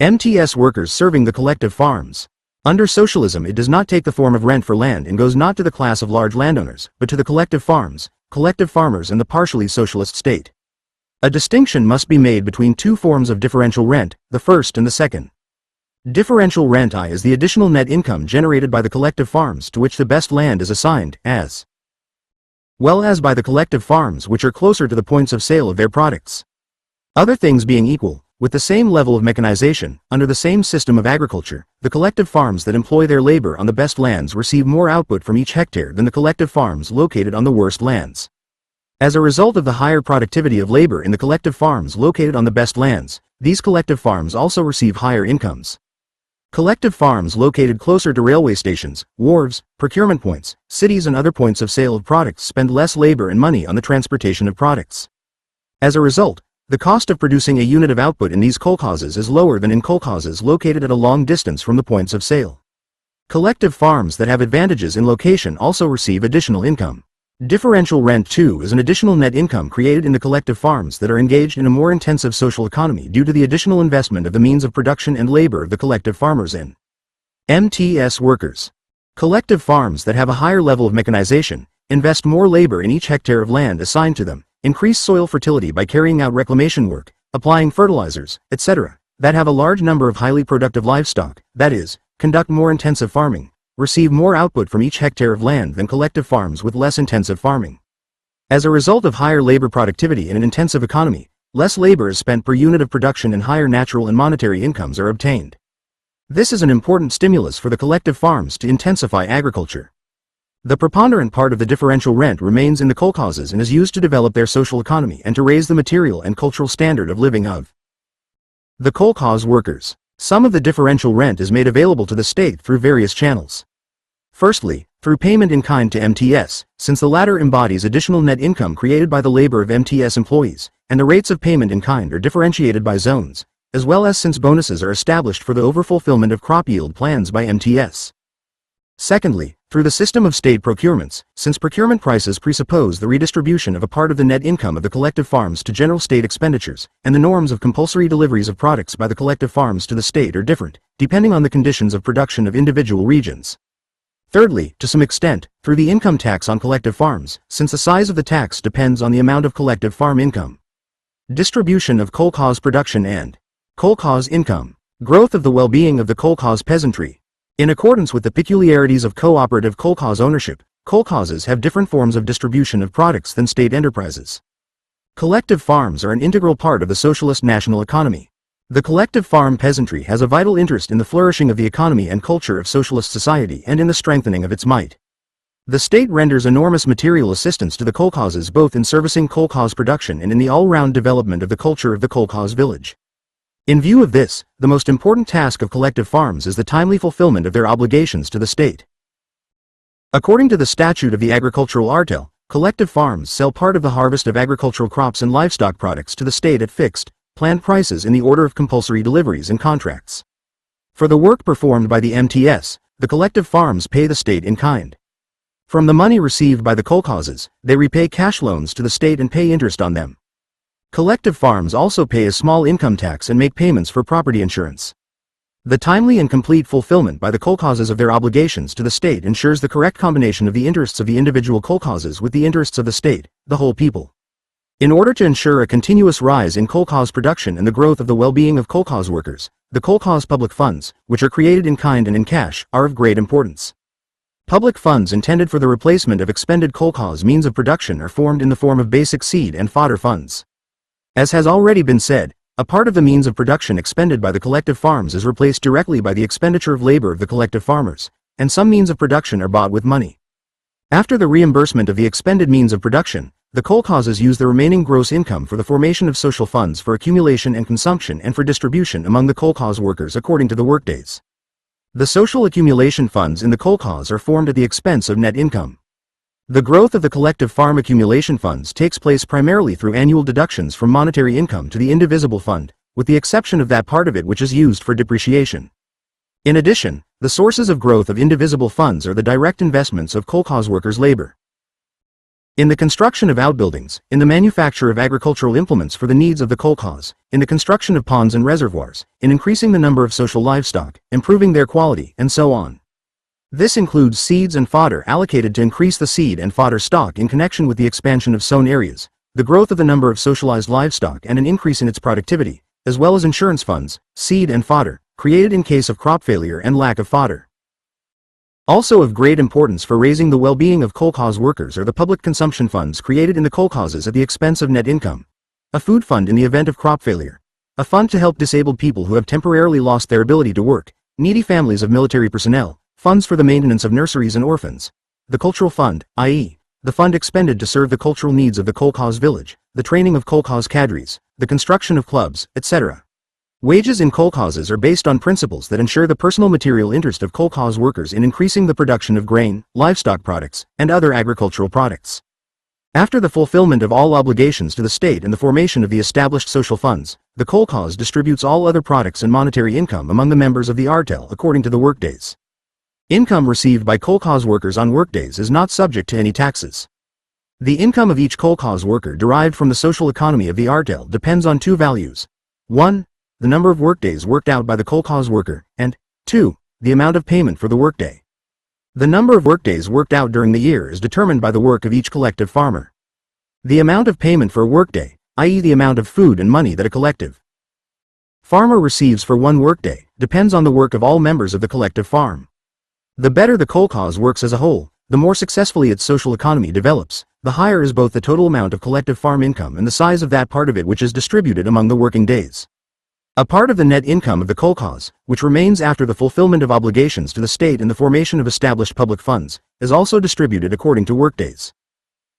[SPEAKER 1] MTS workers serving the collective farms. Under socialism it does not take the form of rent for land and goes not to the class of large landowners, but to the collective farms, collective farmers and the partially socialist state. A distinction must be made between two forms of differential rent, the first and the second. Differential rent I is the additional net income generated by the collective farms to which the best land is assigned, as well as by the collective farms which are closer to the points of sale of their products. Other things being equal, with the same level of mechanization, under the same system of agriculture, the collective farms that employ their labor on the best lands receive more output from each hectare than the collective farms located on the worst lands. As a result of the higher productivity of labor in the collective farms located on the best lands, these collective farms also receive higher incomes. Collective farms located closer to railway stations, wharves, procurement points, cities and other points of sale of products spend less labor and money on the transportation of products. As a result, the cost of producing a unit of output in these kolkhozes is lower than in kolkhozes located at a long distance from the points of sale. Collective farms that have advantages in location also receive additional income. Differential rent too is an additional net income created in the collective farms that are engaged in a more intensive social economy due to the additional investment of the means of production and labor of the collective farmers in MTS workers. Collective farms that have a higher level of mechanization, invest more labor in each hectare of land assigned to them, increase soil fertility by carrying out reclamation work, applying fertilizers, etc., that have a large number of highly productive livestock, that is, conduct more intensive farming, receive more output from each hectare of land than collective farms with less intensive farming. As a result of higher labor productivity in an intensive economy, less labor is spent per unit of production and higher natural and monetary incomes are obtained. This is an important stimulus for the collective farms to intensify agriculture. The preponderant part of the differential rent remains in the kolkhozes and is used to develop their social economy and to raise the material and cultural standard of living of the kolkhoz workers. Some of the differential rent is made available to the state through various channels. Firstly, through payment in kind to MTS, since the latter embodies additional net income created by the labor of MTS employees, and the rates of payment in kind are differentiated by zones, as well as since bonuses are established for the overfulfillment of crop yield plans by MTS. Secondly, through the system of state procurements, since procurement prices presuppose the redistribution of a part of the net income of the collective farms to general state expenditures, and the norms of compulsory deliveries of products by the collective farms to the state are different, depending on the conditions of production of individual regions. Thirdly, to some extent, through the income tax on collective farms, since the size of the tax depends on the amount of collective farm income. Distribution of kolkhoz production and kolkhoz income. Growth of the well-being of the kolkhoz peasantry. In accordance with the peculiarities of cooperative kolkhoz ownership, kolkhozes have different forms of distribution of products than state enterprises. Collective farms are an integral part of the socialist national economy. The collective farm peasantry has a vital interest in the flourishing of the economy and culture of socialist society and in the strengthening of its might. The state renders enormous material assistance to the kolkhozes both in servicing kolkhoz production and in the all-round development of the culture of the kolkhoz village. In view of this, the most important task of collective farms is the timely fulfillment of their obligations to the state. According to the statute of the agricultural artel, collective farms sell part of the harvest of agricultural crops and livestock products to the state at fixed, planned prices in the order of compulsory deliveries and contracts. For the work performed by the MTS, the collective farms pay the state in kind. From the money received by the kolkhozes, they repay cash loans to the state and pay interest on them. Collective farms also pay a small income tax and make payments for property insurance. The timely and complete fulfillment by the kolkhozes of their obligations to the state ensures the correct combination of the interests of the individual kolkhozes with the interests of the state, the whole people. In order to ensure a continuous rise in kolkhoz production and the growth of the well-being of kolkhoz workers, the kolkhoz public funds, which are created in kind and in cash, are of great importance. Public funds intended for the replacement of expended kolkhoz means of production are formed in the form of basic seed and fodder funds. As has already been said, a part of the means of production expended by the collective farms is replaced directly by the expenditure of labor of the collective farmers, and some means of production are bought with money. After the reimbursement of the expended means of production, the kolkhozes use the remaining gross income for the formation of social funds for accumulation and consumption and for distribution among the kolkhoz workers according to the workdays. The social accumulation funds in the kolkhoz are formed at the expense of net income. The growth of the collective farm accumulation funds takes place primarily through annual deductions from monetary income to the indivisible fund, with the exception of that part of it which is used for depreciation. In addition, the sources of growth of indivisible funds are the direct investments of kolkhoz workers' labor. In the construction of outbuildings, in the manufacture of agricultural implements for the needs of the kolkhoz, in the construction of ponds and reservoirs, in increasing the number of social livestock, improving their quality, and so on. This includes seeds and fodder allocated to increase the seed and fodder stock in connection with the expansion of sown areas, the growth of the number of socialized livestock and an increase in its productivity, as well as insurance funds, seed and fodder, created in case of crop failure and lack of fodder. Also of great importance for raising the well-being of kolkhoz workers are the public consumption funds created in the kolkhozes at the expense of net income, a food fund in the event of crop failure, a fund to help disabled people who have temporarily lost their ability to work, needy families of military personnel, funds for the maintenance of nurseries and orphans, the cultural fund, i.e., the fund expended to serve the cultural needs of the kolkhoz village, the training of kolkhoz cadres, the construction of clubs, etc. Wages in kolkhozes are based on principles that ensure the personal material interest of kolkhoz workers in increasing the production of grain, livestock products, and other agricultural products. After the fulfillment of all obligations to the state and the formation of the established social funds, the kolkhoz distributes all other products and monetary income among the members of the artel according to the workdays. Income received by kolkhoz workers on workdays is not subject to any taxes. The income of each kolkhoz worker derived from the social economy of the artel depends on two values. 1. The number of workdays worked out by the kolkhoz worker, and 2. The amount of payment for the workday. The number of workdays worked out during the year is determined by the work of each collective farmer. The amount of payment for a workday, i.e. the amount of food and money that a collective farmer receives for one workday, depends on the work of all members of the collective farm. The better the kolkhoz works as a whole, the more successfully its social economy develops, the higher is both the total amount of collective farm income and the size of that part of it which is distributed among the working days. A part of the net income of the kolkhoz, which remains after the fulfillment of obligations to the state and the formation of established public funds, is also distributed according to workdays.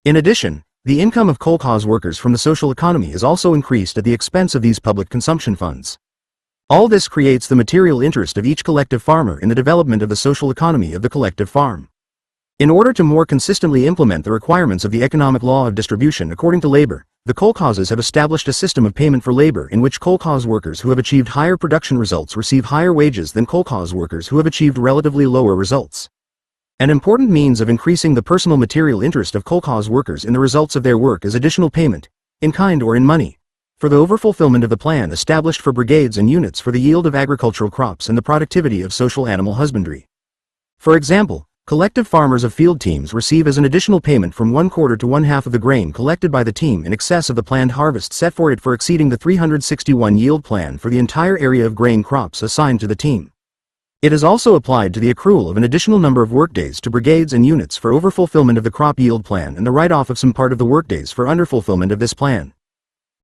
[SPEAKER 1] In addition, the income of kolkhoz workers from the social economy is also increased at the expense of these public consumption funds. All this creates the material interest of each collective farmer in the development of the social economy of the collective farm. In order to more consistently implement the requirements of the economic law of distribution according to labor, the kolkhozes have established a system of payment for labor in which kolkhoz workers who have achieved higher production results receive higher wages than kolkhoz workers who have achieved relatively lower results. An important means of increasing the personal material interest of kolkhoz workers in the results of their work is additional payment, in kind or in money, for the overfulfillment of the plan established for brigades and units for the yield of agricultural crops and the productivity of social animal husbandry. For example, collective farmers of field teams receive as an additional payment from 1/4 to 1/2 of the grain collected by the team in excess of the planned harvest set for it for exceeding the 361 yield plan for the entire area of grain crops assigned to the team. It is also applied to the accrual of an additional number of workdays to brigades and units for overfulfillment of the crop yield plan and the write-off of some part of the workdays for underfulfillment of this plan.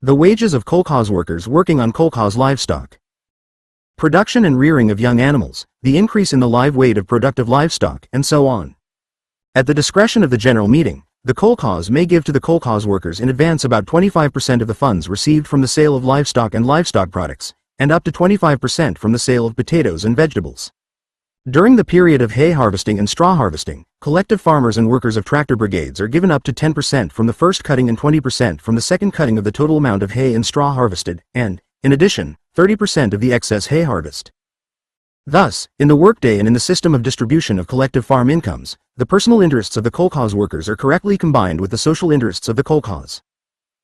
[SPEAKER 1] The wages of kolkhoz workers working on kolkhoz livestock. Production and rearing of young animals, the increase in the live weight of productive livestock, and so on. At the discretion of the general meeting, the kolkhoz may give to the kolkhoz workers in advance about 25% of the funds received from the sale of livestock and livestock products, and up to 25% from the sale of potatoes and vegetables. During the period of hay harvesting and straw harvesting, collective farmers and workers of tractor brigades are given up to 10% from the first cutting and 20% from the second cutting of the total amount of hay and straw harvested, and, in addition, 30% of the excess hay harvest. Thus, in the workday and in the system of distribution of collective farm incomes, the personal interests of the kolkhoz workers are correctly combined with the social interests of the kolkhoz.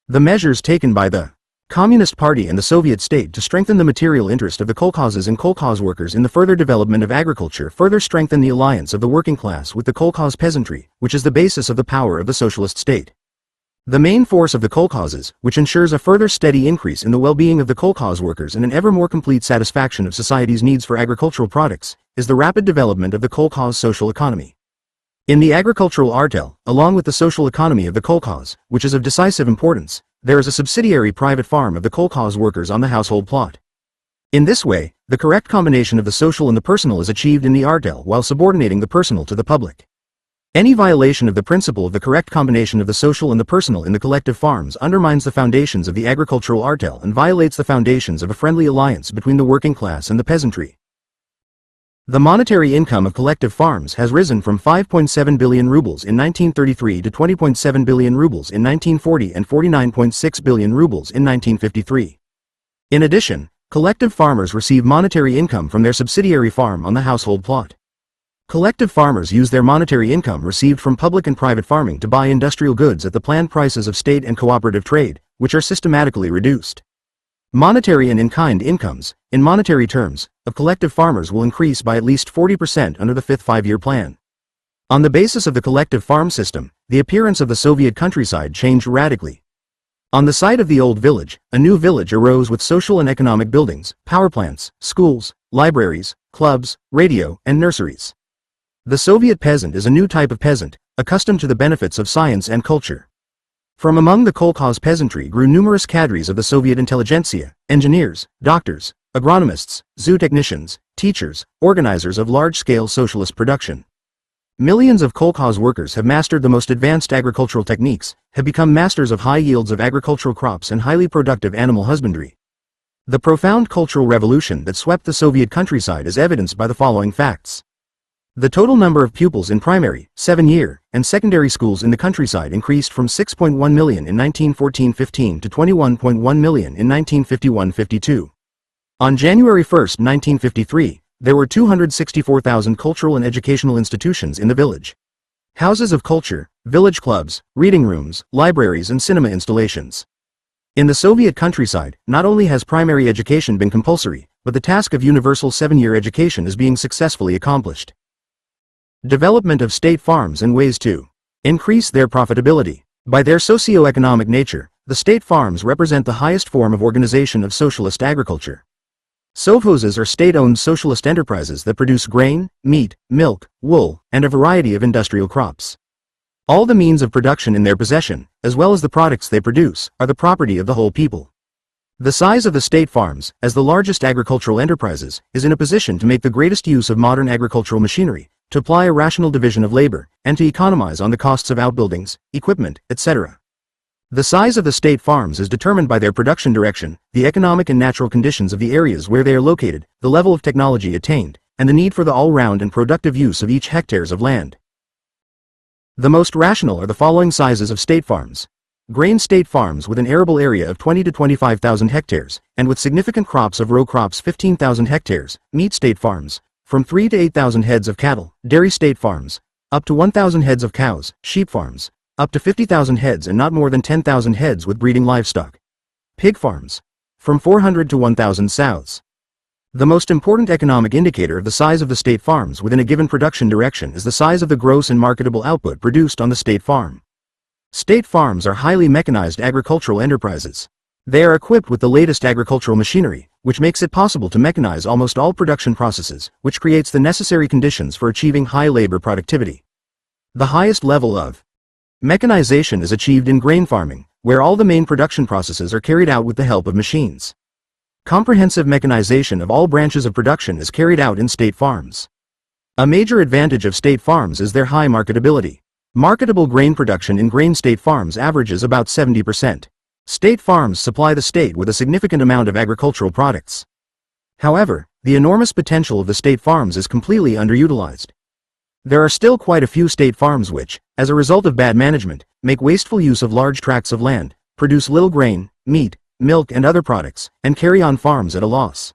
[SPEAKER 1] The measures taken by the Communist Party and the Soviet state to strengthen the material interest of the kolkhozes and kolkhoz workers in the further development of agriculture further strengthen the alliance of the working class with the kolkhoz peasantry, which is the basis of the power of the socialist state. The main force of the kolkhozes, which ensures a further steady increase in the well-being of the kolkhoz workers and an ever more complete satisfaction of society's needs for agricultural products, is the rapid development of the kolkhoz social economy. In the agricultural artel, along with the social economy of the kolkhoz, which is of decisive importance, there is a subsidiary private farm of the kolkhoz workers on the household plot. In this way, the correct combination of the social and the personal is achieved in the artel while subordinating the personal to the public. Any violation of the principle of the correct combination of the social and the personal in the collective farms undermines the foundations of the agricultural artel and violates the foundations of a friendly alliance between the working class and the peasantry. The monetary income of collective farms has risen from 5.7 billion rubles in 1933 to 20.7 billion rubles in 1940 and 49.6 billion rubles in 1953. In addition, collective farmers receive monetary income from their subsidiary farm on the household plot. Collective farmers use their monetary income received from public and private farming to buy industrial goods at the planned prices of state and cooperative trade, which are systematically reduced. Monetary and in-kind incomes, in monetary terms, of collective farmers will increase by at least 40% under the fifth five-year plan. On the basis of the collective farm system, the appearance of the Soviet countryside changed radically. On the site of the old village, a new village arose with social and economic buildings, power plants, schools, libraries, clubs, radio, and nurseries. The Soviet peasant is a new type of peasant, accustomed to the benefits of science and culture. From among the kolkhoz peasantry grew numerous cadres of the Soviet intelligentsia, engineers, doctors, agronomists, zoo technicians, teachers, organizers of large-scale socialist production. Millions of kolkhoz workers have mastered the most advanced agricultural techniques, have become masters of high yields of agricultural crops and highly productive animal husbandry. The profound cultural revolution that swept the Soviet countryside is evidenced by the following facts. The total number of pupils in primary, 7-year, and secondary schools in the countryside increased from 6.1 million in 1914-15 to 21.1 million in 1951-52. On January 1, 1953, there were 264,000 cultural and educational institutions in the village. Houses of culture, village clubs, reading rooms, libraries and cinema installations. In the Soviet countryside, not only has primary education been compulsory, but the task of universal 7-year education is being successfully accomplished. Development of state farms and ways to increase their profitability. By their socio-economic nature, the state farms represent the highest form of organization of socialist agriculture. Sovkhozes are state-owned socialist enterprises that produce grain, meat, milk, wool, and a variety of industrial crops. All the means of production in their possession, as well as the products they produce, are the property of the whole people. The size of the state farms, as the largest agricultural enterprises, is in a position to make the greatest use of modern agricultural machinery, to apply a rational division of labor, and to economize on the costs of outbuildings, equipment, etc. The size of the state farms is determined by their production direction, the economic and natural conditions of the areas where they are located, the level of technology attained, and the need for the all-round and productive use of each hectares of land. The most rational are the following sizes of state farms. Grain state farms with an arable area of 20 to 25,000 hectares, and with significant crops of row crops 15,000 hectares, meat state farms, from 3 to 8,000 heads of cattle, dairy state farms, up to 1,000 heads of cows, sheep farms, up to 50,000 heads and not more than 10,000 heads with breeding livestock. Pig farms, from 400 to 1,000 sows. The most important economic indicator of the size of the state farms within a given production direction is the size of the gross and marketable output produced on the state farm. State farms are highly mechanized agricultural enterprises. They are equipped with the latest agricultural machinery, which makes it possible to mechanize almost all production processes, which creates the necessary conditions for achieving high labor productivity. The highest level of Mechanization is achieved in grain farming, where all the main production processes are carried out with the help of machines. Comprehensive mechanization of all branches of production is carried out in state farms. A major advantage of state farms is their high marketability. Marketable grain production in grain state farms averages about 70%. State farms supply the state with a significant amount of agricultural products. However, the enormous potential of the state farms is completely underutilized. There are still quite a few state farms which, as a result of bad management, make wasteful use of large tracts of land, produce little grain, meat, milk and other products, and carry on farms at a loss.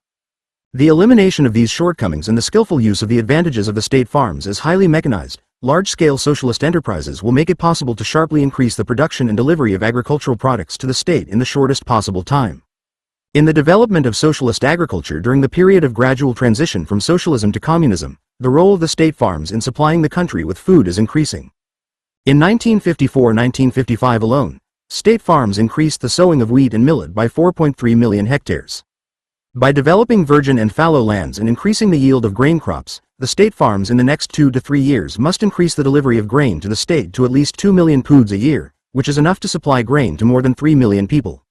[SPEAKER 1] The elimination of these shortcomings and the skillful use of the advantages of the state farms as highly mechanized, large-scale socialist enterprises will make it possible to sharply increase the production and delivery of agricultural products to the state in the shortest possible time. In the development of socialist agriculture during the period of gradual transition from socialism to communism, the role of the state farms in supplying the country with food is increasing. In 1954-1955 alone, state farms increased the sowing of wheat and millet by 4.3 million hectares. By developing virgin and fallow lands and increasing the yield of grain crops, the state farms in the next 2 to 3 years must increase the delivery of grain to the state to at least 2 million poods a year, which is enough to supply grain to more than 3 million people.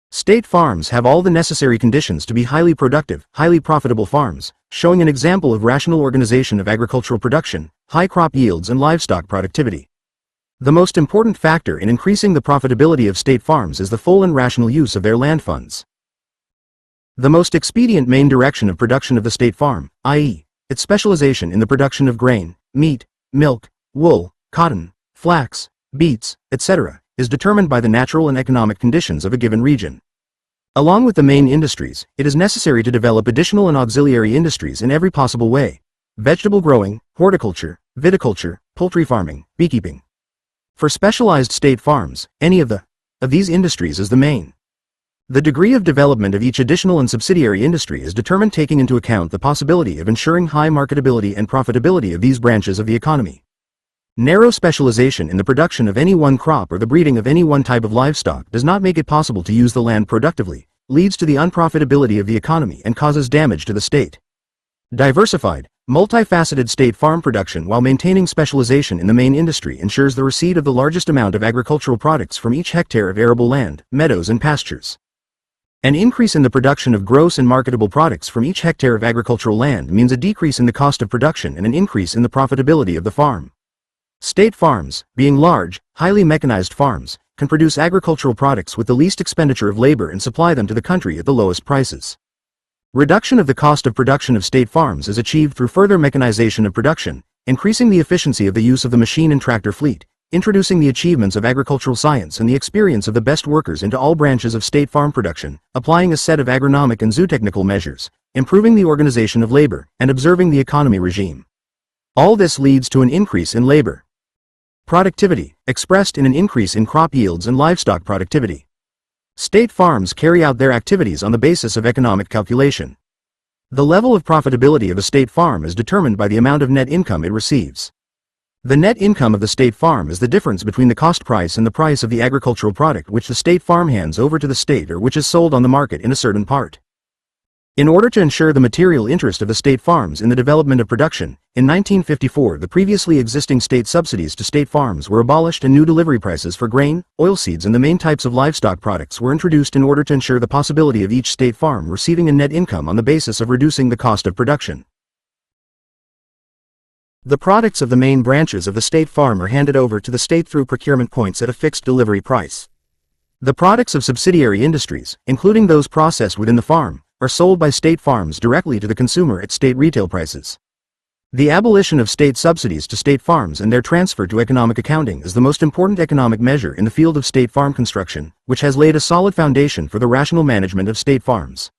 [SPEAKER 1] State farms have all the necessary conditions to be highly productive, highly profitable farms, showing an example of rational organization of agricultural production, high crop yields and livestock productivity. The most important factor in increasing the profitability of state farms is the full and rational use of their land funds. The most expedient main direction of production of the state farm, i.e., its specialization in the production of grain, meat, milk, wool, cotton, flax, beets, etc., is determined by the natural and economic conditions of a given region. Along with the main industries, it is necessary to develop additional and auxiliary industries in every possible way: vegetable growing, horticulture, viticulture, poultry farming, beekeeping. For specialized state farms, any of these industries is the main. The degree of development of each additional and subsidiary industry is determined taking into account the possibility of ensuring high marketability and profitability of these branches of the economy. Narrow specialization in the production of any one crop or the breeding of any one type of livestock does not make it possible to use the land productively, leads to the unprofitability of the economy and causes damage to the state. Diversified, multifaceted state farm production while maintaining specialization in the main industry ensures the receipt of the largest amount of agricultural products from each hectare of arable land, meadows and pastures. An increase in the production of gross and marketable products from each hectare of agricultural land means a decrease in the cost of production and an increase in the profitability of the farm. State farms, being large, highly mechanized farms, can produce agricultural products with the least expenditure of labor and supply them to the country at the lowest prices. Reduction of the cost of production of state farms is achieved through further mechanization of production, increasing the efficiency of the use of the machine and tractor fleet, introducing the achievements of agricultural science and the experience of the best workers into all branches of state farm production, applying a set of agronomic and zootechnical measures, improving the organization of labor, and observing the economy regime. All this leads to an increase in labor productivity, expressed in an increase in crop yields and livestock productivity. State farms carry out their activities on the basis of economic calculation. The level of profitability of a state farm is determined by the amount of net income it receives. The net income of the state farm is the difference between the cost price and the price of the agricultural product which the state farm hands over to the state or which is sold on the market in a certain part. In order to ensure the material interest of the state farms in the development of production, in 1954 the previously existing state subsidies to state farms were abolished and new delivery prices for grain, oilseeds and the main types of livestock products were introduced in order to ensure the possibility of each state farm receiving a net income on the basis of reducing the cost of production. The products of the main branches of the state farm are handed over to the state through procurement points at a fixed delivery price. The products of subsidiary industries, including those processed within the farm, are sold by state farms directly to the consumer at state retail prices. The abolition of state subsidies to state farms and their transfer to economic accounting is the most important economic measure in the field of state farm construction, which has laid a solid foundation for the rational management of state farms.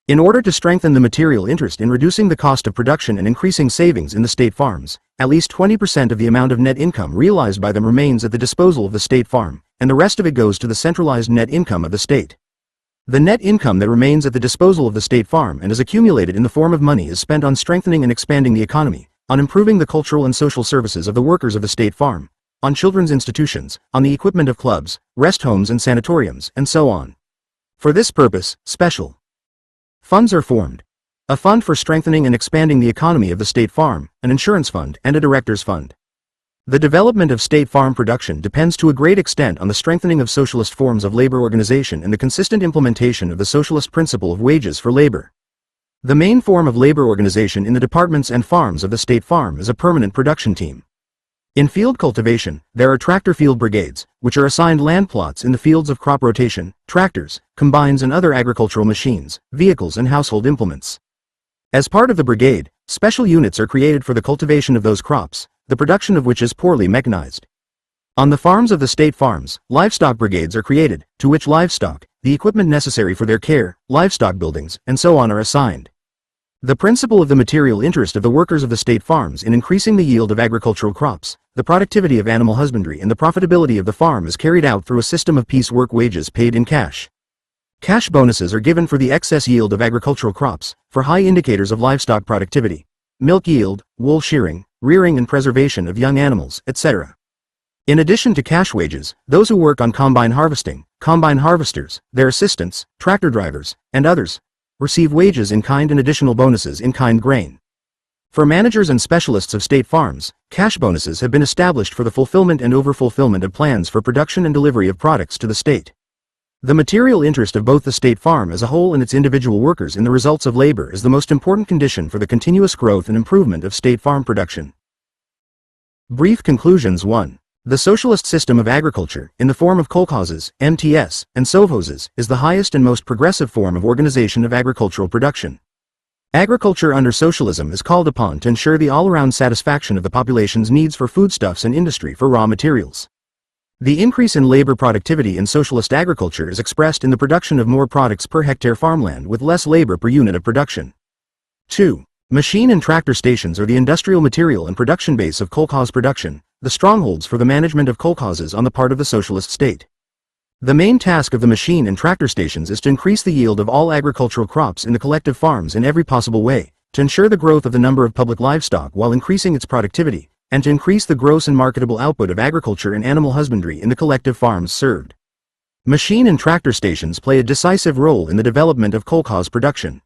[SPEAKER 1] In order to strengthen the material interest in reducing the cost of production and increasing savings in the state farms, at least 20% of the amount of net income realized by them remains at the disposal of the state farm, and the rest of it goes to the centralized net income of the state. The net income that remains at the disposal of the state farm and is accumulated in the form of money is spent on strengthening and expanding the economy, on improving the cultural and social services of the workers of the state farm, on children's institutions, on the equipment of clubs, rest homes and sanatoriums, and so on. For this purpose, special funds are formed. A fund for strengthening and expanding the economy of the state farm, an insurance fund, and a director's fund. The development of state farm production depends to a great extent on the strengthening of socialist forms of labor organization and the consistent implementation of the socialist principle of wages for labor. The main form of labor organization in the departments and farms of the state farm is a permanent production team. In field cultivation, there are tractor field brigades, which are assigned land plots in the fields of crop rotation, tractors, combines and other agricultural machines, vehicles and household implements. As part of the brigade, special units are created for the cultivation of those crops, the production of which is poorly mechanized. On the farms of the state farms, livestock brigades are created, to which livestock, the equipment necessary for their care, livestock buildings, and so on are assigned. The principle of the material interest of the workers of the state farms in increasing the yield of agricultural crops, the productivity of animal husbandry and the profitability of the farm is carried out through a system of piecework wages paid in cash. Cash bonuses are given for the excess yield of agricultural crops, for high indicators of livestock productivity, milk yield, wool shearing, rearing and preservation of young animals, etc. In addition to cash wages, those who work on combine harvesting, combine harvesters, their assistants, tractor drivers, and others, receive wages in kind and additional bonuses in kind grain. For managers and specialists of state farms, cash bonuses have been established for the fulfillment and overfulfillment of plans for production and delivery of products to the state. The material interest of both the state farm as a whole and its individual workers in the results of labor is the most important condition for the continuous growth and improvement of state farm production. Brief conclusions. 1. The socialist system of agriculture, in the form of kolkhozes, MTS, and sovkhozes, is the highest and most progressive form of organization of agricultural production. Agriculture under socialism is called upon to ensure the all-around satisfaction of the population's needs for foodstuffs and industry for raw materials. The increase in labor productivity in socialist agriculture is expressed in the production of more products per hectare farmland with less labor per unit of production. 2. Machine and tractor stations are the industrial material and production base of kolkhoz production, the strongholds for the management of kolkhozes on the part of the socialist state. The main task of the machine and tractor stations is to increase the yield of all agricultural crops in the collective farms in every possible way, to ensure the growth of the number of public livestock while increasing its productivity, and to increase the gross and marketable output of agriculture and animal husbandry in the collective farms served. Machine and tractor stations play a decisive role in the development of kolkhoz production.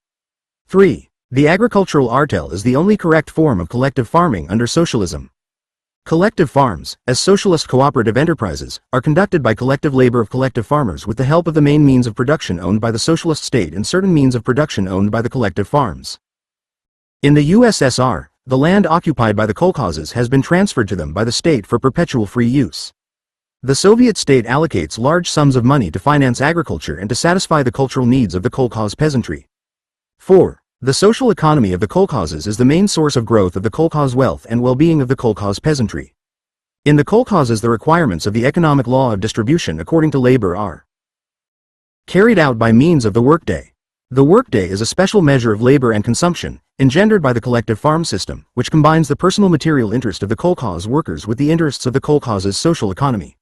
[SPEAKER 1] 3. The agricultural artel is the only correct form of collective farming under socialism. Collective farms, as socialist cooperative enterprises, are conducted by collective labor of collective farmers with the help of the main means of production owned by the socialist state and certain means of production owned by the collective farms. In the USSR, the land occupied by the kolkhozes has been transferred to them by the state for perpetual free use. The Soviet state allocates large sums of money to finance agriculture and to satisfy the cultural needs of the kolkhoz peasantry. 4. The social economy of the kolkhozes is the main source of growth of the kolkhoz wealth and well-being of the kolkhoz peasantry. In the kolkhozes, the requirements of the economic law of distribution according to labor are carried out by means of the workday. The workday is a special measure of labor and consumption, engendered by the collective farm system, which combines the personal material interest of the kolkhoz workers with the interests of the kolkhoz's social economy.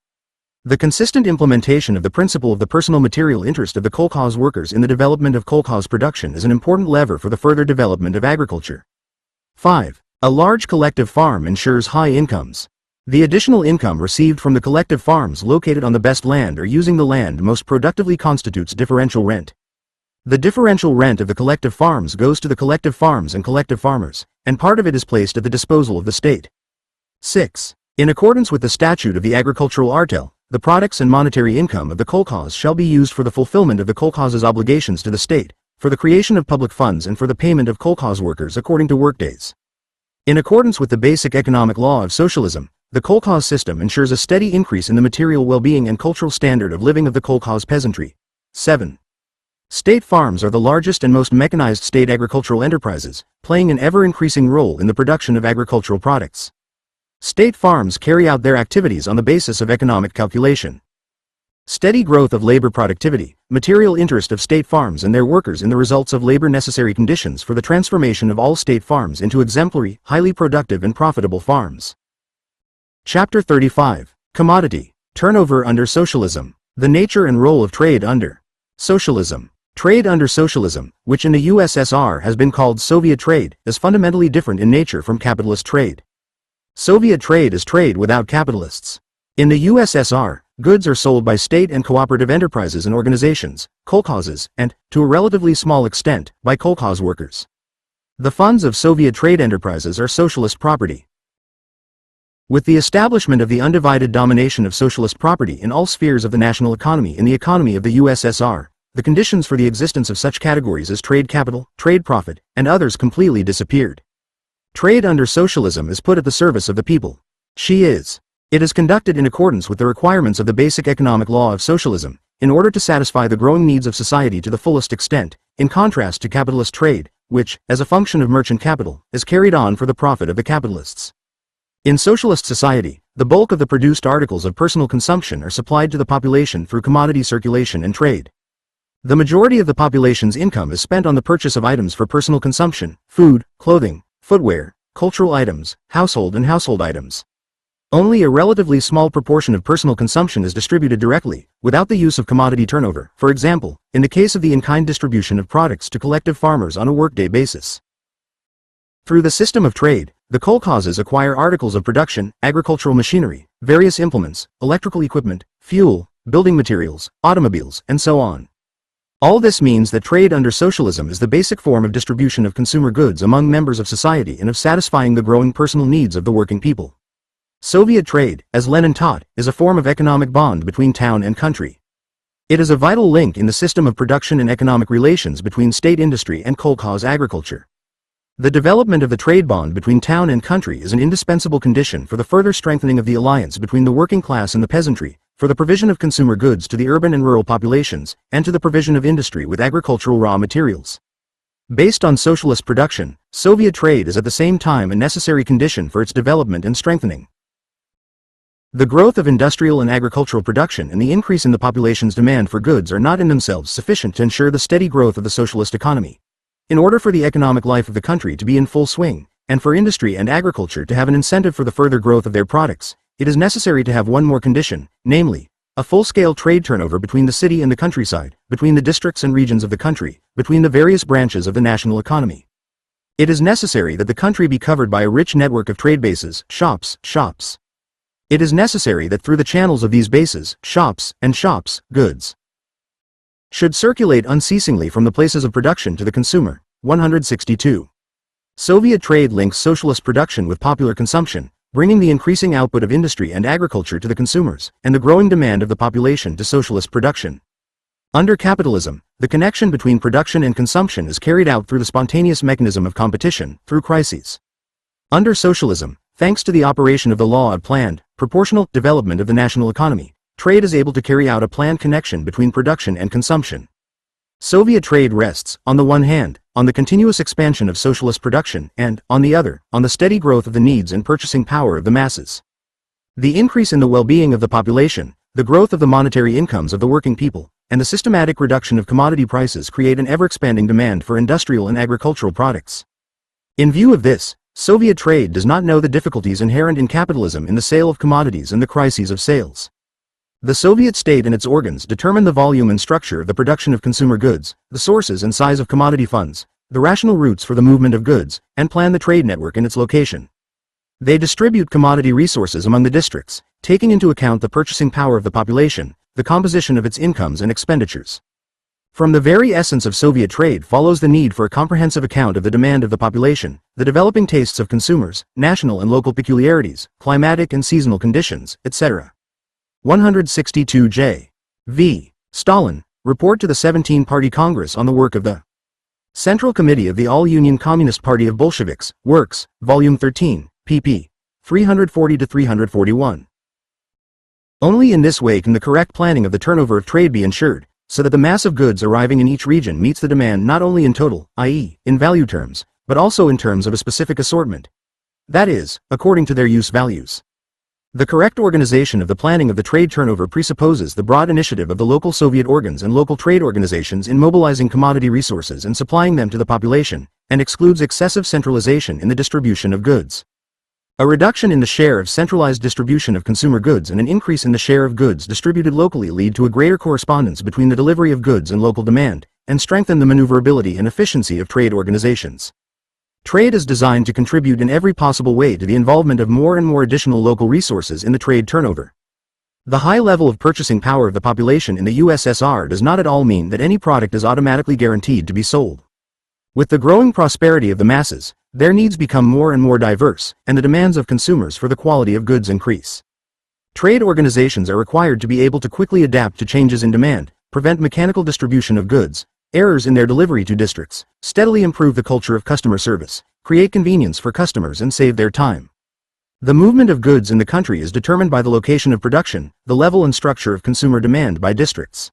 [SPEAKER 1] The consistent implementation of the principle of the personal material interest of the kolkhoz workers in the development of kolkhoz production is an important lever for the further development of agriculture. 5. A large collective farm ensures high incomes. The additional income received from the collective farms located on the best land or using the land most productively constitutes differential rent. The differential rent of the collective farms goes to the collective farms and collective farmers, and part of it is placed at the disposal of the state. 6. In accordance with the statute of the agricultural artel, the products and monetary income of the kolkhoz shall be used for the fulfillment of the kolkhoz's obligations to the state, for the creation of public funds and for the payment of kolkhoz workers according to workdays. In accordance with the basic economic law of socialism, the kolkhoz system ensures a steady increase in the material well-being and cultural standard of living of the kolkhoz peasantry. 7. State farms are the largest and most mechanized state agricultural enterprises, playing an ever-increasing role in the production of agricultural products. State farms carry out their activities on the basis of economic calculation. Steady growth of labor productivity, material interest of state farms and their workers in the results of labor necessary conditions for the transformation of all state farms into exemplary, highly productive and profitable farms. Chapter 35. Commodity. Turnover under socialism. The nature and role of trade under socialism. Trade under socialism, which in the USSR has been called Soviet trade, is fundamentally different in nature from capitalist trade. Soviet trade is trade without capitalists. In the USSR, goods are sold by state and cooperative enterprises and organizations, kolkhozes, and, to a relatively small extent, by kolkhoz workers. The funds of Soviet trade enterprises are socialist property. With the establishment of the undivided domination of socialist property in all spheres of the national economy in the economy of the USSR, the conditions for the existence of such categories as trade capital, trade profit, and others completely disappeared. Trade under socialism is put at the service of the people. It is conducted in accordance with the requirements of the basic economic law of socialism, in order to satisfy the growing needs of society to the fullest extent, in contrast to capitalist trade, which, as a function of merchant capital, is carried on for the profit of the capitalists. In socialist society, the bulk of the produced articles of personal consumption are supplied to the population through commodity circulation and trade. The majority of the population's income is spent on the purchase of items for personal consumption: food, clothing, footwear, cultural items, household and household items. Only a relatively small proportion of personal consumption is distributed directly, without the use of commodity turnover, for example, in the case of the in-kind distribution of products to collective farmers on a workday basis. Through the system of trade, the kolkhozes acquire articles of production, agricultural machinery, various implements, electrical equipment, fuel, building materials, automobiles, and so on. All this means that trade under socialism is the basic form of distribution of consumer goods among members of society and of satisfying the growing personal needs of the working people. Soviet trade, as Lenin taught, is a form of economic bond between town and country. It is a vital link in the system of production and economic relations between state industry and kolkhoz agriculture. The development of the trade bond between town and country is an indispensable condition for the further strengthening of the alliance between the working class and the peasantry, for the provision of consumer goods to the urban and rural populations, and to the provision of industry with agricultural raw materials. Based on socialist production, Soviet trade is at the same time a necessary condition for its development and strengthening. The growth of industrial and agricultural production and the increase in the population's demand for goods are not in themselves sufficient to ensure the steady growth of the socialist economy. In order for the economic life of the country to be in full swing, and for industry and agriculture to have an incentive for the further growth of their products, it is necessary to have one more condition, namely, a full-scale trade turnover between the city and the countryside, between the districts and regions of the country, between the various branches of the national economy. It is necessary that the country be covered by a rich network of trade bases, shops. It is necessary that through the channels of these bases, shops, goods should circulate unceasingly from the places of production to the consumer. 162. Soviet trade links socialist production with popular consumption, bringing the increasing output of industry and agriculture to the consumers, and the growing demand of the population to socialist production. Under capitalism, the connection between production and consumption is carried out through the spontaneous mechanism of competition, through crises. Under socialism, thanks to the operation of the law of planned, proportional development of the national economy, trade is able to carry out a planned connection between production and consumption. Soviet trade rests, on the one hand, on the continuous expansion of socialist production and, on the other, on the steady growth of the needs and purchasing power of the masses. The increase in the well-being of the population, the growth of the monetary incomes of the working people, and the systematic reduction of commodity prices create an ever-expanding demand for industrial and agricultural products. In view of this, Soviet trade does not know the difficulties inherent in capitalism in the sale of commodities and the crises of sales. The Soviet state and its organs determine the volume and structure of the production of consumer goods, the sources and size of commodity funds, the rational routes for the movement of goods, and plan the trade network and its location. They distribute commodity resources among the districts, taking into account the purchasing power of the population, the composition of its incomes and expenditures. From the very essence of Soviet trade follows the need for a comprehensive account of the demand of the population, the developing tastes of consumers, national and local peculiarities, climatic and seasonal conditions, etc. 162 V. Stalin, Report to the 17-Party Congress on the Work of the Central Committee of the All-Union Communist Party of Bolsheviks, Works, Volume 13, pp. 340-341. Only in this way can the correct planning of the turnover of trade be ensured, so that the mass of goods arriving in each region meets the demand not only in total, i.e., in value terms, but also in terms of a specific assortment. That is, according to their use values. The correct organization of the planning of the trade turnover presupposes the broad initiative of the local Soviet organs and local trade organizations in mobilizing commodity resources and supplying them to the population, and excludes excessive centralization in the distribution of goods. A reduction in the share of centralized distribution of consumer goods and an increase in the share of goods distributed locally lead to a greater correspondence between the delivery of goods and local demand, and strengthen the maneuverability and efficiency of trade organizations. Trade is designed to contribute in every possible way to the involvement of more and more additional local resources in the trade turnover. The high level of purchasing power of the population in the USSR does not at all mean that any product is automatically guaranteed to be sold. With the growing prosperity of the masses, their needs become more and more diverse, and the demands of consumers for the quality of goods increase. Trade organizations are required to be able to quickly adapt to changes in demand, prevent mechanical distribution of goods, errors in their delivery to districts, steadily improve the culture of customer service, create convenience for customers and save their time. The movement of goods in the country is determined by the location of production, the level and structure of consumer demand by districts.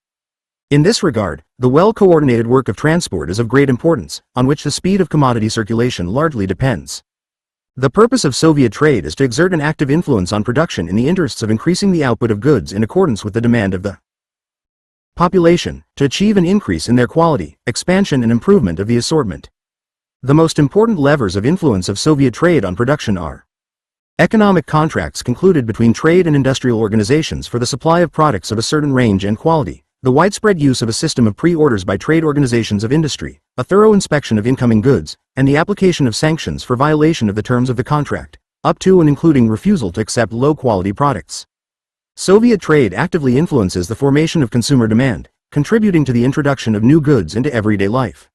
[SPEAKER 1] In this regard, the well-coordinated work of transport is of great importance, on which the speed of commodity circulation largely depends. The purpose of Soviet trade is to exert an active influence on production in the interests of increasing the output of goods in accordance with the demand of the population, to achieve an increase in their quality, expansion and improvement of the assortment. The most important levers of influence of Soviet trade on production are economic contracts concluded between trade and industrial organizations for the supply of products of a certain range and quality, the widespread use of a system of pre-orders by trade organizations of industry, a thorough inspection of incoming goods, and the application of sanctions for violation of the terms of the contract, up to and including refusal to accept low-quality products. Soviet trade actively influences the formation of consumer demand, contributing to the introduction of new goods into everyday life.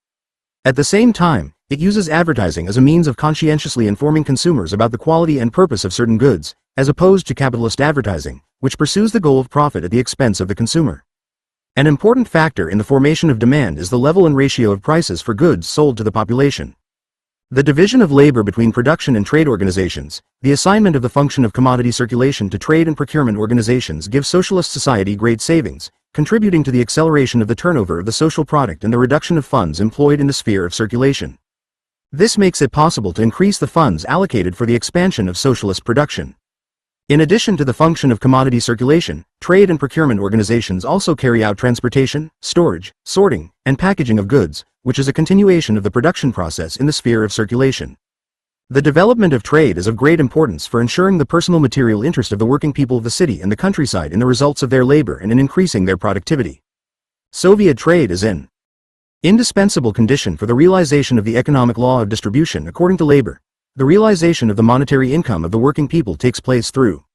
[SPEAKER 1] At the same time, it uses advertising as a means of conscientiously informing consumers about the quality and purpose of certain goods, as opposed to capitalist advertising, which pursues the goal of profit at the expense of the consumer. An important factor in the formation of demand is the level and ratio of prices for goods sold to the population. The division of labor between production and trade organizations, the assignment of the function of commodity circulation to trade and procurement organizations gives socialist society great savings, contributing to the acceleration of the turnover of the social product and the reduction of funds employed in the sphere of circulation. This makes it possible to increase the funds allocated for the expansion of socialist production. In addition to the function of commodity circulation, trade and procurement organizations also carry out transportation, storage, sorting, and packaging of goods, which is a continuation of the production process in the sphere of circulation. The development of trade is of great importance for ensuring the personal material interest of the working people of the city and the countryside in the results of their labor and in increasing their productivity. Soviet trade is an indispensable condition for the realization of the economic law of distribution according to labor. The realization of the monetary income of the working people takes place through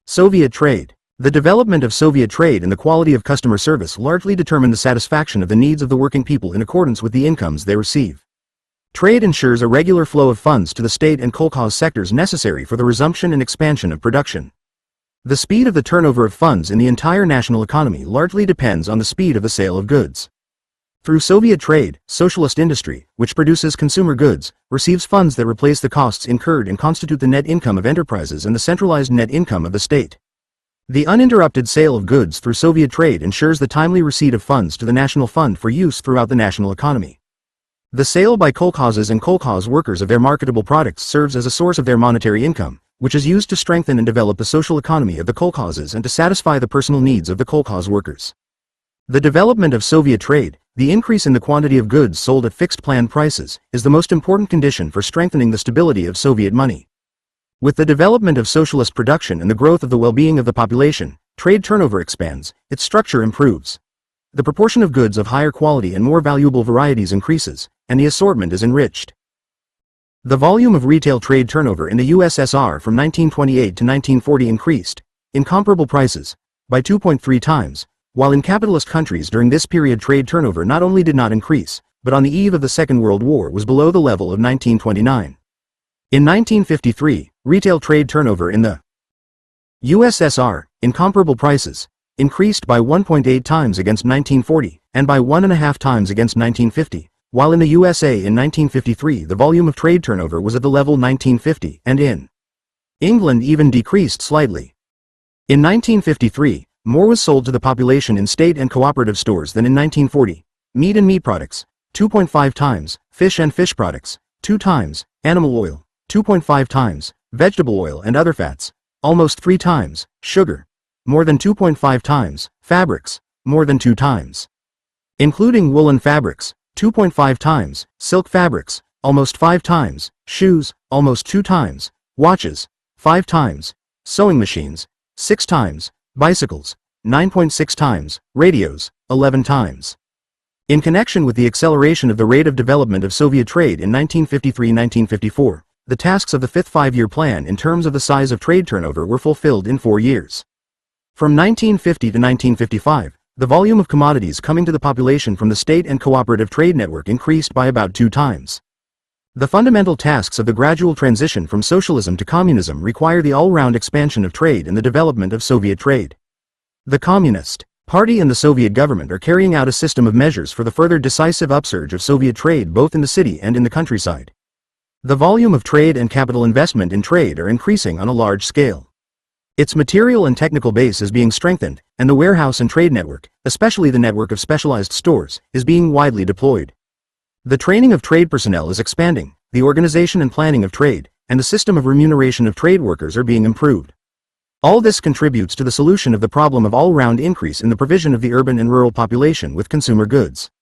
[SPEAKER 1] Soviet trade. The development of Soviet trade and the quality of customer service largely determine the satisfaction of the needs of the working people in accordance with the incomes they receive. Trade ensures a regular flow of funds to the state and kolkhoz sectors necessary for the resumption and expansion of production. The speed of the turnover of funds in the entire national economy largely depends on the speed of the sale of goods. Through Soviet trade, socialist industry, which produces consumer goods, receives funds that replace the costs incurred and constitute the net income of enterprises and the centralized net income of the state. The uninterrupted sale of goods through Soviet trade ensures the timely receipt of funds to the national fund for use throughout the national economy. The sale by kolkhozes and kolkhoz workers of their marketable products serves as a source of their monetary income, which is used to strengthen and develop the social economy of the kolkhozes and to satisfy the personal needs of the kolkhoz workers. The development of Soviet trade, the increase in the quantity of goods sold at fixed plan prices, is the most important condition for strengthening the stability of Soviet money. With the development of socialist production and the growth of the well-being of the population, trade turnover expands, its structure improves. The proportion of goods of higher quality and more valuable varieties increases, and the assortment is enriched. The volume of retail trade turnover in the USSR from 1928 to 1940 increased, in comparable prices, by 2.3 times, while in capitalist countries during this period trade turnover not only did not increase, but on the eve of the Second World War was below the level of 1929. In 1953, retail trade turnover in the USSR, in comparable prices, increased by 1.8 times against 1940, and by 1.5 times against 1950, while in the USA in 1953 the volume of trade turnover was at the level 1950, and in England even decreased slightly. In 1953, more was sold to the population in state and cooperative stores than in 1940. Meat and meat products, 2.5 times, fish and fish products, 2 times, animal oil, 2.5 times, vegetable oil and other fats, almost 3 times, sugar, more than 2.5 times, fabrics, more than 2 times. Including woolen fabrics, 2.5 times, silk fabrics, almost 5 times, shoes, almost 2 times, watches, 5 times, sewing machines, 6 times, bicycles, 9.6 times, radios, 11 times. In connection with the acceleration of the rate of development of Soviet trade in 1953-1954, the tasks of the fifth five-year plan in terms of the size of trade turnover were fulfilled in 4 years. From 1950 to 1955, The volume of commodities coming to the population from the state and cooperative trade network increased by about 2 times. The fundamental tasks of the gradual transition from socialism to communism require the all-round expansion of trade and the development of Soviet trade. The Communist Party and the Soviet government are carrying out a system of measures for the further decisive upsurge of Soviet trade both in the city and in the countryside. The volume of trade and capital investment in trade are increasing on a large scale. Its material and technical base is being strengthened, and the warehouse and trade network, especially the network of specialized stores, is being widely deployed. The training of trade personnel is expanding, the organization and planning of trade, and the system of remuneration of trade workers are being improved. All this contributes to the solution of the problem of all-round increase in the provision of the urban and rural population with consumer goods.